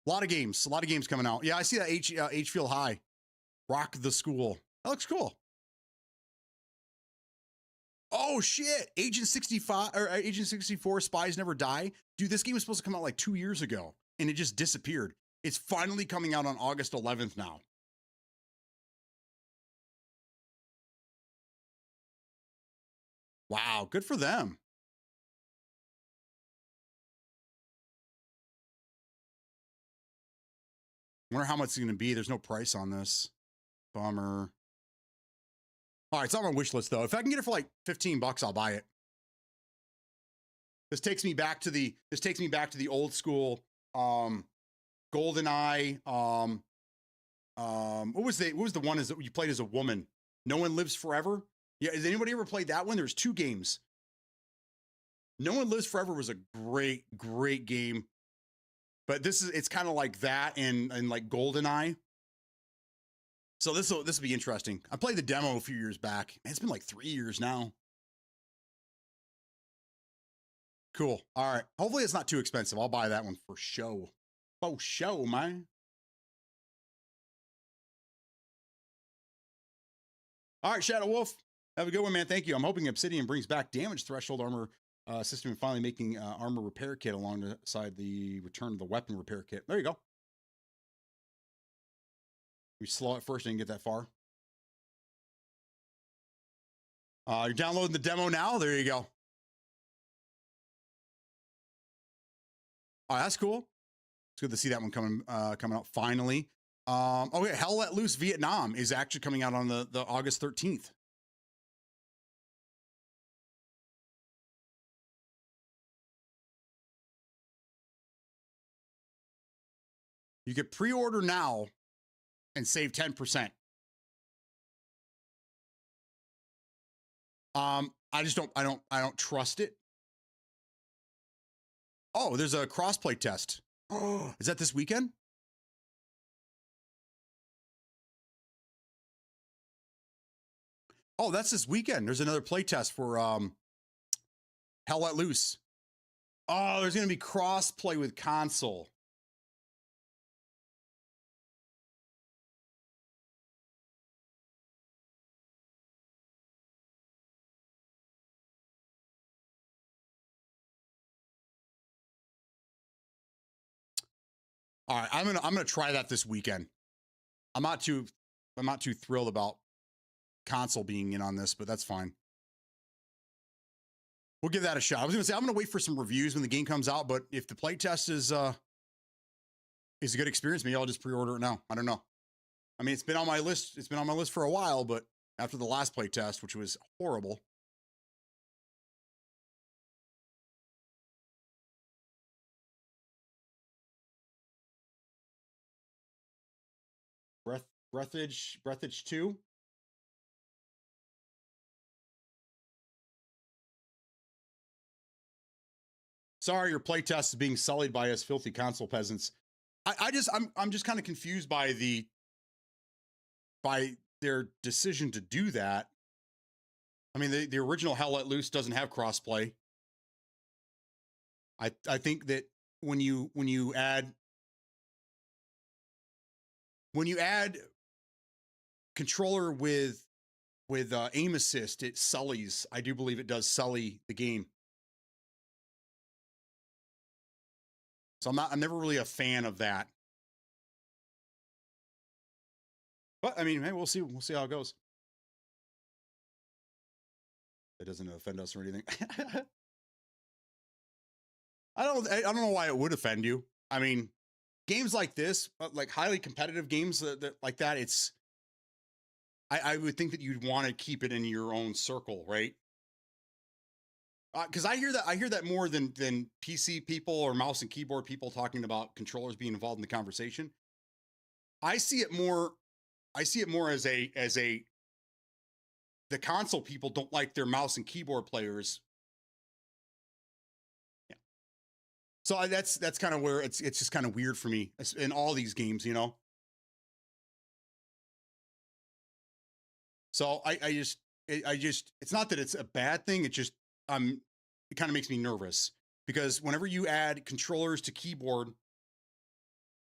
A lot of games coming out. Yeah, I see that H Feel High. Rock the School. That looks cool. Oh shit. Agent 65 or Agent 64 Spies Never Die. Dude, this game was supposed to come out like 2 years ago and it just disappeared. It's finally coming out on August 11th now. Wow, good for them. Wonder how much it's going to be. There's no price on this. Bummer. All right, it's on my wish list though. If I can get it for like $15, I'll buy it. This takes me back to the old school GoldenEye. What was the one that you played as a woman? No One Lives Forever. Yeah, has anybody ever played that one? There's 2 games. No One Lives Forever was a great game. But it's kind of like that and like GoldenEye. So this will be interesting. I played the demo a few years back. It's been like 3 years now. Cool. All right. Hopefully it's not too expensive. I'll buy that one for show. Oh, show, man. All right, Shadow Wolf. Have a good one, man. Thank you. I'm hoping Obsidian brings back damage threshold armor system and finally making armor repair kit alongside the return of the weapon repair kit. There you go. We slow it first and get that far. You're downloading the demo now. There you go. Oh, that's cool. It's good to see that one coming out finally. Okay, Hell Let Loose Vietnam is actually coming out on the August 13th. You could pre-order now and save 10%. I don't trust it. Oh, there's a crossplay test. Oh, is that this weekend? Oh, that's this weekend. There's another play test for Hell Let Loose. Oh, there's going to be crossplay with console. All right, I'm gonna try that this weekend. I'm not too thrilled about console being in on this, but that's fine. We'll give that a shot. I was gonna say I'm gonna wait for some reviews when the game comes out, but if the playtest is a good experience, maybe I'll just pre-order it now. I don't know. I mean, it's been on my list. It's been on my list for a while, but after the last playtest, which was horrible. Breathage 2. Sorry, your playtest is being sullied by us filthy console peasants. I'm just kind of confused by their decision to do that. I mean, the original Hell Let Loose doesn't have crossplay. I think that when you add controller with aim assist, it sullies. I do believe it does sully the game. So I'm never really a fan of that. But I mean, hey, we'll see how it goes. It doesn't offend us or anything. I don't know why it would offend you. I mean, games like this, like highly competitive games that like that, I would think that you'd want to keep it in your own circle, right? Because I hear that more than PC people or mouse and keyboard people talking about controllers being involved in the conversation. I see it more as the console people don't like their mouse and keyboard players. Yeah. So that's kind of where it's just kind of weird for me in all these games, you know. So I just it's not that it's a bad thing. It just it kind of makes me nervous because whenever you add controllers to keyboard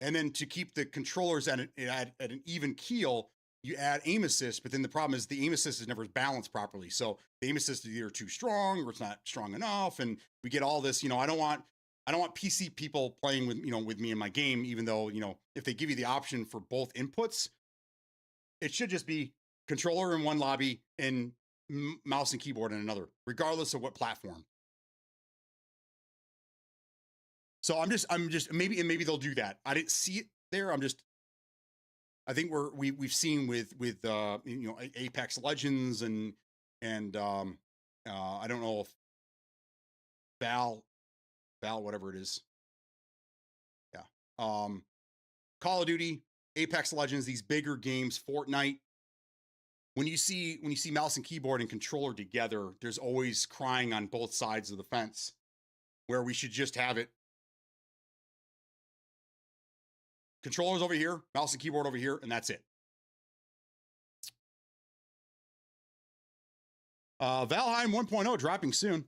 and then to keep the controllers at an even keel, you add aim assist, but then the problem is the aim assist is never balanced properly. So the aim assist is either too strong or it's not strong enough. And we get all this, you know, I don't want PC people playing with me in my game, even though, you know, if they give you the option for both inputs, it should just be controller in one lobby and mouse and keyboard in another, regardless of what platform. So I'm just maybe they'll do that. I didn't see it there. I think we've seen with Apex Legends and I don't know if Val whatever it is. Yeah. Call of Duty, Apex Legends, these bigger games, Fortnite. When you see mouse and keyboard and controller together, there's always crying on both sides of the fence where we should just have it. Controllers over here, mouse and keyboard over here, and that's it. Valheim 1.0 dropping soon.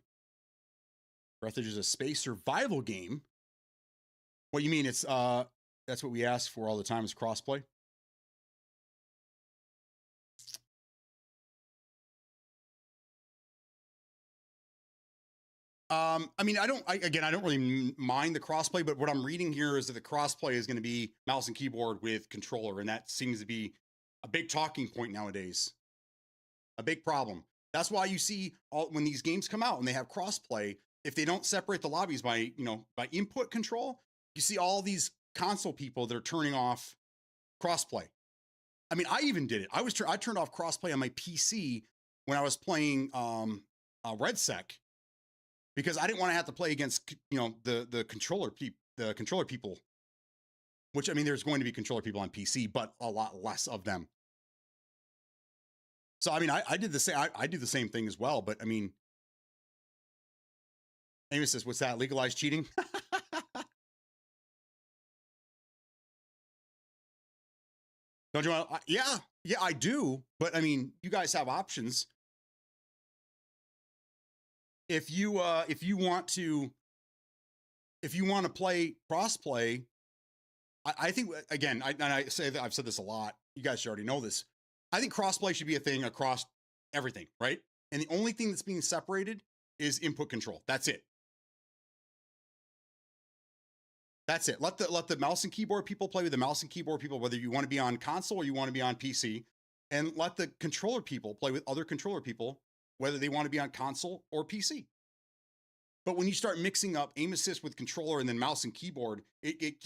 Breathage is a space survival game. What you mean? It's that's what we ask for all the time is crossplay. I mean, again, I don't really mind the crossplay, but what I'm reading here is that the crossplay is going to be mouse and keyboard with controller, and that seems to be a big talking point nowadays. A big problem. That's why you see when these games come out and they have crossplay, if they don't separate the lobbies by, by input control, you see all these console people that are turning off crossplay. I mean, I even did it. I turned off crossplay on my PC when I was playing RedSec because I didn't want to have to play against the controller people. Which, I mean, there's going to be controller people on PC, but a lot less of them. So I mean, I did the same. I do the same thing as well. But I mean, Amy says, "What's that? Legalized cheating?" Don't you want? Yeah, I do. But I mean, you guys have options. If you want to play crossplay, I think again, I say that I've said this a lot. You guys should already know this. I think crossplay should be a thing across everything, right? And the only thing that's being separated is input control. That's it. That's it. Let the mouse and keyboard people play with the mouse and keyboard people, whether you want to be on console or you want to be on PC, and let the controller people play with other controller people, whether they want to be on console or PC. But when you start mixing up aim assist with controller and then mouse and keyboard, it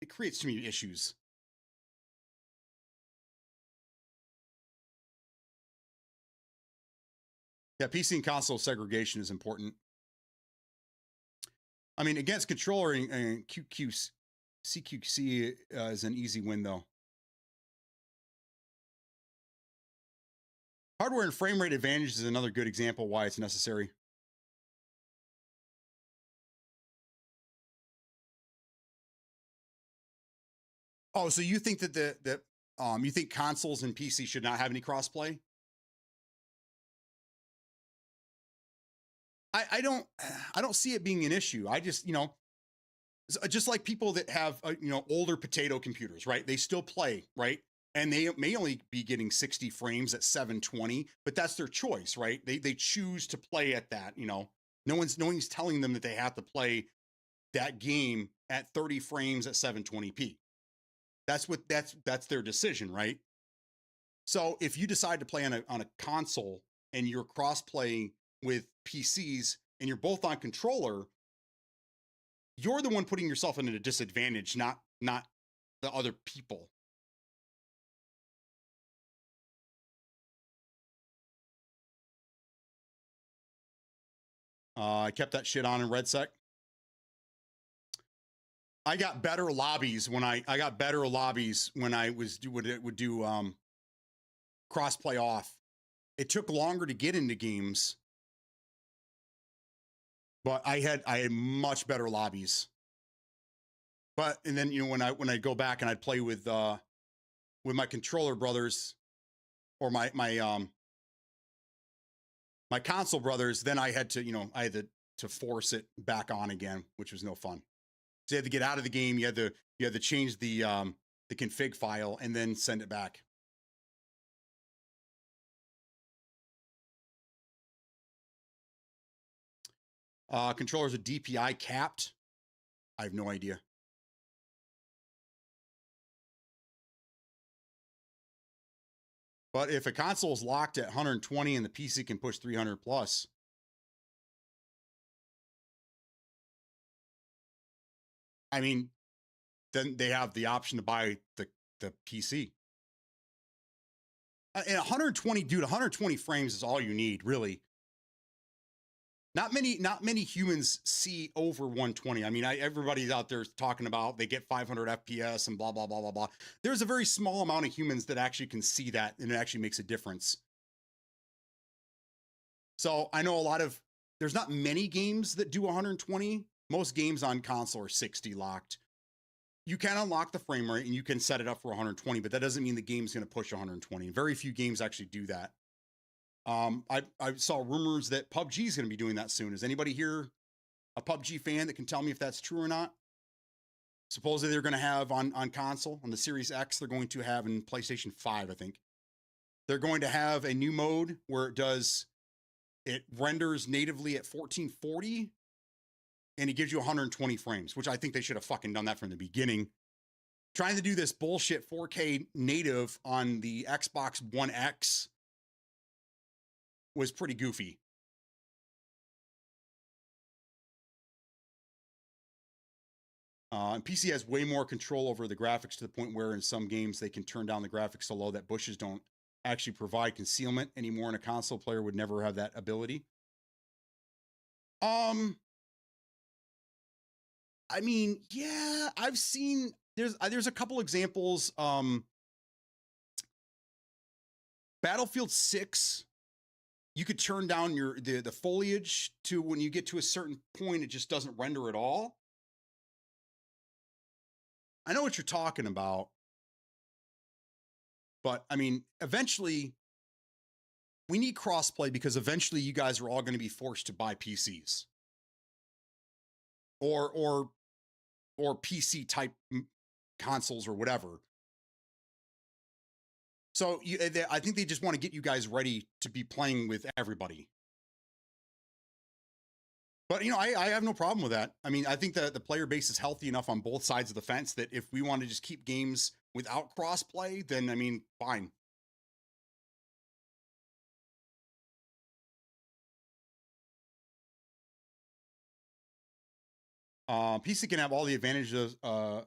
creates too many issues. Yeah, PC and console segregation is important. I mean, against controller and CQC is an easy win, though. Hardware and frame rate advantage is another good example why it's necessary. Oh, so you think that you think consoles and PC should not have any crossplay? I don't see it being an issue. I just, just like people that have, older potato computers, right? They still play, right? And they may only be getting 60 frames at 720, but that's their choice, right? They choose to play at that, No one's telling them that they have to play that game at 30 frames at 720p. That's their decision, right? So if you decide to play on a console and you're cross-playing with PCs and you're both on controller, you're the one putting yourself in a disadvantage, not the other people. I kept that shit on in RedSec. I got better lobbies when I would do crossplay off. It took longer to get into games, but I had much better lobbies. But and then when I go back and I'd play with my controller brothers or my console brothers, then I had to to force it back on again, which was no fun. So you had to get out of the game. You had to change the config file and then send it back. Controllers are DPI capped. I have no idea. But if a console is locked at 120 and the PC can push 300 plus, I mean, then they have the option to buy the PC. And 120, dude, 120 frames is all you need, really. Not many humans see over 120. I mean, everybody's out there talking about they get 500 FPS and blah, blah, blah, blah, blah. There's a very small amount of humans that actually can see that, and it actually makes a difference. So I know there's not many games that do 120. Most games on console are 60 locked. You can unlock the frame rate and you can set it up for 120, but that doesn't mean the game's going to push 120. Very few games actually do that. I saw rumors that PUBG is going to be doing that soon. Is anybody here a PUBG fan that can tell me if that's true or not? Supposedly they're going to have on console, on the Series X, they're going to have in PlayStation 5, I think. They're going to have a new mode where it does It renders natively at 1440 and it gives you 120 frames, which I think they should have fucking done that from the beginning. Trying to do this bullshit 4K native on the Xbox One X was pretty goofy. And PC has way more control over the graphics to the point where in some games they can turn down the graphics so low that bushes don't actually provide concealment anymore, and a console player would never have that ability. I mean, yeah, I've seen there's a couple examples. Battlefield 6, you could turn down the foliage to when you get to a certain point, it just doesn't render at all. I know what you're talking about, but I mean, eventually we need crossplay because eventually you guys are all going to be forced to buy PCs or PC type consoles or whatever. So I think they just want to get you guys ready to be playing with everybody. But, I have no problem with that. I mean, I think that the player base is healthy enough on both sides of the fence that if we want to just keep games without crossplay, then, I mean, fine. PC can have all the advantages, and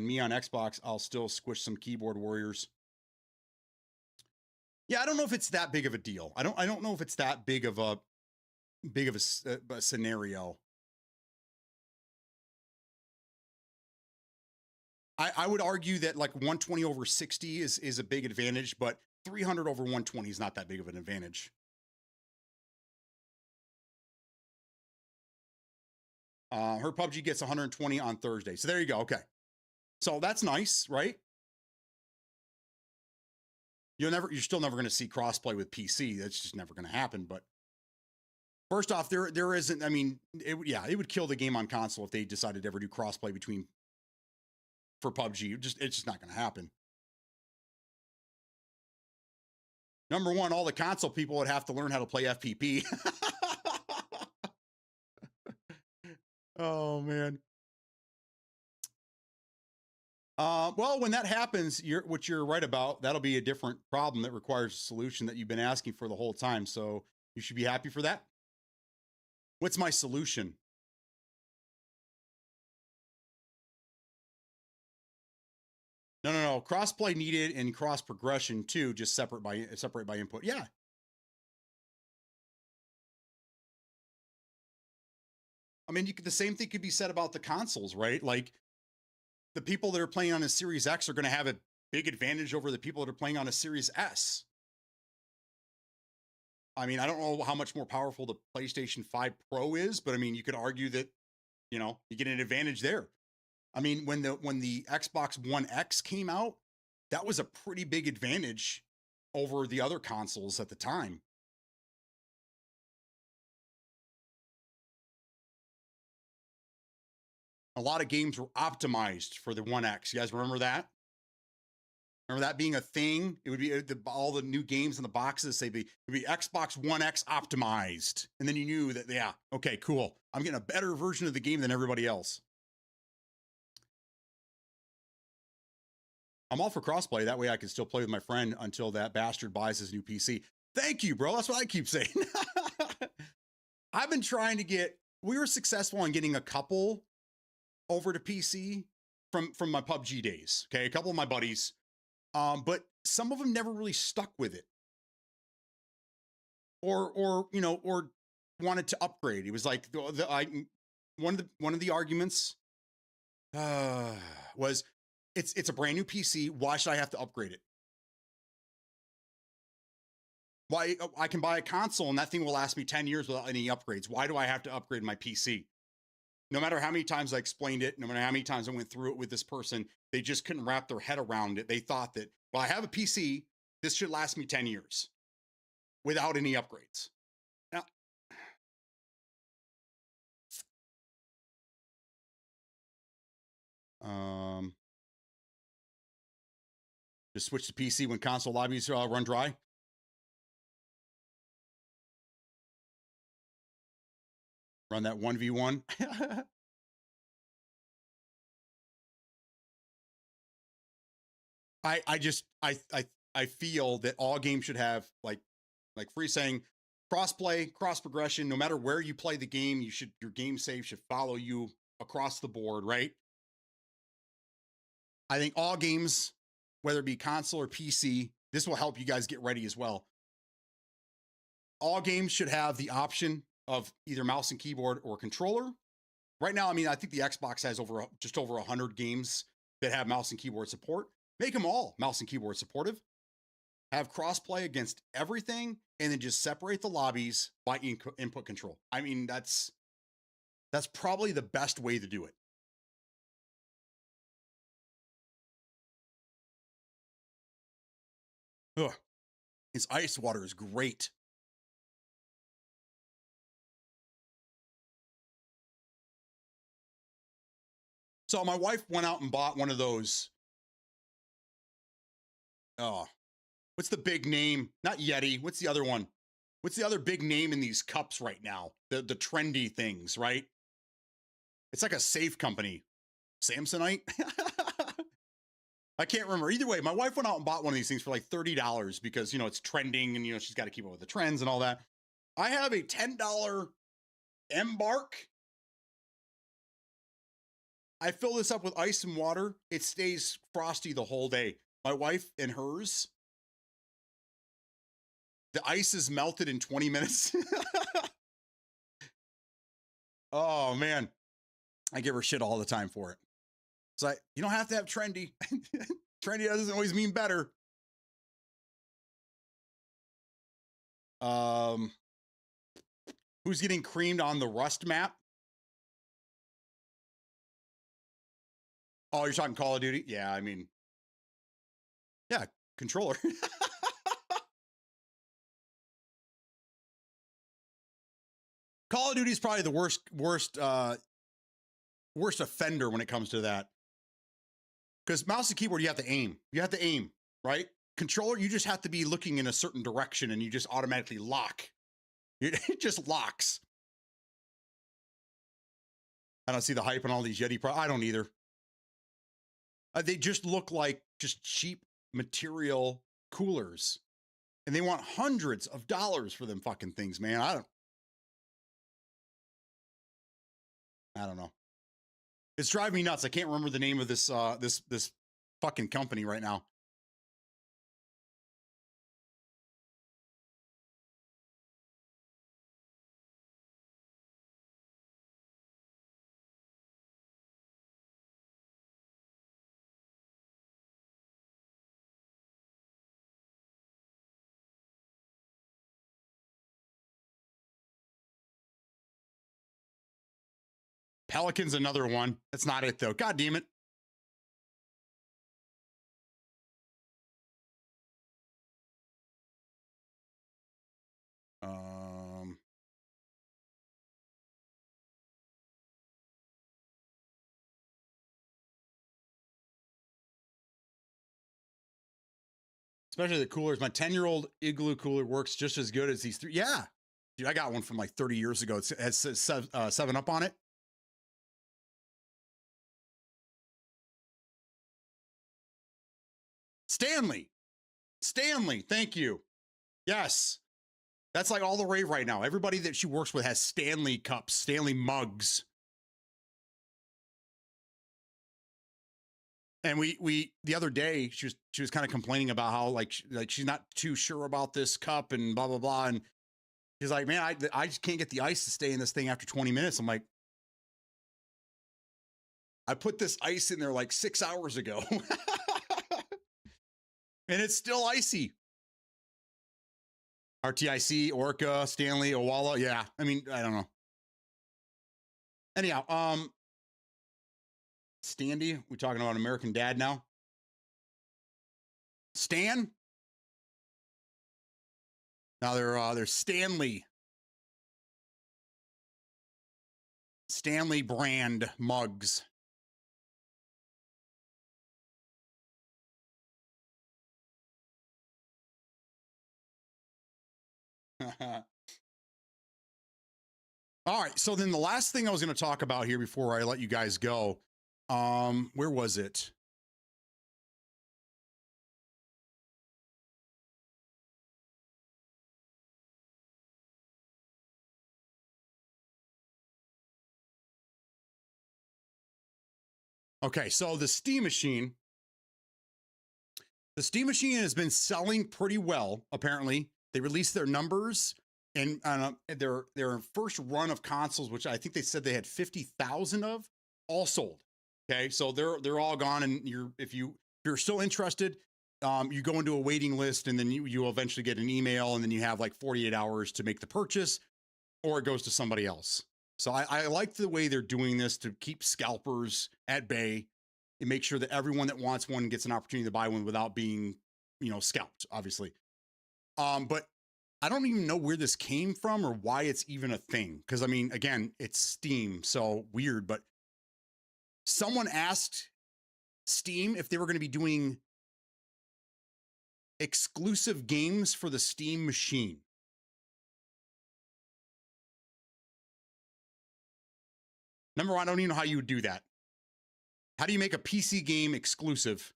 me on Xbox, I'll still squish some keyboard warriors. Yeah, I don't know if it's that big of a deal. I don't know if it's that big of a scenario. I would argue that like 120 over 60 is a big advantage, but 300 over 120 is not that big of an advantage. Her PUBG gets 120 on Thursday. So there you go. Okay. So that's nice, right? You're still never going to see crossplay with PC. That's just never going to happen. But first off, there isn't, I mean, it would kill the game on console if they decided to ever do crossplay for PUBG. It's just not going to happen. Number one, all the console people would have to learn how to play FPP. Oh man. Well, when that happens, what you're right about, that'll be a different problem that requires a solution that you've been asking for the whole time. So you should be happy for that. What's my solution? No. Crossplay needed and cross progression too, just separate by input. Yeah. I mean, the same thing could be said about the consoles, right? Like the people that are playing on a Series X are going to have a big advantage over the people that are playing on a Series S. I mean, I don't know how much more powerful the PlayStation 5 Pro is, but I mean, you could argue that, you get an advantage there. I mean, when the Xbox One X came out, that was a pretty big advantage over the other consoles at the time. A lot of games were optimized for the One X. You guys remember that? Remember that being a thing? It would be all the new games in the boxes. It'd be Xbox One X optimized, and then you knew that. Yeah, okay, cool. I'm getting a better version of the game than everybody else. I'm all for crossplay. That way, I can still play with my friend until that bastard buys his new PC. Thank you, bro. That's what I keep saying. I've been trying to get. We were successful in getting a couple over to PC from my PUBG days. Okay, a couple of my buddies. But some of them never really stuck with it, or wanted to upgrade. It was like one of the arguments was it's a brand new PC. Why should I have to upgrade it? Why I can buy a console and that thing will last me 10 years without any upgrades. Why do I have to upgrade my PC? No matter how many times I explained it, no matter how many times I went through it with this person, they just couldn't wrap their head around it. They thought that, well, I have a PC. This should last me 10 years without any upgrades. Now, just switch to PC when console lobbies run dry. Run that 1v1. I feel that all games should have like Free saying cross play, cross progression. No matter where you play the game, your game save should follow you across the board, right? I think all games, whether it be console or PC, this will help you guys get ready as well. All games should have the option of either mouse and keyboard or controller. Right now, I mean, I think the Xbox has just over 100 games that have mouse and keyboard support. Make them all mouse and keyboard supportive. Have crossplay against everything, and then just separate the lobbies by input control. I mean, that's probably the best way to do it. Ugh. His ice water is great. So my wife went out and bought one of those. Oh, what's the big name? Not Yeti. What's the other one? What's the other big name in these cups right now? The trendy things, right? It's like a safe company. Samsonite? I can't remember. Either way, my wife went out and bought one of these things for like $30 because, it's trending and, she's got to keep up with the trends and all that. I have a $10 Embark. I fill this up with ice and water. It stays frosty the whole day. My wife and hers, the ice is melted in 20 minutes. Oh, man. I give her shit all the time for it. It's like, you don't have to have trendy. Trendy doesn't always mean better. Who's getting creamed on the Rust map? Oh, you're talking Call of Duty? Yeah, I mean, yeah, controller. Call of Duty is probably the worst offender when it comes to that. Because mouse and keyboard, you have to aim. You have to aim, right? Controller, you just have to be looking in a certain direction and you just automatically lock. It just locks. I don't see the hype on all these Yeti I don't either. They just look like just cheap material coolers. And they want hundreds of dollars for them fucking things, man. I don't know. It's driving me nuts. I can't remember the name of this this fucking company right now. Pelican's another one. That's not it though. God damn it. Especially the coolers. My 10-year-old Igloo cooler works just as good as these three. Yeah. Dude, I got one from like 30 years ago. It has 7-Up on it. Stanley, thank you. Yes. That's like all the rave right now. Everybody that she works with has Stanley cups, Stanley mugs. And we the other day she was kind of complaining about how like she's not too sure about this cup and blah blah blah, and she's like, man, I just can't get the ice to stay in this thing after 20 minutes. I'm like, I put this ice in there like 6 hours ago. And it's still icy. RTIC, Orca, Stanley, Owala. Yeah. I mean, I don't know. Anyhow, Standy, we talking about American Dad now? Stan? Now they're Stanley. Stanley brand mugs. All right. So then the last thing I was going to talk about here before I let you guys go, where was it? Okay, so the Steam Machine has been selling pretty well. Apparently, they released their numbers and their first run of consoles, which I think they said they had 50,000 of, all sold. Okay, so they're all gone, and if you're still interested, you go into a waiting list, and then you eventually get an email, and then you have like 48 hours to make the purchase, or it goes to somebody else. So I like the way they're doing this to keep scalpers at bay and make sure that everyone that wants one gets an opportunity to buy one without being, scalped, obviously. But I don't even know where this came from or why it's even a thing. Because I mean, again, it's Steam, so weird. But someone asked Steam if they were going to be doing exclusive games for the Steam machine. Number one, I don't even know how you would do that. How do you make a PC game exclusive?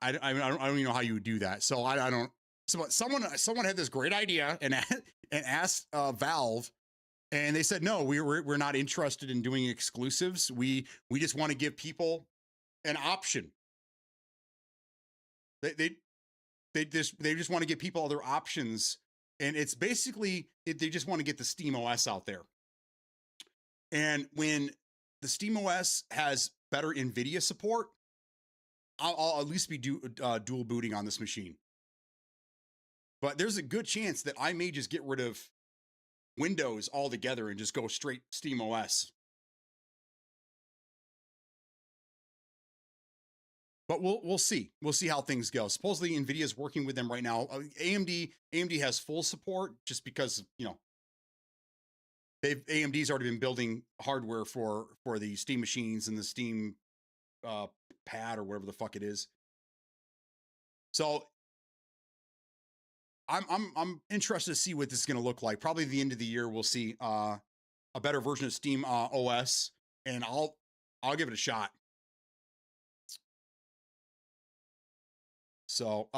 I don't even know how you would do that. So I don't. So someone had this great idea and asked Valve, and they said no, we're not interested in doing exclusives. We just want to give people an option. They just want to give people other options, and it's basically they just want to get the Steam OS out there. And when the Steam OS has better NVIDIA support, I'll at least be dual booting on this machine. But there's a good chance that I may just get rid of Windows altogether and just go straight Steam OS. But we'll see. We'll see how things go. Supposedly NVIDIA is working with them right now. AMD has full support just because, AMD's already been building hardware for the Steam machines and the Steam pad or whatever the fuck it is. So I'm interested to see what this is going to look like. Probably the end of the year we'll see a better version of Steam OS, and I'll give it a shot. So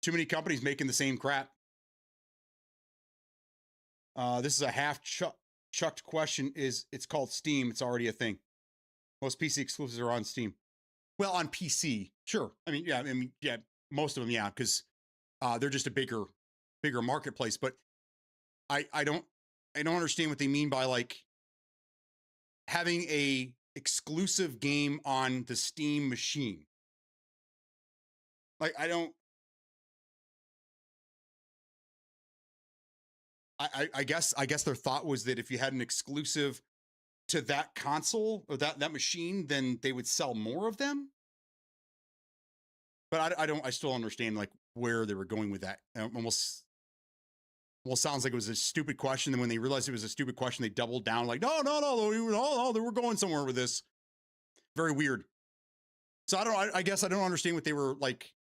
too many companies making the same crap. This is a half chucked question. It's called Steam. It's already a thing. Most PC exclusives are on Steam. Well, on PC, sure. I mean, yeah, most of them, yeah, because they're just a bigger marketplace. But I don't understand what they mean by like having a exclusive game on the Steam machine. Like, I guess their thought was that if you had an exclusive to that console or that machine, then they would sell more of them. But I still understand like where they were going with that. Almost, well, sounds like it was a stupid question. Then when they realized it was a stupid question, they doubled down like, no, they were going somewhere with this. Very weird. So I guess I don't understand what they were like.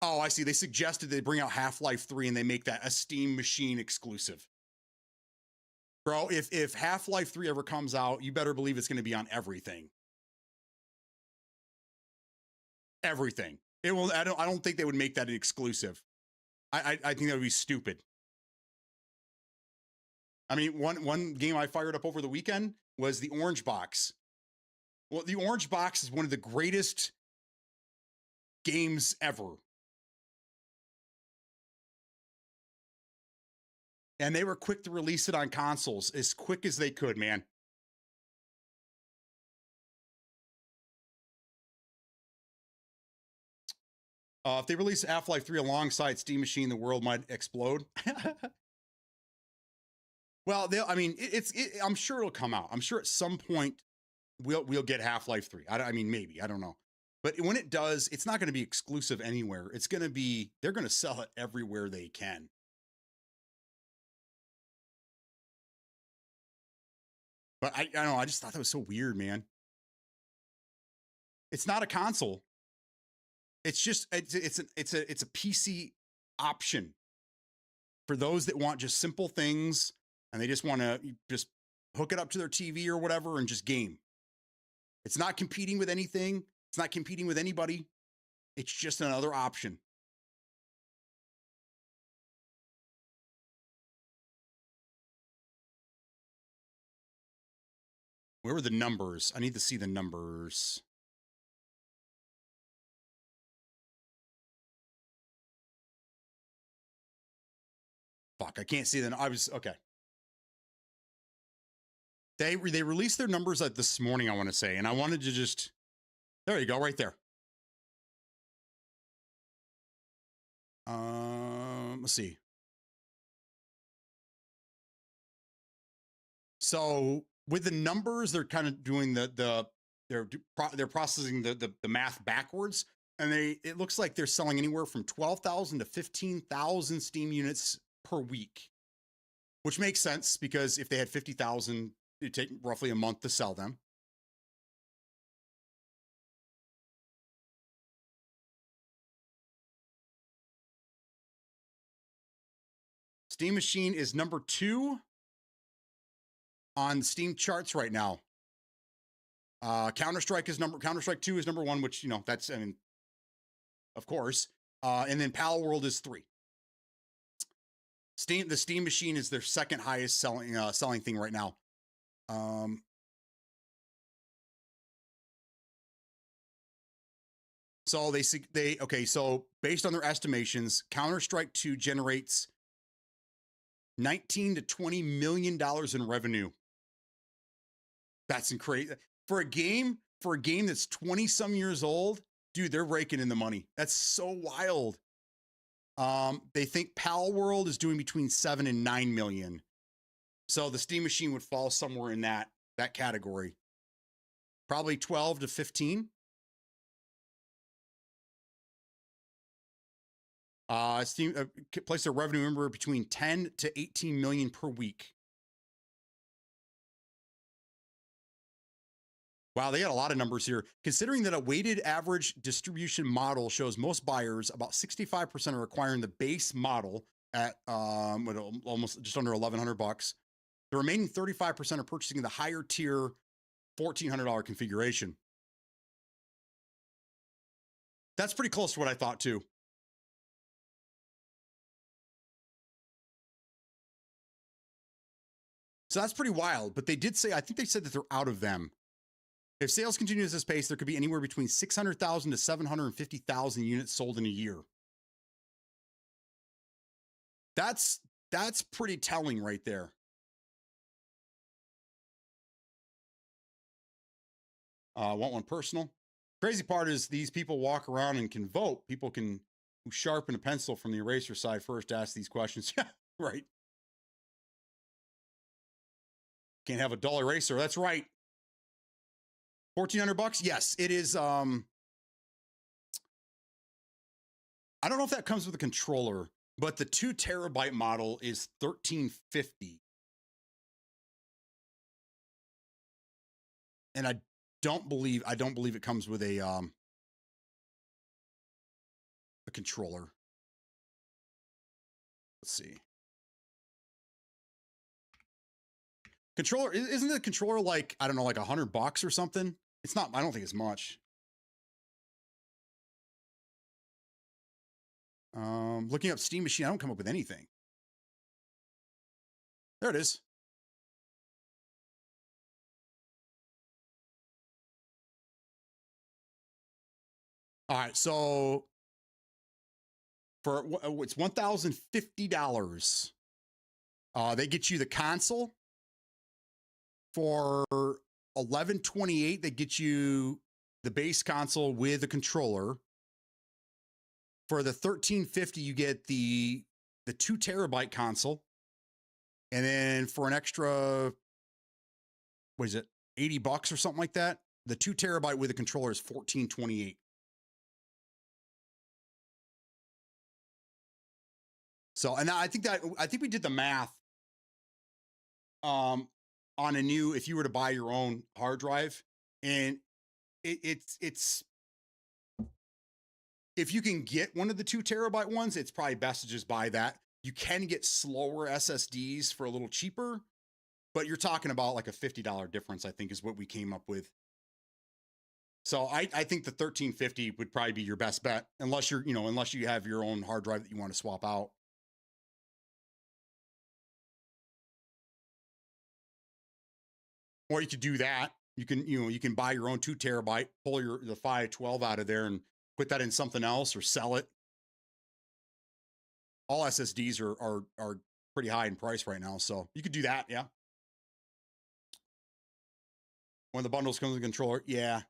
Oh, I see. They suggested they bring out Half-Life 3 and they make that a Steam machine exclusive. Bro, if Half-Life 3 ever comes out, you better believe it's going to be on everything. Everything. It will. I don't think they would make that an exclusive. I think that would be stupid. I mean, one game I fired up over the weekend was the Orange Box. Well, the Orange Box is one of the greatest games ever. And they were quick to release it on consoles as quick as they could, man. If they release Half-Life 3 alongside Steam Machine, the world might explode. Well, I'm sure it'll come out. I'm sure at some point we'll get Half-Life 3. I mean, maybe, I don't know. But when it does, it's not going to be exclusive anywhere. It's going to be, they're going to sell it everywhere they can. But I don't know, I just thought that was so weird, man. It's not a console. It's just it's a PC option. for those that want just simple things and they just want to just hook it up to their TV or whatever and just game. It's not competing with anything. It's not competing with anybody. It's just another option. Where were the numbers? I need to see the numbers. Fuck, I can't see them. Okay. They released their numbers like this morning, I want to say, and I wanted to just, there you go, right there. Let's see. So with the numbers, they're kind of doing they're processing the math backwards, and it looks like they're selling anywhere from 12,000 to 15,000 Steam units per week, which makes sense because if they had 50,000, it'd take roughly a month to sell them. Steam Machine is number 2 on Steam charts right now. Counter-Strike 2 is number 1, which, that's, I mean, of course. And then Pal World is 3. The Steam Machine is their second highest selling thing right now. So so based on their estimations, Counter-Strike 2 generates $19 to $20 million in revenue. That's incredible. For a game that's 20 some years old, dude, they're raking in the money. That's so wild. They think Pal World is doing between 7 and 9 million. So the Steam Machine would fall somewhere in that category. Probably 12 to 15. Steam place their revenue number between 10 to 18 million per week. Wow, they got a lot of numbers here. Considering that a weighted average distribution model shows most buyers, about 65% are acquiring the base model at almost just under $1,100. The remaining 35% are purchasing the higher tier $1,400 configuration. That's pretty close to what I thought too. So that's pretty wild, but I think they said that they're out of them. If sales continue at this pace, there could be anywhere between 600,000 to 750,000 units sold in a year. That's pretty telling right there. Want one personal? Crazy part is these people walk around and can vote. People who sharpen a pencil from the eraser side first ask these questions. Yeah, right. Can't have a dull eraser. That's right. $1,400? Yes, it is. I don't know if that comes with a controller, but the 2 terabyte model is $1,350. And I don't believe it comes with a controller. Let's see. Controller, isn't the controller like, I don't know, like $100 or something? It's not, I don't think it's much. Looking up Steam Machine, I don't come up with anything. There it is. All right, so for it's $1,050. They get you the console. For $1,128, they get you the base console with a controller. For the $1,350, you get the 2 terabyte console. And then for an extra, what is it, $80 or something like that, the 2 terabyte with a controller is $1,428. So, and I think we did the math on a new, if you were to buy your own hard drive, and it's if you can get one of the 2 terabyte ones, it's probably best to just buy that, You can get slower SSDs for a little cheaper, but you're talking about like a $50 difference, I think is what we came up with. So I think the 1350 would probably be your best bet, unless unless you have your own hard drive that you want to swap out. Or you could do that. You can buy your own 2 terabyte, pull the 512 out of there and put that in something else or sell it. All SSDs are pretty high in price right now, so you could do that, yeah. When the bundles come with the controller, yeah.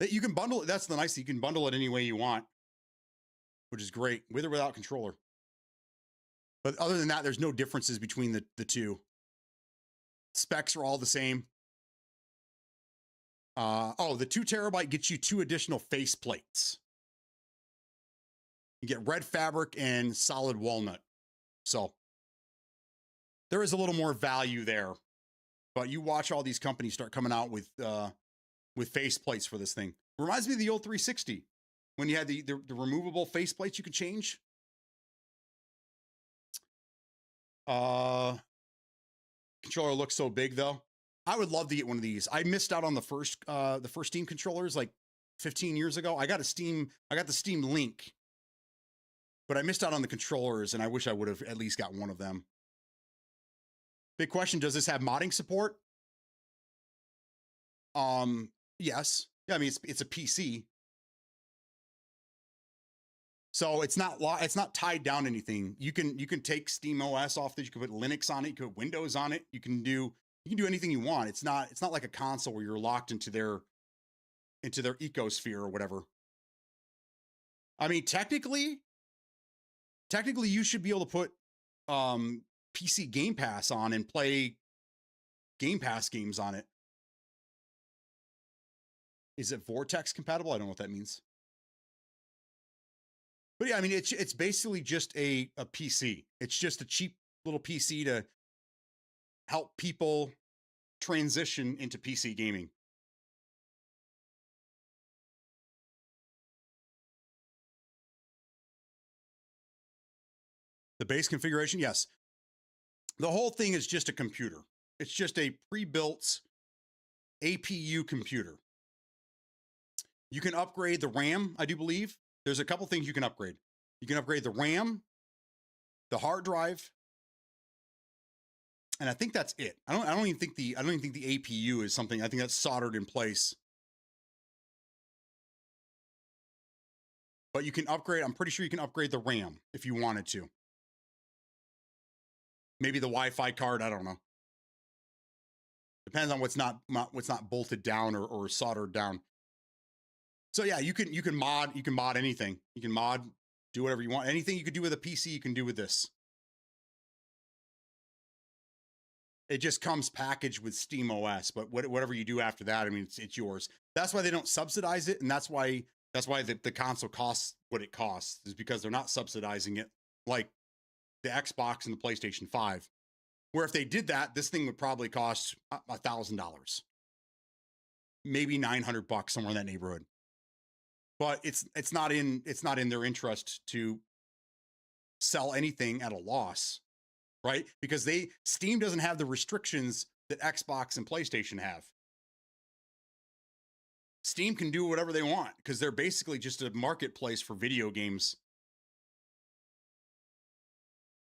You can bundle it. That's the nice thing. You can bundle it any way you want, which is great, with or without controller. But other than that, there's no differences between the two. Specs are all the same. The 2 terabyte gets you 2 additional face plates. You get red fabric and solid walnut. So there is a little more value there. But you watch all these companies start coming out with face plates for this thing. Reminds me of the old 360 when you had the removable face plates you could change. Controller looks so big though. I would love to get one of these. I missed out on the first Steam controllers like 15 years ago. I got the Steam Link, but I missed out on the controllers, and I wish I would have at least got one of them. Big question: does this have modding support? Yes. Yeah, I mean it's a PC, so it's not tied down to anything. You can take Steam OS off this. You can put Linux on it. You can put Windows on it. You can do anything you want. It's not like a console where you're locked into their ecosphere or whatever. I mean, technically, you should be able to put PC Game Pass on and play Game Pass games on it. Is it Vortex compatible? I don't know what that means. But yeah, I mean, it's basically just a PC. It's just a cheap little PC to help people transition into PC gaming. The base configuration, yes. The whole thing is just a computer. It's just a pre-built APU computer. You can upgrade the RAM, I do believe. There's a couple things you can upgrade. You can upgrade the RAM, the hard drive, and I think that's it. I don't even think the APU is something. I think that's soldered in place. But you can upgrade. I'm pretty sure you can upgrade the RAM if you wanted to. Maybe the Wi-Fi card. I don't know. Depends on what's not bolted down or soldered down. So yeah, you can mod anything. You can do whatever you want. Anything you could do with a PC, you can do with this. It just comes packaged with Steam OS, but whatever you do after that, I mean, it's yours. That's why they don't subsidize it, and that's why the console costs what it costs, is because they're not subsidizing it like the Xbox and the PlayStation 5. Where if they did that, this thing would probably cost $1,000, maybe $900, somewhere in that neighborhood. But it's not in their interest to sell anything at a loss, right? Because Steam doesn't have the restrictions that Xbox and PlayStation have. Steam can do whatever they want because they're basically just a marketplace for video games.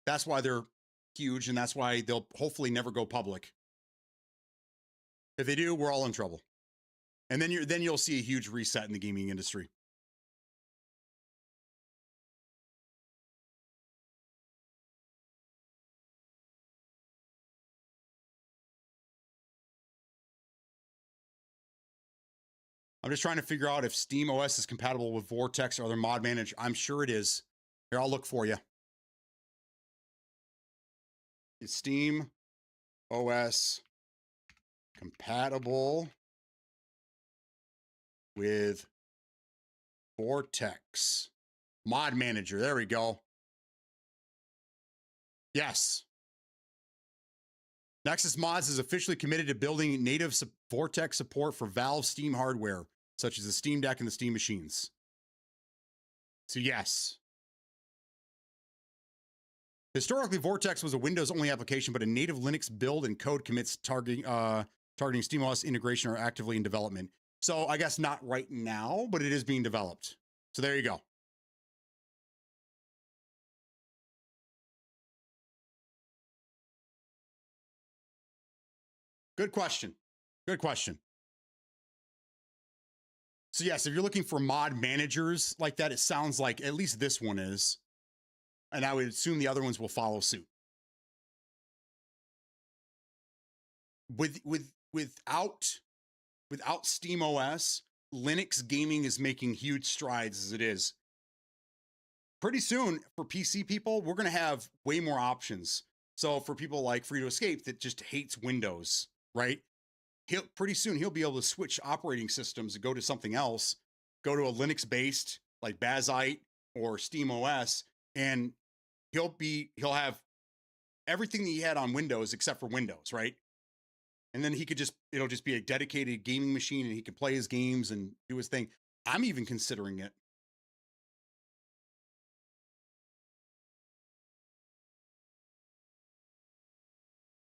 That's why they're huge, and that's why they'll hopefully never go public. If they do, we're all in trouble. And then you'll see a huge reset in the gaming industry. I'm just trying to figure out if Steam OS is compatible with Vortex or other mod manager. I'm sure it is. Here, I'll look for you. Is Steam OS compatible with Vortex mod manager? There we go. Yes. Nexus Mods is officially committed to building native Vortex support for Valve Steam hardware, such as the Steam Deck and the Steam machines. So yes. Historically, Vortex was a Windows-only application, but a native Linux build and code commits targeting SteamOS integration are actively in development. So I guess not right now, but it is being developed. So there you go. Good question. Good question. So yes, if you're looking for mod managers like that, it sounds like at least this one is. And I would assume the other ones will follow suit. Without SteamOS, Linux gaming is making huge strides as it is. Pretty soon for PC people, we're going to have way more options. So for people like Free to Escape that just hates Windows, right? Pretty soon he'll be able to switch operating systems and go to something else, go to a Linux based like Bazite or SteamOS, and he'll have everything that he had on Windows except for Windows, right? And then it'll just be a dedicated gaming machine and he can play his games and do his thing. I'm even considering it.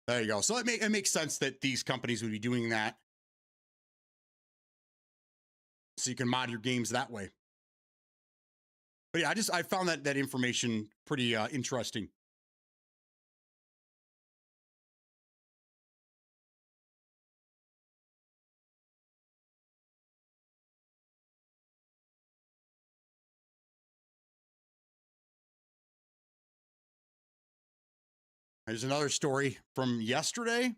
There you go. So it makes sense that these companies would be doing that. So you can mod your games that way. But yeah, I found that information pretty interesting. There's another story from yesterday.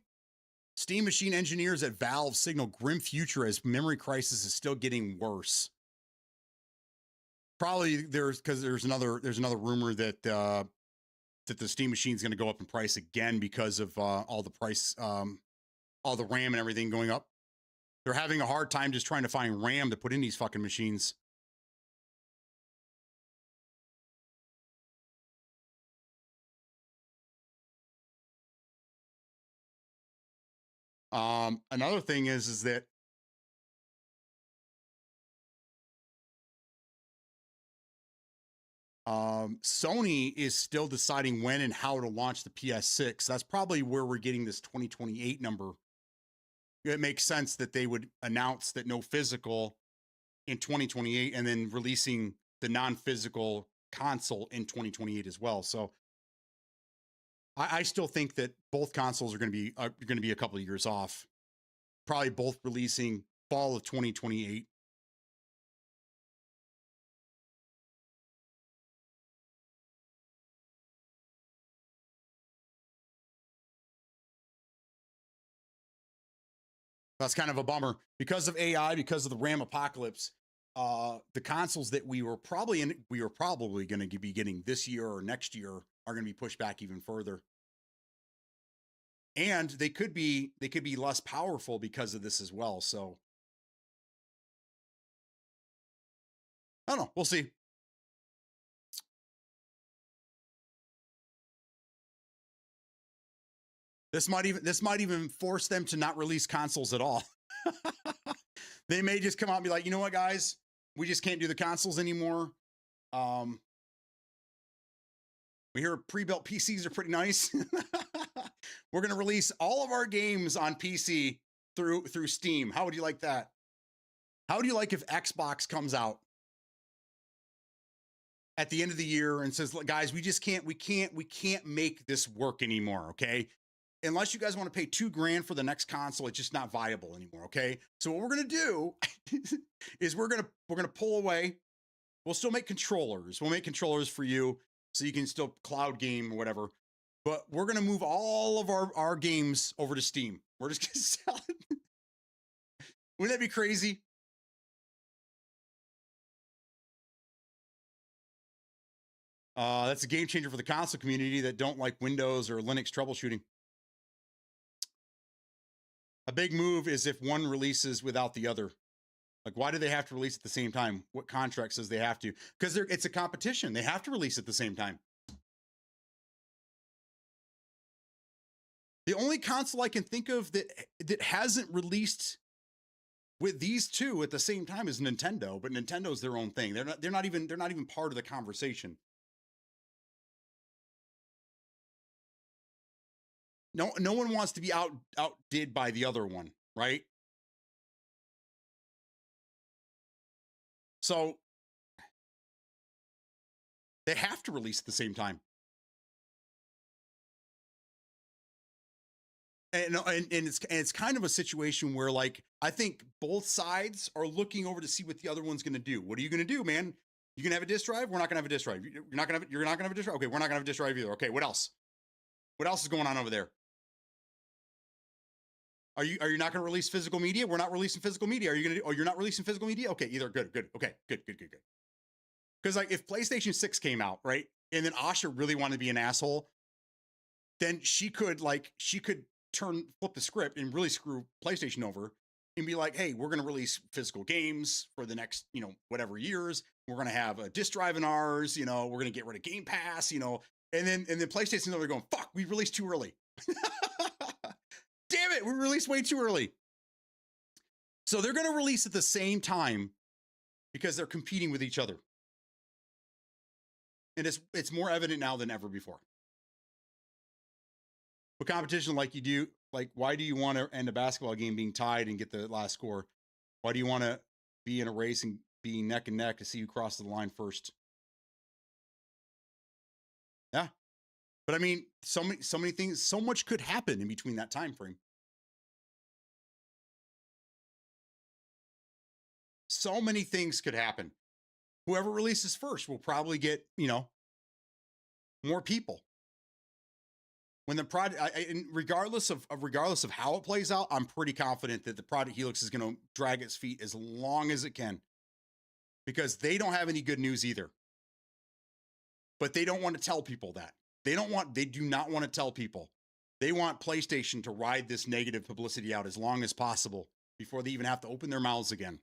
Steam machine engineers at Valve signal grim future as memory crisis is still getting worse. Probably there's another rumor that that the Steam machine is going to go up in price again because of all the price, all the RAM and everything going up. They're having a hard time just trying to find RAM to put in these fucking machines. Another thing is that Sony is still deciding when and how to launch the PS6. That's probably where we're getting this 2028 number. It makes sense that they would announce that no physical in 2028 and then releasing the non-physical console in 2028 as well. So I still think that both consoles are going to be a couple of years off. Probably both releasing fall of 2028. That's kind of a bummer because of AI, because of the RAM apocalypse. The consoles that we were probably going to be getting this year or next year are going to be pushed back even further. And they could be less powerful because of this as well. So I don't know. We'll see. This might even force them to not release consoles at all. They may just come out and be like, you know what, guys, we just can't do the consoles anymore. We hear pre-built PCs are pretty nice. We're going to release all of our games on PC through Steam. How would you like that? How would you like if Xbox comes out at the end of the year and says, guys, we can't make this work anymore, okay? Unless you guys want to pay $2,000 for the next console, it's just not viable anymore, okay? So what we're going to do is we're going to pull away. We'll still make controllers. We'll make controllers for you so you can still cloud game or whatever. But we're going to move all of our games over to Steam. We're just going to sell it. Wouldn't that be crazy? That's a game changer for the console community that don't like Windows or Linux troubleshooting. A big move is if one releases without the other. Like, why do they have to release at the same time? What contract says they have to? Because it's a competition. They have to release at the same time. The only console I can think of that hasn't released with these two at the same time is Nintendo, but Nintendo's their own thing. They're not even part of the conversation. No one wants to be outdid by the other one, right? So they have to release at the same time. And it's kind of a situation where, like, I think both sides are looking over to see what the other one's going to do. What are you going to do, man? You gonna have a disk drive? We're not gonna have a disk drive. You're not gonna have a disk drive. Okay, we're not gonna have a disk drive either. Okay, what else? What else is going on over there? Are you not gonna release physical media? We're not releasing physical media. Are you gonna? Oh, you're not releasing physical media? Okay, either good. Okay, good. Because, like, if PlayStation 6 came out, right, and then Asha really wanted to be an asshole, then she could flip the script and really screw PlayStation over and be like, hey, we're going to release physical games for the next, whatever years. We're going to have a disc drive in ours, we're going to get rid of Game Pass, and then PlayStation's over going, fuck, we released too early. Damn it, we released way too early. So they're going to release at the same time because they're competing with each other. And it's more evident now than ever before. With competition like you do, like, why do you want to end a basketball game being tied and get the last score? Why do you want to be in a race and be neck and neck to see who crosses the line first? Yeah. But I mean, so many things, so much could happen in between that time frame. So many things could happen. Whoever releases first will probably get, more people. When the project, regardless of how it plays out, I'm pretty confident that the Project Helix is going to drag its feet as long as it can, because they don't have any good news either. But they don't want to tell people that. They do not want to tell people. They want PlayStation to ride this negative publicity out as long as possible before they even have to open their mouths again.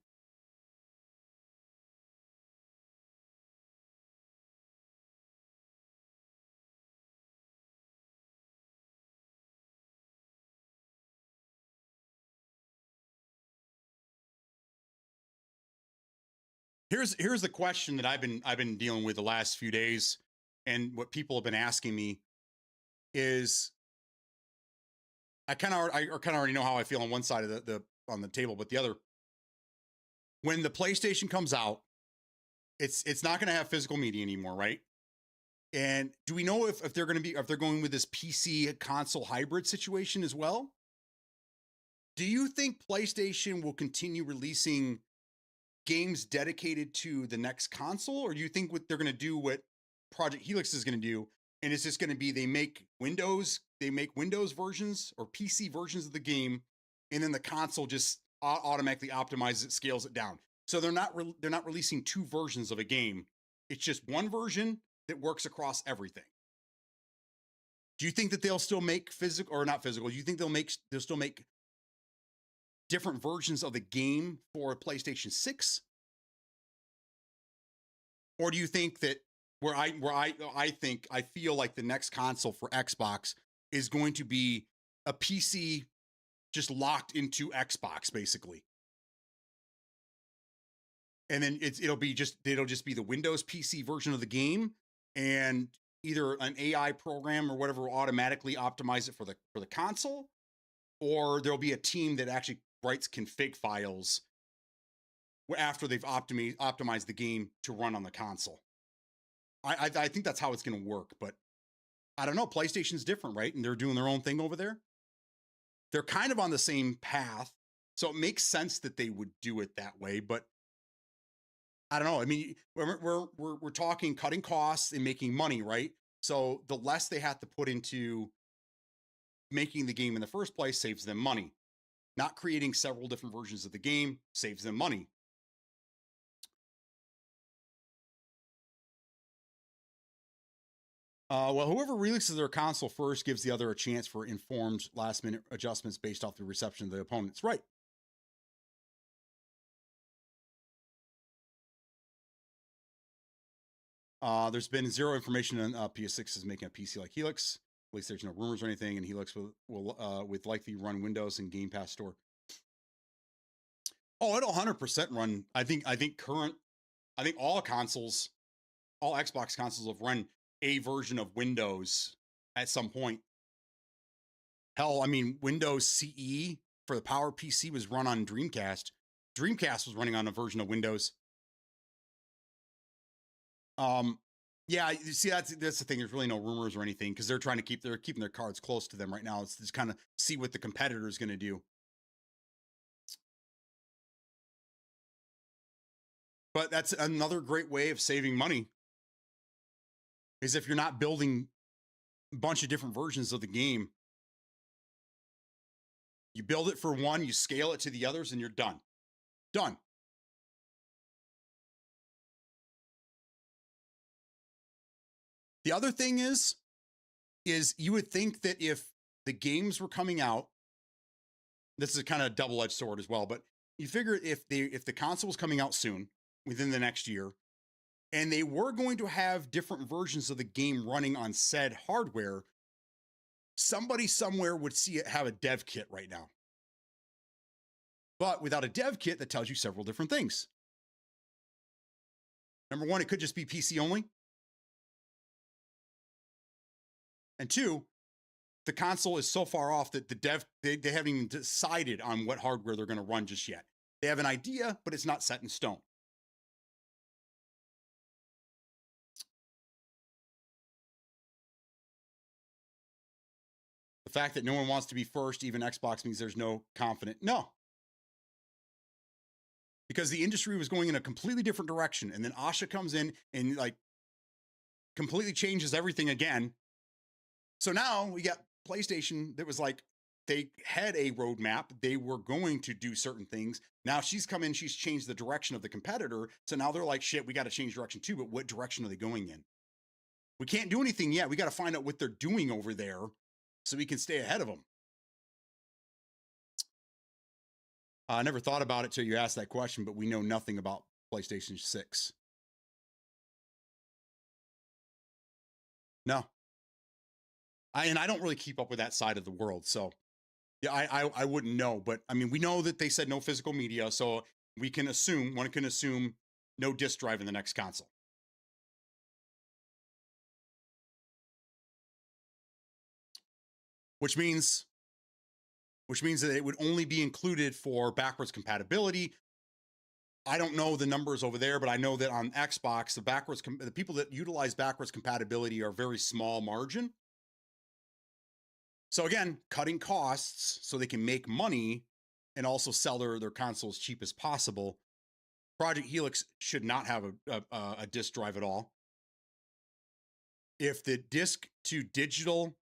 Here's the question that I've been dealing with the last few days, and what people have been asking me is, I kind of already know how I feel on one side of the table, but the other, when the PlayStation comes out, it's not going to have physical media anymore, right? And do we know if they're going with this PC console hybrid situation as well? Do you think PlayStation will continue releasing games dedicated to the next console, or do you think they're going to do what Project Helix is going to do, and it's just going to be they make Windows versions or PC versions of the game, and then the console just automatically optimizes it, scales it down. So they're not releasing two versions of a game. It's just one version that works across everything. Do you think that they'll still make physical, or not physical? Do you think they'll still make different versions of the game for PlayStation 6? Or do you think that I feel like the next console for Xbox is going to be a PC just locked into Xbox, basically? And then it'll just be the Windows PC version of the game, and either an AI program or whatever will automatically optimize it for the console, or there'll be a team that actually writes config files after they've optimized the game to run on the console. I think that's how it's going to work, but I don't know. PlayStation's different, right? And they're doing their own thing over there. They're kind of on the same path, so it makes sense that they would do it that way. But I don't know. I mean, we're talking cutting costs and making money, right? So the less they have to put into making the game in the first place saves them money. Not creating several different versions of the game saves them money. Well, whoever releases their console first gives the other a chance for informed last-minute adjustments based off the reception of the opponents. Right. There's been zero information on PS6 is making a PC like Helix. At least there's no rumors or anything, and Helix will with likely run Windows and Game Pass Store. Oh, it'll 100% run. I think all consoles, all Xbox consoles have run a version of Windows at some point. Hell, I mean, Windows CE for the Power PC was run on Dreamcast. Dreamcast was running on a version of Windows. Yeah, you see, that's the thing. There's really no rumors or anything because they're keeping their cards close to them right now. It's just kind of see what the competitor is going to do. But that's another great way of saving money is if you're not building a bunch of different versions of the game. You build it for one, you scale it to the others, and you're done. Done. The other thing is you would think that if the games were coming out, this is kind of a double-edged sword as well, but you figure if the console was coming out soon, within the next year, and they were going to have different versions of the game running on said hardware, somebody somewhere would see it have a dev kit right now. But without a dev kit, that tells you several different things. Number one, it could just be PC only. And two, the console is so far off that they haven't even decided on what hardware they're going to run just yet. They have an idea, but it's not set in stone. The fact that no one wants to be first, even Xbox, means there's no confident. No. Because the industry was going in a completely different direction. And then Asha comes in and like completely changes everything again. So now we got PlayStation that was like, they had a roadmap. They were going to do certain things. Now she's come in, she's changed the direction of the competitor. So now they're like, shit, we got to change direction too. But what direction are they going in? We can't do anything yet. We got to find out what they're doing over there so we can stay ahead of them. I never thought about it till you asked that question, but we know nothing about PlayStation 6. No. I don't really keep up with that side of the world. So yeah, I wouldn't know. But I mean, we know that they said no physical media. So one can assume no disk drive in the next console. Which means that it would only be included for backwards compatibility. I don't know the numbers over there, but I know that on Xbox, the people that utilize backwards compatibility are very small margin. So again, cutting costs so they can make money and also sell their console as cheap as possible. Project Helix should not have a disk drive at all. If the disk to digital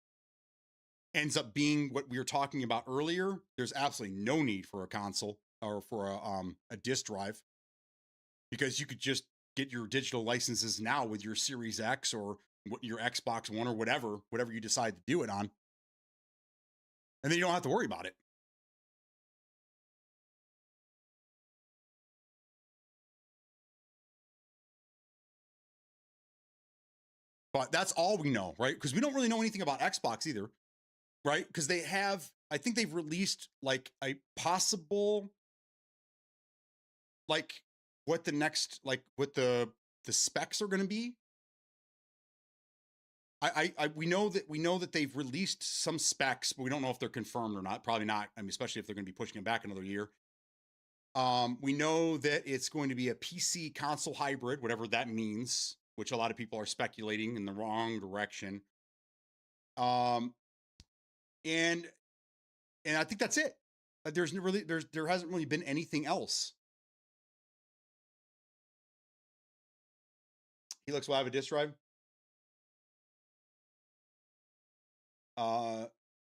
ends up being what we were talking about earlier, there's absolutely no need for a console or for a disk drive because you could just get your digital licenses now with your Series X or your Xbox One or whatever you decide to do it on. And then you don't have to worry about it. But that's all we know, right? Because we don't really know anything about Xbox either, right? Because I think they've released like a possible, like what the next, like what the specs are going to be. We know that they've released some specs, but we don't know if they're confirmed or not. Probably not. I mean, especially if they're going to be pushing it back another year. We know that it's going to be a PC console hybrid, whatever that means, which a lot of people are speculating in the wrong direction. And I think that's it. There hasn't really been anything else. Helix will have a disk drive.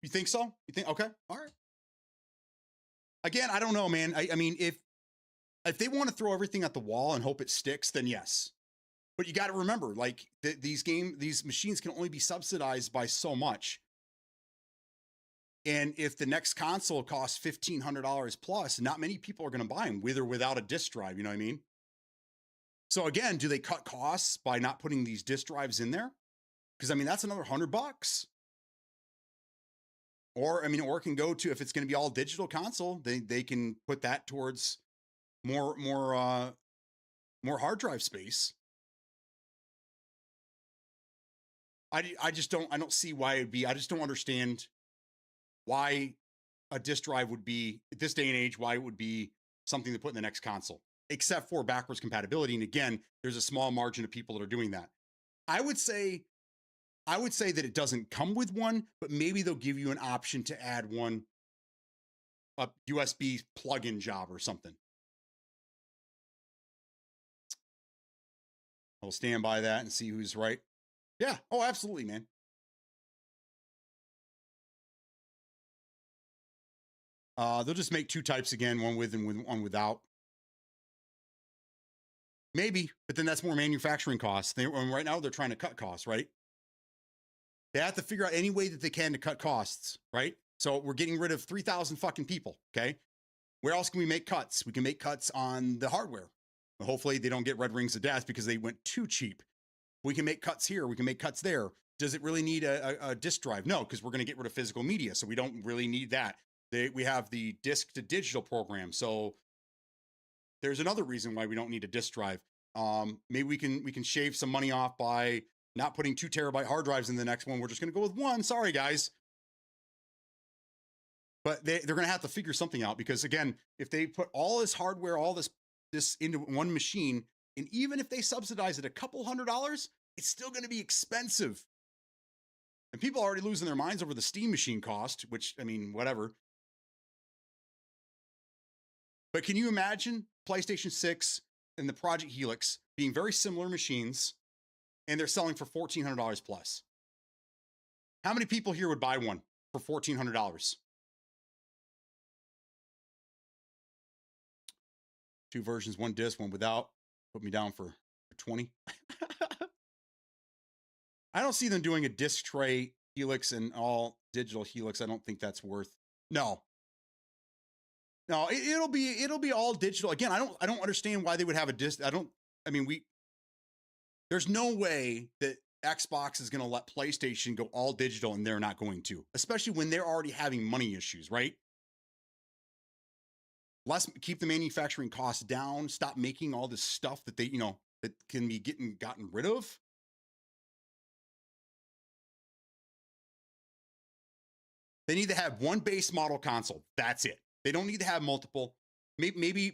You think so? You think okay? All right. Again, I don't know, man. I mean, if they want to throw everything at the wall and hope it sticks, then yes. But you got to remember, like these machines can only be subsidized by so much. And if the next console costs $1,500 plus, not many people are going to buy them with or without a disk drive. You know what I mean? So again, do they cut costs by not putting these disk drives in there? Because I mean, that's another $100. Or I mean, or it can go to, if it's going to be all digital console, they can put that towards more hard drive space. I don't see why it'd be. I just don't understand why a disk drive would be, at this day and age, why it would be something to put in the next console, except for backwards compatibility. And again, there's a small margin of people that are doing that. I would say that it doesn't come with one, but maybe they'll give you an option to add one, a USB plug-in job or something. I'll stand by that and see who's right. Yeah. Oh, absolutely, man. They'll just make two types again, one with and one without. Maybe, but then that's more manufacturing costs. Right now they're trying to cut costs, right? They have to figure out any way that they can to cut costs, right? So we're getting rid of 3,000 fucking people, okay? Where else can we make cuts? We can make cuts on the hardware. Hopefully they don't get red rings of death because they went too cheap. We can make cuts here. We can make cuts there. Does it really need a disk drive? No, because we're going to get rid of physical media, so we don't really need that. We have the disk to digital program, so there's another reason why we don't need a disk drive. Maybe we can shave some money off by not putting 2 terabyte hard drives in the next one. We're just going to go with one. Sorry, guys. But they're going to have to figure something out because, again, if they put all this hardware, all this into one machine, and even if they subsidize it a couple $100, it's still going to be expensive. And people are already losing their minds over the Steam machine cost, which, I mean, whatever. But can you imagine PlayStation 6 and the Project Helix being very similar machines, and they're selling for $1,400 plus? How many people here would buy one for $1,400? 2 versions, 1 disc, 1 without. Put me down for 20. I don't see them doing a disc tray Helix and all digital Helix. I don't think that's worth. No. It'll be all digital. Again, I don't understand why they would have a disc. There's no way that Xbox is going to let PlayStation go all digital, and they're not going to, especially when they're already having money issues, right? Keep the manufacturing costs down, stop making all this stuff that they, that can be gotten rid of. They need to have one base model console. That's it. They don't need to have multiple. Maybe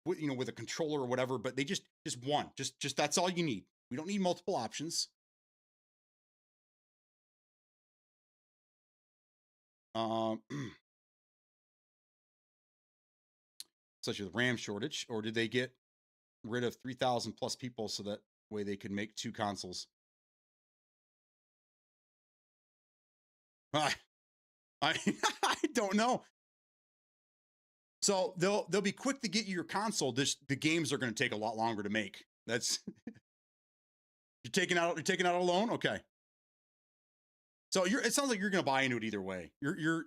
with a controller or whatever, but they just one. Just that's all you need. We don't need multiple options. Such as the RAM shortage, or did they get rid of 3,000 plus people so that way they could make 2 consoles? I don't know. So they'll be quick to get you your console. The games are going to take a lot longer to make. That's you're taking out a loan, okay? So it sounds like you're going to buy into it either way. You're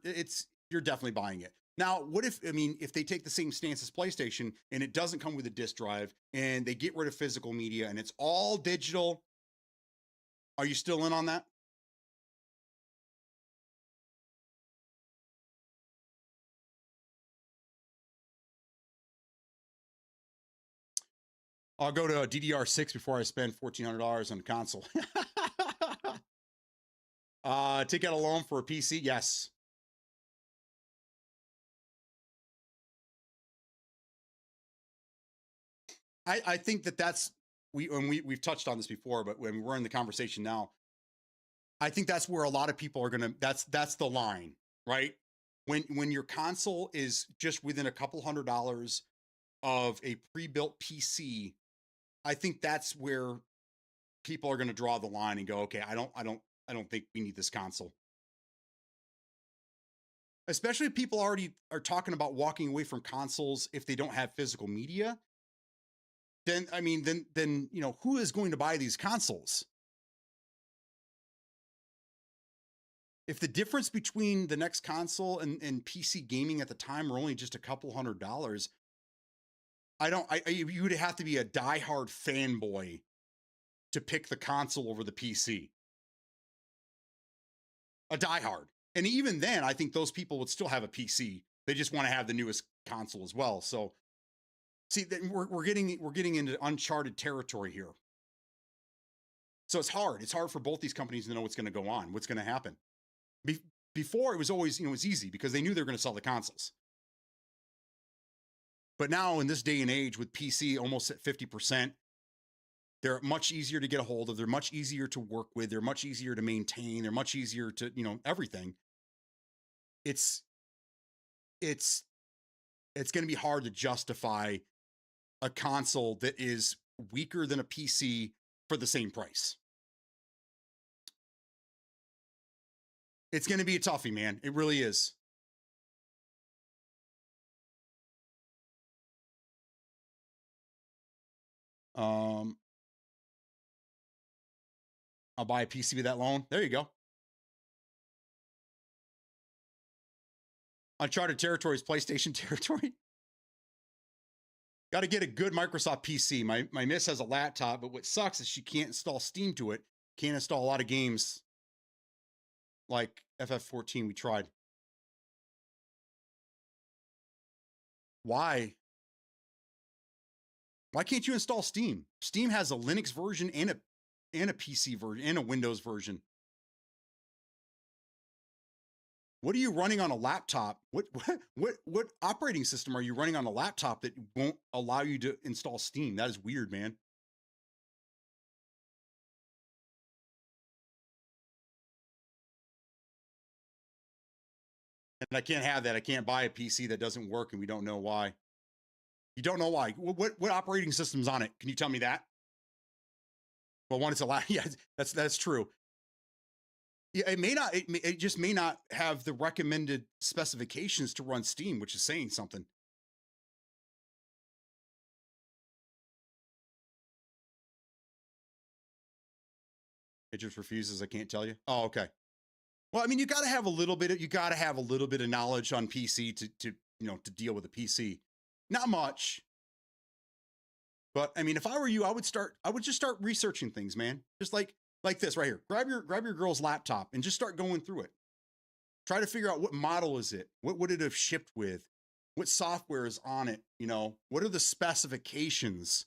definitely buying it. Now, what if they take the same stance as PlayStation and it doesn't come with a disk drive and they get rid of physical media and it's all digital? Are you still in on that? I'll go to a DDR6 before I spend $1,400 on a console. Take out a loan for a PC? Yes. I think we've touched on this before, but when we're in the conversation now, I think that's where a lot of people are gonna. That's the line, right? When your console is just within a couple $100 of a pre-built PC, I think that's where people are going to draw the line and go, okay, I don't think we need this console. Especially if people already are talking about walking away from consoles if they don't have physical media. Then who is going to buy these consoles? If the difference between the next console and PC gaming at the time are only just a couple $100, you would have to be a diehard fanboy to pick the console over the PC. A diehard. And even then, I think those people would still have a PC. They just want to have the newest console as well. So, see, we're getting into uncharted territory here. So it's hard. It's hard for both these companies to know what's going to go on, what's going to happen. before it was always, it was easy because they knew they were going to sell the consoles. But now in this day and age with PC almost at 50%, they're much easier to get a hold of. They're much easier to work with. They're much easier to maintain. They're much easier to, everything. It's going to be hard to justify a console that is weaker than a PC for the same price. It's going to be a toughie, man. It really is. I'll buy a PC with that loan. There you go. Uncharted territory is PlayStation territory. Got to get a good Microsoft PC. My miss has a laptop, but what sucks is she can't install Steam to it. Can't install a lot of games like FF14 we tried. Why? Why can't you install Steam? Steam has a Linux version and a PC version and a Windows version. What are you running on a laptop? What operating system are you running on a laptop that won't allow you to install Steam? That is weird, man. And I can't have that. I can't buy a PC that doesn't work and we don't know why. You don't know why. What operating system's on it? Can you tell me that? Well, one, it's a yeah, that's true. Yeah, it may not. It just may not have the recommended specifications to run Steam, which is saying something. It just refuses. I can't tell you. Oh, okay. Well, I mean, you got to have a little bit of knowledge on PC to deal with a PC. Not much. But I mean, if I were you, I would just start researching things, man. Just like this right here. Grab your girl's laptop and just start going through it. Try to figure out what model is it? What would it have shipped with? What software is on it? What are the specifications?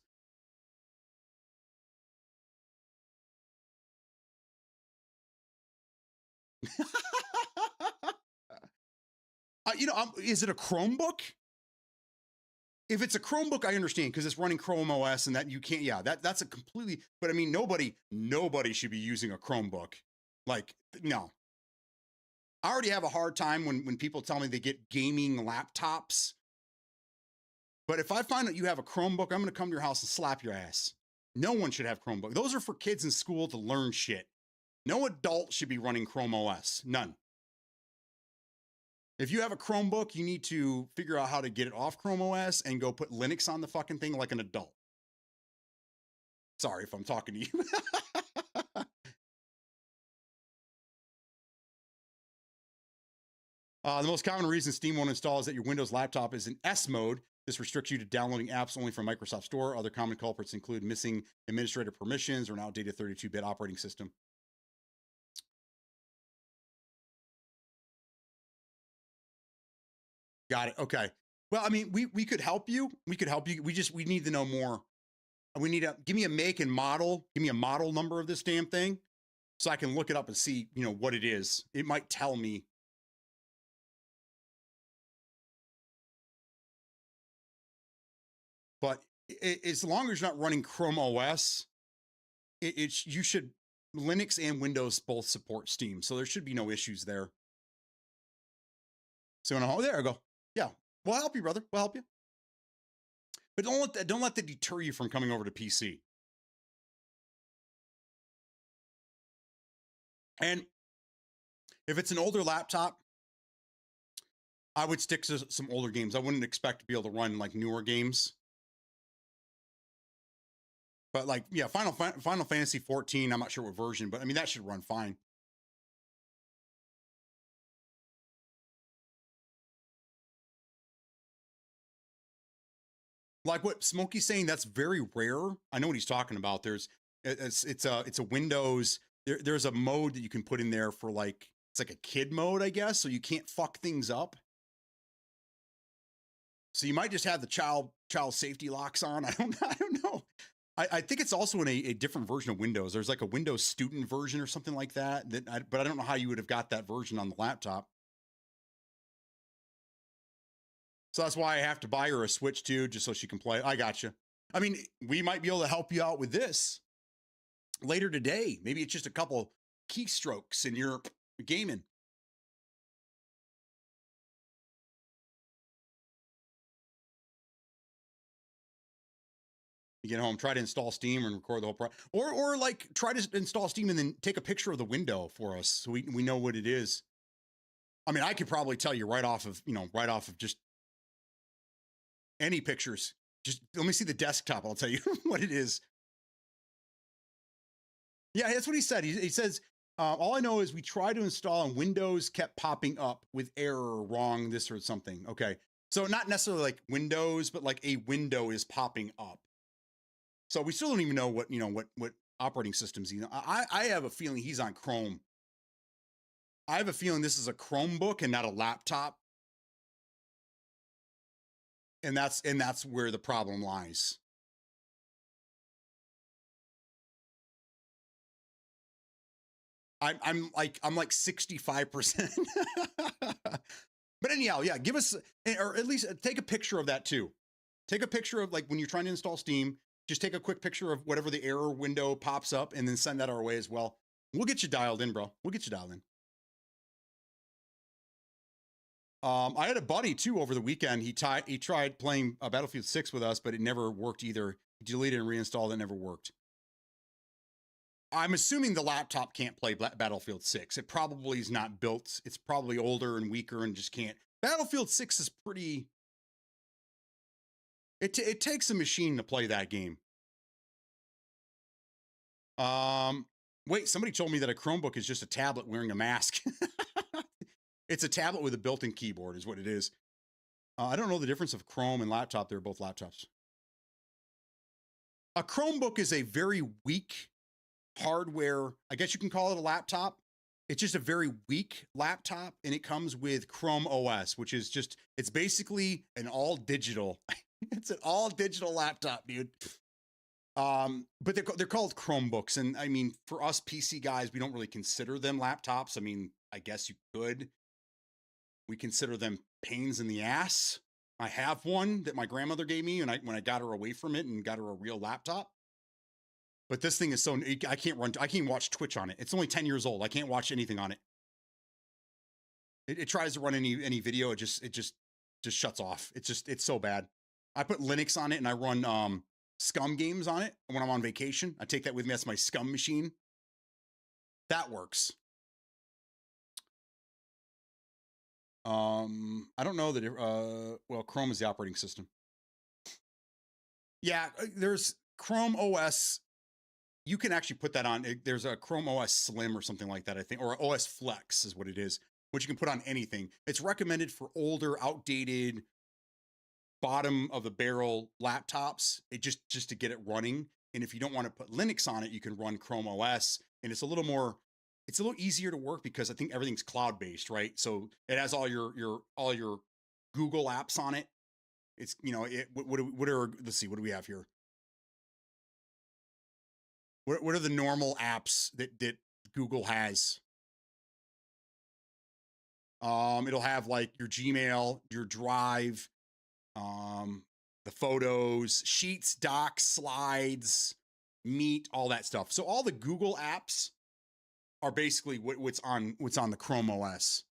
Is it a Chromebook? If it's a Chromebook, I understand because it's running Chrome OS and that you can't. Yeah, that's a completely. But I mean, nobody should be using a Chromebook. Like, no. I already have a hard time when people tell me they get gaming laptops. But if I find that you have a Chromebook, I'm going to come to your house and slap your ass. No one should have Chromebook. Those are for kids in school to learn shit. No adult should be running Chrome OS. None. If you have a Chromebook, you need to figure out how to get it off Chrome OS and go put Linux on the fucking thing like an adult. Sorry if I'm talking to you. The most common reason Steam won't install is that your Windows laptop is in S mode. This restricts you to downloading apps only from Microsoft Store. Other common culprits include missing administrator permissions or an outdated 32-bit operating system. Got it. Okay. Well, I mean, we could help you. We need to know more. We need give me a make and model. Give me a model number of this damn thing so I can look it up and see, what it is. It might tell me. But as long as you're not running Chrome OS, you should, Linux and Windows both support Steam. So there should be no issues there. So there I go. Yeah, we'll help you, brother. We'll help you. But don't let that deter you from coming over to PC. And if it's an older laptop, I would stick to some older games. I wouldn't expect to be able to run like newer games. But like, yeah, Final Fantasy 14, I'm not sure what version, but I mean, that should run fine. Like what Smokey's saying, that's very rare. I know what he's talking about. It's a Windows. There's a mode that you can put in there for it's like a kid mode, I guess. So you can't fuck things up. So you might just have the child safety locks on. I don't know. I think it's also in a different version of Windows. There's like a Windows student version or something like that. But I don't know how you would have got that version on the laptop. So that's why I have to buy her a Switch too, just so she can play. I got you. I mean, we might be able to help you out with this later today. Maybe it's just a couple keystrokes and you're gaming. You get home, try to install Steam and record the whole or like try to install Steam and then take a picture of the window for us so we know what it is. I mean, I could probably tell you right off of just any pictures. Just let me see the desktop. I'll tell you what it is. Yeah, that's what he said. He says, all I know is we tried to install and Windows kept popping up with error, wrong, this or something. Okay. So not necessarily like Windows, but like a window is popping up. So we still don't even know what operating systems he's on. I have a feeling he's on Chrome. I have a feeling this is a Chromebook and not a laptop. And that's where the problem lies. I'm like 65%. But anyhow, yeah, give us, or at least take a picture of that too. Take a picture of like when you're trying to install Steam, just take a quick picture of whatever the error window pops up and then send that our way as well. We'll get you dialed in, bro. We'll get you dialed in. I had a buddy too over the weekend. He tried playing Battlefield 6 with us, but it never worked either. He deleted and reinstalled it, never worked. I'm assuming the laptop can't play Battlefield 6. It probably is not built. It's probably older and weaker and just can't. Battlefield 6 is pretty. It takes a machine to play that game. Wait, somebody told me that a Chromebook is just a tablet wearing a mask. It's a tablet with a built-in keyboard is what it is. I don't know the difference of Chrome and laptop. They're both laptops. A Chromebook is a very weak hardware. I guess you can call it a laptop. It's just a very weak laptop, and it comes with Chrome OS, which is just, it's basically an all digital. It's an all digital laptop, dude. But they're called Chromebooks. And I mean, for us PC guys, we don't really consider them laptops. I mean, I guess you could. We consider them pains in the ass. I have one that my grandmother gave me and when I got her away from it and got her a real laptop. But this thing is so, I can't watch Twitch on it. It's only 10 years old. I can't watch anything on it. It tries to run any video. It just shuts off. It's so bad. I put Linux on it and I run Scum games on it when I'm on vacation. I take that with me. That's my Scum machine. That works. I don't know that, well, Chrome is the operating system. Yeah, there's Chrome OS. You can actually put that on. There's a Chrome OS Slim or something like that, I think, or OS Flex is what it is, which you can put on anything. It's recommended for older, outdated, bottom of the barrel laptops, just to get it running. And if you don't want to put Linux on it, you can run Chrome OS, and it's a little easier to work because I think everything's cloud-based, right? So it has all your Google apps on it. It's, let's see, what do we have here? What are the normal apps that Google has? It'll have like your Gmail, your Drive, the photos, Sheets, Docs, Slides, Meet, all that stuff. So all the Google apps are basically what's on the Chrome OS.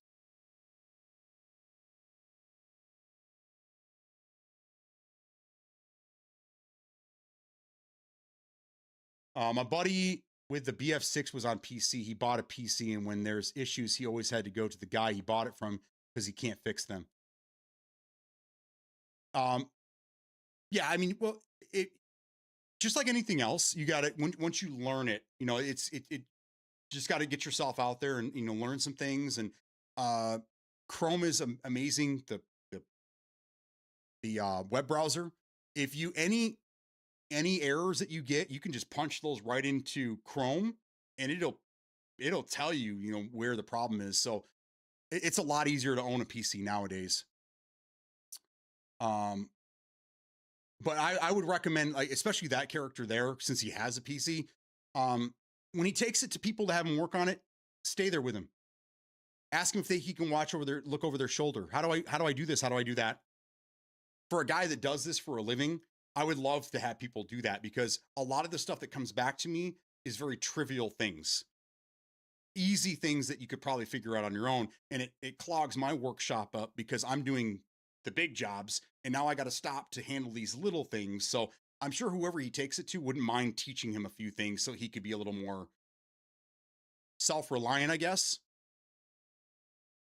My buddy with the BF6 was on PC. He bought a PC, and when there's issues, he always had to go to the guy he bought it from because he can't fix them. Yeah, I mean, well, it just like anything else, you got to once you learn it, it just got to get yourself out there and learn some things. And Chrome is amazing. The web browser. If you any errors that you get, you can just punch those right into Chrome, and it'll tell you where the problem is. So it's a lot easier to own a PC nowadays. But I would recommend, like, especially that character there, since he has a PC. When he takes it to people to have him work on it, stay there with him. Ask him if he can look over their shoulder. How do I do this? How do I do that? For a guy that does this for a living, I would love to have people do that, because a lot of the stuff that comes back to me is very trivial things, easy things that you could probably figure out on your own. And it clogs my workshop up because I'm doing the big jobs. And now I got to stop to handle these little things. So I'm sure whoever he takes it to wouldn't mind teaching him a few things so he could be a little more self-reliant, I guess.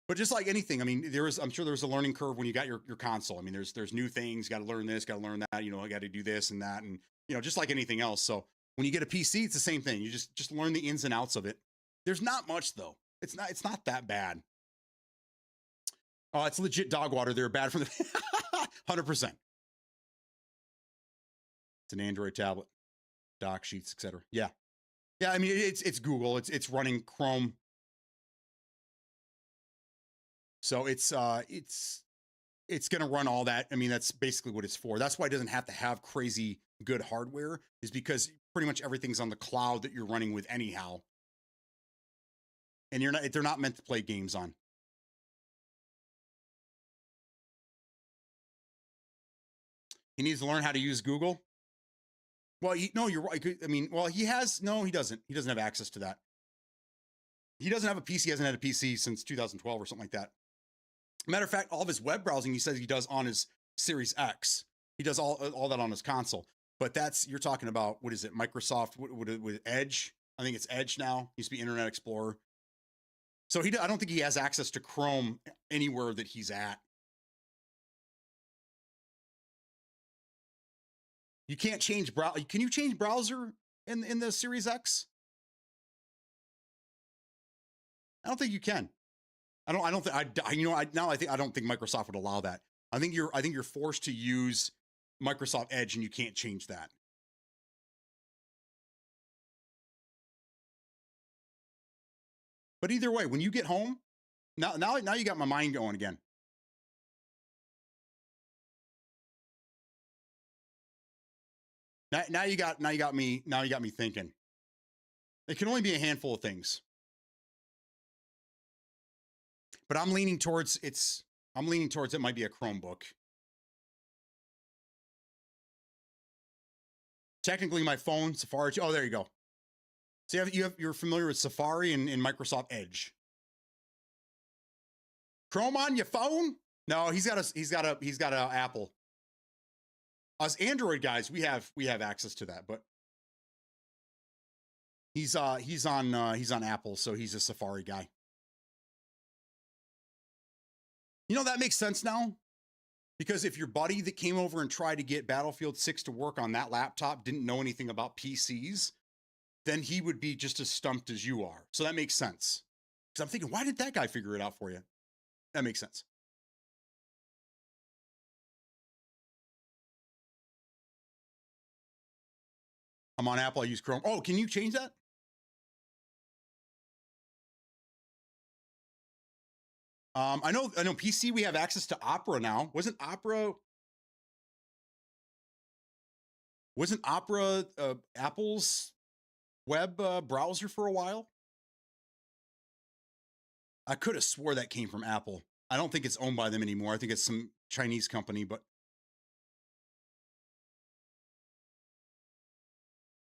But just like anything, I mean, I'm sure there's a learning curve when you got your console. I mean, there's new things, got to learn this, got to learn that, I got to do this and that. And, just like anything else. So when you get a PC, it's the same thing. You just learn the ins and outs of it. There's not much though. It's not that bad. Oh, it's legit dog water. They're bad for the 100%. It's an Android tablet, doc sheets, etc. Yeah. Yeah. I mean, it's Google. It's running Chrome. So it's going to run all that. I mean, that's basically what it's for. That's why it doesn't have to have crazy good hardware, is because pretty much everything's on the cloud that you're running with anyhow. And they're not meant to play games on. He needs to learn how to use Google. Well, you're right. I mean, well, he doesn't. He doesn't have access to that. He doesn't have a PC. He hasn't had a PC since 2012 or something like that. Matter of fact, all of his web browsing, he says he does on his Series X. He does all that on his console. But you're talking about, what is it? Microsoft with Edge? I think it's Edge now. Used to be Internet Explorer. So I don't think he has access to Chrome anywhere that he's at. You can't change Can you change browser in the Series X? I don't think you can. I don't think I don't think Microsoft would allow that. I think you're forced to use Microsoft Edge, and you can't change that. But either way, when you get home, now you got my mind going again. Now you got me thinking. It can only be a handful of things. But I'm leaning towards it might be a Chromebook. Technically my phone, Safari. Oh, there you go. So you're familiar with Safari and Microsoft Edge. Chrome on your phone? No, he's got a Apple. Us Android guys, we have access to that, but he's on Apple, so he's a Safari guy. That makes sense now, because if your buddy that came over and tried to get Battlefield 6 to work on that laptop didn't know anything about PCs, then he would be just as stumped as you are. So that makes sense. Because I'm thinking, why did that guy figure it out for you? That makes sense. I'm on Apple. I use Chrome. Oh, can you change that? I know PC, we have access to Opera now. Wasn't Opera Apple's web browser for a while? I could have swore that came from Apple. I don't think it's owned by them anymore. I think it's some Chinese company, but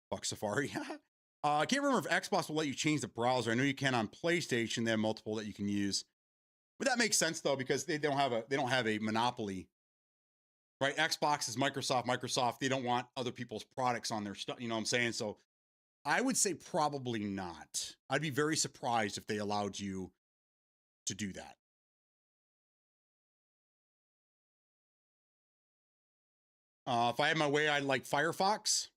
fuck Safari. I can't remember if Xbox will let you change the browser. I know you can on PlayStation. They have multiple that you can use. But that makes sense though, because they don't have a monopoly. Right? Xbox is Microsoft. They don't want other people's products on their stuff. You know what I'm saying? So I would say probably not. I'd be very surprised if they allowed you to do that. If I had my way, I'd like Firefox.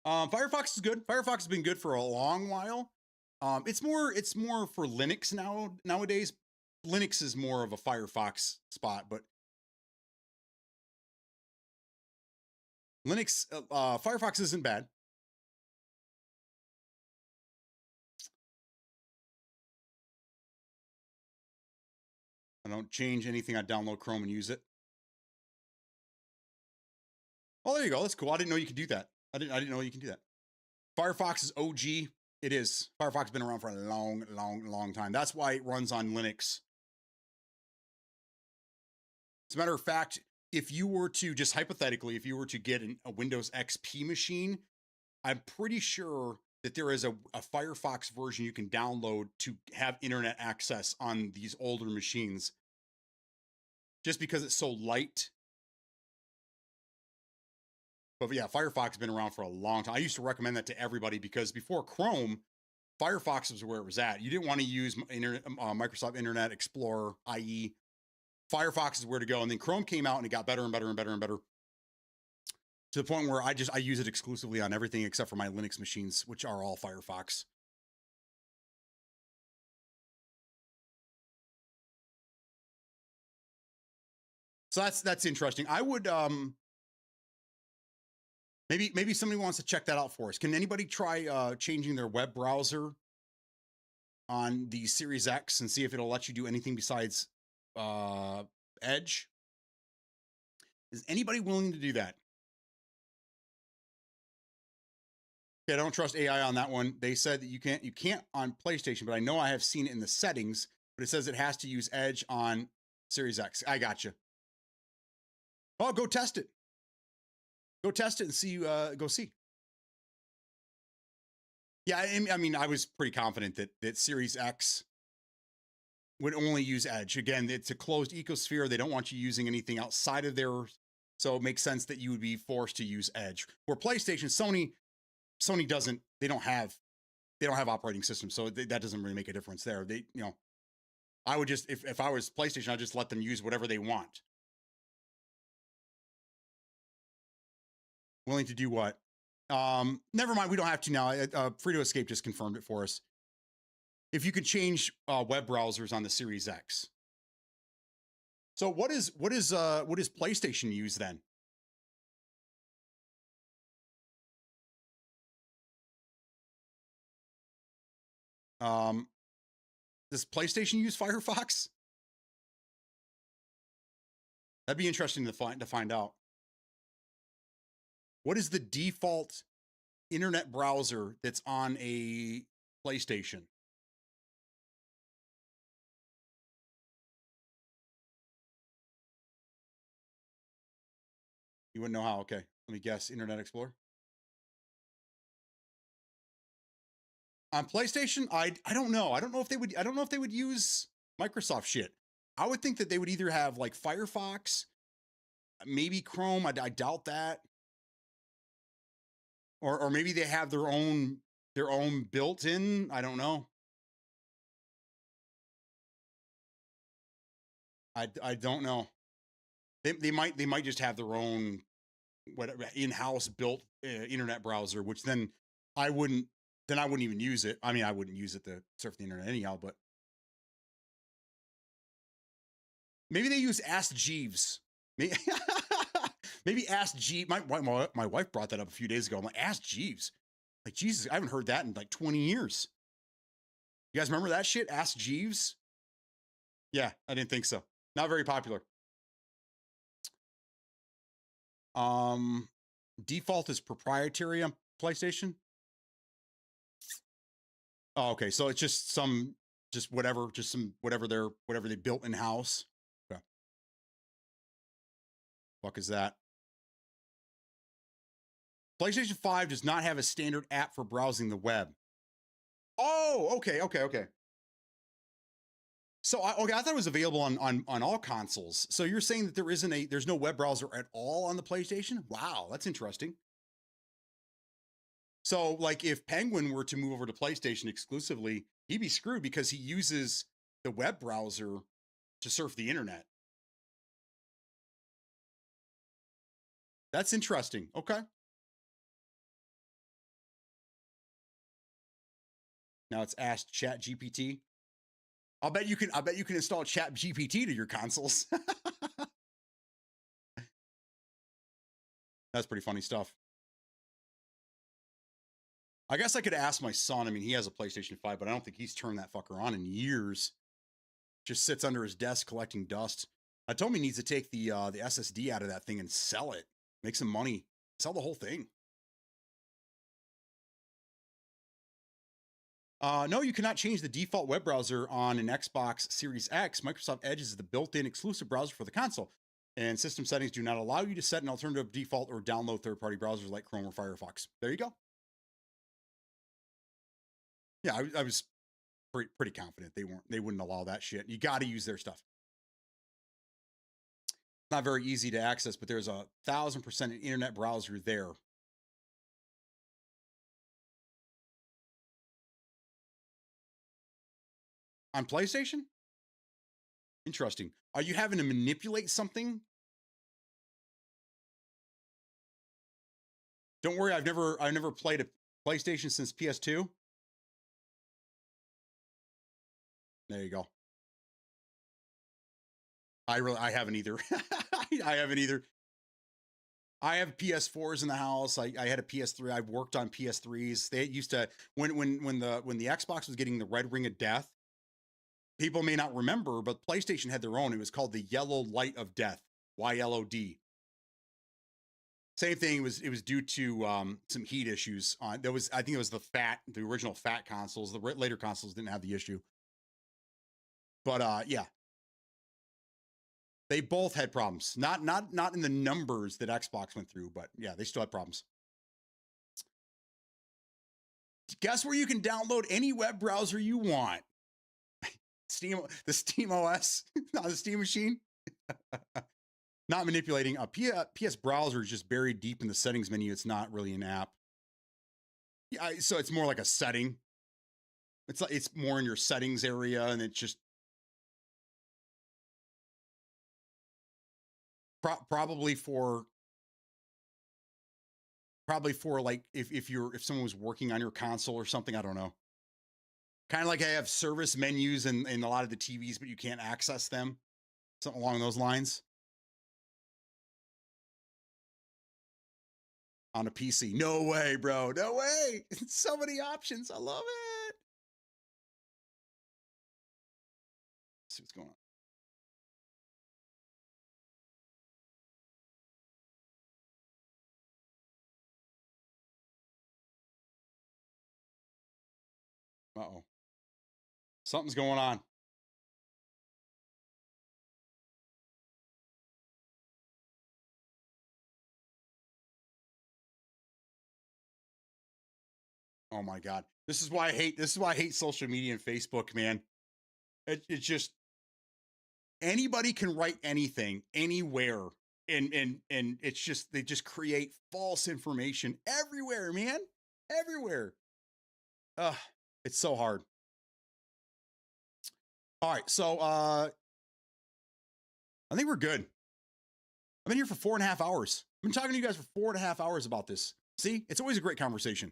Firefox is good. Firefox has been good for a long while. It's more for Linux nowadays. Linux is more of a Firefox spot, but Linux, Firefox isn't bad. I don't change anything. I download Chrome and use it. Oh, there you go. That's cool. I didn't know you could do that. I didn't know you can do that. Firefox is OG. It is. Firefox has been around for a long, long, long time. That's why it runs on Linux. As a matter of fact, if you were to, just hypothetically, if you were to get a Windows XP machine, I'm pretty sure that there is a Firefox version you can download to have internet access on these older machines. Just because it's so light. But yeah, Firefox has been around for a long time. I used to recommend that to everybody because before Chrome, Firefox was where it was at. You didn't want to use Microsoft Internet Explorer, IE. Firefox is where to go. And then Chrome came out and it got better and better and better and better to the point where I use it exclusively on everything except for my Linux machines, which are all Firefox. So that's interesting. I would maybe somebody wants to check that out for us. Can anybody try changing their web browser on the Series X and see if it'll let you do anything besides Edge? Is anybody willing to do that? Okay, I don't trust AI on that one. They said that you can't on PlayStation, but I know I have seen it in the settings, but it says it has to use Edge on Series X. I got you. Oh, go test it. Go test it and see. Go see. Yeah, I mean, I was pretty confident that Series X would only use Edge. Again, it's a closed ecosphere. They don't want you using anything outside of theirs, so it makes sense that you would be forced to use Edge. Where PlayStation, Sony doesn't. They don't have operating systems, so that doesn't really make a difference there. I would just if I was PlayStation, I'd just let them use whatever they want. Willing to do what? Never mind. We don't have to now. Free to Escape just confirmed it for us. If you could change web browsers on the Series X. So what is PlayStation use then? Does PlayStation use Firefox? That'd be interesting to find out. What is the default internet browser that's on a PlayStation? You wouldn't know how. Okay, let me guess. Internet Explorer. On PlayStation, I don't know. I don't know if they would use Microsoft shit. I would think that they would either have like Firefox, maybe Chrome. I doubt that. Or maybe they have their own built-in. I don't know. I don't know. They might just have their own whatever in-house built internet browser, which then I wouldn't even use it. I mean, I wouldn't use it to surf the internet anyhow, but maybe they use Ask Jeeves. Maybe Ask Jeeves. My wife brought that up a few days ago. I'm like, Ask Jeeves. Like, Jesus, I haven't heard that in like 20 years. You guys remember that shit? Ask Jeeves? Yeah, I didn't think so. Not very popular. Default is proprietary on PlayStation. Oh, okay. So it's just whatever they built in house. Okay. Fuck is that? PlayStation 5 does not have a standard app for browsing the web. Oh, okay. So I thought it was available on all consoles. So you're saying that there's no web browser at all on the PlayStation? Wow, that's interesting. So like if Penguin were to move over to PlayStation exclusively, he'd be screwed because he uses the web browser to surf the internet. That's interesting. Okay. Now it's Ask Chat GPT. I'll bet you can install Chat GPT to your consoles. That's pretty funny stuff. I guess I could ask my son. I mean, he has a PlayStation 5, but I don't think he's turned that fucker on in years. Just sits under his desk collecting dust. I told him he needs to take the SSD out of that thing and sell it. Make some money. Sell the whole thing. No, you cannot change the default web browser on an Xbox Series X. Microsoft Edge is the built-in exclusive browser for the console, and system settings do not allow you to set an alternative default or download third-party browsers like Chrome or Firefox. There you go. Yeah, I was pretty confident they wouldn't allow that shit. You got to use their stuff. Not very easy to access, but there's 1,000% internet browser there. On PlayStation? Interesting. Are you having to manipulate something? Don't worry, I've never played a PlayStation since PS2. There you go. I haven't either. I haven't either. I have PS4s in the house. I had a PS3. I've worked on PS3s. They used to when the Xbox was getting the red ring of death. People may not remember, but PlayStation had their own. It was called the yellow light of death, YLOD. Same thing. It was due to some heat issues. I think it was the original fat consoles. The later consoles didn't have the issue. But yeah, they both had problems. Not in the numbers that Xbox went through, but yeah, they still had problems. Guess where you can download any web browser you want? The Steam OS on the Steam machine. Not manipulating. A PS browser is just buried deep in the settings menu. It's not really an app. Yeah, so it's more like a setting. It's more in your settings area, and it's just probably for like if someone was working on your console or something. I don't know. Kind of like I have service menus in a lot of the TVs, but you can't access them. Something along those lines. On a PC. No way, bro. No way. So many options. I love it. Let's see what's going on. Uh-oh. Something's going on. Oh my God. This is why I hate social media and Facebook, man. It's just anybody can write anything anywhere. And it's just they just create false information everywhere, man. Everywhere. It's so hard. All right, so I think we're good. I've been here for 4.5 hours. I've been talking to you guys for 4.5 hours about this. See, it's always a great conversation.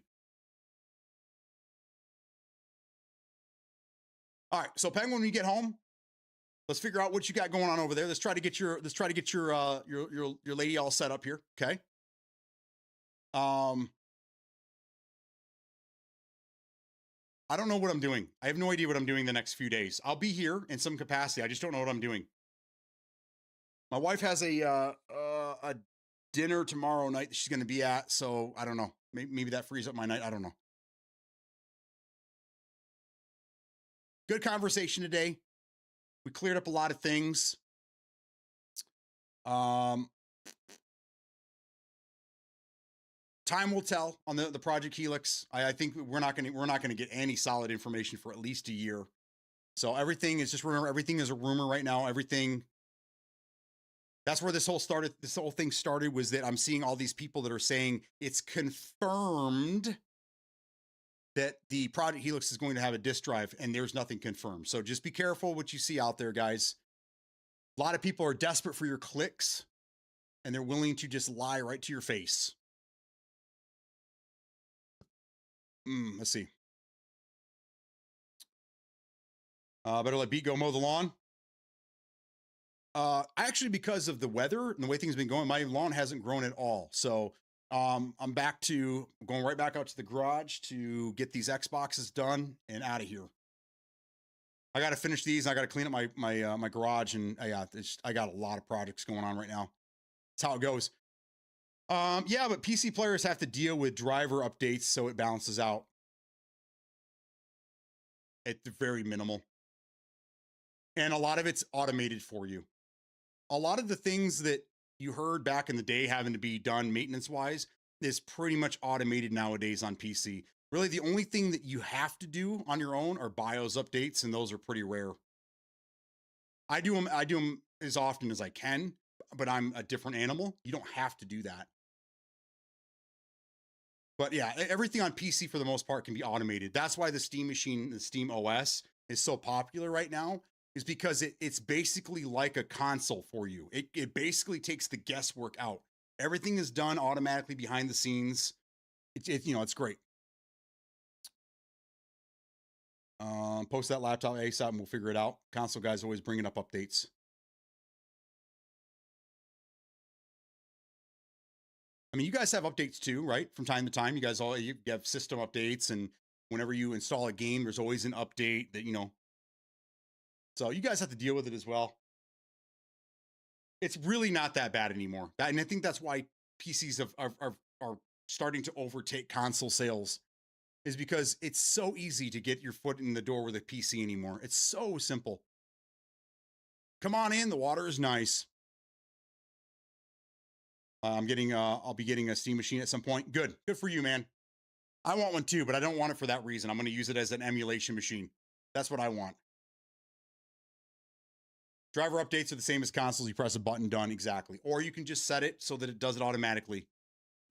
All right, so Penguin, when you get home, let's figure out what you got going on over there. Let's try to get your lady all set up here. Okay. I don't know what I'm doing. I have no idea what I'm doing the next few days. I'll be here in some capacity. I just don't know what I'm doing. My wife has a dinner tomorrow night that she's going to be at, so I don't know. Maybe that frees up my night. I don't know. Good conversation today. We cleared up a lot of things. Time will tell on the Project Helix. I think we're not gonna get any solid information for at least a year. So everything is just rumor. Everything is a rumor right now. Everything. That's where this whole thing started, was that I'm seeing all these people that are saying it's confirmed that the Project Helix is going to have a disk drive, and there's nothing confirmed. So just be careful what you see out there, guys. A lot of people are desperate for your clicks, and they're willing to just lie right to your face. Let's see. Better let Beat go mow the lawn. Actually, because of the weather and the way things have been going, my lawn hasn't grown at all. So I'm going right back out to the garage to get these Xboxes done and out of here. I got to finish these. And I got to clean up my garage, and I got a lot of projects going on right now. That's how it goes. Yeah, but PC players have to deal with driver updates, so it balances out. It's very minimal. And a lot of it's automated for you. A lot of the things that you heard back in the day having to be done maintenance wise is pretty much automated nowadays on PC. Really, the only thing that you have to do on your own are BIOS updates, and those are pretty rare. I do them as often as I can, but I'm a different animal. You don't have to do that. But yeah, everything on PC for the most part can be automated. That's why the Steam machine, the Steam OS, is so popular right now, is because it's basically like a console for you. It basically takes the guesswork out. Everything is done automatically behind the scenes. It's great. Post that laptop ASAP and we'll figure it out. Console guys always bringing up updates. I mean, you guys have updates too, right? From time to time, you have system updates, and whenever you install a game, there's always an update that, so you guys have to deal with it as well. It's really not that bad anymore. And I think that's why PCs are starting to overtake console sales, is because it's so easy to get your foot in the door with a PC anymore. It's so simple. Come on in, the water is nice. I'll be getting a Steam machine at some point. Good for you, man. I want one too, but I don't want it for that reason. I'm going to use it as an emulation machine. That's what I want. Driver updates are the same as consoles. You press a button, done, exactly. Or you can just set it so that it does it automatically.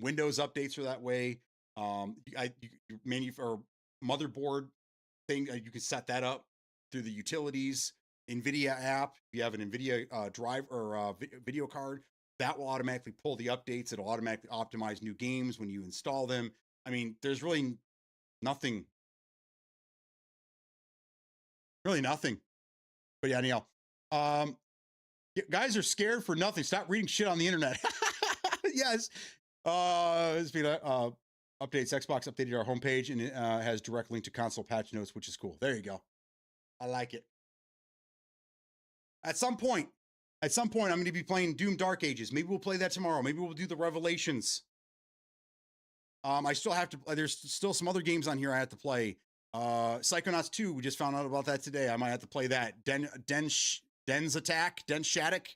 Windows updates are that way. Your motherboard thing, you can set that up through the utilities. NVIDIA app, if you have an NVIDIA drive or video card, that will automatically pull the updates. It'll automatically optimize new games when you install them. I mean, there's really nothing. Really nothing. But yeah, anyhow. Guys are scared for nothing. Stop reading shit on the internet. Yes. Updates. Xbox updated our homepage and it has direct link to console patch notes, which is cool. There you go. I like it. At some point, I'm going to be playing Doom Dark Ages. Maybe we'll play that tomorrow. Maybe we'll do the Revelations. I still have to. There's still some other games on here I have to play. Psychonauts 2. We just found out about that today. I might have to play that. Den's Attack. Den's Shattuck.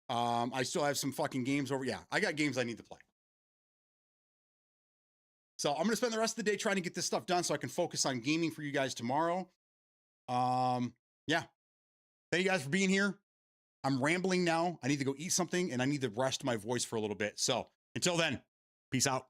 I still have some fucking games over. Yeah, I got games I need to play. So I'm going to spend the rest of the day trying to get this stuff done so I can focus on gaming for you guys tomorrow. Yeah. Thank you guys for being here. I'm rambling now. I need to go eat something and I need to rest my voice for a little bit. So until then, peace out.